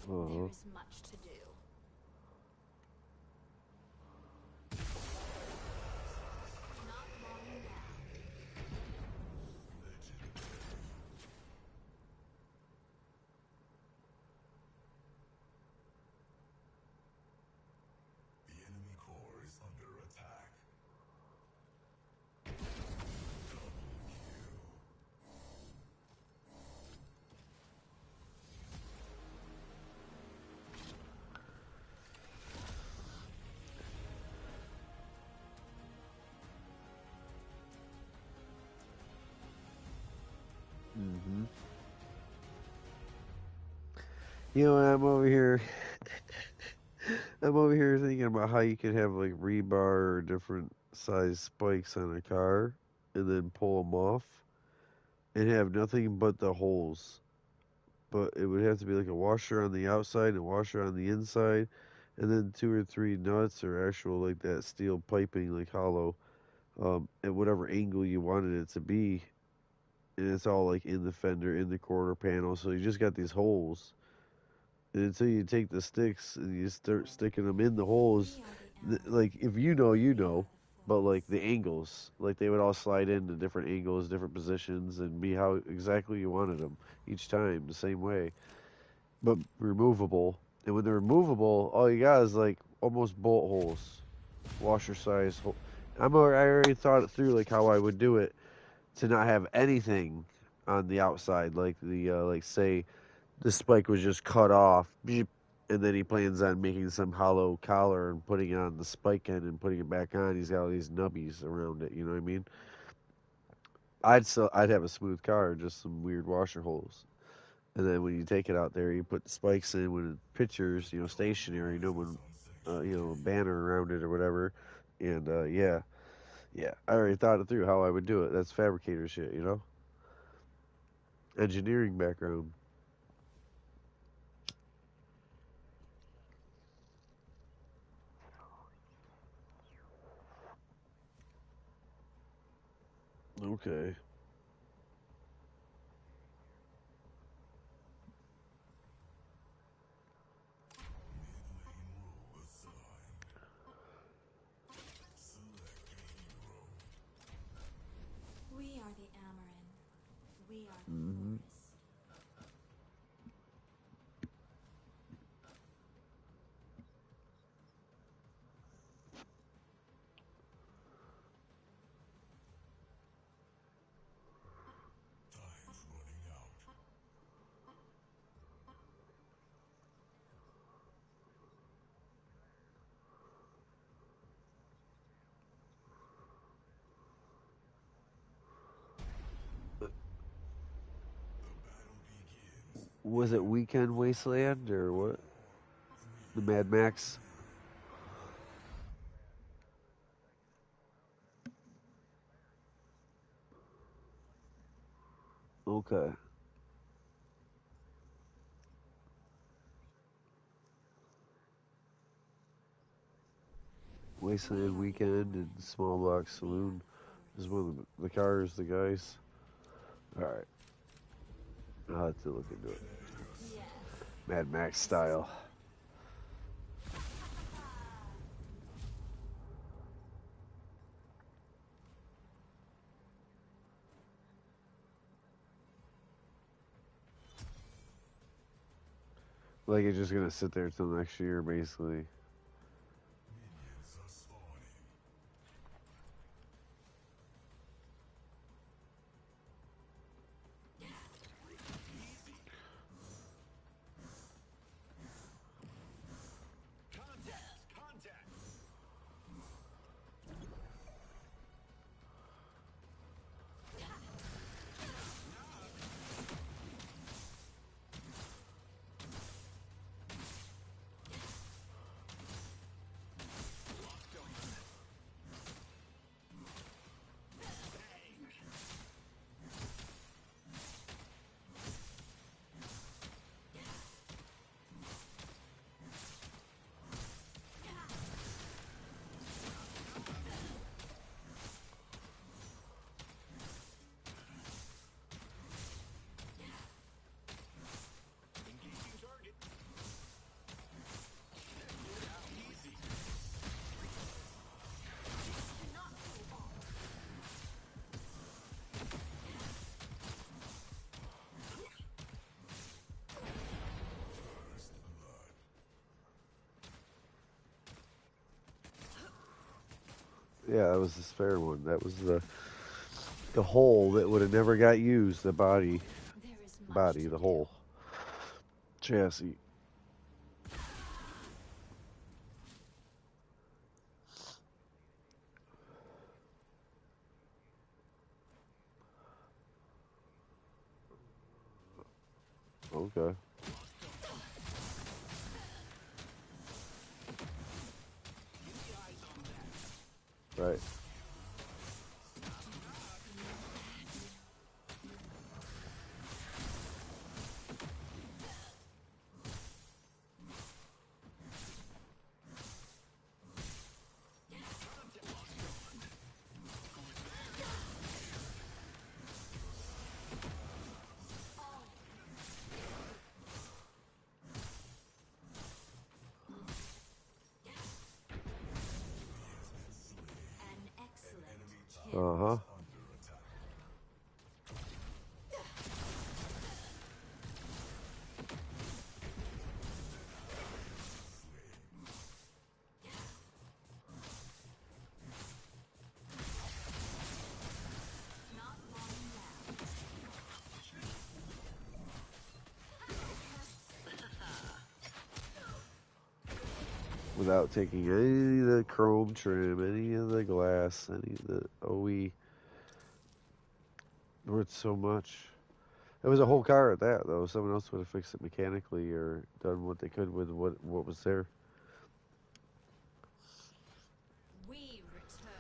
Uh-huh. There is much to do. Not long now. The enemy core is under attack. Mm-hmm. You know, I'm over here. I'm over here thinking about how you could have like rebar or different size spikes on a car, and then pull them off, and have nothing but the holes. But it would have to be like a washer on the outside and a washer on the inside, and then 2 or 3 nuts or actual like that steel piping, like hollow, at whatever angle you wanted it to be, and it's all like in the fender, in the quarter panel. So you just got these holes. And until you take the sticks and you start sticking them in the holes, We are the like Amaranth. if you know, you We are know. the But like forest. the angles, like they would all slide into different angles, different positions, and be how exactly you wanted them each time, the same way, but removable. And when they're removable, all you got is like almost bolt holes, washer size hole. I already thought it through, like how I would do it to not have anything on the outside, like the like say the spike was just cut off, beep, and then he plans on making some hollow collar and putting it on the spike end and putting it back on. He's got all these nubbies around it. You know what I mean? I'd have a smooth car, just some weird washer holes. And then when you take it out there, you put the spikes in with pictures, you know, stationary, no one, you know, a banner around it or whatever. And yeah, yeah, I already thought it through how I would do it. That's fabricator shit, you know, engineering background. Okay. Mid-lane role assigned. Select a hero. We are the Amaranth. We are the Hmm. forest. Time's running out. The battle begins Was it in Weekend 5, Wasteland or what? 4, 3, The Mad Max? 2. Okay. We Wasteland are the Weekend and Amaranth. Small Block We are Saloon the is forest. one of the cars, the guys. Alright, I'll have to look into it. Yes. Mad Max This is style. fun. Like it's just gonna sit there till next year, basically. Minions are spawning. Yeah, that was the spare one. That was the hole that would have never got used. The body, There is much to the do. whole chassis. Okay. Right. An excellent kill. Uh huh. Under attack. Not long left. Without taking any of the chrome trim, any of the glass, any of the OE. Worth so much. It was a whole car at that, though. Someone else would have fixed it mechanically or done what they could with what was there. We return.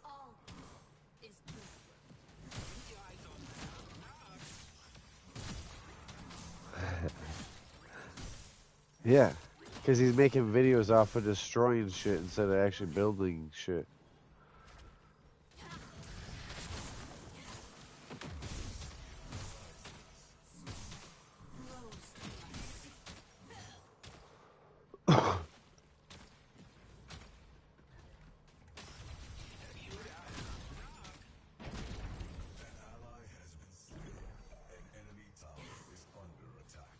All is good. Yeah, because he's making videos off of destroying shit instead of actually building shit. An ally has been slain. An enemy tower is under attack.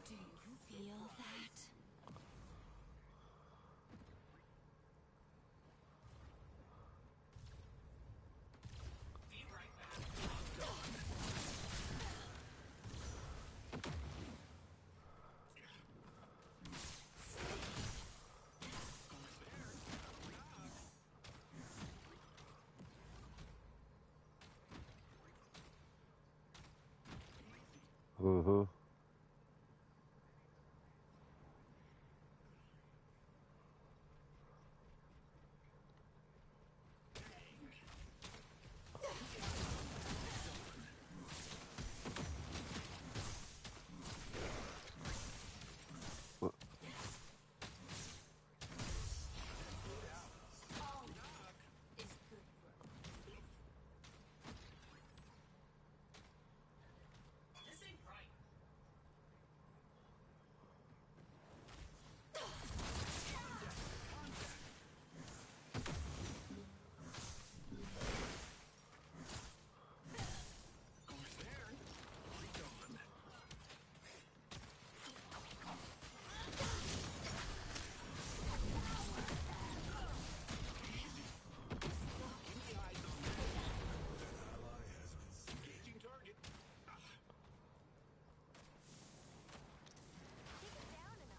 Do you feel that? Uh-huh. All is good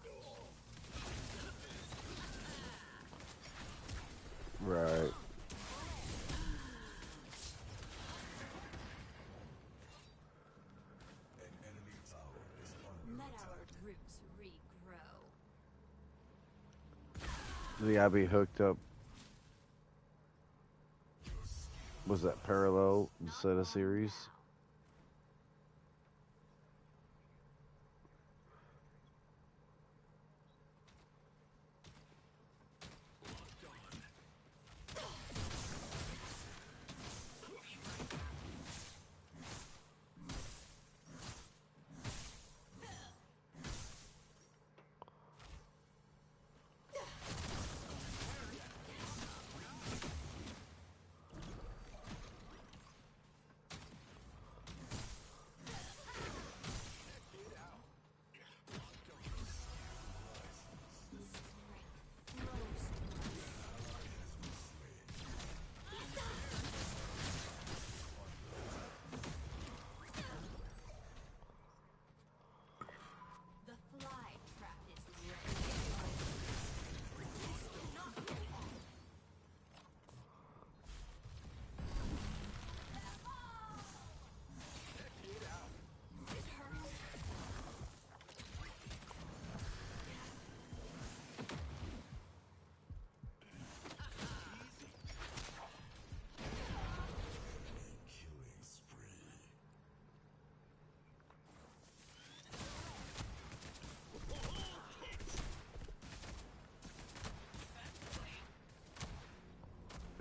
growth. Right. An enemy tower is under Let our attack. roots regrow. They gotta be hooked up. Was that parallel instead of series?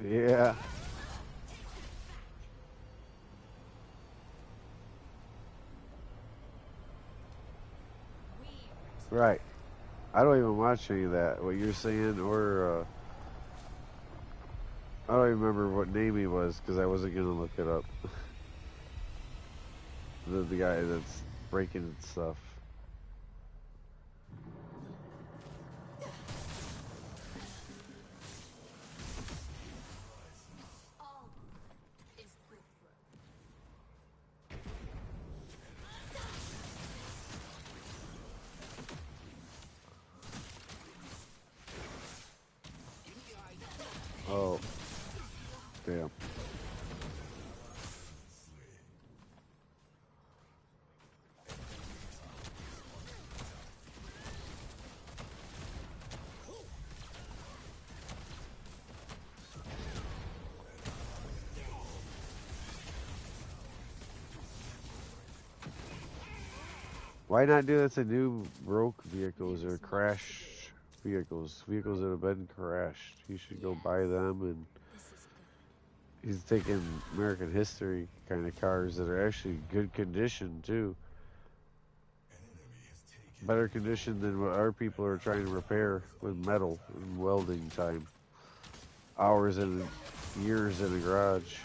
Yeah. We Right. I don't even watch any of that. What you're saying, or I don't even remember what name he was because I wasn't gonna look it up. The guy that's breaking stuff. All is good for Oh, damn. Why not do that to new broke vehicles or crash vehicles? Vehicles that have been crashed. You should go buy them, and this is good. he's taking American history kind of cars that are actually good condition too. An enemy has taken Better condition than what our people are trying to repair with metal and welding time. Hours and years in a garage.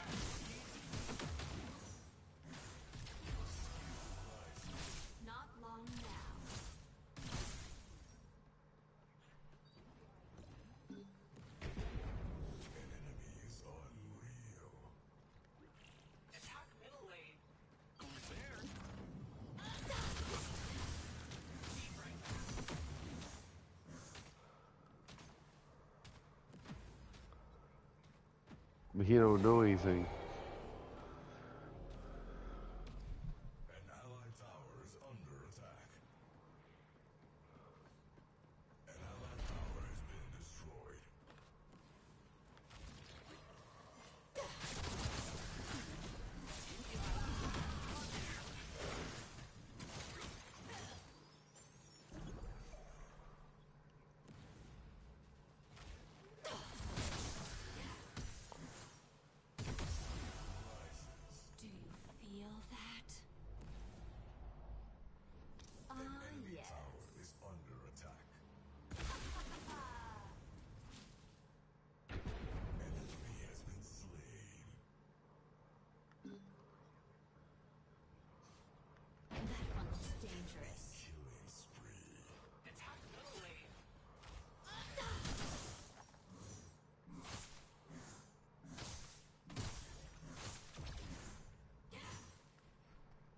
Not long now. an enemy is unreal. Attack middle lane. Who's there? Be right back. He don't know anything. An allied tower is under attack. An allied tower has been destroyed. Do you feel that? Ah, Enemy yes. tower is under attack. An enemy has been slain. That one looks dangerous. Killing spree. Attack middle lane.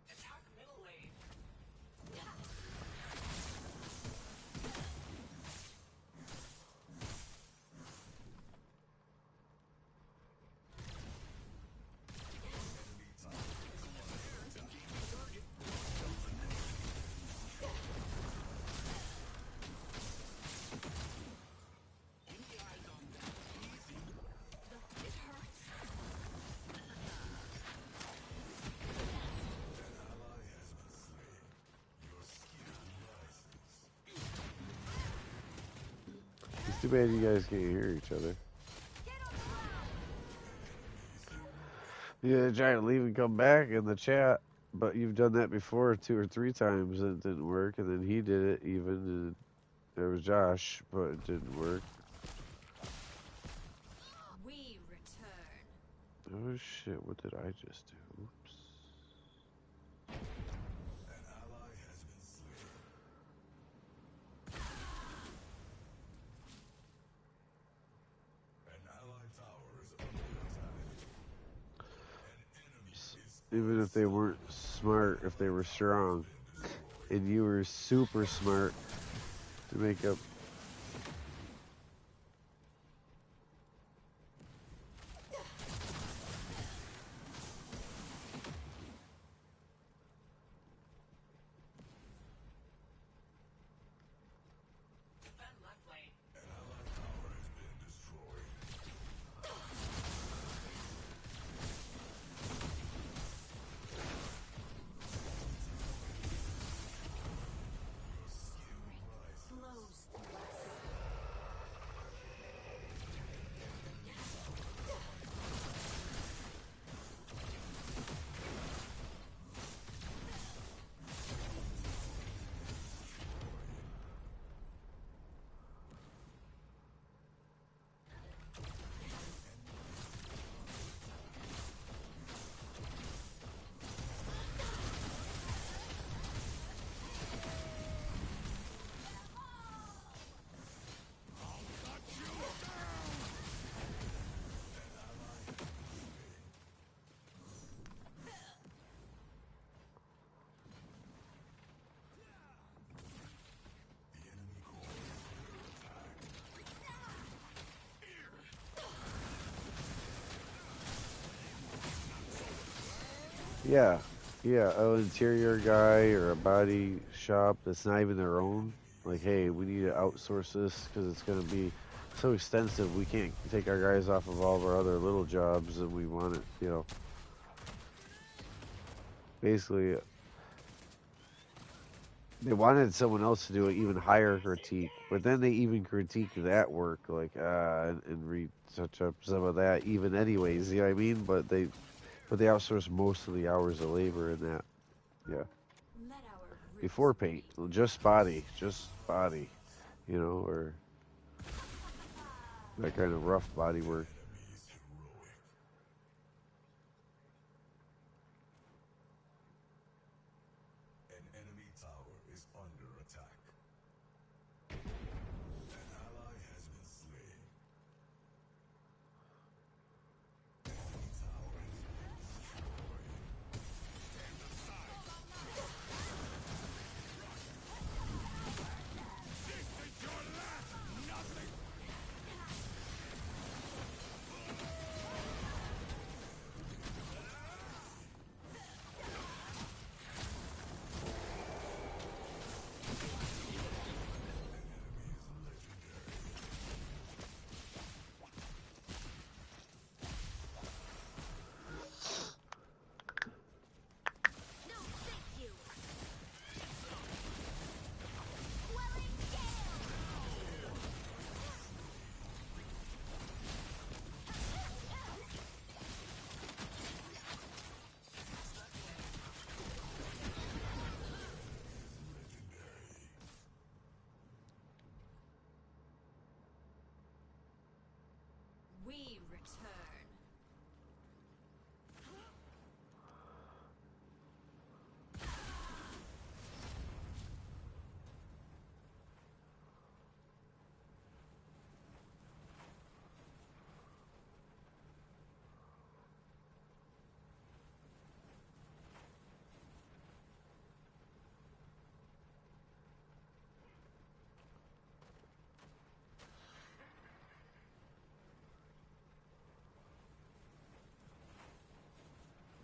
Attack middle lane. Enemy tower is under attack. Keep the eyes on that. Easy. It hurts. An ally has been slain. Your skill rises. It's too bad you guys can't hear each other. Yeah, try to leave and come back in the chat, but you've done that before 2 or 3 times and it didn't work, and then he did it even, and there was Josh, but it didn't work. We return. Oh shit, what did I just do? Oops. An ally has been slain. An allied tower is under attack. An enemy is Even if they weren't smart, if they were strong, been destroyed. and you were super smart to make up. Defend left lane. An allied tower has been destroyed. Your skill rises. Flows through Yeah, yeah, an interior guy or a body shop that's not even their own. Like, hey, we need to outsource this because it's going to be so extensive. We can't take our guys off of all of our other little jobs, and we want it. Basically, they wanted someone else to do an even higher critique, but then they even critique that work, like and retouch up some of that, even anyways. You know what I mean? But they outsource most of the hours of labor in that. Yeah. Let our roots Before paint, bleed. just body, or that kind of rough body work. Enemy is heroic. An enemy tower is under attack. An ally has been slain. Enemy tower has been destroyed. No, thank you. Quelling gale. We return.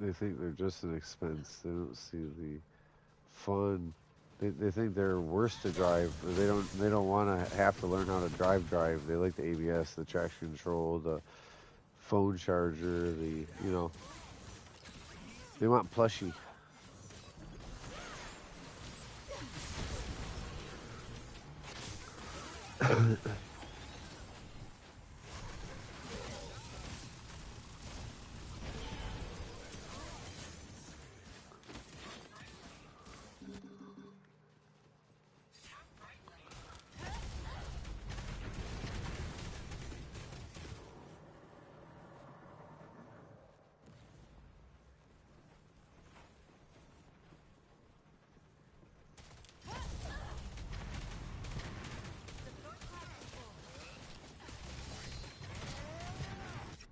They think they're just an expense. They don't see the fun. They think they're worse to drive. Or they don't want to have to learn how to drive. They like the ABS, the traction control, the phone charger, they want plushy.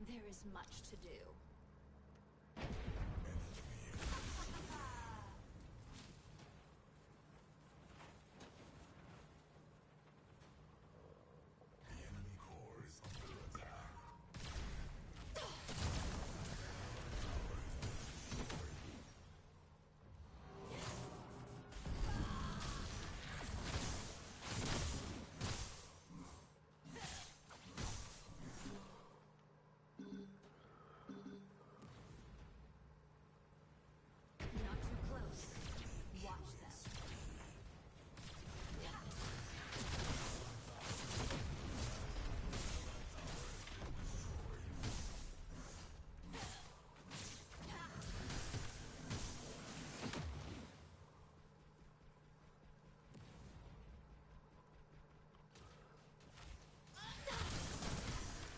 There is much to do. The enemy core is under attack. Not too close. Watch them.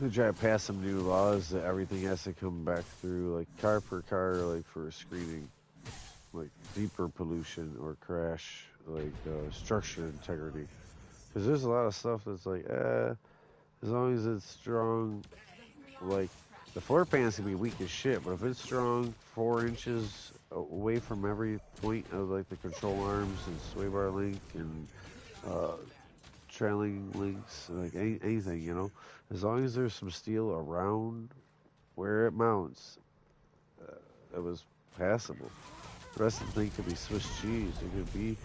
They try to pass some new laws that everything has to come back through, like car per car, like for screening, like deeper pollution or crash, like structure integrity. Because there's a lot of stuff that's like, as long as it's strong, like the floor pan's gonna be weak as shit, but if it's strong 4 inches away from every point of like the control arms and sway bar link and uh, trailing links, like anything, as long as there's some steel around where it mounts, it was passable. The rest of the thing could be Swiss cheese. It could be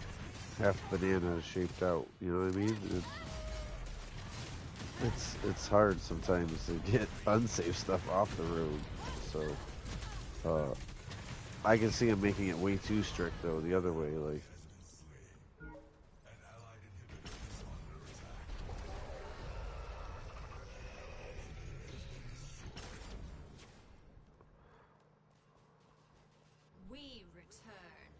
half banana shaped out. You know what I mean? It's hard sometimes to get unsafe stuff off the road. So I can see him making it way too strict though. The other way, like. An allied inhibitor is under attack. We return.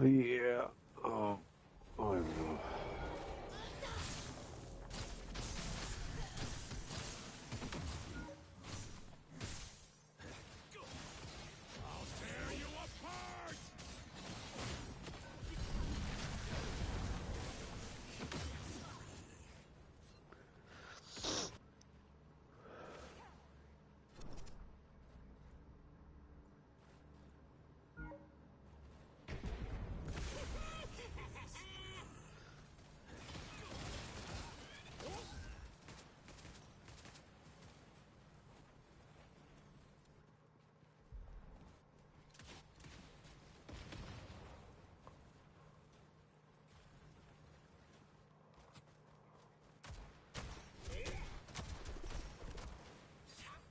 Yeah. I don't know. I'll tear you apart!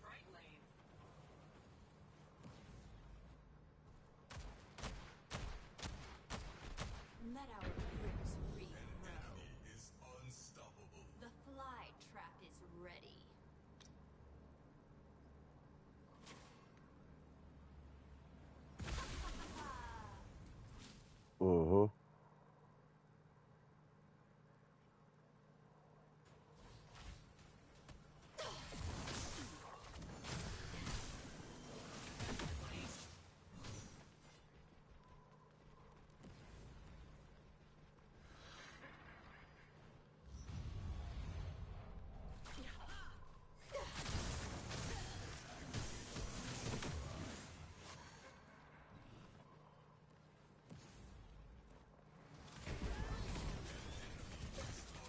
Right lane. Let our roots An regrow. enemy is unstoppable. The fly trap is ready. Uh-huh.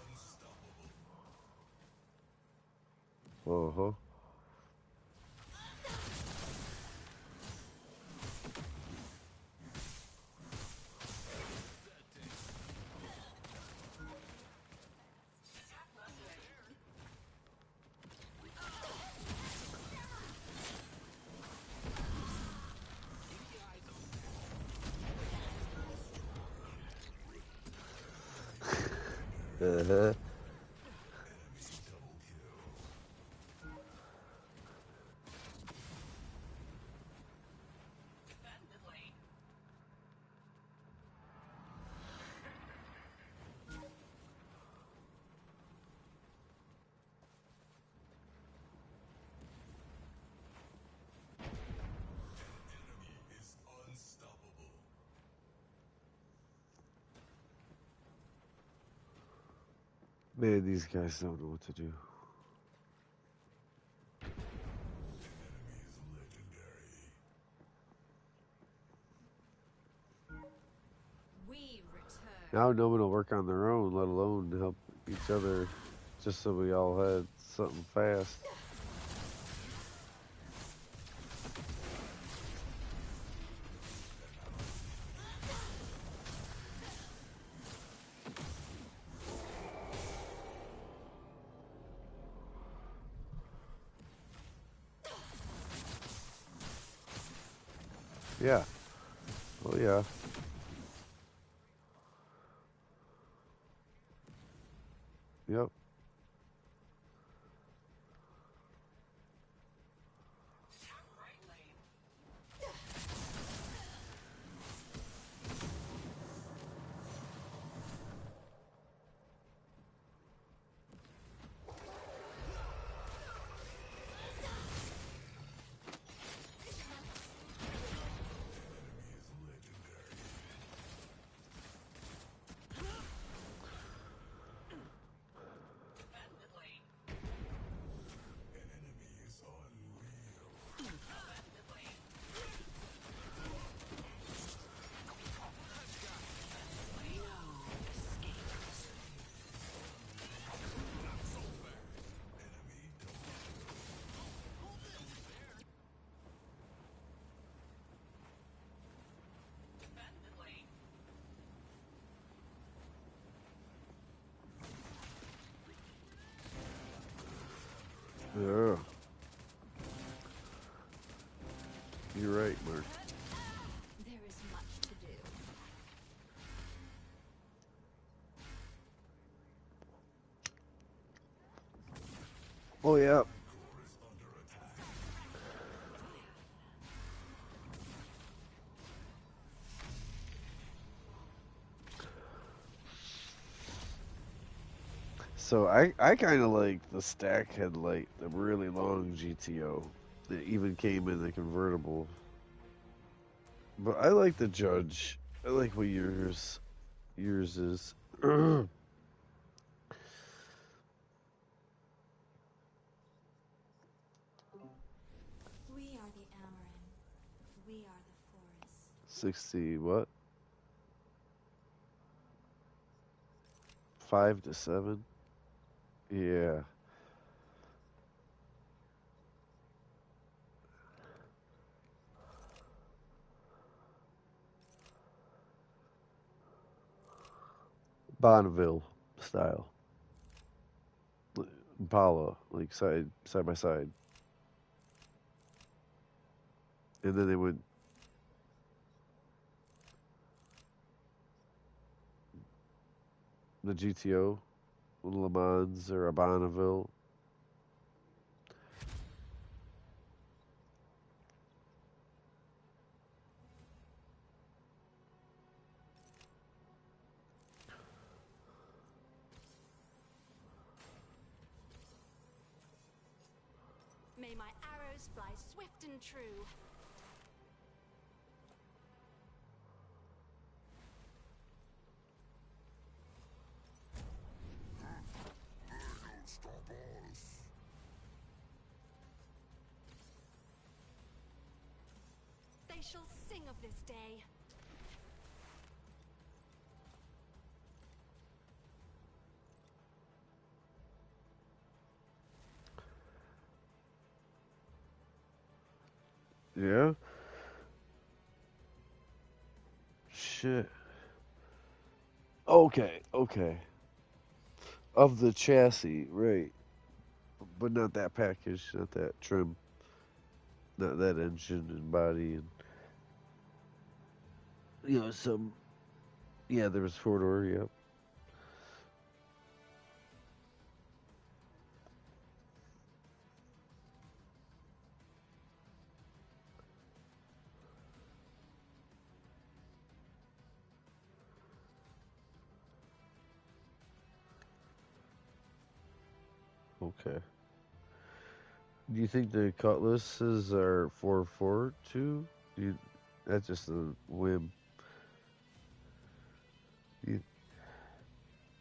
Unstoppable. Uh-huh. Attack left lane. Uh-huh. Enemy double kill. Defend mid lane. Enemy is unstoppable. Man, these guys don't know what to do. Enemy is legendary. We return. Now no one will work on their own, let alone help each other, just so we all had something fast. Yeah. Oh yeah. Yep. Attack right lane. Enemy is legendary. Yeah. You're right, Mark. There is much to do. Oh yeah. Core is under attack. So I kind of like the stack headlight, the really long GTO. It even came in the convertible. But I like the Judge. I like what yours is. We are the Amaran. We are the forest. 60 what? 5 to 7. Yeah. Bonneville style. Impala, like side by side. And then they went the GTO, Le Mans or a Bonneville. May my arrows fly swift and true. Don't stop us. They shall sing of this day. Yeah. Shit. Okay. Of the chassis, right. But not that package, not that trim, not that engine and body and some yeah, there was four door, yep. Okay. Do you think the cutlasses are 4-4 too? You that's just a whim. You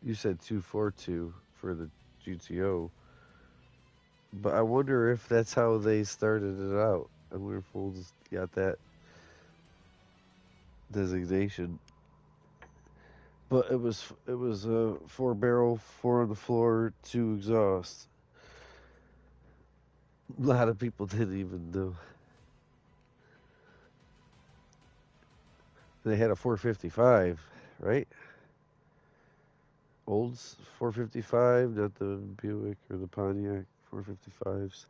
you said 2-4-2 for the GTO, but I wonder if that's how they started it out. I wonder if Olds got that designation. But it was a 4 barrel, four on the floor, two exhaust. A lot of people didn't even know. They had a 455, right? Olds 455, not the Buick or the Pontiac 455s.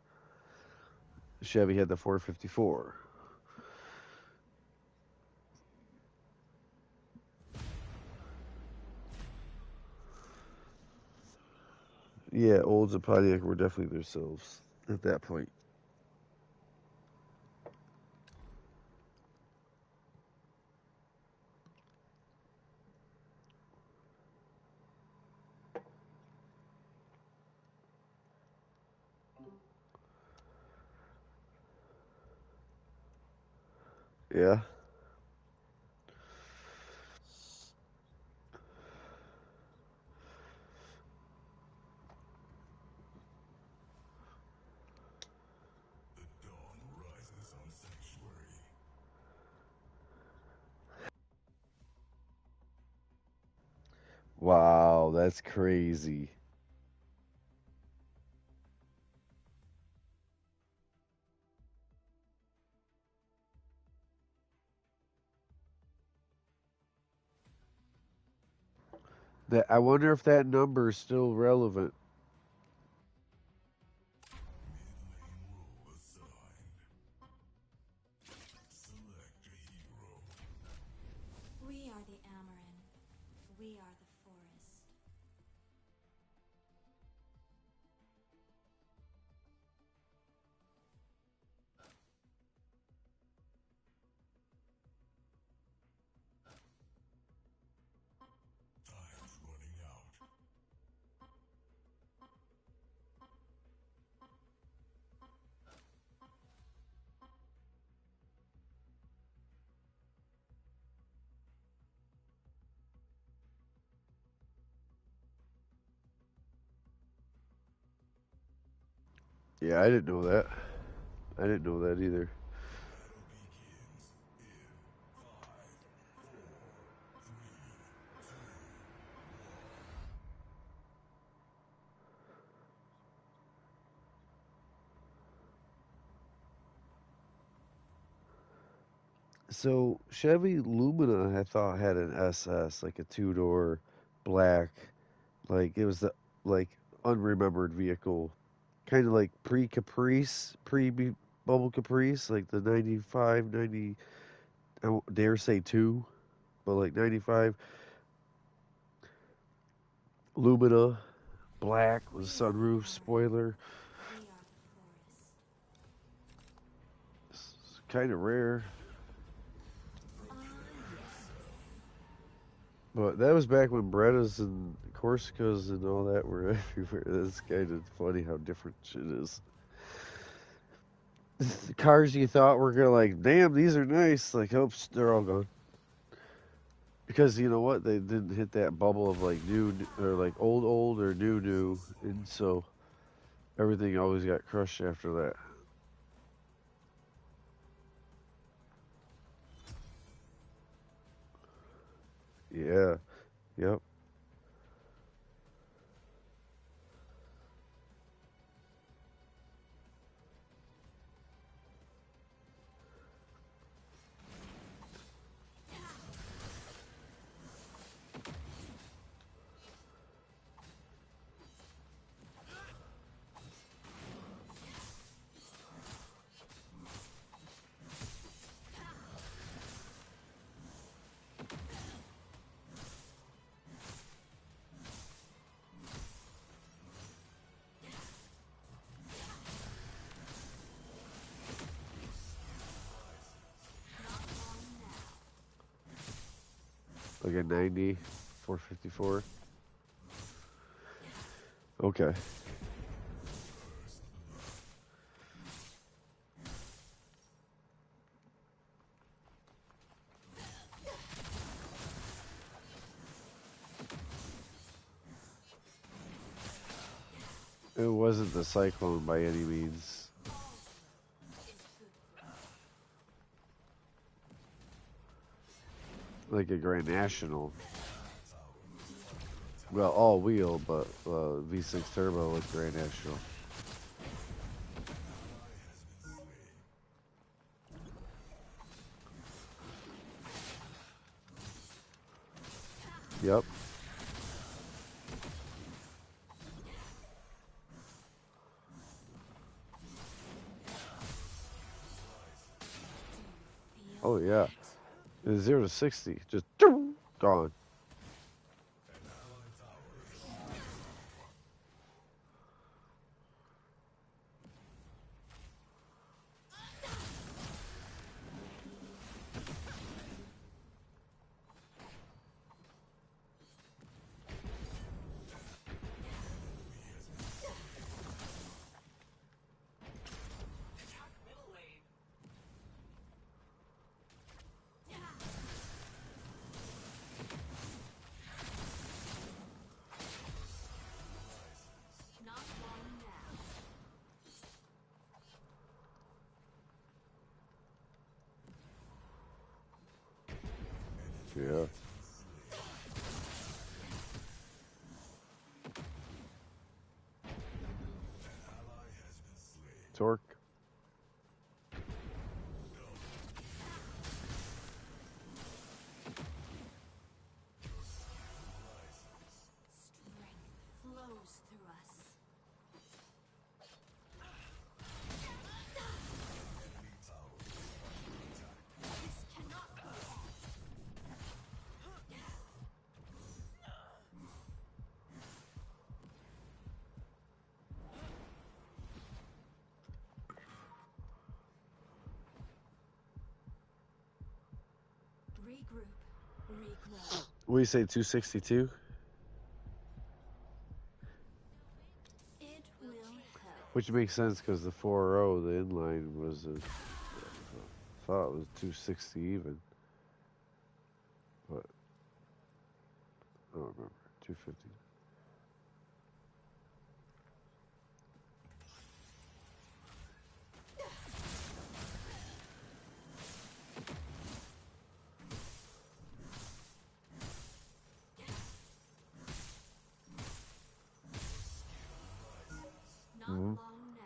Chevy had the 454. Yeah, Olds and Pontiac were definitely themselves at that point. Yeah. The dawn rises on Sanctuary. Wow, that's crazy. That I wonder if that number is still relevant. Amaran. We are the forest. Time's running out. Yeah, I didn't know that. I didn't know that either. Battle begins in 5, 4, 3, 2, 1. So Chevy Lumina, I thought had an SS, like a two-door, black, like it was the like unremembered vehicle, kind of like pre-Caprice, pre-Bubble Caprice, like the 95, 90, I won't dare say two, but like 95 Lumina, black We with are the sunroof, Amaran. spoiler. We are the forest. It's kind of rare, but that was back when Berettas and Corsicas and all that were everywhere. That's kind of funny how different shit is. The cars you thought were gonna like, damn, these are nice. Like, oops, they're all gone. Because you know what, they didn't hit that bubble of like new or like old or new, and so everything always got crushed after that. Yeah, yep. Like a 90, 454. Okay. It wasn't the Cyclone by any means. Like a Grand National. Well, all wheel, but V6 turbo with Grand National. Yep. Oh yeah. It's 0 to 60, just gone. Not long now. Yeah. Torque. Strength flows through us. This cannot go on. Regroup. Regrow. What do you say, 262? It will help. Which makes sense because the 4.0, the inline was I thought it was 260 even. But I don't remember. 250. Not Mhm. long now.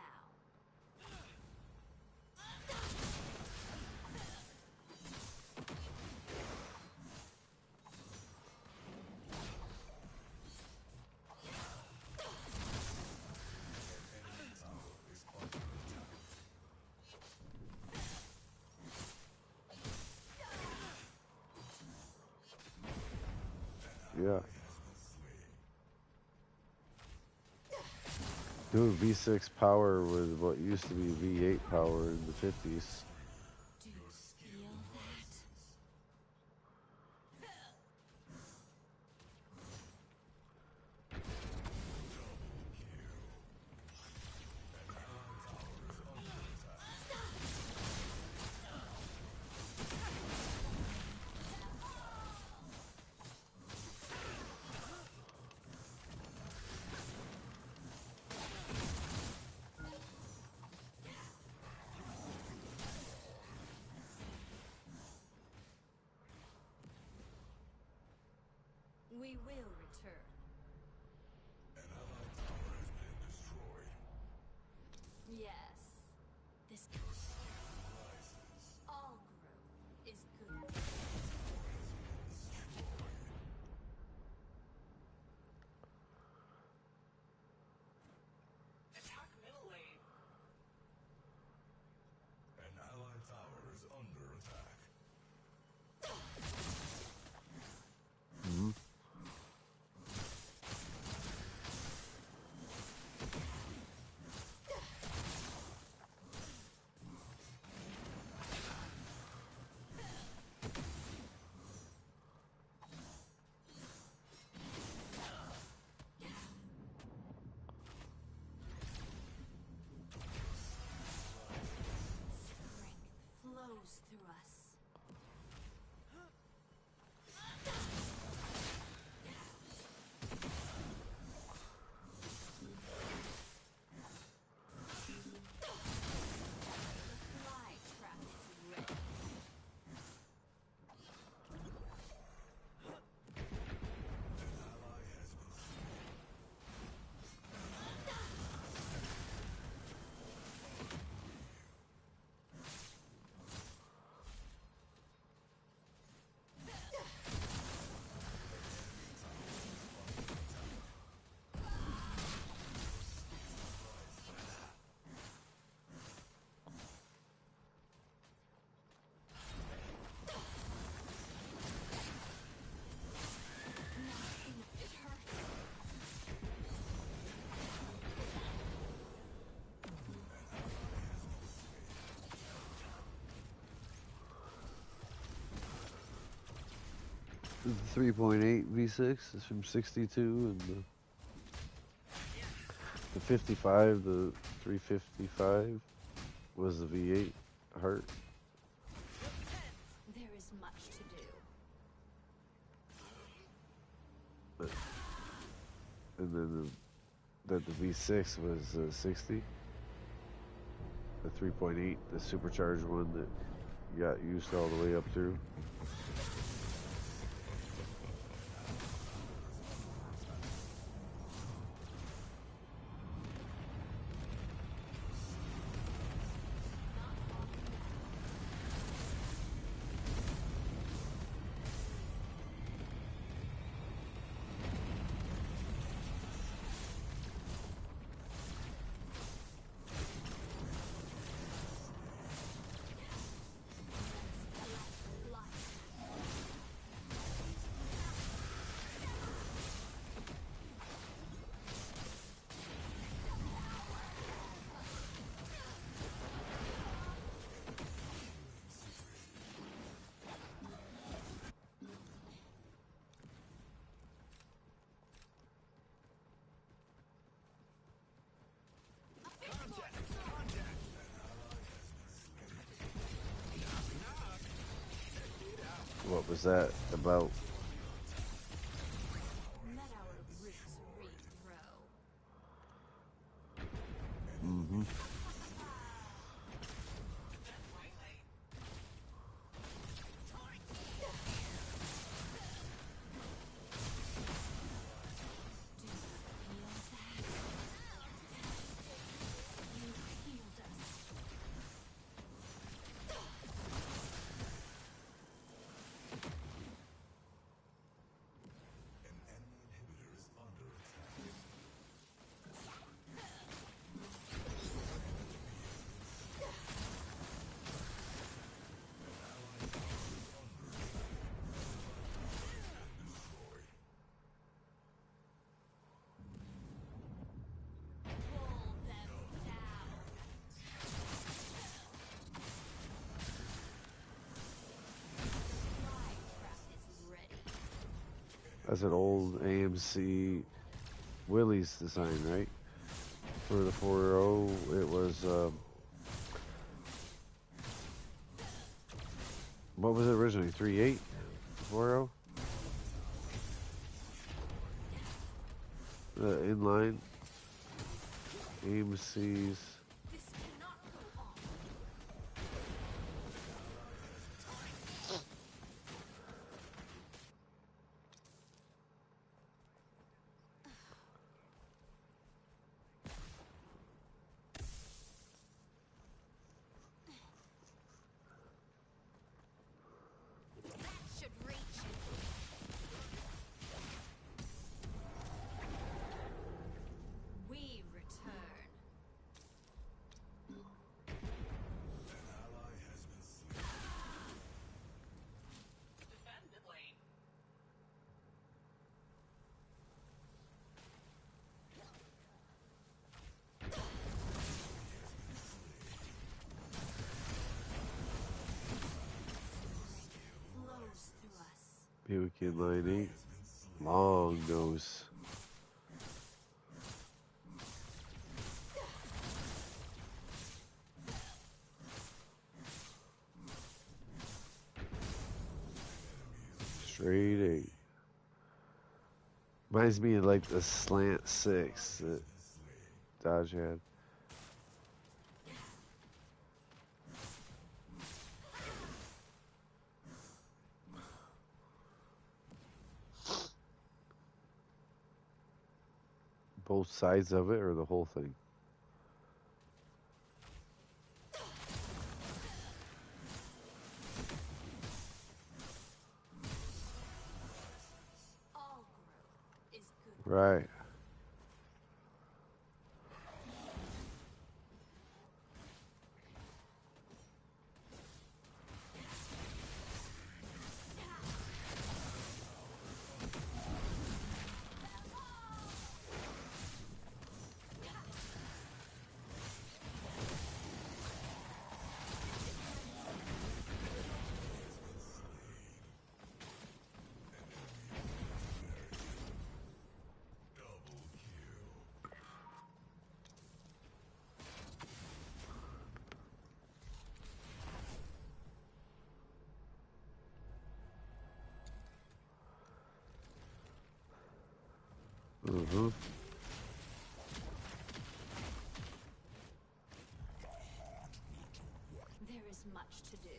Yeah. Doing V6 power with what used to be V8 power in the 50s. Do you feel that? We will return. An allied tower has been destroyed. Yes. This all growth is good. Attack middle lane. An allied tower is under attack. Mhm. Strength flows through us. The fly trap is ready. An ally has been slain. It hurts. 3.8 V6 is from 62, and the 55, the 355 was the V8 heart. There is much to do. And then the V6 was 60. The 3.8, the supercharged one that you got used all the way up through. Life. What was that about? Let our roots regrow. Mm-hmm. Do you feel that? You healed us. An enemy inhibitor is under attack. Destroyed. Pull them down. My trap is ready. That's an old AMC Willie's design, right? For the 4.0, it was, what was it originally? 3.8? 4.0? The inline AMC's. This cannot go on. That should reach. We return. An ally has been slain. Defend the lane. Flows through us. Buick inline 8. Long nose. Straight 8. Reminds me of like the slant 6 that Dodge had. Both sides of it or the whole thing? All growth is good. Right. Double kill. Mm-hmm. There is much to do.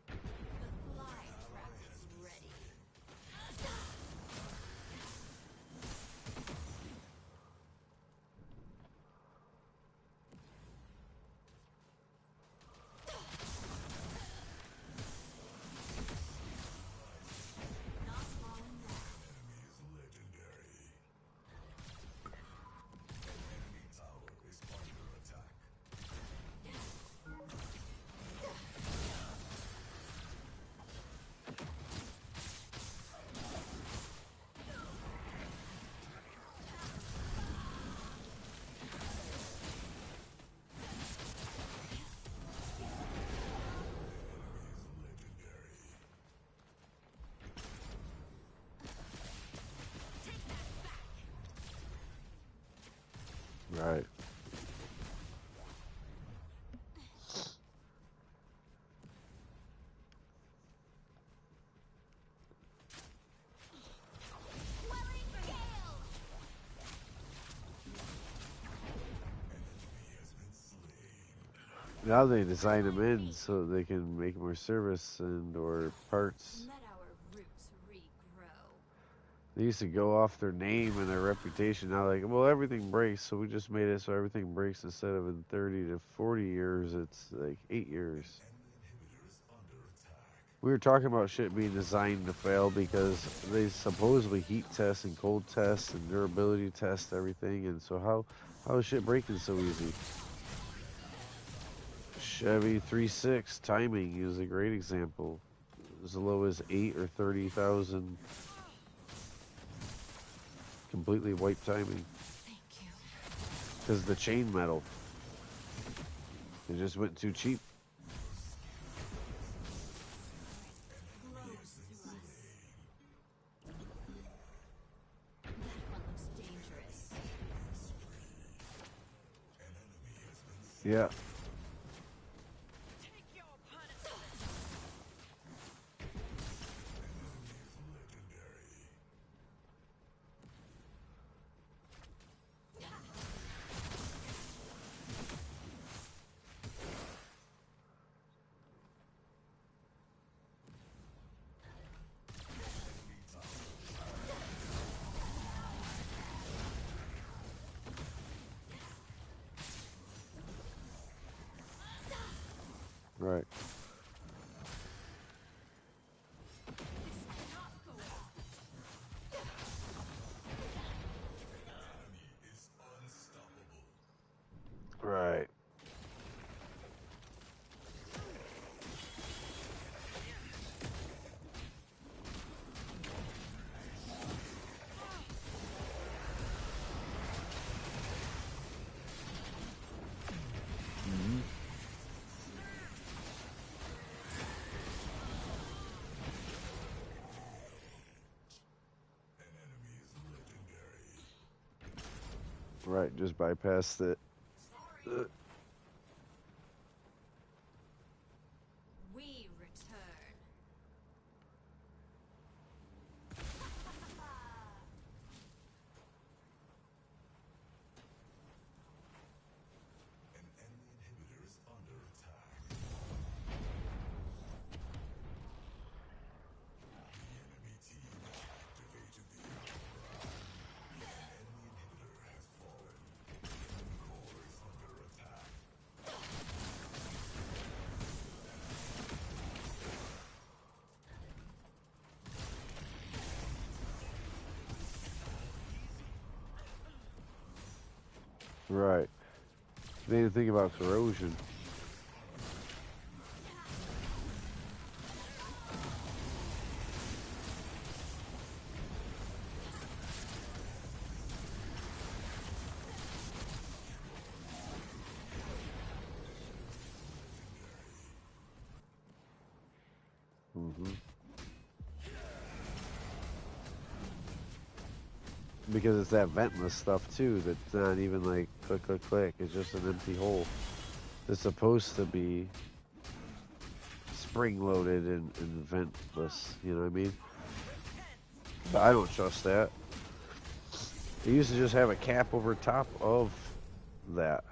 The fly trap is ready. Right. Welling gale! Now they design them in so they can make more service and or parts. Let our roots regrow. They used to go off their name and their reputation. Now, like, well, everything breaks, so we just made it so everything breaks instead of in 30 to 40 years, it's like 8 years. We were talking about shit being designed to fail because they supposedly heat test and cold test and durability test everything, and so how is shit breaking so easy? Chevy 3.6 timing is a great example. As low as 8 or 30,000 completely wiped timing Thank you. because the chain metal. It just went too cheap. Flows through us. That one looks dangerous. Yeah. Take your punishment. Right. Right. Right. Just bypassed it. We return. Right. They didn't think about corrosion. hmm Because it's that ventless stuff too. That's not even like click, click, click. It's just an empty hole. It's supposed to be spring loaded and ventless. You know what I mean? But I don't trust that. They used to just have a cap over top of that.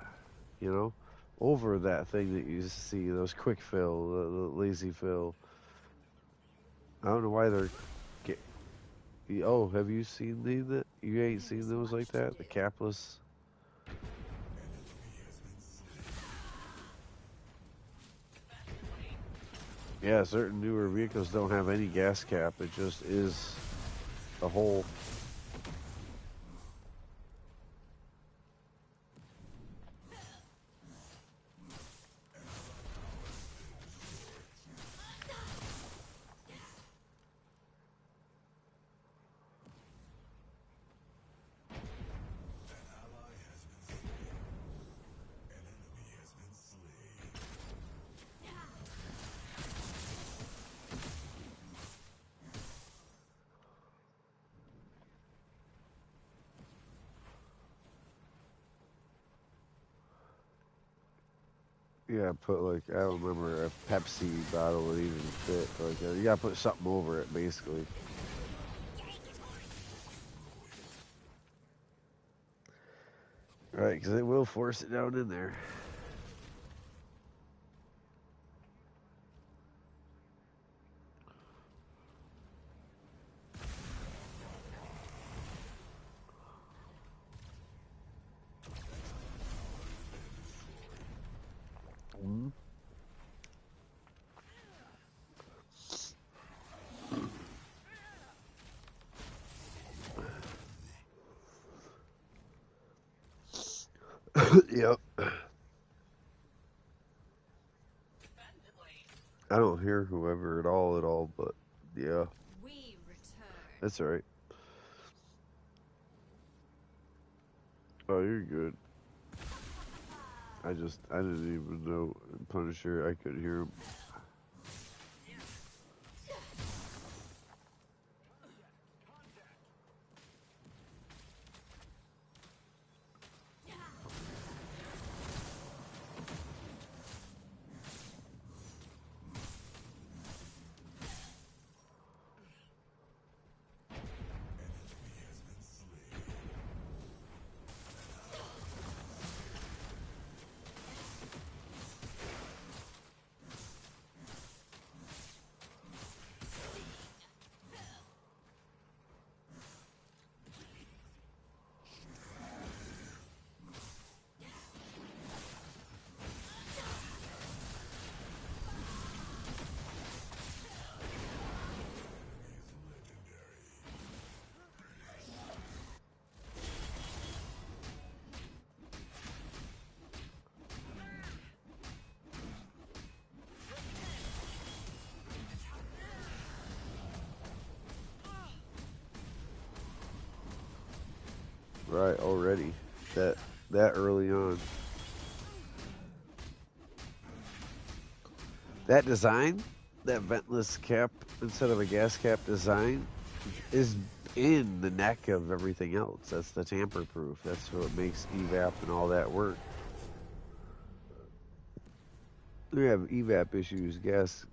You know, over that thing that you used to see, those quick fill, the lazy fill. I don't know why they're. Get, oh, have you seen that? You ain't seen those like that? The capless. Yeah, certain newer vehicles don't have any gas cap. It just is a hole. Yeah, put like I don't remember a Pepsi bottle would even fit. Like you gotta put something over it, basically. Right, because it will force it down in there. Mhm. Yep. I don't hear whoever at all, but yeah, We return. that's all right. Oh, you're good. I didn't even know Punisher. I could hear him. Right, already. That that early on. That design, that ventless cap instead of a gas cap design, is in the neck of everything else. That's the tamper proof. That's what makes evap and all that work. We have evap issues, gas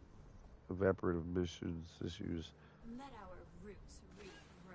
evaporative emissions issues. Let our roots regrow.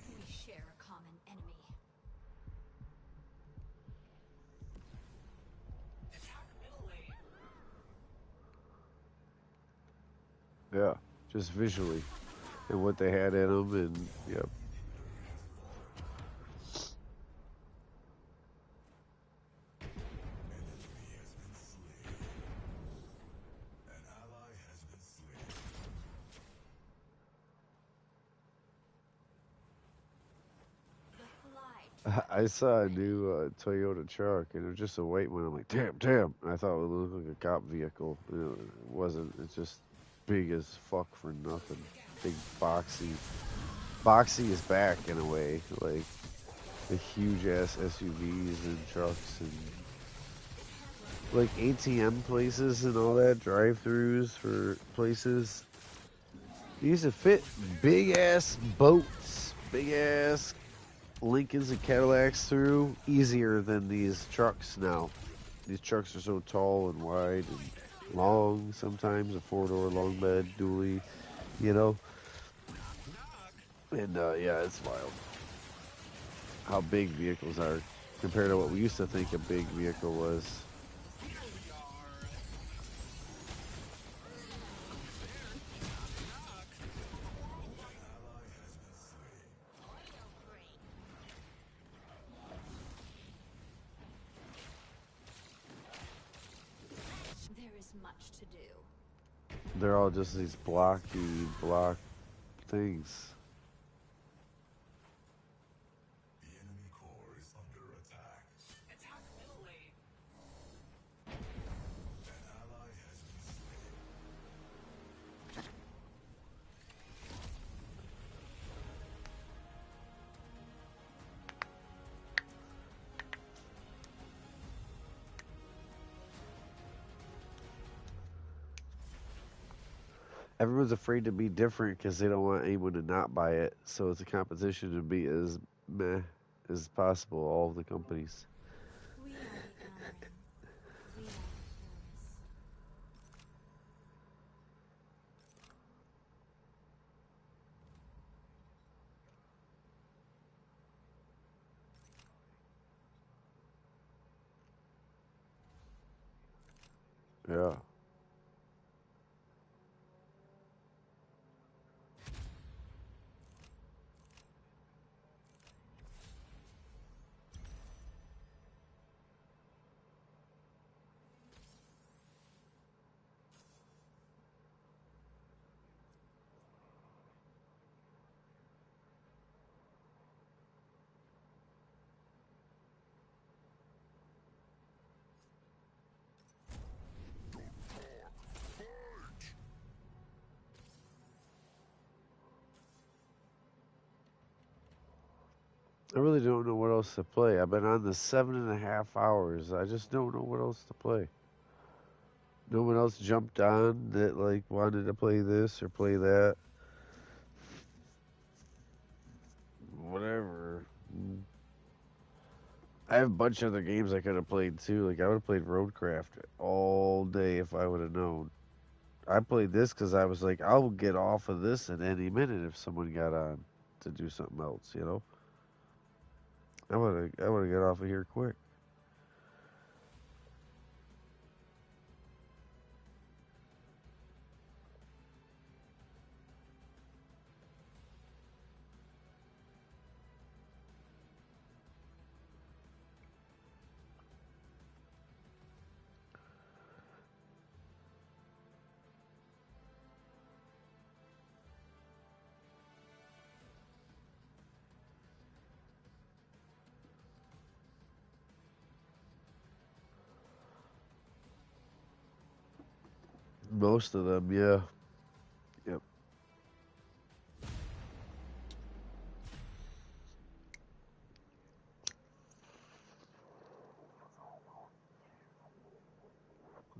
We share a common enemy. Yeah, just visually and what they had in them, and yep. The fly I saw a new Toyota truck, and it was just a white one. I'm like, damn! I thought it would look like a cop vehicle. You know, it wasn't. It's just big as fuck for nothing. Big boxy is back in a way. Like the huge ass SUVs and trucks and like ATM places and all that, drive-throughs for places. They used to fit big ass boats, big ass Lincolns and Cadillacs through easier than these trucks now. These trucks are so tall and wide and long, sometimes a four-door long bed dually, you know. And yeah, it's wild how big vehicles are compared to what we used to think a big vehicle was. much to do. They're all just these blocky block things. The enemy core is under attack. Attack middle lane. An ally has been slain. Everyone's afraid to be different because they don't want anyone to not buy it. So it's a competition to be as meh as possible. All of the companies. We are the Amaran. We are the forest. Yeah. I really don't know what else to play. I've been on the 7.5 hours. I just don't know what else to play. No one else jumped on that like wanted to play this or play that. Whatever. I have a bunch of other games I could have played too. Like I would have played Roadcraft all day if I would have known. I played this because I was like, I'll get off of this at any minute if someone got on to do something else. You know, I would have got off of here quick. Most of them, yeah. Yep.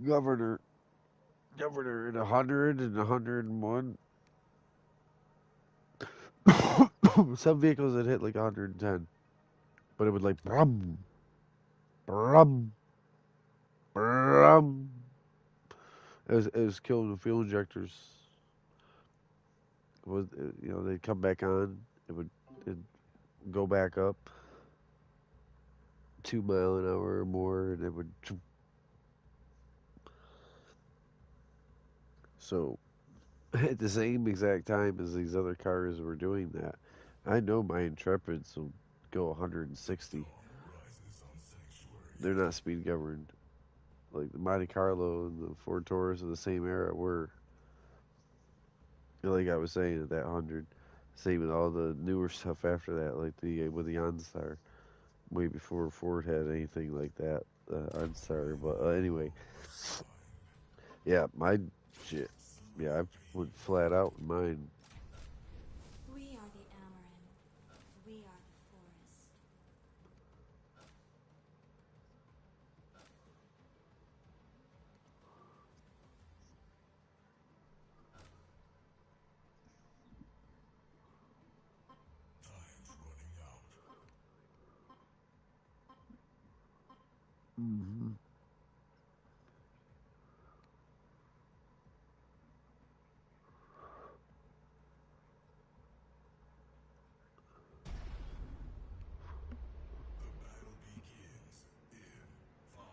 Governor, Governor, in 100 and 101. Some vehicles that hit like 110, but it would like brum, brum, brum. It was killing the fuel injectors. It was they'd come back on. It'd go back up 2 mile an hour or more, and it would. So at the same exact time as these other cars were doing that, I know my Intrepids will go 160. Dawn rises on Sanctuary. They're not speed governed. Like the Monte Carlo and the Ford Taurus of the same era were. Like I was saying, at that 100. Same with all the newer stuff after that, like the with the OnStar, way before Ford had anything like that. OnStar, but anyway, yeah, my shit. Yeah, I went flat out in mine. We are the Amaran. We are the forest. Time's running out. Hmm. The battle begins in 5,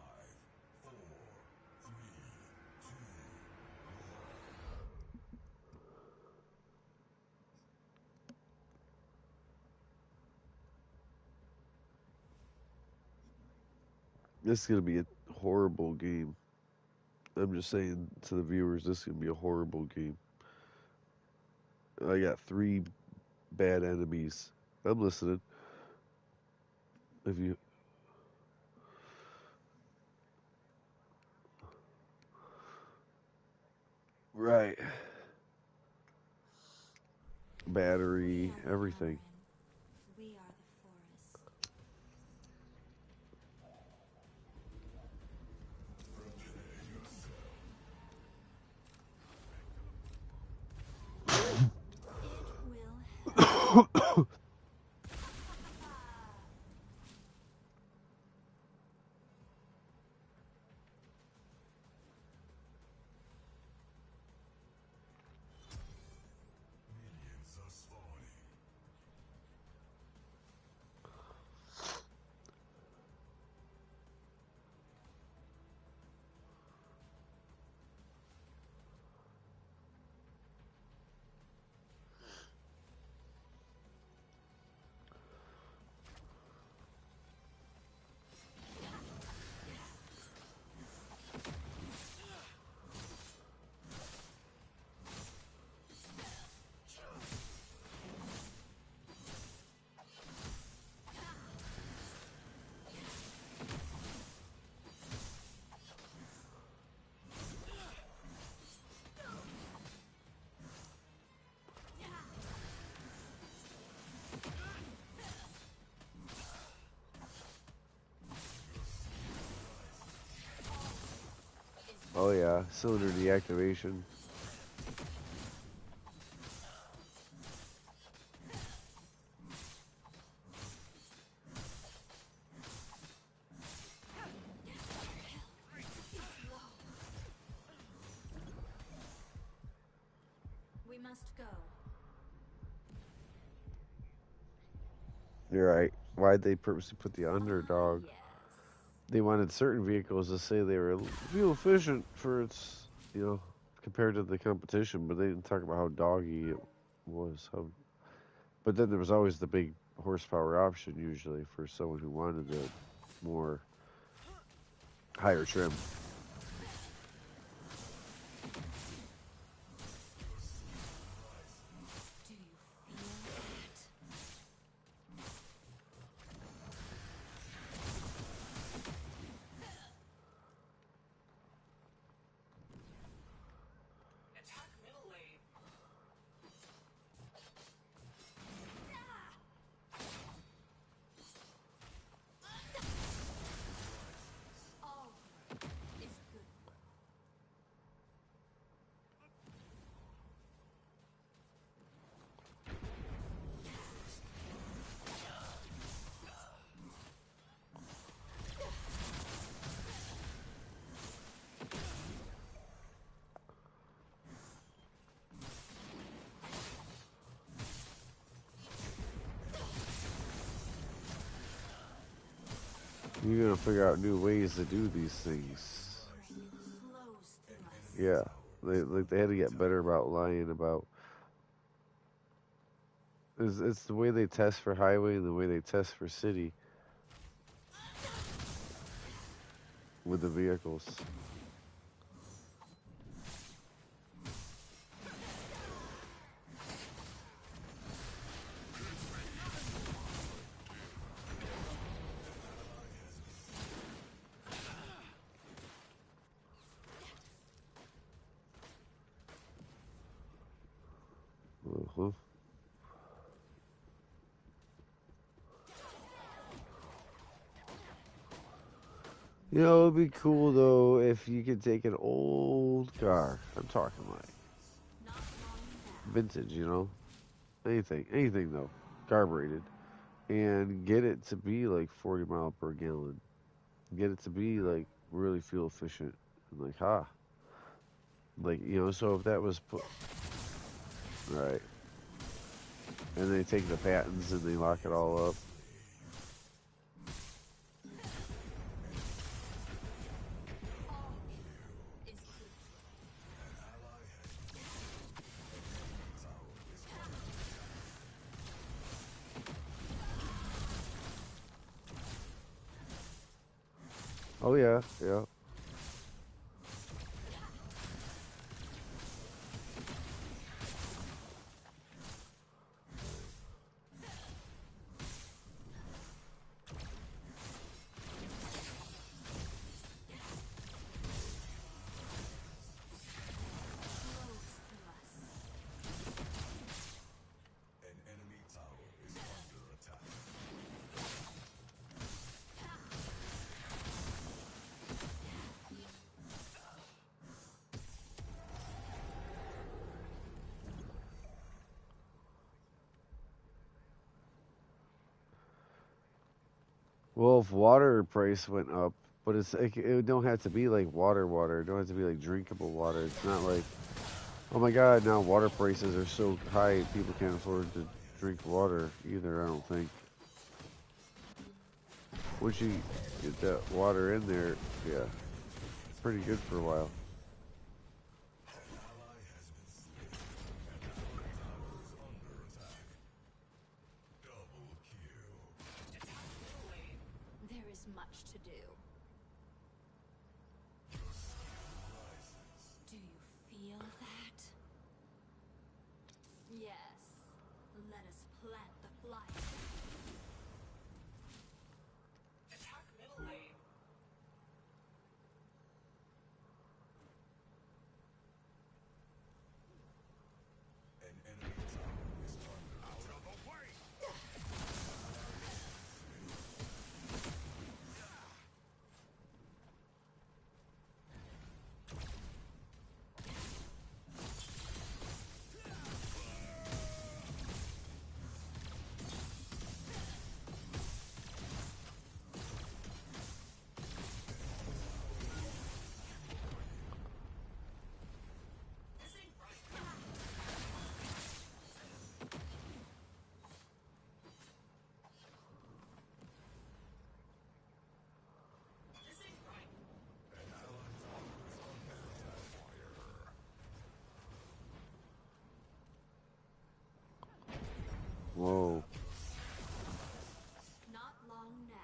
4, 3, 2, 1. This is gonna be a horrible game. I'm just saying to the viewers, this is gonna be a horrible game. I got 3 bad enemies. I'm listening. If you right, We battery, are the everything. Amaran. We are the forest. It will help. Minions are spawning. Oh yeah, cylinder deactivation. We must go. You're right. Why'd they purposely put the Ah, underdog? yes. They wanted certain vehicles to say they were fuel efficient for its, compared to the competition, but they didn't talk about how doggy it was. But then there was always the big horsepower option usually for someone who wanted the more higher trim. Do you feel that? Attack middle lane. All is good. You're gonna figure out new ways to do these things. Strength flows through us. Yeah, they had to get better about lying about. It's the way they test for highway and the way they test for city with the vehicles. Uh-huh. It'd be cool though if you could take an old car. I'm talking like Not long now. vintage, anything though, carbureted, and get it to be like 40 mile per gallon. Get it to be like really fuel efficient. And like, so if that was put right, and they take the patents and they lock it all up. All is good. Oh yeah, yeah. Well, if water price went up, but it's like, it don't have to be like water. It don't have to be like drinkable water. It's not like, oh my God, now water prices are so high people can't afford to drink water either. I don't think. Once you get that water in there, yeah, pretty good for a while. There is much to do. Do you feel that? Yes. Let us plant the flight. Attack middle lane. An enemy tower is under out of the way. This ain't right. This ain't right. Whoa. Not long now.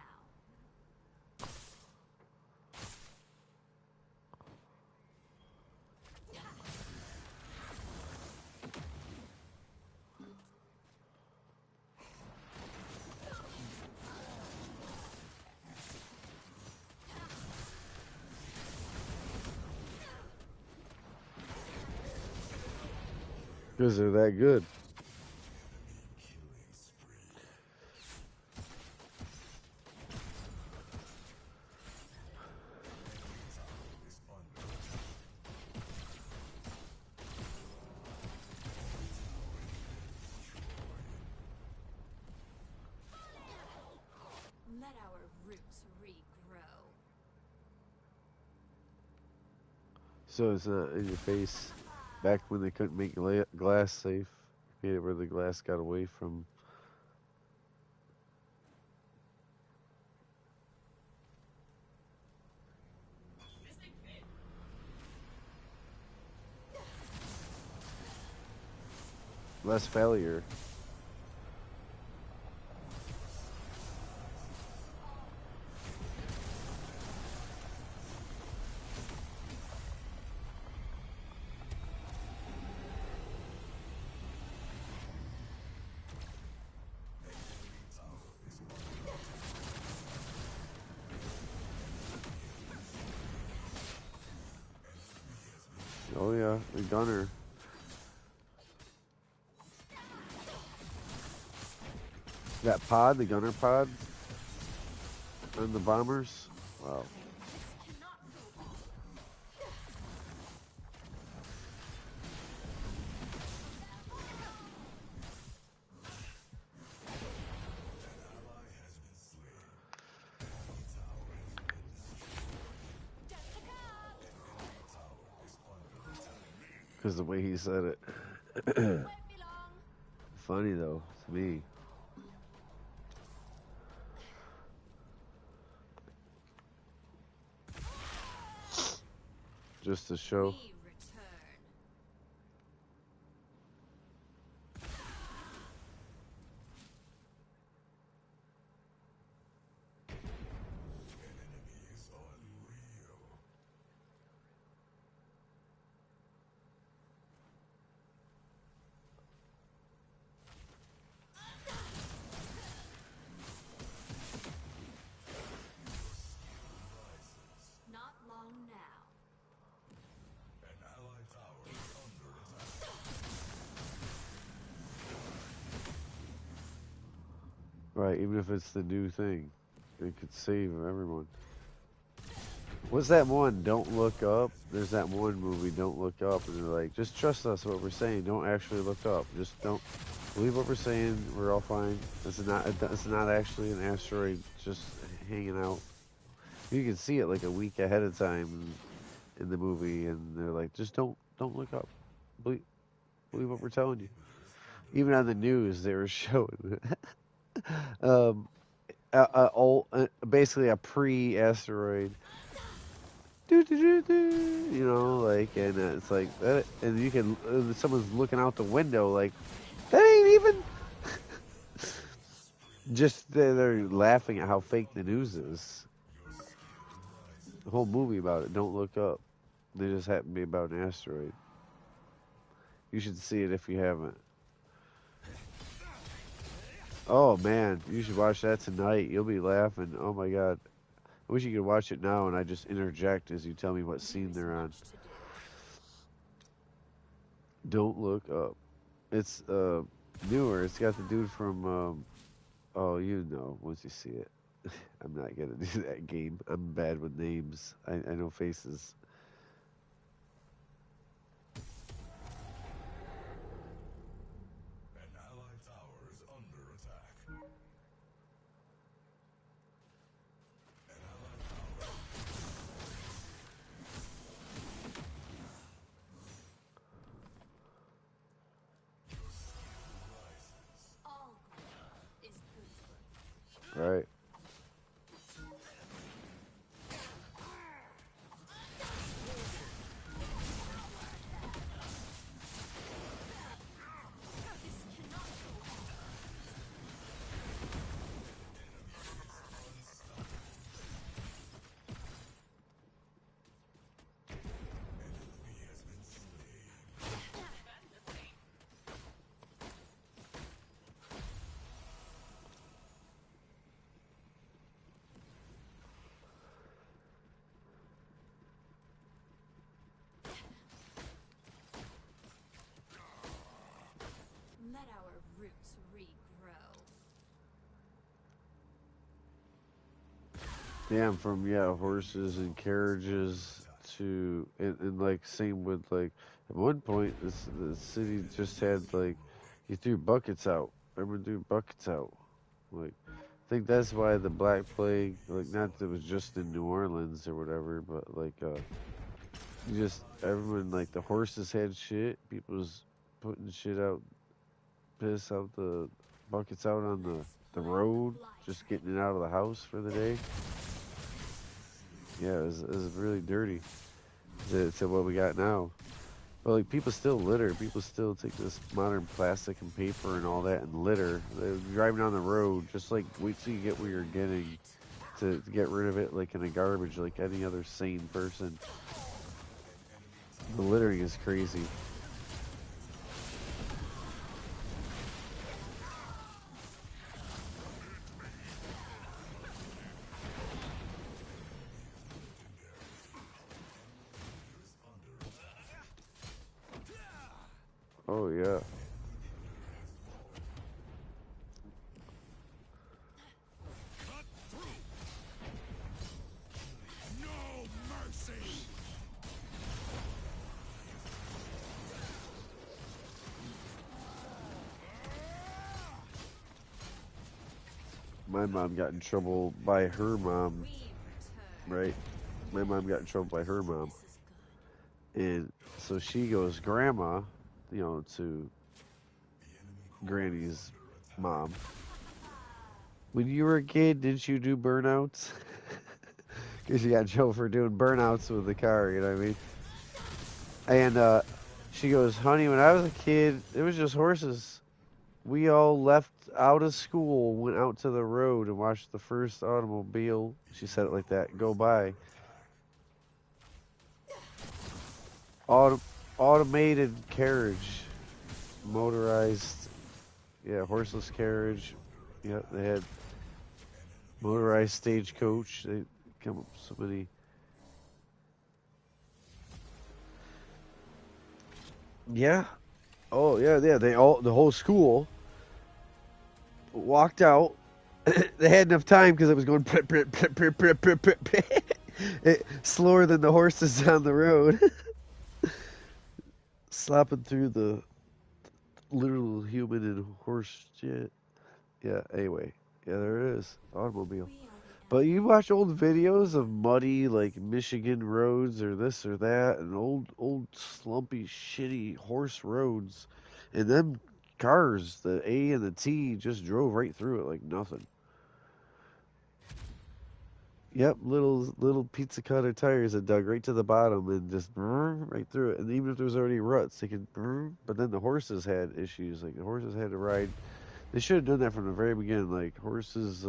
Because they're that good. Killing spree. Is under Let our roots regrow. So it's not in your face. Back when they couldn't make glass safe, made it where the glass got away from. This ain't fit. Less failure. Oh yeah, the gunner. That pod, the gunner pod, and the bombers. Wow. Cannot go on. ally has been slain. Enemy tower has been destroyed. Jessica! Enemy tower is under attack. Because the way he said it. Won't be long. Funny though, to me. Just to show. We return. An enemy is unreal. Not long now. An allied tower is under attack. Right, even if it's the new thing, it could save everyone. What's that one? Don't Look Up. There's that one movie, Don't Look Up, and they're like, just trust us what we're saying. Don't actually look up. Just don't believe what we're saying. We're all fine. It's not actually an asteroid just hanging out. You can see it like a week ahead of time in the movie, and they're like, just don't look up. Believe what we're telling you. Even on the news, they were showing um, basically a pre-asteroid. You know, like, and it's like that, and you can, someone's looking out the window, like, that ain't even. Just they're laughing at how fake the news is. The whole movie about it. Don't look up. They just happen to be about an asteroid. You should see it if you haven't. Oh man, you should watch that tonight. You'll be laughing. Oh my god. I wish you could watch it now and I just interject as you tell me what scene they're on. Much to do. Don't look up. It's newer. It's got the dude from oh, you know once you see it. I'm not gonna do that game. I'm bad with names. I know faces. An allied tower is under attack. An allied tower. Your skill rises. All growth is good growth. Right. This cannot go on. Enemy has been slain. Let our roots regrow. Damn, from horses and carriages to and like same with like at one point the city just had like you threw buckets out. Everyone threw buckets out. Like I think that's why the Black Plague, like not that it was just in New Orleans or whatever, but like you just everyone like the horses had shit. People was putting shit out, piss out the buckets out on the road, just getting it out of the house for the day. Yeah, it was really dirty to what we got now. But like people still litter. People still take this modern plastic and paper and all that and litter. They're driving down the road, just like wait till you get where you're getting to get rid of it like in a garbage, like any other sane person. The littering is crazy. Oh yeah. No mercy! My mom got in trouble by her mom, We return. right? My mom got in trouble by her mom. This is good. And so she goes, Grandma, to Granny's mom. When you were a kid, didn't you do burnouts? Because she got in trouble for doing burnouts with the car, you know what I mean? And she goes, honey, when I was a kid, it was just horses. We all left out of school, went out to the road, and watched the first automobile, she said it like that, go by. Automated carriage, motorized, yeah, horseless carriage. Yeah, they had motorized stagecoach. They come up with so many. Yeah. Oh yeah, yeah. The whole school walked out. They had enough time because it was going slower than the horses on the road, slopping through the literal human and horse shit. Yeah. Anyway, yeah, there it is. Automobile. We are the But you watch old videos of muddy like Michigan roads or this or that, and old slumpy shitty horse roads, and them cars, the A and the T, just drove right through it like nothing. Yep, little pizza cutter tires that dug right to the bottom and just right through it. And even if there was already ruts, they could. But then the horses had issues. Like the horses had to ride. They should have done that from the very beginning. Like horses,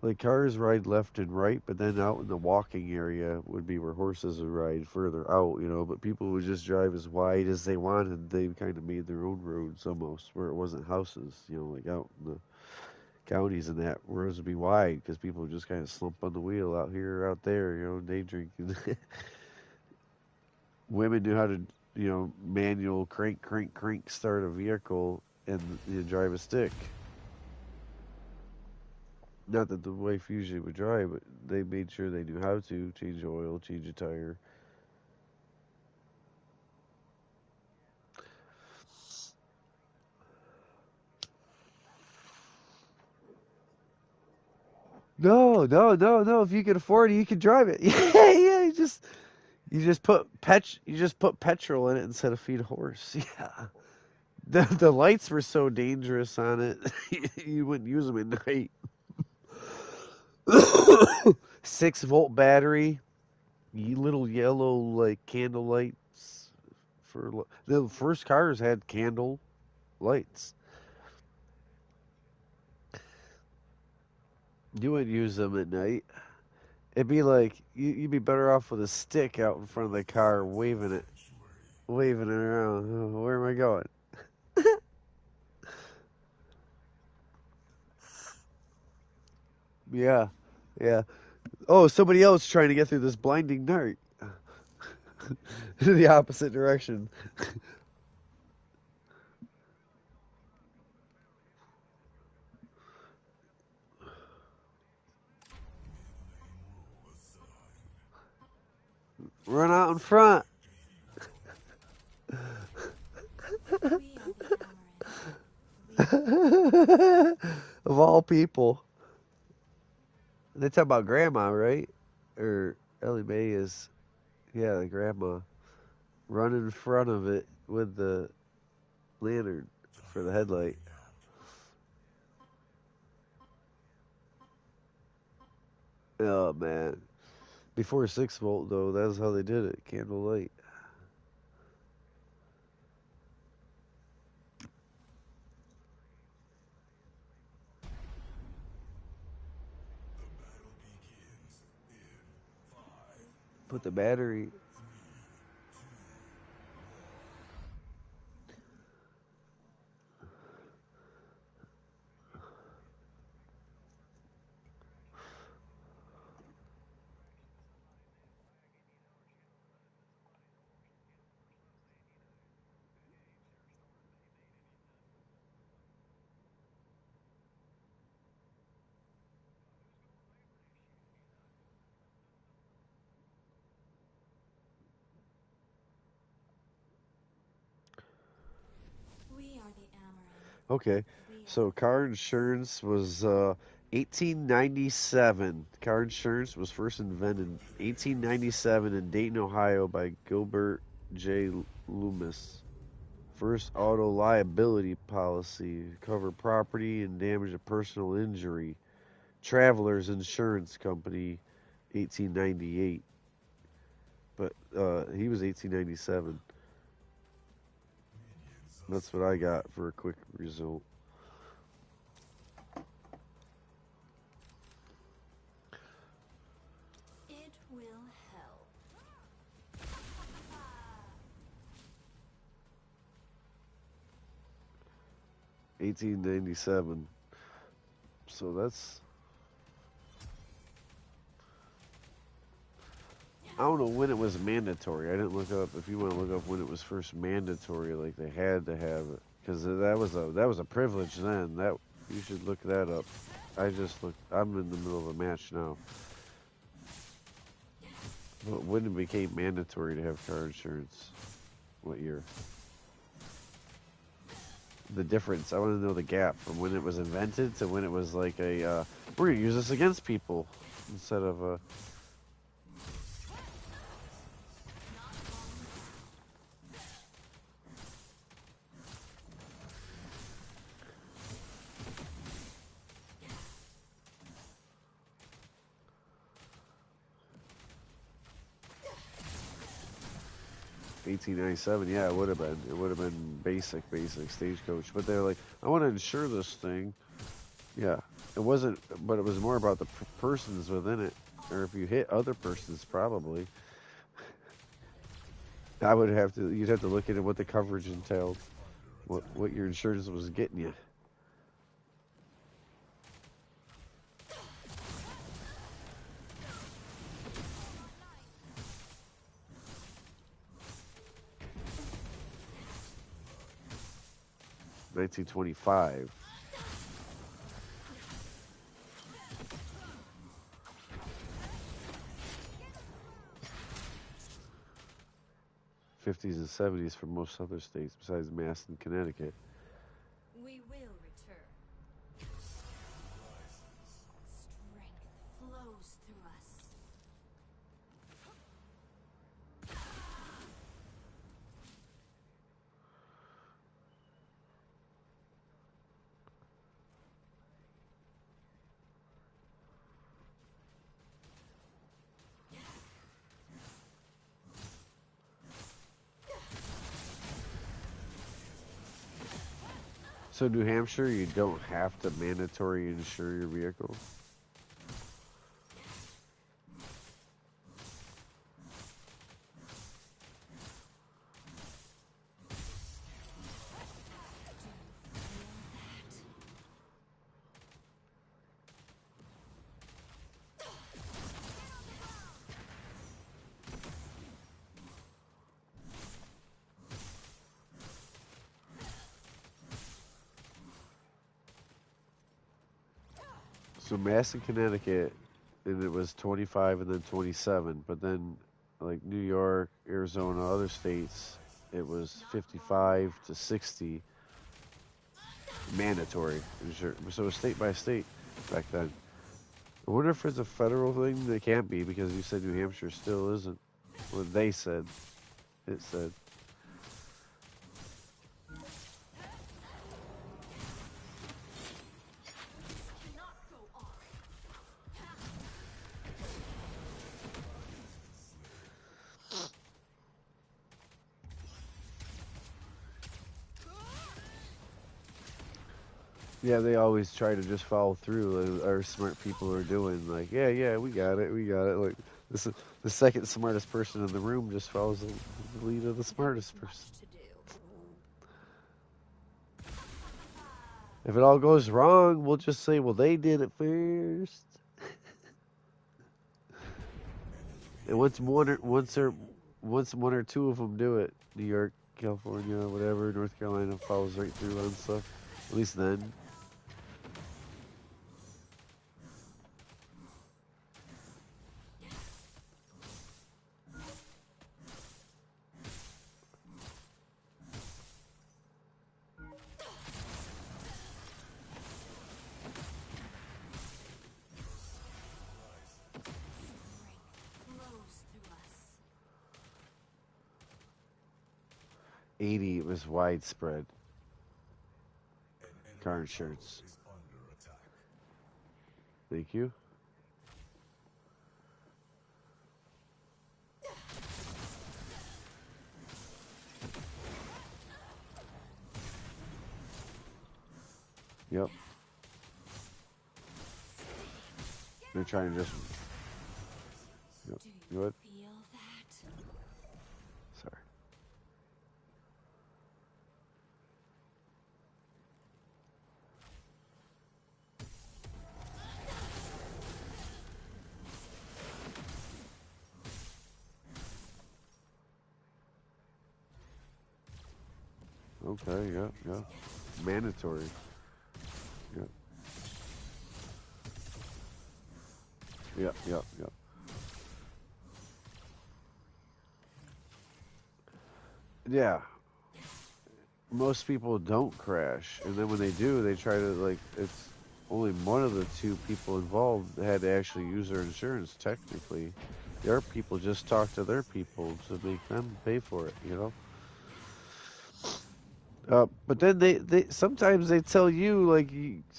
like cars ride left and right, but then out in the walking area would be where horses would ride further out. But people would just drive as wide as they wanted. They kind of made their own roads almost, where it wasn't houses. Like out in the counties and that roads would be wide because people would just kind of slump on the wheel out here or out there, day drinking. Women knew how to, manual crank, crank, crank start a vehicle and drive a stick. Not that the wife usually would drive, but they made sure they knew how to change oil, change a tire. No, no, no, no. If you could afford it, you could drive it. Yeah, yeah. You just put petrol in it instead of feed a horse. Yeah. The lights were so dangerous on it, you wouldn't use them at night. 6-volt battery, little yellow like candle lights the first cars had candle lights. You wouldn't use them at night. It'd be like you'd be better off with a stick out in front of the car, waving it around. Oh, where am I going? Yeah, yeah. Oh, somebody else trying to get through this blinding night. In the opposite direction. Run out in front. We are the Amaran. We are the Of all people. They talk about grandma, right? Or Ellie Mae is, yeah, the grandma. Run in front of it with the lantern for the headlight. Oh, man. Before 6-volt, though, that's how they did it. Candlelight. battle begins in 5, Put the battery. We are the Amaran. Okay. We are So the car forest. insurance was 1897. Car insurance was first invented in 1897 in Dayton, Ohio by Gilbert J. Loomis. First auto liability policy cover property and damage to personal injury. Travelers Insurance Company, 1898. But he was 1897. That's what I got for a quick result. It will help. 1897. So that's, I don't know when it was mandatory. I didn't look up. If you want to look up when it was first mandatory, like they had to have it, because that was a privilege then. That you should look that up. I just looked. I'm in the middle of a match now. But when it became mandatory to have car insurance? What year? the difference. I want to know the gap from when it was invented to when it was like a we're gonna use this against people instead of 1897. Yeah, it would have been. It would have been basic stagecoach. But they're like, I want to insure this thing. Yeah, it wasn't, but it was more about the persons within it, or if you hit other persons, probably. I would have to. You'd have to look into what the coverage entailed, what your insurance was getting you. $1925. '50s and '70s for most other states besides Mass and Connecticut. We will return. Strength flows through us. So New Hampshire, you don't have to mandatory insure your vehicle. So Mass and Connecticut, and it was 25 and then 27. But then, like New York, Arizona, other states, it was 55 to 60 mandatory insurance. So it was state by state back then. I wonder if it's a federal thing. They can't be because you said New Hampshire still isn't. Well, they said. It said. Yeah, they always try to just follow through. Our smart people are doing like, yeah, we got it, we got it. Like this is the second smartest person in the room just follows the lead of the smartest person. To do. If it all goes wrong, we'll just say, well, they did it first. And once one or two of them do it, New York, California, whatever, North Carolina follows right through on stuff. At least then. Flows through us. 80 was widespread. An enemy Car tower insurance. is under attack. Thank you. Yep. They're trying to just. Yep. Do You know what? feel that? Sorry. Okay, yeah. Mandatory. Yep. Yep. Yeah. most people don't crash, and then when they do, they try to like it's only one of the two people involved that had to actually use their insurance. Technically, their people just talk to their people to make them pay for it. You know. But then they sometimes they tell you like,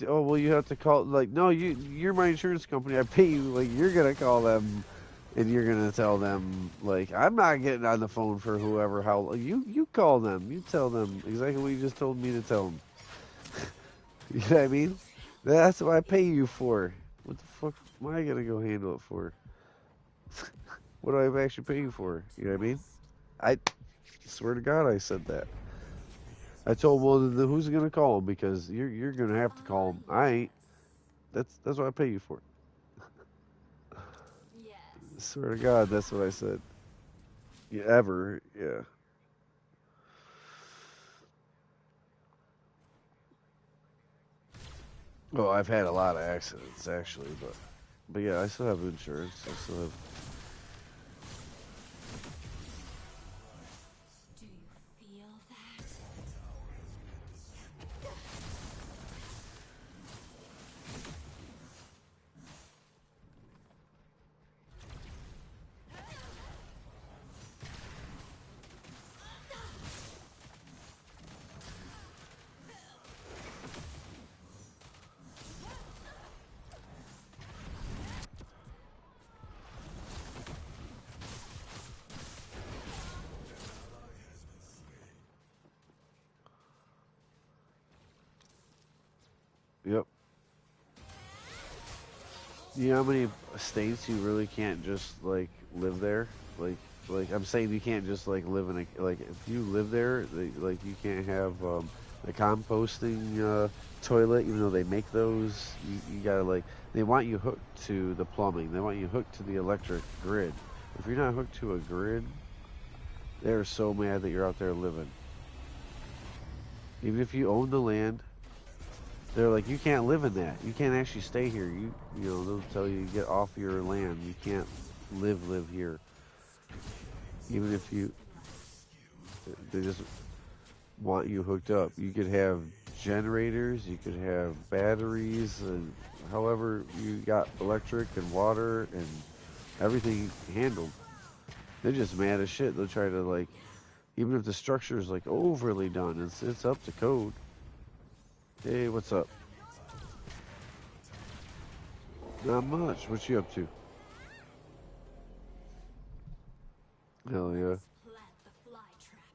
oh well, you have to call like no, you're my insurance company. I pay you. Like you're gonna call them, and you're gonna tell them like I'm not getting on the phone for whoever. How you call them. You tell them exactly what you just told me to tell them. You know what I mean? That's what I pay you for. What the fuck am I gonna go handle it for? What do I actually pay you for? You know what I mean? I swear to God, I said that. I told him, well, then who's gonna call him? Because you're gonna have to call him. I ain't. That's what I pay you for. Yes. Swear to God, that's what I said. Yeah, ever, yeah. Well, I've had a lot of accidents actually, but yeah, I still have insurance. I still have. Do you feel that? Yep. You know how many states you really can't just like live there? Like, like I'm saying, you can't just like live in a like if you live there, like you can't have a composting toilet. Even though they make those, you gotta like they want you hooked to the plumbing. They want you hooked to the electric grid. If you're not hooked to a grid, they're so mad that you're out there living. Even if you own the land, they're like, you can't live in that. You can't actually stay here. You know, they'll tell you get off your land. You can't live here. Even if you, they just want you hooked up. You could have generators. You could have batteries, and however you got electric and water and everything handled. They're just mad as shit. They'll try to like, even if the structure is like overly done, it's up to code. Hey, what's up? Not much. What you up to? Hell yeah. Let's plant the fly trap.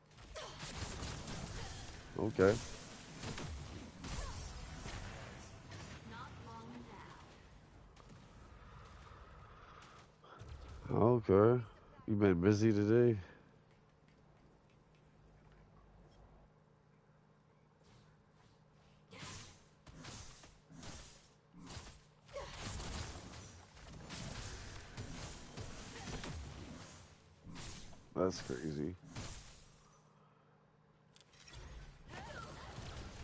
Okay. Not long now. Okay. You been busy today? That's crazy.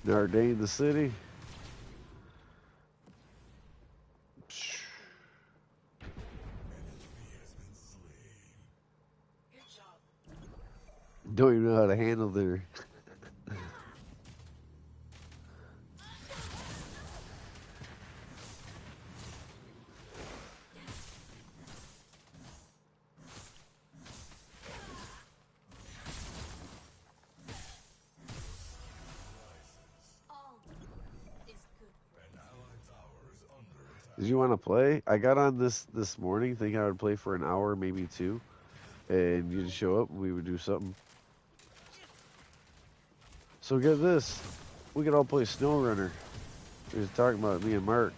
Nardane the city? Psh, Good job. don't even know how to handle their. All is good for An allied tower is under attack. Did you want to play? I got on this morning thinking I would play for an hour, maybe two, and you'd show up and we would do something. So get this. We could all play SnowRunner. We was talking about it, me and Mark.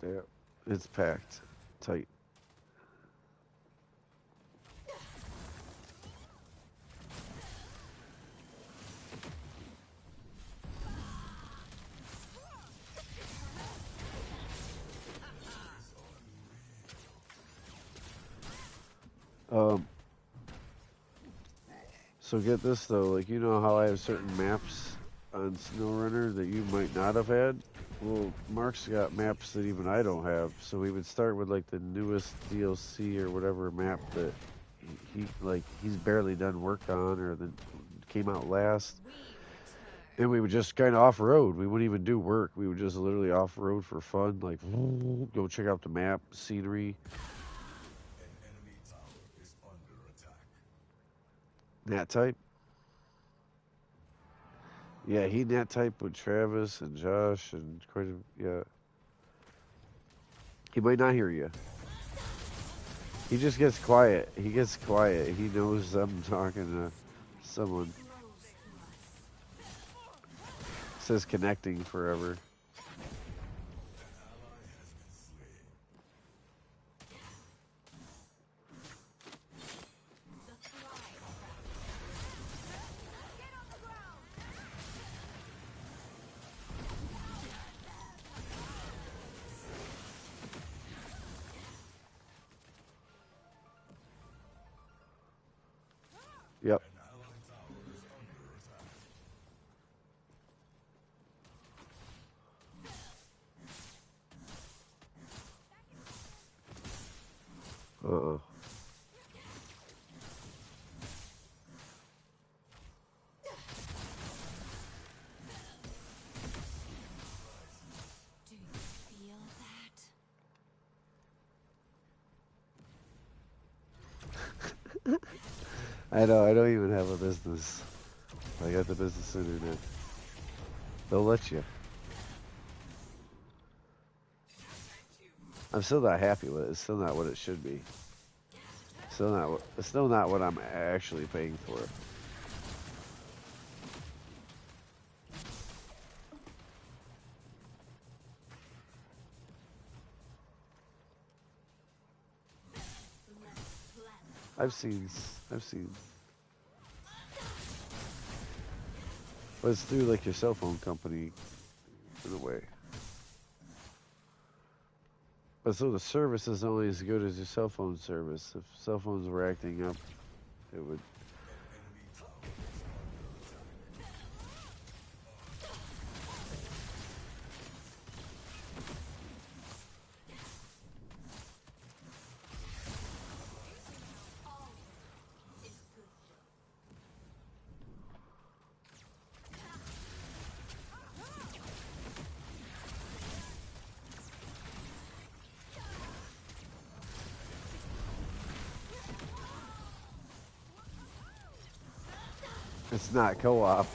Yeah. It's packed. Tight. Um, so get this though, like you know how I have certain maps on SnowRunner that you might not have had? Well, Mark's got maps that even I don't have, so we would start with like the newest DLC or whatever map that he's barely done work on or that came out last. We return. And we would just kind of off road. We wouldn't even do work. We would just literally off road for fun, like go check out the map, scenery, An enemy tower is under attack. that type. Yeah, he that type with Travis and Josh and quite yeah. He might not hear you. He just gets quiet. He gets quiet. He knows I'm talking to someone. Flows through us. Says connecting forever. An ally has been slain. The fly trap. Get on the ground. Yep. An allied tower is under attack. Uh-uh. Do you feel that? I know. I don't even have a business. I got the business internet. They'll let you. I'm still not happy with it. It's still not what it should be. It's still not what I'm actually paying for. Let's plan. I've seen. But it's through like your cell phone company, in a way. But so the service is only as good as your cell phone service. If cell phones were acting up, it would. Enemy tower is under attack. Is good. It's not co-op.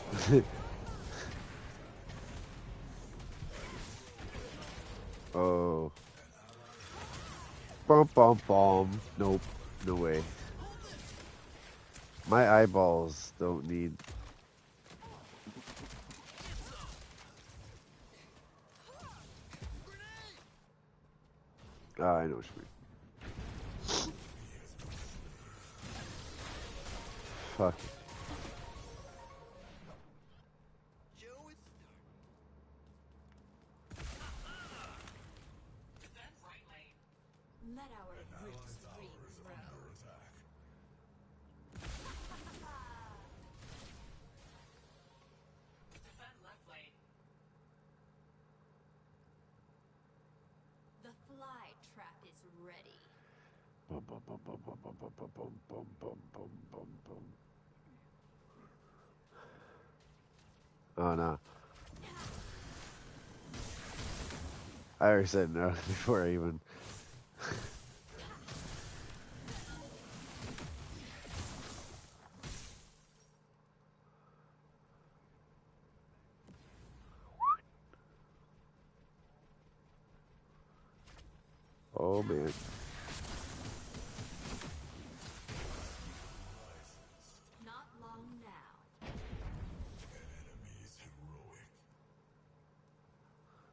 Oh. Bum bum bum. Nope. No way. My eyeballs don't need. Ah, I know what you mean. Fuck. Let our An allied roots tower is regrow. under attack. Defend left lane. The fly trap is ready. Bum bum bum bum bum bum bum bum bum bum bum bum bum bum. Oh no. I already said no before I even. Oh man. Not long now. An enemy is heroic.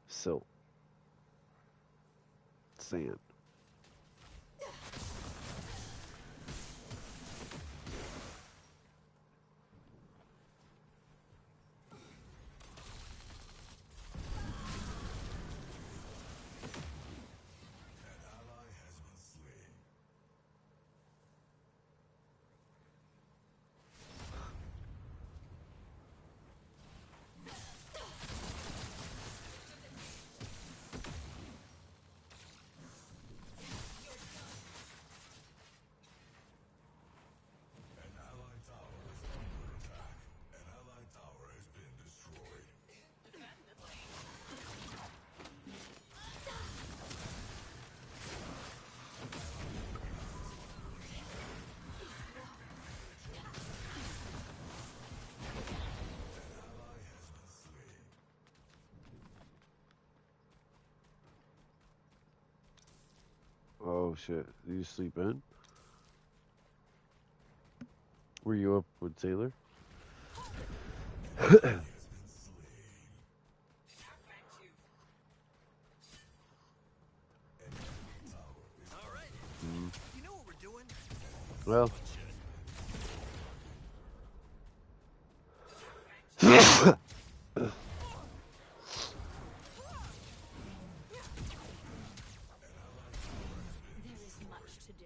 Silt. Sand. An ally has been slain. shit. Did you sleep in? Were you up with Taylor? Alright. You know what we're doing? Well. There is much to do.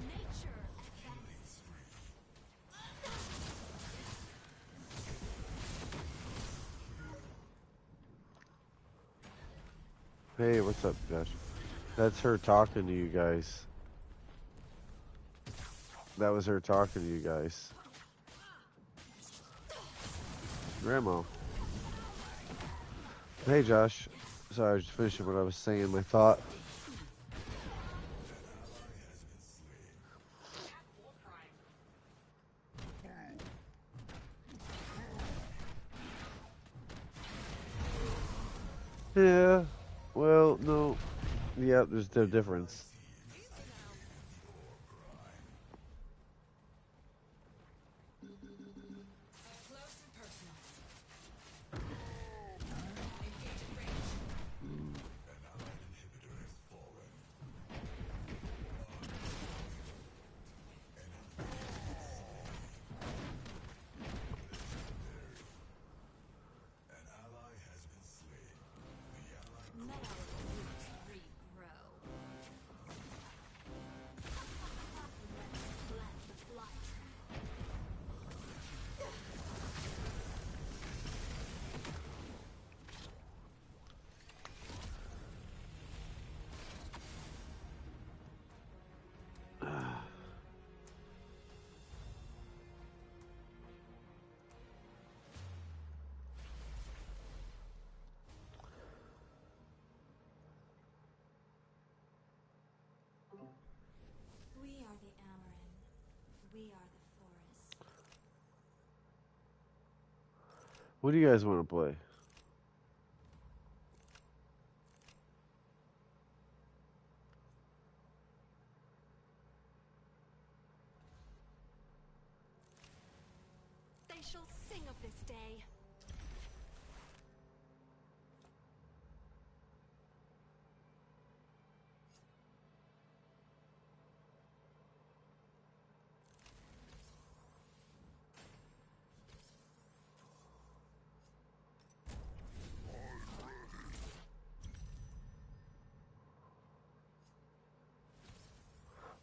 Nature advances. Hey, what's up, Josh? That's her talking to you guys. That was her talking to you guys. Grandma. Hey, Josh. Sorry, I was just finishing what I was saying. My thought. Yeah. Well, no. Yeah, there's no difference. Close and personal. Engage at range. Let our roots regrow. Let's plant the fly trap. We are the Amaran. We are the forest. What do you guys want to play? They shall sing of this day.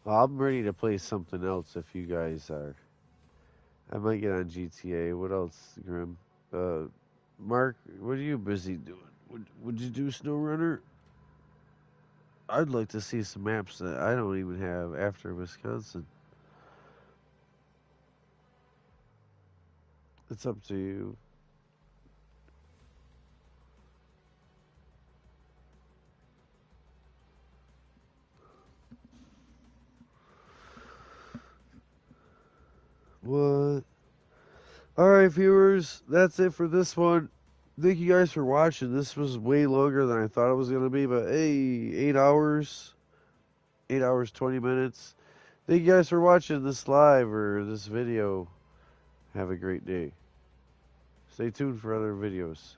Well, I'm ready to play something else if you guys are. I might get on GTA. What else, Grim? Mark, what are you busy doing? Would you do SnowRunner? I'd like to see some maps that I don't even have after Wisconsin. It's up to you. What? Alright, viewers, that's it for this one. Thank you guys for watching. This was way longer than I thought it was going to be, but hey, 8 hours. 8 hours, 20 minutes. Thank you guys for watching this live or this video. Have a great day. Stay tuned for other videos.